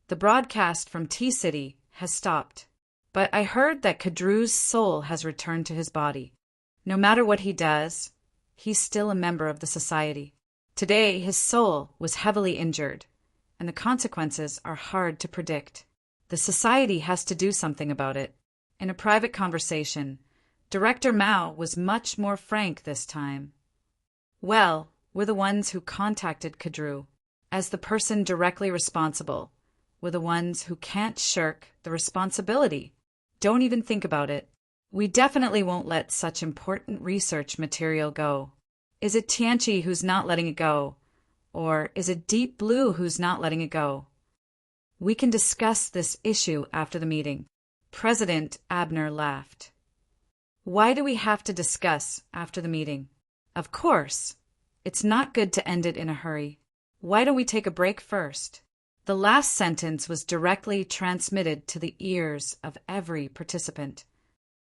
The broadcast from T-City has stopped, but I heard that Kadru's soul has returned to his body. No matter what he does, he's still a member of the society. Today, his soul was heavily injured, and the consequences are hard to predict. The society has to do something about it. In a private conversation, Director Mao was much more frank this time. Well, we're the ones who contacted Kadru. As the person directly responsible, we're the ones who can't shirk the responsibility. Don't even think about it. We definitely won't let such important research material go. Is it Tianchi who's not letting it go? Or is it Deep Blue who's not letting it go? We can discuss this issue after the meeting. President Abner laughed. Why do we have to discuss after the meeting? Of course. It's not good to end it in a hurry. Why don't we take a break first? The last sentence was directly transmitted to the ears of every participant.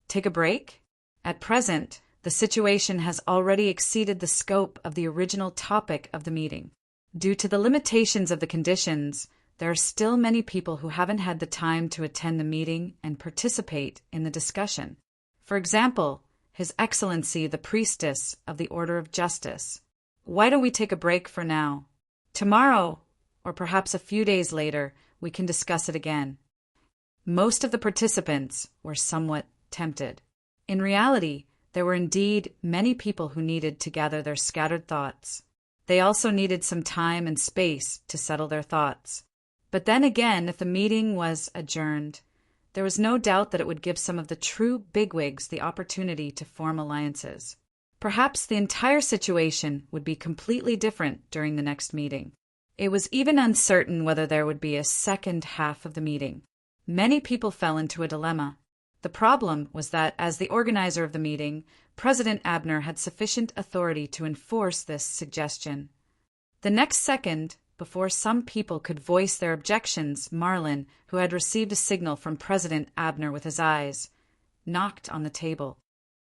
Take a break? At present, the situation has already exceeded the scope of the original topic of the meeting. Due to the limitations of the conditions, there are still many people who haven't had the time to attend the meeting and participate in the discussion. For example, His Excellency the Priestess of the Order of Justice. Why don't we take a break for now? Tomorrow, or perhaps a few days later, we can discuss it again. Most of the participants were somewhat tempted. In reality, there were indeed many people who needed to gather their scattered thoughts. They also needed some time and space to settle their thoughts. But then again, if the meeting was adjourned, there was no doubt that it would give some of the true bigwigs the opportunity to form alliances. Perhaps the entire situation would be completely different during the next meeting. It was even uncertain whether there would be a second half of the meeting. Many people fell into a dilemma. The problem was that, as the organizer of the meeting, President Abner had sufficient authority to enforce this suggestion. The next second, before some people could voice their objections, Marlin, who had received a signal from President Abner with his eyes, knocked on the table.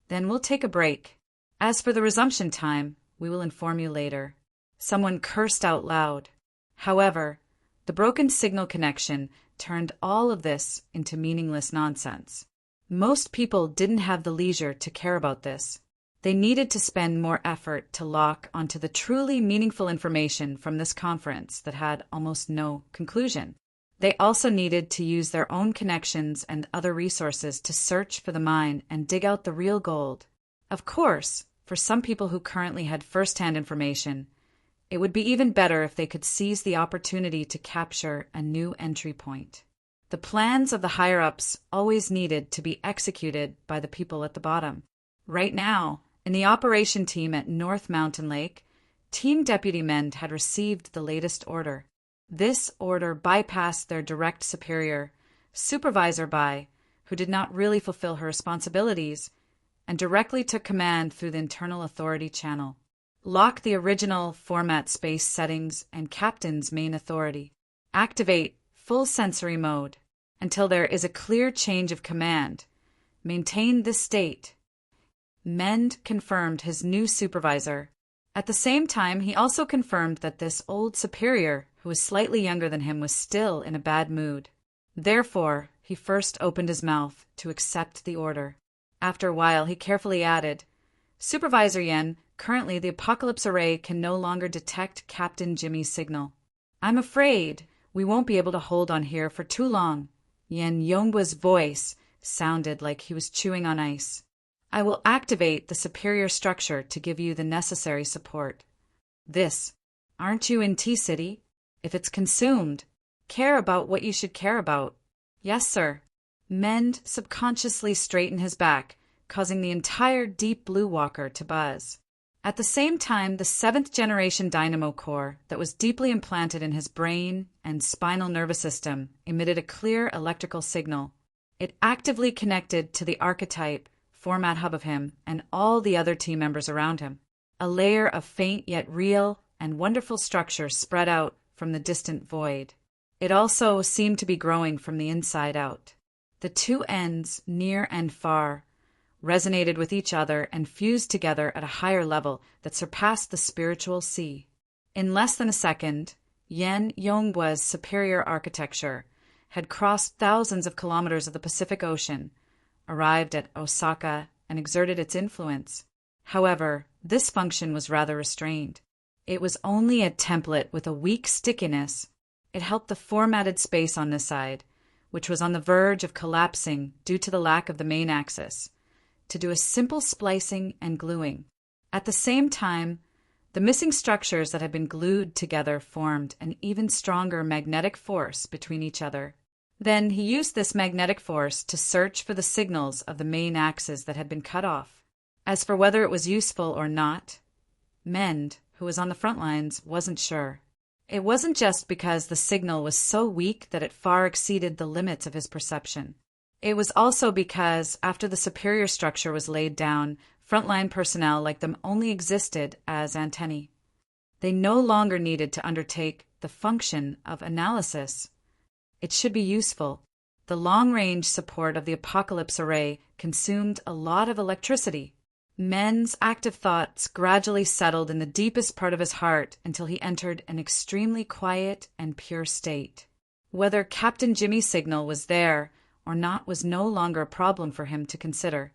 Then we'll take a break. As for the resumption time, we will inform you later. Someone cursed out loud. However, the broken signal connection turned all of this into meaningless nonsense. Most people didn't have the leisure to care about this. They needed to spend more effort to lock onto the truly meaningful information from this conference that had almost no conclusion. They also needed to use their own connections and other resources to search for the mine and dig out the real gold. Of course, for some people who currently had first-hand information, it would be even better if they could seize the opportunity to capture a new entry point. The plans of the higher-ups always needed to be executed by the people at the bottom. Right now, in the operation team at North Mountain Lake, Team Deputy Men had received the latest order. This order bypassed their direct superior, Supervisor Bai, who did not really fulfill her responsibilities, and directly took command through the internal authority channel. Lock the original format space settings and Captain's main authority. Activate full sensory mode until there is a clear change of command. Maintain this state. Mend confirmed his new supervisor, At the same time, he also confirmed that this old superior, who was slightly younger than him, was still in a bad mood. Therefore, he first opened his mouth to accept the order. After a while, he carefully added, "Supervisor Yen, currently the Apocalypse Array can no longer detect Captain Jimmy's signal. I'm afraid we won't be able to hold on here for too long." Yen Yongba's voice sounded like he was chewing on ice. "I will activate the superior structure to give you the necessary support." Aren't you in T-City? If it's consumed, care about what you should care about. Yes, sir. Mend subconsciously straightened his back, causing the entire Deep Blue Walker to buzz. At the same time, the 7th-generation dynamo core that was deeply implanted in his brain and spinal nervous system emitted a clear electrical signal. It actively connected to the archetype format hub of him and all the other team members around him. A layer of faint yet real and wonderful structure spread out from the distant void. It also seemed to be growing from the inside out. The two ends, near and far, resonated with each other and fused together at a higher level that surpassed the spiritual sea. In less than a second, Yen Yongbua's superior architecture had crossed thousands of kilometers of the Pacific Ocean, arrived at Osaka, and exerted its influence. However, this function was rather restrained. It was only a template with a weak stickiness. It helped the formatted space on this side, which was on the verge of collapsing due to the lack of the main axis, to do a simple splicing and gluing. At the same time, the missing structures that had been glued together formed an even stronger magnetic force between each other. Then he used this magnetic force to search for the signals of the main axis that had been cut off. As for whether it was useful or not, Mend, who was on the front lines, wasn't sure. It wasn't just because the signal was so weak that it far exceeded the limits of his perception. It was also because, after the superior structure was laid down, frontline personnel like them only existed as antennae. They no longer needed to undertake the function of analysis. It should be useful. The long-range support of the Apocalypse Array consumed a lot of electricity. Men's active thoughts gradually settled in the deepest part of his heart until he entered an extremely quiet and pure state. Whether Captain Jimmy's signal was there or not was no longer a problem for him to consider.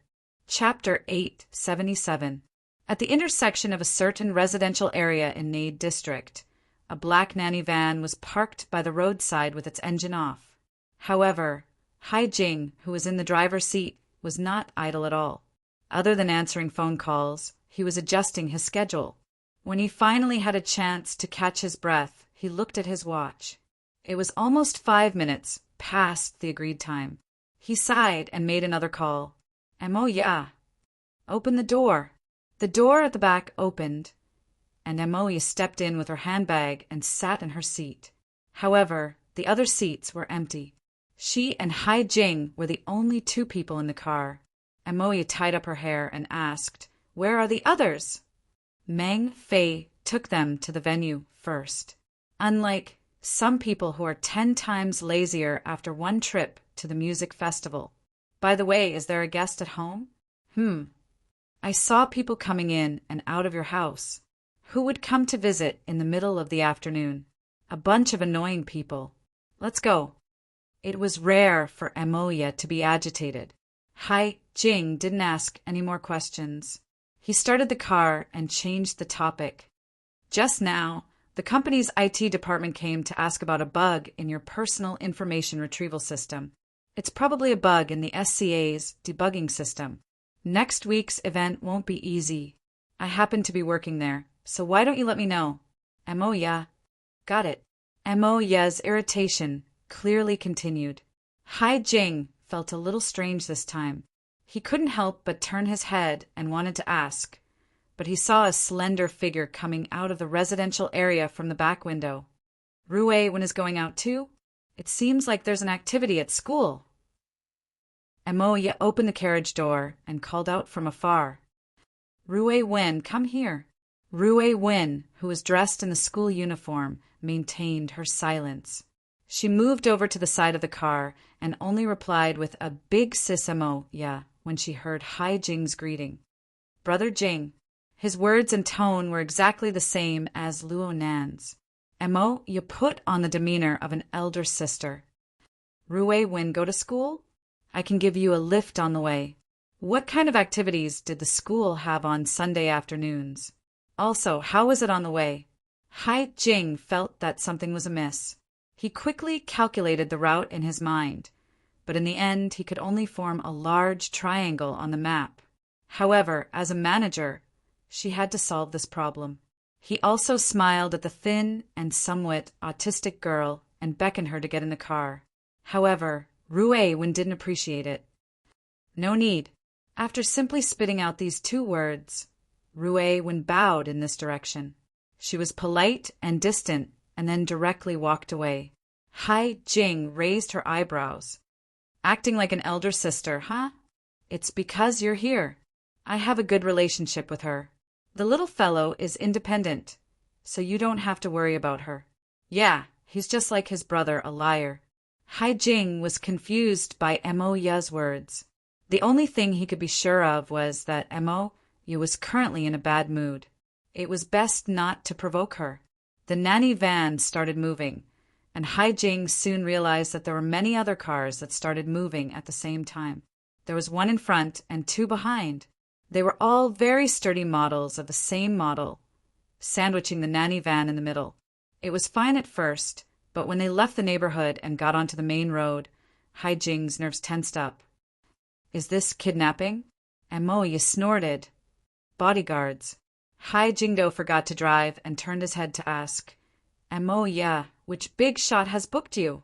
Chapter 877. At the intersection of a certain residential area in Nade District, a black nanny van was parked by the roadside with its engine off. However, Hai Jing, who was in the driver's seat, was not idle at all. Other than answering phone calls, he was adjusting his schedule. When he finally had a chance to catch his breath, he looked at his watch. It was almost 5 minutes past the agreed time. He sighed and made another call. "Emoya, open the door." The door at the back opened, and Emoya stepped in with her handbag and sat in her seat. However, the other seats were empty. She and Hai Jing were the only two people in the car. Emoya tied up her hair and asked, "Where are the others?" Meng Fei took them to the venue first. Unlike some people who are 10 times lazier after one trip to the music festival. "By the way, is there a guest at home?" I saw people coming in and out of your house. Who would come to visit in the middle of the afternoon? A bunch of annoying people. Let's go." It was rare for Emoya to be agitated. Hai Jing didn't ask any more questions. He started the car and changed the topic. "Just now, the company's IT department came to ask about a bug in your personal information retrieval system. It's probably a bug in the SCA's debugging system. Next week's event won't be easy. I happen to be working there, so why don't you let me know?" Emoya. "Got it." Emoya's irritation clearly continued. Hai Jing felt a little strange this time. He couldn't help but turn his head and wanted to ask, but he saw a slender figure coming out of the residential area from the back window. "Rue Wen is going out too? It seems like there's an activity at school." Emoya opened the carriage door and called out from afar, "Rue Wen, come here." Rue Wen, who was dressed in the school uniform, maintained her silence. She moved over to the side of the car and only replied with a big sis Emoya when she heard Hai Jing's greeting. "Brother Jing." His words and tone were exactly the same as Luo Nan's. Mo, you put on the demeanor of an elder sister. Rui Win go to school? I can give you a lift on the way. What kind of activities did the school have on Sunday afternoons? Also, how was it on the way? Hai Jing felt that something was amiss. He quickly calculated the route in his mind, but in the end he could only form a large triangle on the map. However, as a manager, she had to solve this problem. He also smiled at the thin and somewhat autistic girl and beckoned her to get in the car. However, Rui Win didn't appreciate it. No need. After simply spitting out these two words, Rui Win bowed in this direction. She was polite and distant and then directly walked away. Hai Jing raised her eyebrows. Acting like an elder sister, huh? It's because you're here. I have a good relationship with her. The little fellow is independent, so you don't have to worry about her. Yeah, he's just like his brother, a liar. Hai Jing was confused by Mo Ya's words. The only thing he could be sure of was that Mo Ya was currently in a bad mood. It was best not to provoke her. The nanny van started moving, and Hai Jing soon realized that there were many other cars that started moving at the same time. There was one in front and two behind. They were all very sturdy models of the same model, sandwiching the nanny van in the middle. It was fine at first, but when they left the neighborhood and got onto the main road, Hai Jing's nerves tensed up. Is this kidnapping? Mo Ya snorted. Bodyguards. Hai Jingdo forgot to drive and turned his head to ask, Mo Ya, which big shot has booked you?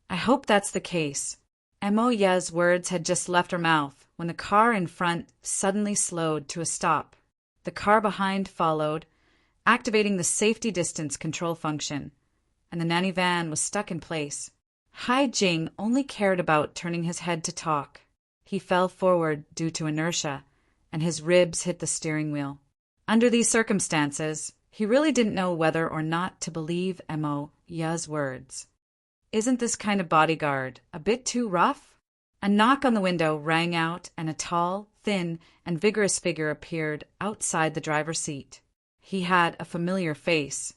I hope that's the case. Mo Ya's words had just left her mouth when the car in front suddenly slowed to a stop. The car behind followed, activating the safety distance control function, and the nanny van was stuck in place. Hai Jing only cared about turning his head to talk. He fell forward due to inertia, and his ribs hit the steering wheel. Under these circumstances, he really didn't know whether or not to believe Mo Ya's words. Isn't this kind of bodyguard a bit too rough? A knock on the window rang out, and a tall, thin, and vigorous figure appeared outside the driver's seat. He had a familiar face.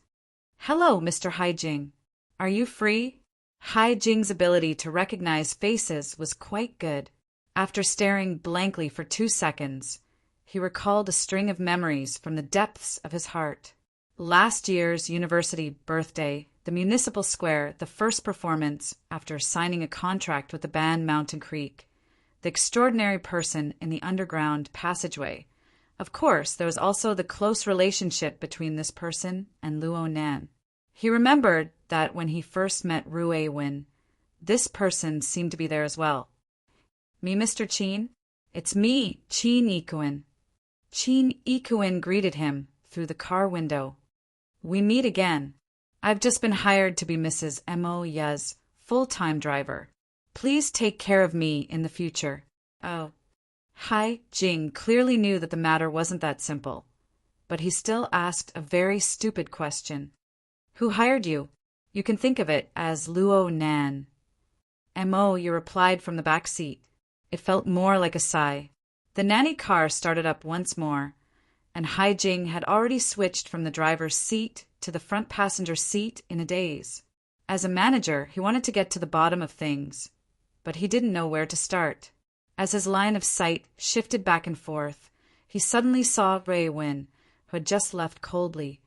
Hello, Mr. Hai Jing. Are you free? Hai Jing's ability to recognize faces was quite good. After staring blankly for 2 seconds, he recalled a string of memories from the depths of his heart. Last year's university birthday, the municipal square, the first performance after signing a contract with the band Mountain Creek, the extraordinary person in the underground passageway. Of course, there was also the close relationship between this person and Luo Nan. He remembered that when he first met Rui Win, this person seemed to be there as well. Me, Mr. Chin? It's me, Chin Ikuin. Chin Ikuin greeted him through the car window. We meet again. I've just been hired to be Mrs. Mo Ya's full-time driver. Please take care of me in the future. Oh. Hai Jing clearly knew that the matter wasn't that simple, but he still asked a very stupid question. Who hired you? You can think of it as Luo Nan. Mo Ya replied from the back seat. It felt more like a sigh. The nanny car started up once more, and Hai Jing had already switched from the driver's seat to the front passenger seat in a daze. As a manager, he wanted to get to the bottom of things, but he didn't know where to start. As his line of sight shifted back and forth, he suddenly saw Rui Win, who had just left coldly,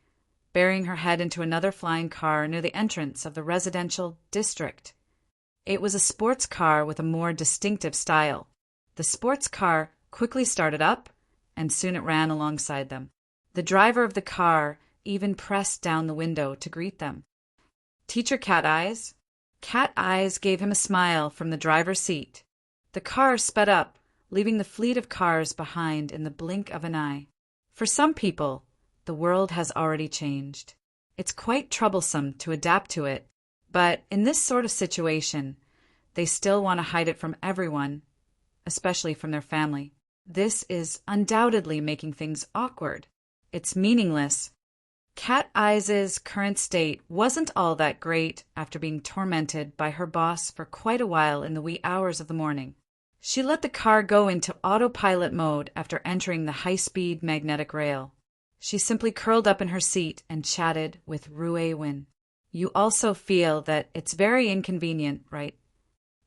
burying her head into another flying car near the entrance of the residential district. It was a sports car with a more distinctive style. The sports car quickly started up, and soon it ran alongside them. The driver of the car even pressed down the window to greet them. Teacher Cat Eyes? Cat Eyes gave him a smile from the driver's seat. The car sped up, leaving the fleet of cars behind in the blink of an eye. For some people, the world has already changed. It's quite troublesome to adapt to it, but in this sort of situation, they still want to hide it from everyone, especially from their family. This is undoubtedly making things awkward. It's meaningless. Cat Eyes' current state wasn't all that great after being tormented by her boss for quite a while in the wee hours of the morning. She let the car go into autopilot mode after entering the high-speed magnetic rail. She simply curled up in her seat and chatted with Rue Win. You also feel that it's very inconvenient, right?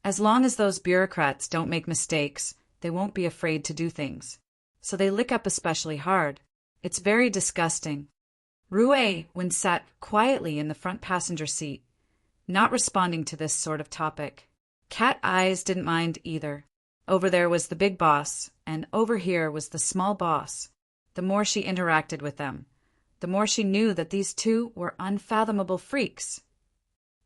As long as those bureaucrats don't make mistakes, they won't be afraid to do things. So they lick up especially hard. It's very disgusting. Rue Win sat quietly in the front passenger seat, not responding to this sort of topic. Cat Eyes didn't mind either. Over there was the big boss, and over here was the small boss. The more she interacted with them, the more she knew that these two were unfathomable freaks.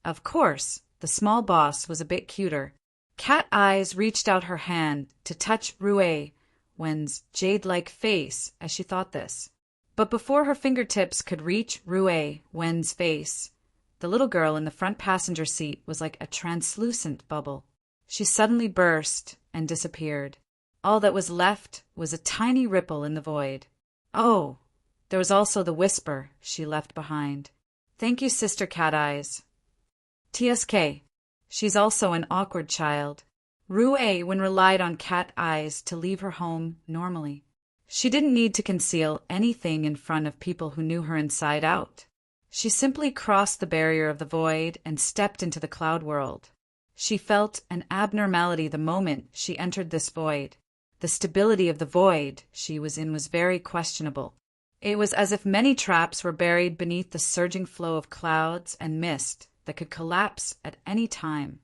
Of course, the small boss was a bit cuter. Cat Eyes reached out her hand to touch Rue Win's jade-like face as she thought this. But before her fingertips could reach Rue Win's face, the little girl in the front passenger seat was like a translucent bubble. She suddenly burst and disappeared. All that was left was a tiny ripple in the void. Oh, there was also the whisper she left behind. Thank you, Sister Cat Eyes. TSK. She's also an awkward child. Rue Win relied on Cat Eyes to leave her home normally. She didn't need to conceal anything in front of people who knew her inside out. She simply crossed the barrier of the void and stepped into the cloud world. She felt an abnormality the moment she entered this void. The stability of the void she was in was very questionable. It was as if many traps were buried beneath the surging flow of clouds and mist that could collapse at any time.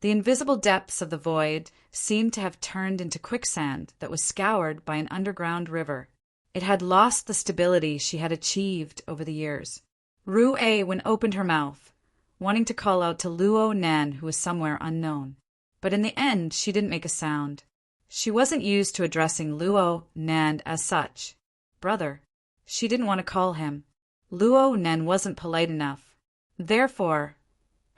The invisible depths of the void seemed to have turned into quicksand that was scoured by an underground river. It had lost the stability she had achieved over the years. Rue Win opened her mouth, wanting to call out to Luo Nan, who was somewhere unknown. But in the end, she didn't make a sound. She wasn't used to addressing Luo Nan as such. Brother. She didn't want to call him. Luo Nan wasn't polite enough. Therefore,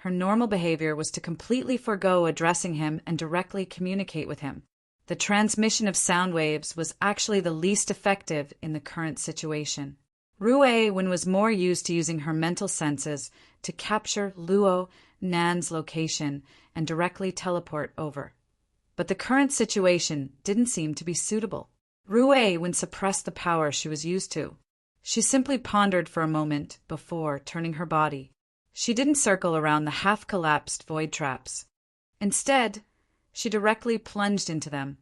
her normal behavior was to completely forego addressing him and directly communicate with him. The transmission of sound waves was actually the least effective in the current situation. Rue Win was more used to using her mental senses to capture Luo Nan's location and directly teleport over. But the current situation didn't seem to be suitable. Rue Win suppressed the power she was used to. She simply pondered for a moment before turning her body. She didn't circle around the half-collapsed void traps. Instead, she directly plunged into them,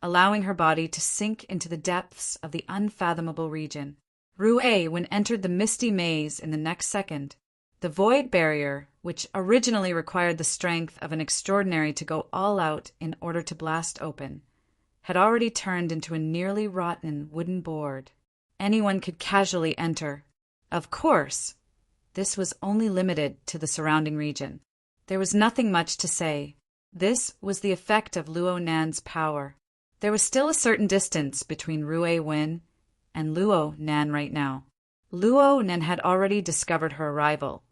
allowing her body to sink into the depths of the unfathomable region. Rue Win entered the misty maze in the next second. The void barrier, which originally required the strength of an extraordinary to go all out in order to blast open, had already turned into a nearly rotten wooden board. Anyone could casually enter. Of course, this was only limited to the surrounding region. There was nothing much to say. This was the effect of Luo Nan's power. There was still a certain distance between Rue Win and Luo Nan right now. Luo Nan had already discovered her arrival,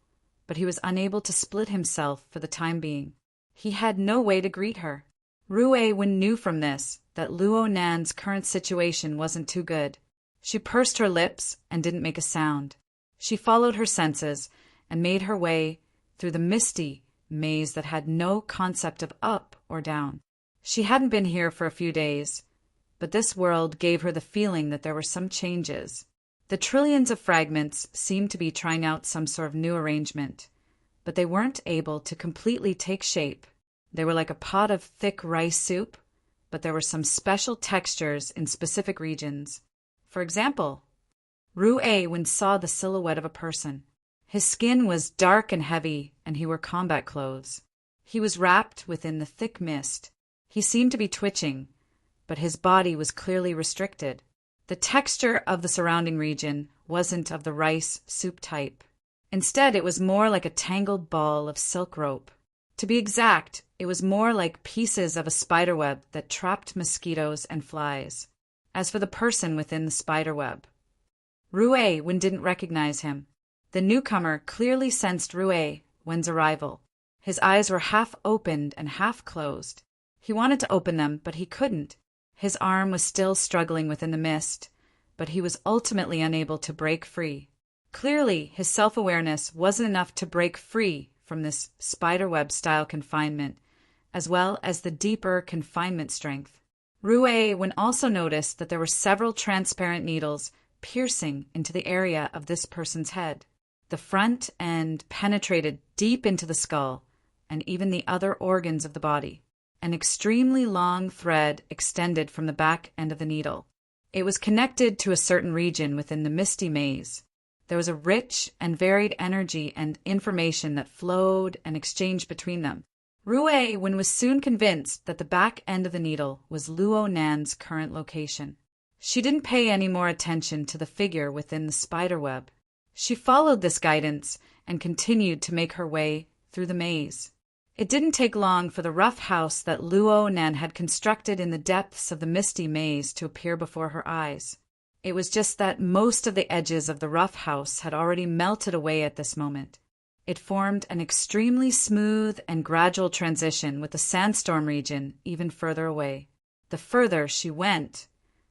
but he was unable to split himself for the time being. He had no way to greet her. Rue Win knew from this that Luo Nan's current situation wasn't too good. She pursed her lips and didn't make a sound. She followed her senses and made her way through the misty maze that had no concept of up or down. She hadn't been here for a few days, but this world gave her the feeling that there were some changes. The trillions of fragments seemed to be trying out some sort of new arrangement, but they weren't able to completely take shape. They were like a pot of thick rice soup, but there were some special textures in specific regions. For example, Rue Win saw the silhouette of a person. His skin was dark and heavy, and he wore combat clothes. He was wrapped within the thick mist. He seemed to be twitching, but his body was clearly restricted. The texture of the surrounding region wasn't of the rice soup type. Instead, it was more like a tangled ball of silk rope. To be exact, it was more like pieces of a spiderweb that trapped mosquitoes and flies. As for the person within the spiderweb, Rue Win didn't recognize him. The newcomer clearly sensed Rue Win's arrival. His eyes were half opened and half closed. He wanted to open them, but he couldn't. His arm was still struggling within the mist, but he was ultimately unable to break free. Clearly, his self-awareness wasn't enough to break free from this spiderweb-style confinement, as well as the deeper confinement strength. Rue Wen also noticed that there were several transparent needles piercing into the area of this person's head. The front end penetrated deep into the skull and even the other organs of the body. An extremely long thread extended from the back end of the needle. It was connected to a certain region within the misty maze. There was a rich and varied energy and information that flowed and exchanged between them. Rue Wen was soon convinced that the back end of the needle was Luo Nan's current location. She didn't pay any more attention to the figure within the spider web. She followed this guidance and continued to make her way through the maze. It didn't take long for the rough house that Luo Nan had constructed in the depths of the misty maze to appear before her eyes. It was just that most of the edges of the rough house had already melted away at this moment. It formed an extremely smooth and gradual transition with the sandstorm region even further away. The further she went,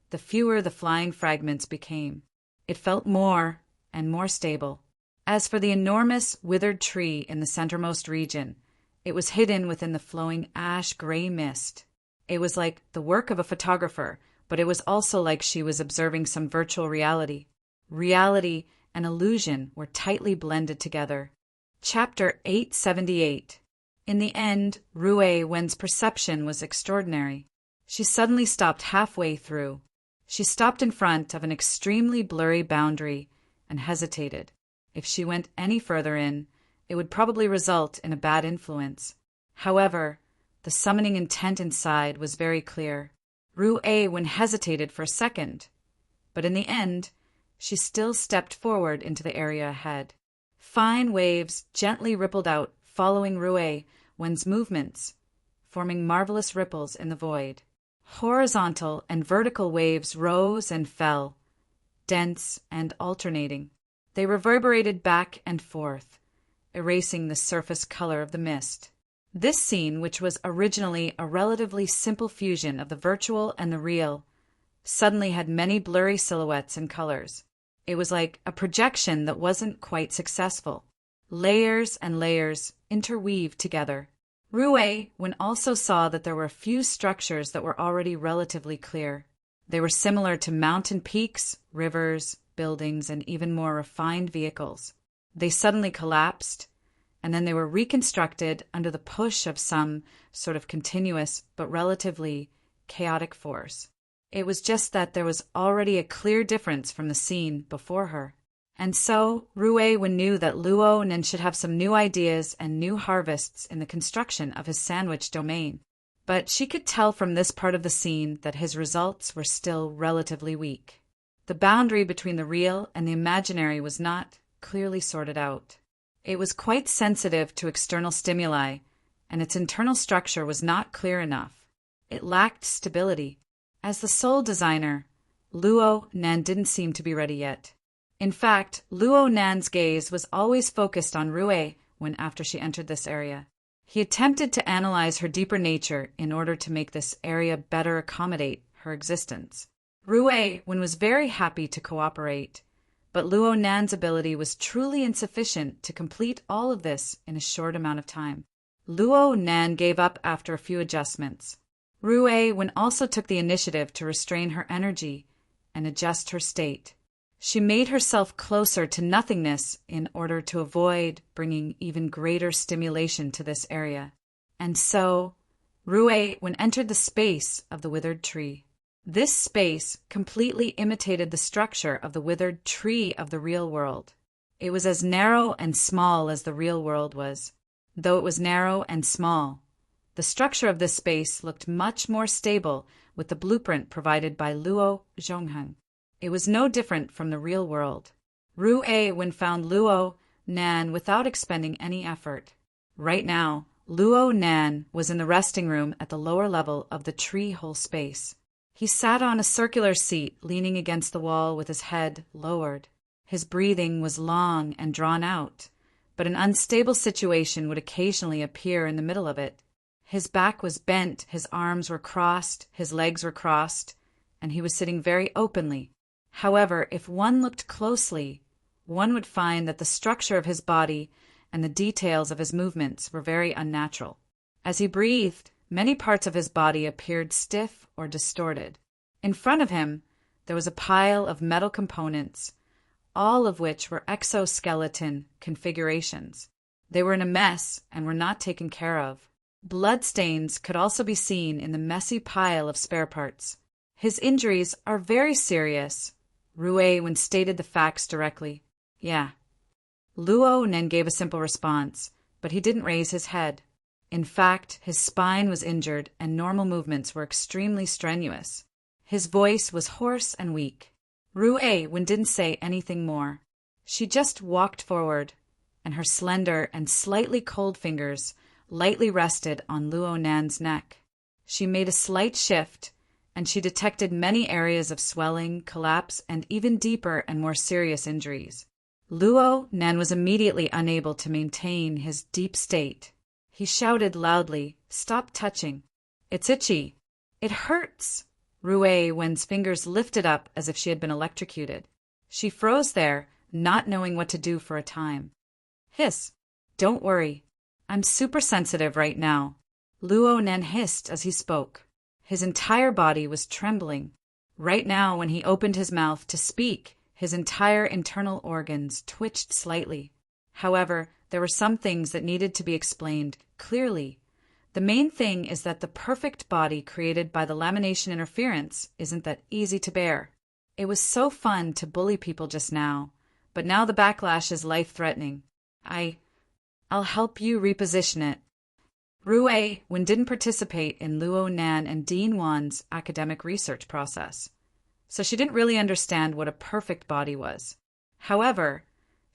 the fewer the flying fragments became. It felt more and more stable. As for the enormous withered tree in the centermost region, it was hidden within the flowing ash-gray mist. It was like the work of a photographer, but it was also like she was observing some virtual reality. Reality and illusion were tightly blended together. Chapter 878. In the end, Rue Wen's perception was extraordinary. She suddenly stopped halfway through. She stopped in front of an extremely blurry boundary and hesitated. If she went any further in, it would probably result in a bad influence. However, the summoning intent inside was very clear. Rue Wen hesitated for a second, but in the end, she still stepped forward into the area ahead. Fine waves gently rippled out, following Rue Wen's movements, forming marvelous ripples in the void. Horizontal and vertical waves rose and fell, dense and alternating. They reverberated back and forth, erasing the surface color of the mist. This scene, which was originally a relatively simple fusion of the virtual and the real, suddenly had many blurry silhouettes and colors. It was like a projection that wasn't quite successful. Layers and layers interweaved together. Rue Wen also saw that there were a few structures that were already relatively clear. They were similar to mountain peaks, rivers, buildings, and even more refined vehicles. They suddenly collapsed, and then they were reconstructed under the push of some sort of continuous but relatively chaotic force. It was just that there was already a clear difference from the scene before her. And so Rue Wen knew that Luo Nan should have some new ideas and new harvests in the construction of his sandwich domain. But she could tell from this part of the scene that his results were still relatively weak. The boundary between the real and the imaginary was not clearly sorted out. It was quite sensitive to external stimuli, and its internal structure was not clear enough. It lacked stability. As the sole designer, Luo Nan didn't seem to be ready yet. In fact, Luo Nan's gaze was always focused on Rue Wen after she entered this area. He attempted to analyze her deeper nature in order to make this area better accommodate her existence. Rue Wen was very happy to cooperate, but Luo Nan's ability was truly insufficient to complete all of this in a short amount of time. Luo Nan gave up after a few adjustments. Rue Wen also took the initiative to restrain her energy and adjust her state. She made herself closer to nothingness in order to avoid bringing even greater stimulation to this area. And so, Rue Wen entered the space of the withered tree. This space completely imitated the structure of the withered tree of the real world. It was as narrow and small as the real world was. Though it was narrow and small, the structure of this space looked much more stable with the blueprint provided by Luo Zhongheng. It was no different from the real world. Rue Wen found Luo Nan without expending any effort. Right now, Luo Nan was in the resting room at the lower level of the tree hole space. He sat on a circular seat leaning against the wall with his head lowered. His breathing was long and drawn out, but an unstable situation would occasionally appear in the middle of it. His back was bent, his arms were crossed, his legs were crossed, and he was sitting very openly. However, if one looked closely, one would find that the structure of his body and the details of his movements were very unnatural. As he breathed, many parts of his body appeared stiff or distorted. In front of him, there was a pile of metal components, all of which were exoskeleton configurations. They were in a mess and were not taken care of. Bloodstains could also be seen in the messy pile of spare parts. His injuries are very serious, Ruewen stated the facts directly. Yeah. Luo Nen gave a simple response, but he didn't raise his head. In fact, his spine was injured and normal movements were extremely strenuous. His voice was hoarse and weak. Ruewen didn't say anything more. She just walked forward, and her slender and slightly cold fingers lightly rested on Luo Nan's neck. She made a slight shift, and she detected many areas of swelling, collapse, and even deeper and more serious injuries. Luo Nan was immediately unable to maintain his deep state. He shouted loudly, "Stop touching. It's itchy. It hurts." Ruewen's fingers lifted up as if she had been electrocuted. She froze there, not knowing what to do for a time. "Hiss. Don't worry. I'm super sensitive right now." Luo Nan hissed as he spoke. His entire body was trembling. Right now, when he opened his mouth to speak, his entire internal organs twitched slightly. However, there were some things that needed to be explained clearly. The main thing is that the perfect body created by the lamination interference isn't that easy to bear. It was so fun to bully people just now, but now the backlash is life-threatening. I'll help you reposition it. Ruewen didn't participate in Luo Nan and Dean Wan's academic research process, so she didn't really understand what a perfect body was. However,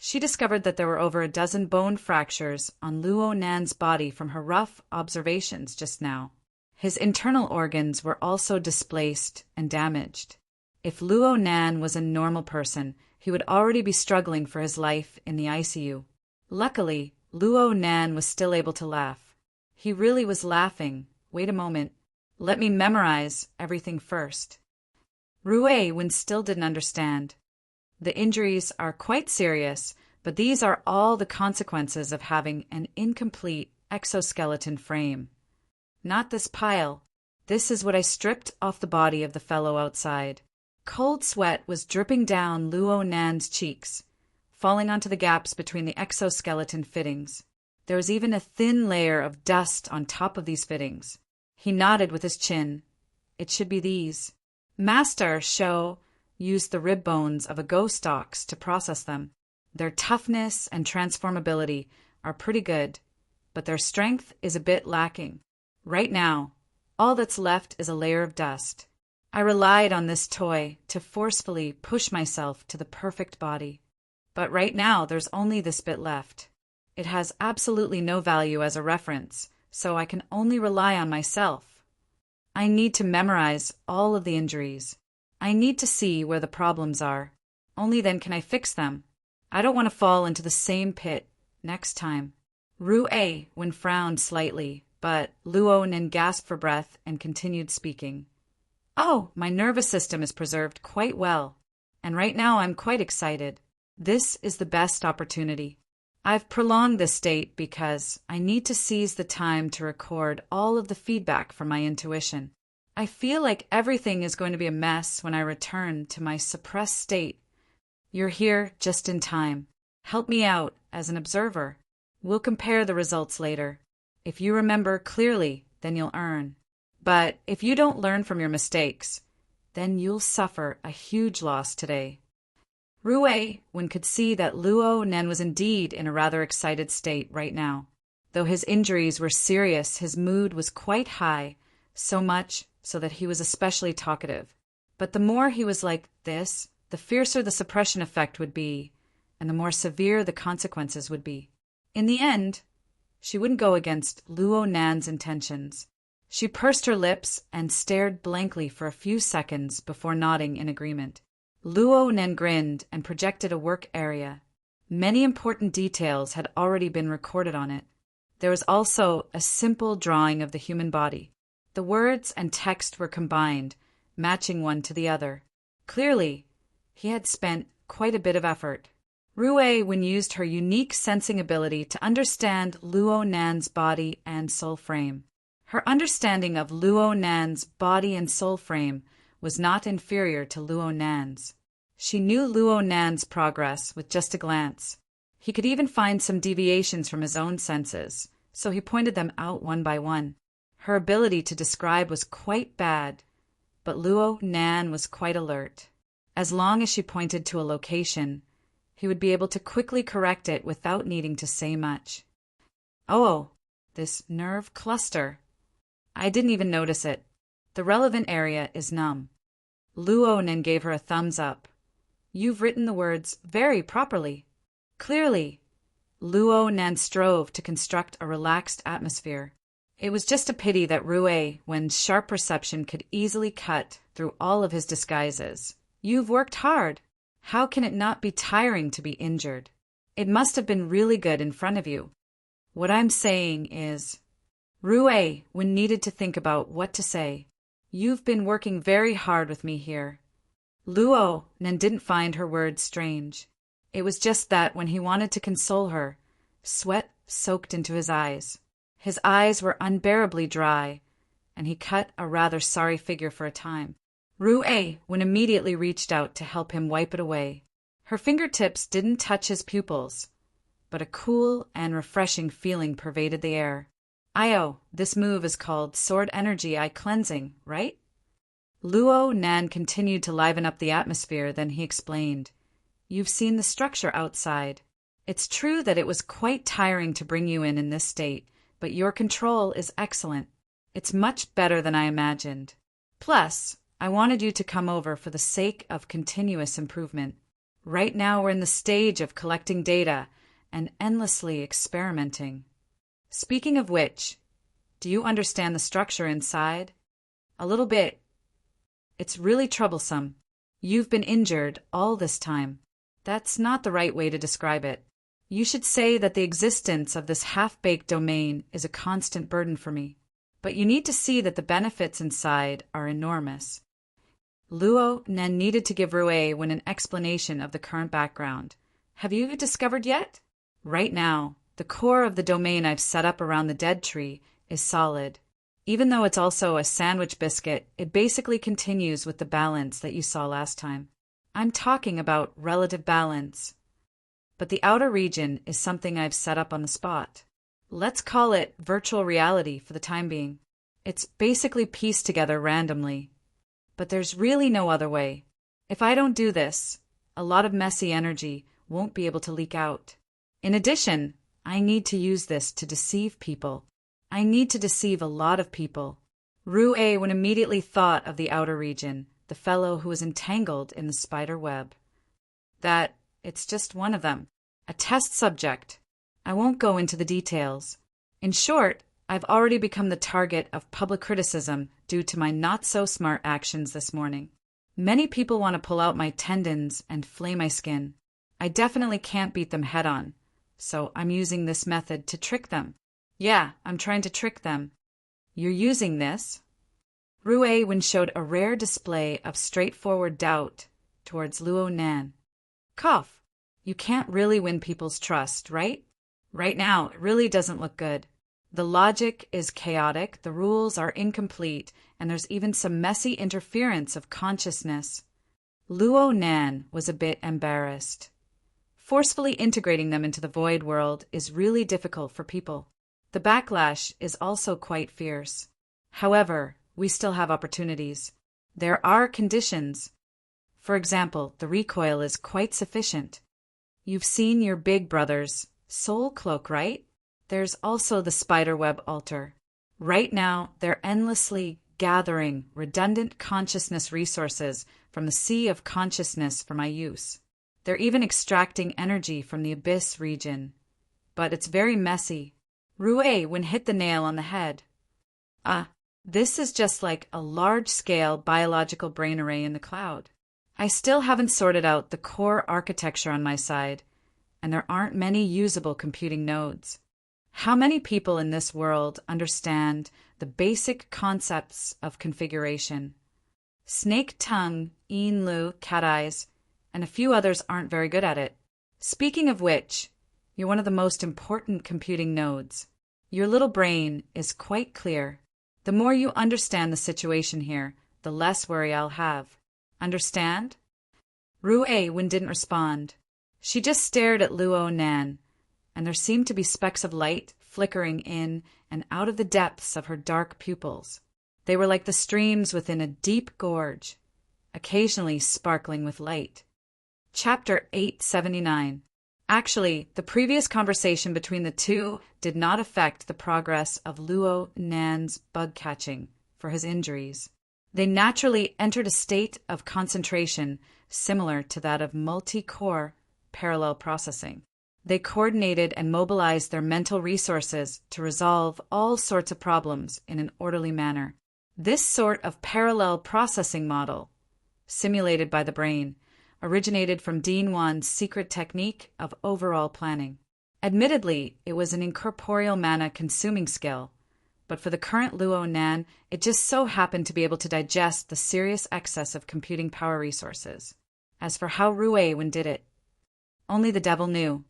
she discovered that there were over a dozen bone fractures on Luo Nan's body from her rough observations just now. His internal organs were also displaced and damaged. If Luo Nan was a normal person, he would already be struggling for his life in the ICU. Luckily, Luo Nan was still able to laugh. He really was laughing. Wait a moment. Let me memorize everything first. Ruewen still didn't understand. The injuries are quite serious, but these are all the consequences of having an incomplete exoskeleton frame. Not this pile. This is what I stripped off the body of the fellow outside. Cold sweat was dripping down Luo Nan's cheeks, falling onto the gaps between the exoskeleton fittings. There was even a thin layer of dust on top of these fittings. He nodded with his chin. It should be these. Master Shou used the rib bones of a ghost ox to process them. Their toughness and transformability are pretty good, but their strength is a bit lacking. Right now, all that's left is a layer of dust. I relied on this toy to forcefully push myself to the perfect body. But right now, there's only this bit left. It has absolutely no value as a reference, so I can only rely on myself. I need to memorize all of the injuries. I need to see where the problems are. Only then can I fix them. I don't want to fall into the same pit next time. Ruewen frowned slightly, but Luo Nan gasped for breath and continued speaking. Oh, my nervous system is preserved quite well, and right now I'm quite excited. This is the best opportunity. I've prolonged this state because I need to seize the time to record all of the feedback from my intuition. I feel like everything is going to be a mess when I return to my suppressed state. You're here just in time. Help me out as an observer. We'll compare the results later. If you remember clearly, then you'll earn. But if you don't learn from your mistakes, then you'll suffer a huge loss today. Ruewen could see that Luo Nan was indeed in a rather excited state right now. Though his injuries were serious, his mood was quite high, so much so that he was especially talkative. But the more he was like this, the fiercer the suppression effect would be, and the more severe the consequences would be. In the end, she wouldn't go against Luo Nan's intentions. She pursed her lips and stared blankly for a few seconds before nodding in agreement. Luo Nan grinned and projected a work area. Many important details had already been recorded on it. There was also a simple drawing of the human body. The words and text were combined, matching one to the other. Clearly, he had spent quite a bit of effort. Rue Wen used her unique sensing ability to understand Luo Nan's body and soul frame. Her understanding of Luo Nan's body and soul frame was not inferior to Luo Nan's. She knew Luo Nan's progress with just a glance. He could even find some deviations from his own senses, so he pointed them out one by one. Her ability to describe was quite bad, but Luo Nan was quite alert. As long as she pointed to a location, he would be able to quickly correct it without needing to say much. Oh, this nerve cluster. I didn't even notice it. The relevant area is numb. Luo Nan gave her a thumbs up. You've written the words very properly. Clearly. Luo Nan strove to construct a relaxed atmosphere. It was just a pity that Rue Wen's sharp perception could easily cut through all of his disguises. You've worked hard. How can it not be tiring to be injured? It must have been really good in front of you. What I'm saying is, Rue Wen needed to think about what to say. You've been working very hard with me here. Luo Nan didn't find her words strange. It was just that when he wanted to console her, sweat soaked into his eyes. His eyes were unbearably dry, and he cut a rather sorry figure for a time. Rue Wen immediately reached out to help him wipe it away. Her fingertips didn't touch his pupils, but a cool and refreshing feeling pervaded the air. This move is called Sword Energy Eye Cleansing, right? Luo Nan continued to liven up the atmosphere, then he explained. You've seen the structure outside. It's true that it was quite tiring to bring you in this state, but your control is excellent. It's much better than I imagined. Plus, I wanted you to come over for the sake of continuous improvement. Right now we're in the stage of collecting data and endlessly experimenting. Speaking of which, do you understand the structure inside? A little bit. It's really troublesome. You've been injured all this time. That's not the right way to describe it. You should say that the existence of this half-baked domain is a constant burden for me. But you need to see that the benefits inside are enormous. Luo Nan needed to give Rue Wen an explanation of the current background. Have you discovered yet? Right now, the core of the domain I've set up around the dead tree is solid. Even though it's also a sandwich biscuit, it basically continues with the balance that you saw last time. I'm talking about relative balance. But the outer region is something I've set up on the spot. Let's call it virtual reality for the time being. It's basically pieced together randomly. But there's really no other way. If I don't do this, a lot of messy energy won't be able to leak out. In addition, I need to use this to deceive people. I need to deceive a lot of people. Rue Wen immediately thought of the outer region, the fellow who was entangled in the spider web. That it's just one of them, a test subject. I won't go into the details. In short, I've already become the target of public criticism due to my not-so-smart actions this morning. Many people want to pull out my tendons and flay my skin. I definitely can't beat them head-on, so I'm using this method to trick them. Yeah, I'm trying to trick them. You're using this? Rue Wen showed a rare display of straightforward doubt towards Luo Nan. Cough. You can't really win people's trust, right? Right now, it really doesn't look good. The logic is chaotic, the rules are incomplete, and there's even some messy interference of consciousness. Luo Nan was a bit embarrassed. Forcefully integrating them into the void world is really difficult for people. The backlash is also quite fierce. However, we still have opportunities. There are conditions. For example, the recoil is quite sufficient. You've seen your big brother's soul cloak, right? There's also the spiderweb altar. Right now, they're endlessly gathering redundant consciousness resources from the sea of consciousness for my use. They're even extracting energy from the abyss region. But it's very messy. Rue Wen hit the nail on the head. This is just like a large-scale biological brain array in the cloud. I still haven't sorted out the core architecture on my side, and there aren't many usable computing nodes. How many people in this world understand the basic concepts of configuration? Snake Tongue, Yin Lu, Cat Eyes, and a few others aren't very good at it. Speaking of which, you're one of the most important computing nodes. Your little brain is quite clear. The more you understand the situation here, the less worry I'll have. Understand? Ruei didn't respond. She just stared at Luo Nan, and there seemed to be specks of light flickering in and out of the depths of her dark pupils. They were like the streams within a deep gorge, occasionally sparkling with light. Chapter 879. Actually, the previous conversation between the two did not affect the progress of Luo Nan's bug catching for his injuries. They naturally entered a state of concentration similar to that of multi-core parallel processing. They coordinated and mobilized their mental resources to resolve all sorts of problems in an orderly manner. This sort of parallel processing model, simulated by the brain, originated from Dean Wan's secret technique of overall planning. Admittedly, it was an incorporeal mana-consuming skill, but for the current Luo Nan, it just so happened to be able to digest the serious excess of computing power resources. As for how Ruei did it, only the devil knew.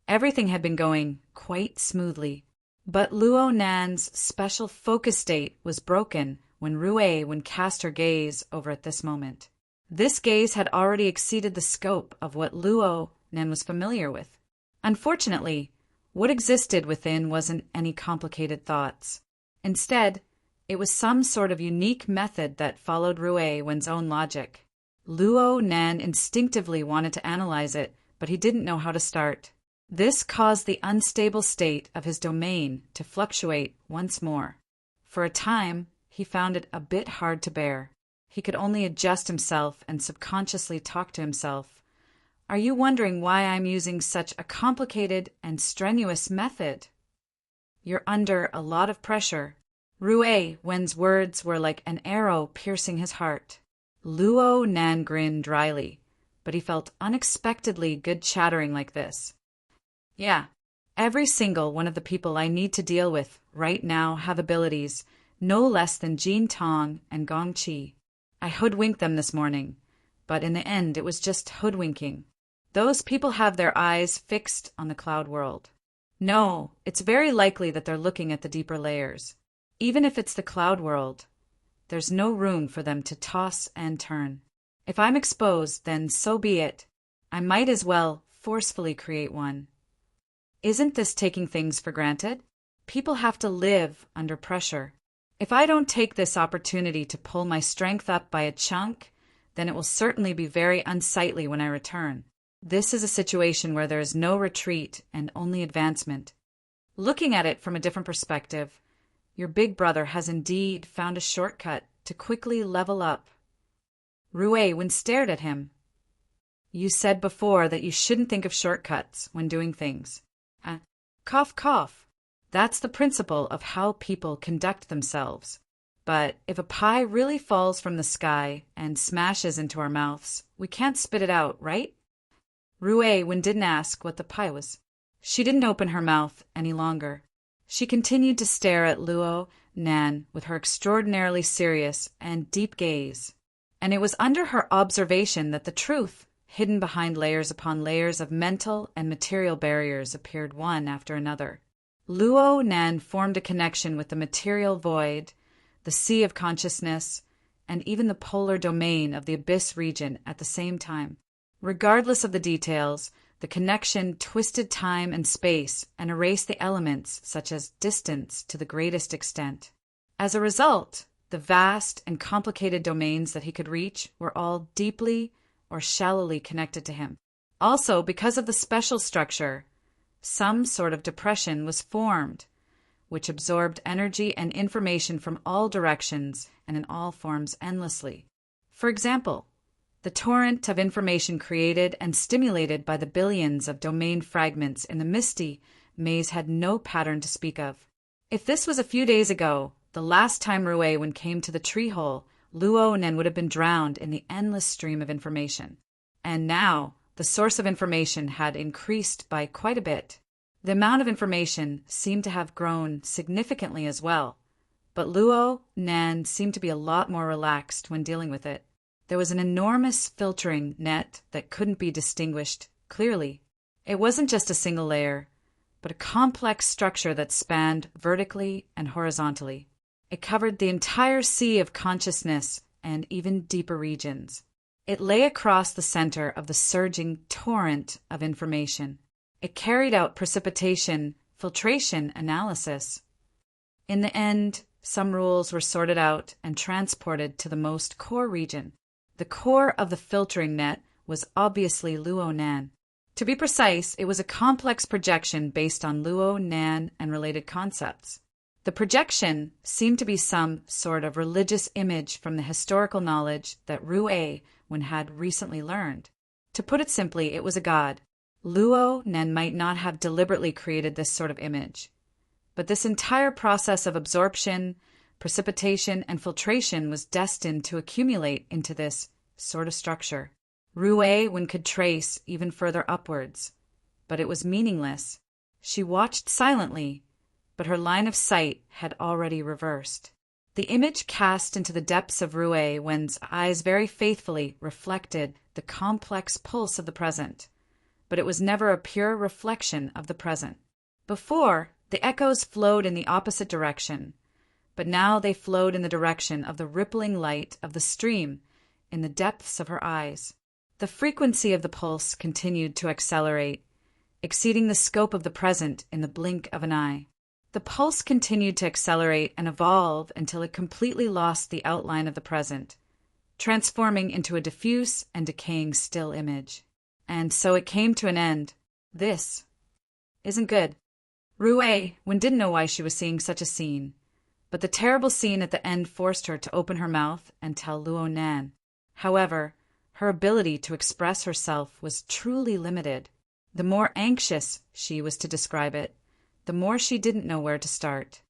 Everything had been going quite smoothly, but Luo Nan's special focus state was broken when Ruei cast her gaze over at this moment. This gaze had already exceeded the scope of what Luo Nan was familiar with. Unfortunately, what existed within wasn't any complicated thoughts. Instead, it was some sort of unique method that followed Ruei's own logic. Luo Nan instinctively wanted to analyze it, but he didn't know how to start. This caused the unstable state of his domain to fluctuate once more. For a time, he found it a bit hard to bear. He could only adjust himself and subconsciously talk to himself. Are you wondering why I'm using such a complicated and strenuous method? You're under a lot of pressure. Ruei's words were like an arrow piercing his heart. Luo Nan grinned dryly, but he felt unexpectedly good chattering like this. Yeah, every single one of the people I need to deal with right now have abilities no less than Jin Tong and Gong Qi. I hoodwinked them this morning, but in the end it was just hoodwinking. Those people have their eyes fixed on the cloud world. No, it's very likely that they're looking at the deeper layers. Even if it's the cloud world, there's no room for them to toss and turn. If I'm exposed, then so be it. I might as well forcefully create one. Isn't this taking things for granted? People have to live under pressure. If I don't take this opportunity to pull my strength up by a chunk, then it will certainly be very unsightly when I return. This is a situation where there is no retreat and only advancement. Looking at it from a different perspective, your big brother has indeed found a shortcut to quickly level up. Ruei stared at him. You said before that you shouldn't think of shortcuts when doing things. Cough, cough. That's the principle of how people conduct themselves. But if a pie really falls from the sky and smashes into our mouths, we can't spit it out, right? Ruei didn't ask what the pie was. She didn't open her mouth any longer. She continued to stare at Luo Nan with her extraordinarily serious and deep gaze. And it was under her observation that the truth, hidden behind layers upon layers of mental and material barriers, appeared one after another. Luo Nan formed a connection with the material void, the sea of consciousness, and even the polar domain of the abyss region at the same time. Regardless of the details, the connection twisted time and space and erased the elements such as distance to the greatest extent. As a result, the vast and complicated domains that he could reach were all deeply or shallowly connected to him. Also, because of the special structure, some sort of depression was formed, which absorbed energy and information from all directions and in all forms endlessly. For example, the torrent of information created and stimulated by the billions of domain fragments in the misty maze had no pattern to speak of. If this was a few days ago, the last time Ruei came to the tree hole, Luo Nan would have been drowned in the endless stream of information. And now, the source of information had increased by quite a bit. The amount of information seemed to have grown significantly as well, but Luo Nan seemed to be a lot more relaxed when dealing with it. There was an enormous filtering net that couldn't be distinguished clearly. It wasn't just a single layer, but a complex structure that spanned vertically and horizontally. It covered the entire sea of consciousness and even deeper regions. It lay across the center of the surging torrent of information. It carried out precipitation, filtration, analysis. In the end, some rules were sorted out and transported to the most core region. The core of the filtering net was obviously Luo Nan. To be precise, it was a complex projection based on Luo Nan and related concepts. The projection seemed to be some sort of religious image from the historical knowledge that Rue had recently learned. To put it simply, it was a god. Luo Nan might not have deliberately created this sort of image, but this entire process of absorption, precipitation, and filtration was destined to accumulate into this sort of structure. Rue could trace even further upwards, but it was meaningless. She watched silently, but her line of sight had already reversed. The image cast into the depths of Rue Wen's eyes very faithfully reflected the complex pulse of the present, but it was never a pure reflection of the present. Before, the echoes flowed in the opposite direction, but now they flowed in the direction of the rippling light of the stream in the depths of her eyes. The frequency of the pulse continued to accelerate, exceeding the scope of the present in the blink of an eye. The pulse continued to accelerate and evolve until it completely lost the outline of the present, transforming into a diffuse and decaying still image. And so it came to an end. This isn't good. Rue didn't know why she was seeing such a scene, but the terrible scene at the end forced her to open her mouth and tell Luo Nan. However, her ability to express herself was truly limited. The more anxious she was to describe it, the more she didn't know where to start.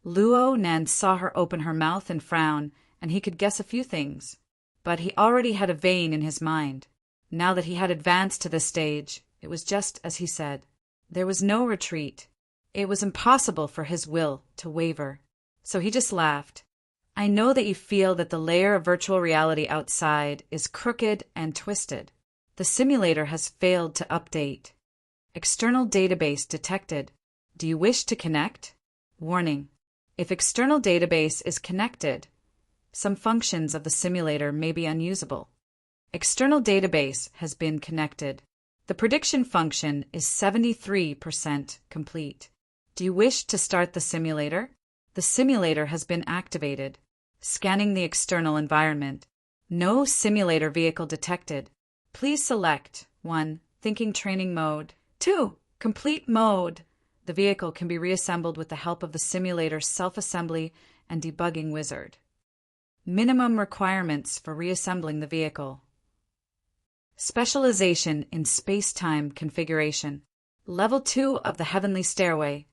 Luo Nan saw her open her mouth and frown, and he could guess a few things. But he already had a vein in his mind. Now that he had advanced to this stage, it was just as he said. There was no retreat. It was impossible for his will to waver. So he just laughed. I know that you feel that the layer of virtual reality outside is crooked and twisted. The simulator has failed to update. External database detected. Do you wish to connect? Warning. If external database is connected, some functions of the simulator may be unusable. External database has been connected. The prediction function is 73% complete. Do you wish to start the simulator? The simulator has been activated. Scanning the external environment. No simulator vehicle detected. Please select 1. Thinking training mode. 2. Complete mode. The vehicle can be reassembled with the help of the simulator's self-assembly and debugging wizard. Minimum requirements for reassembling the vehicle. Specialization in space-time configuration. Level 2 of the Heavenly Stairway.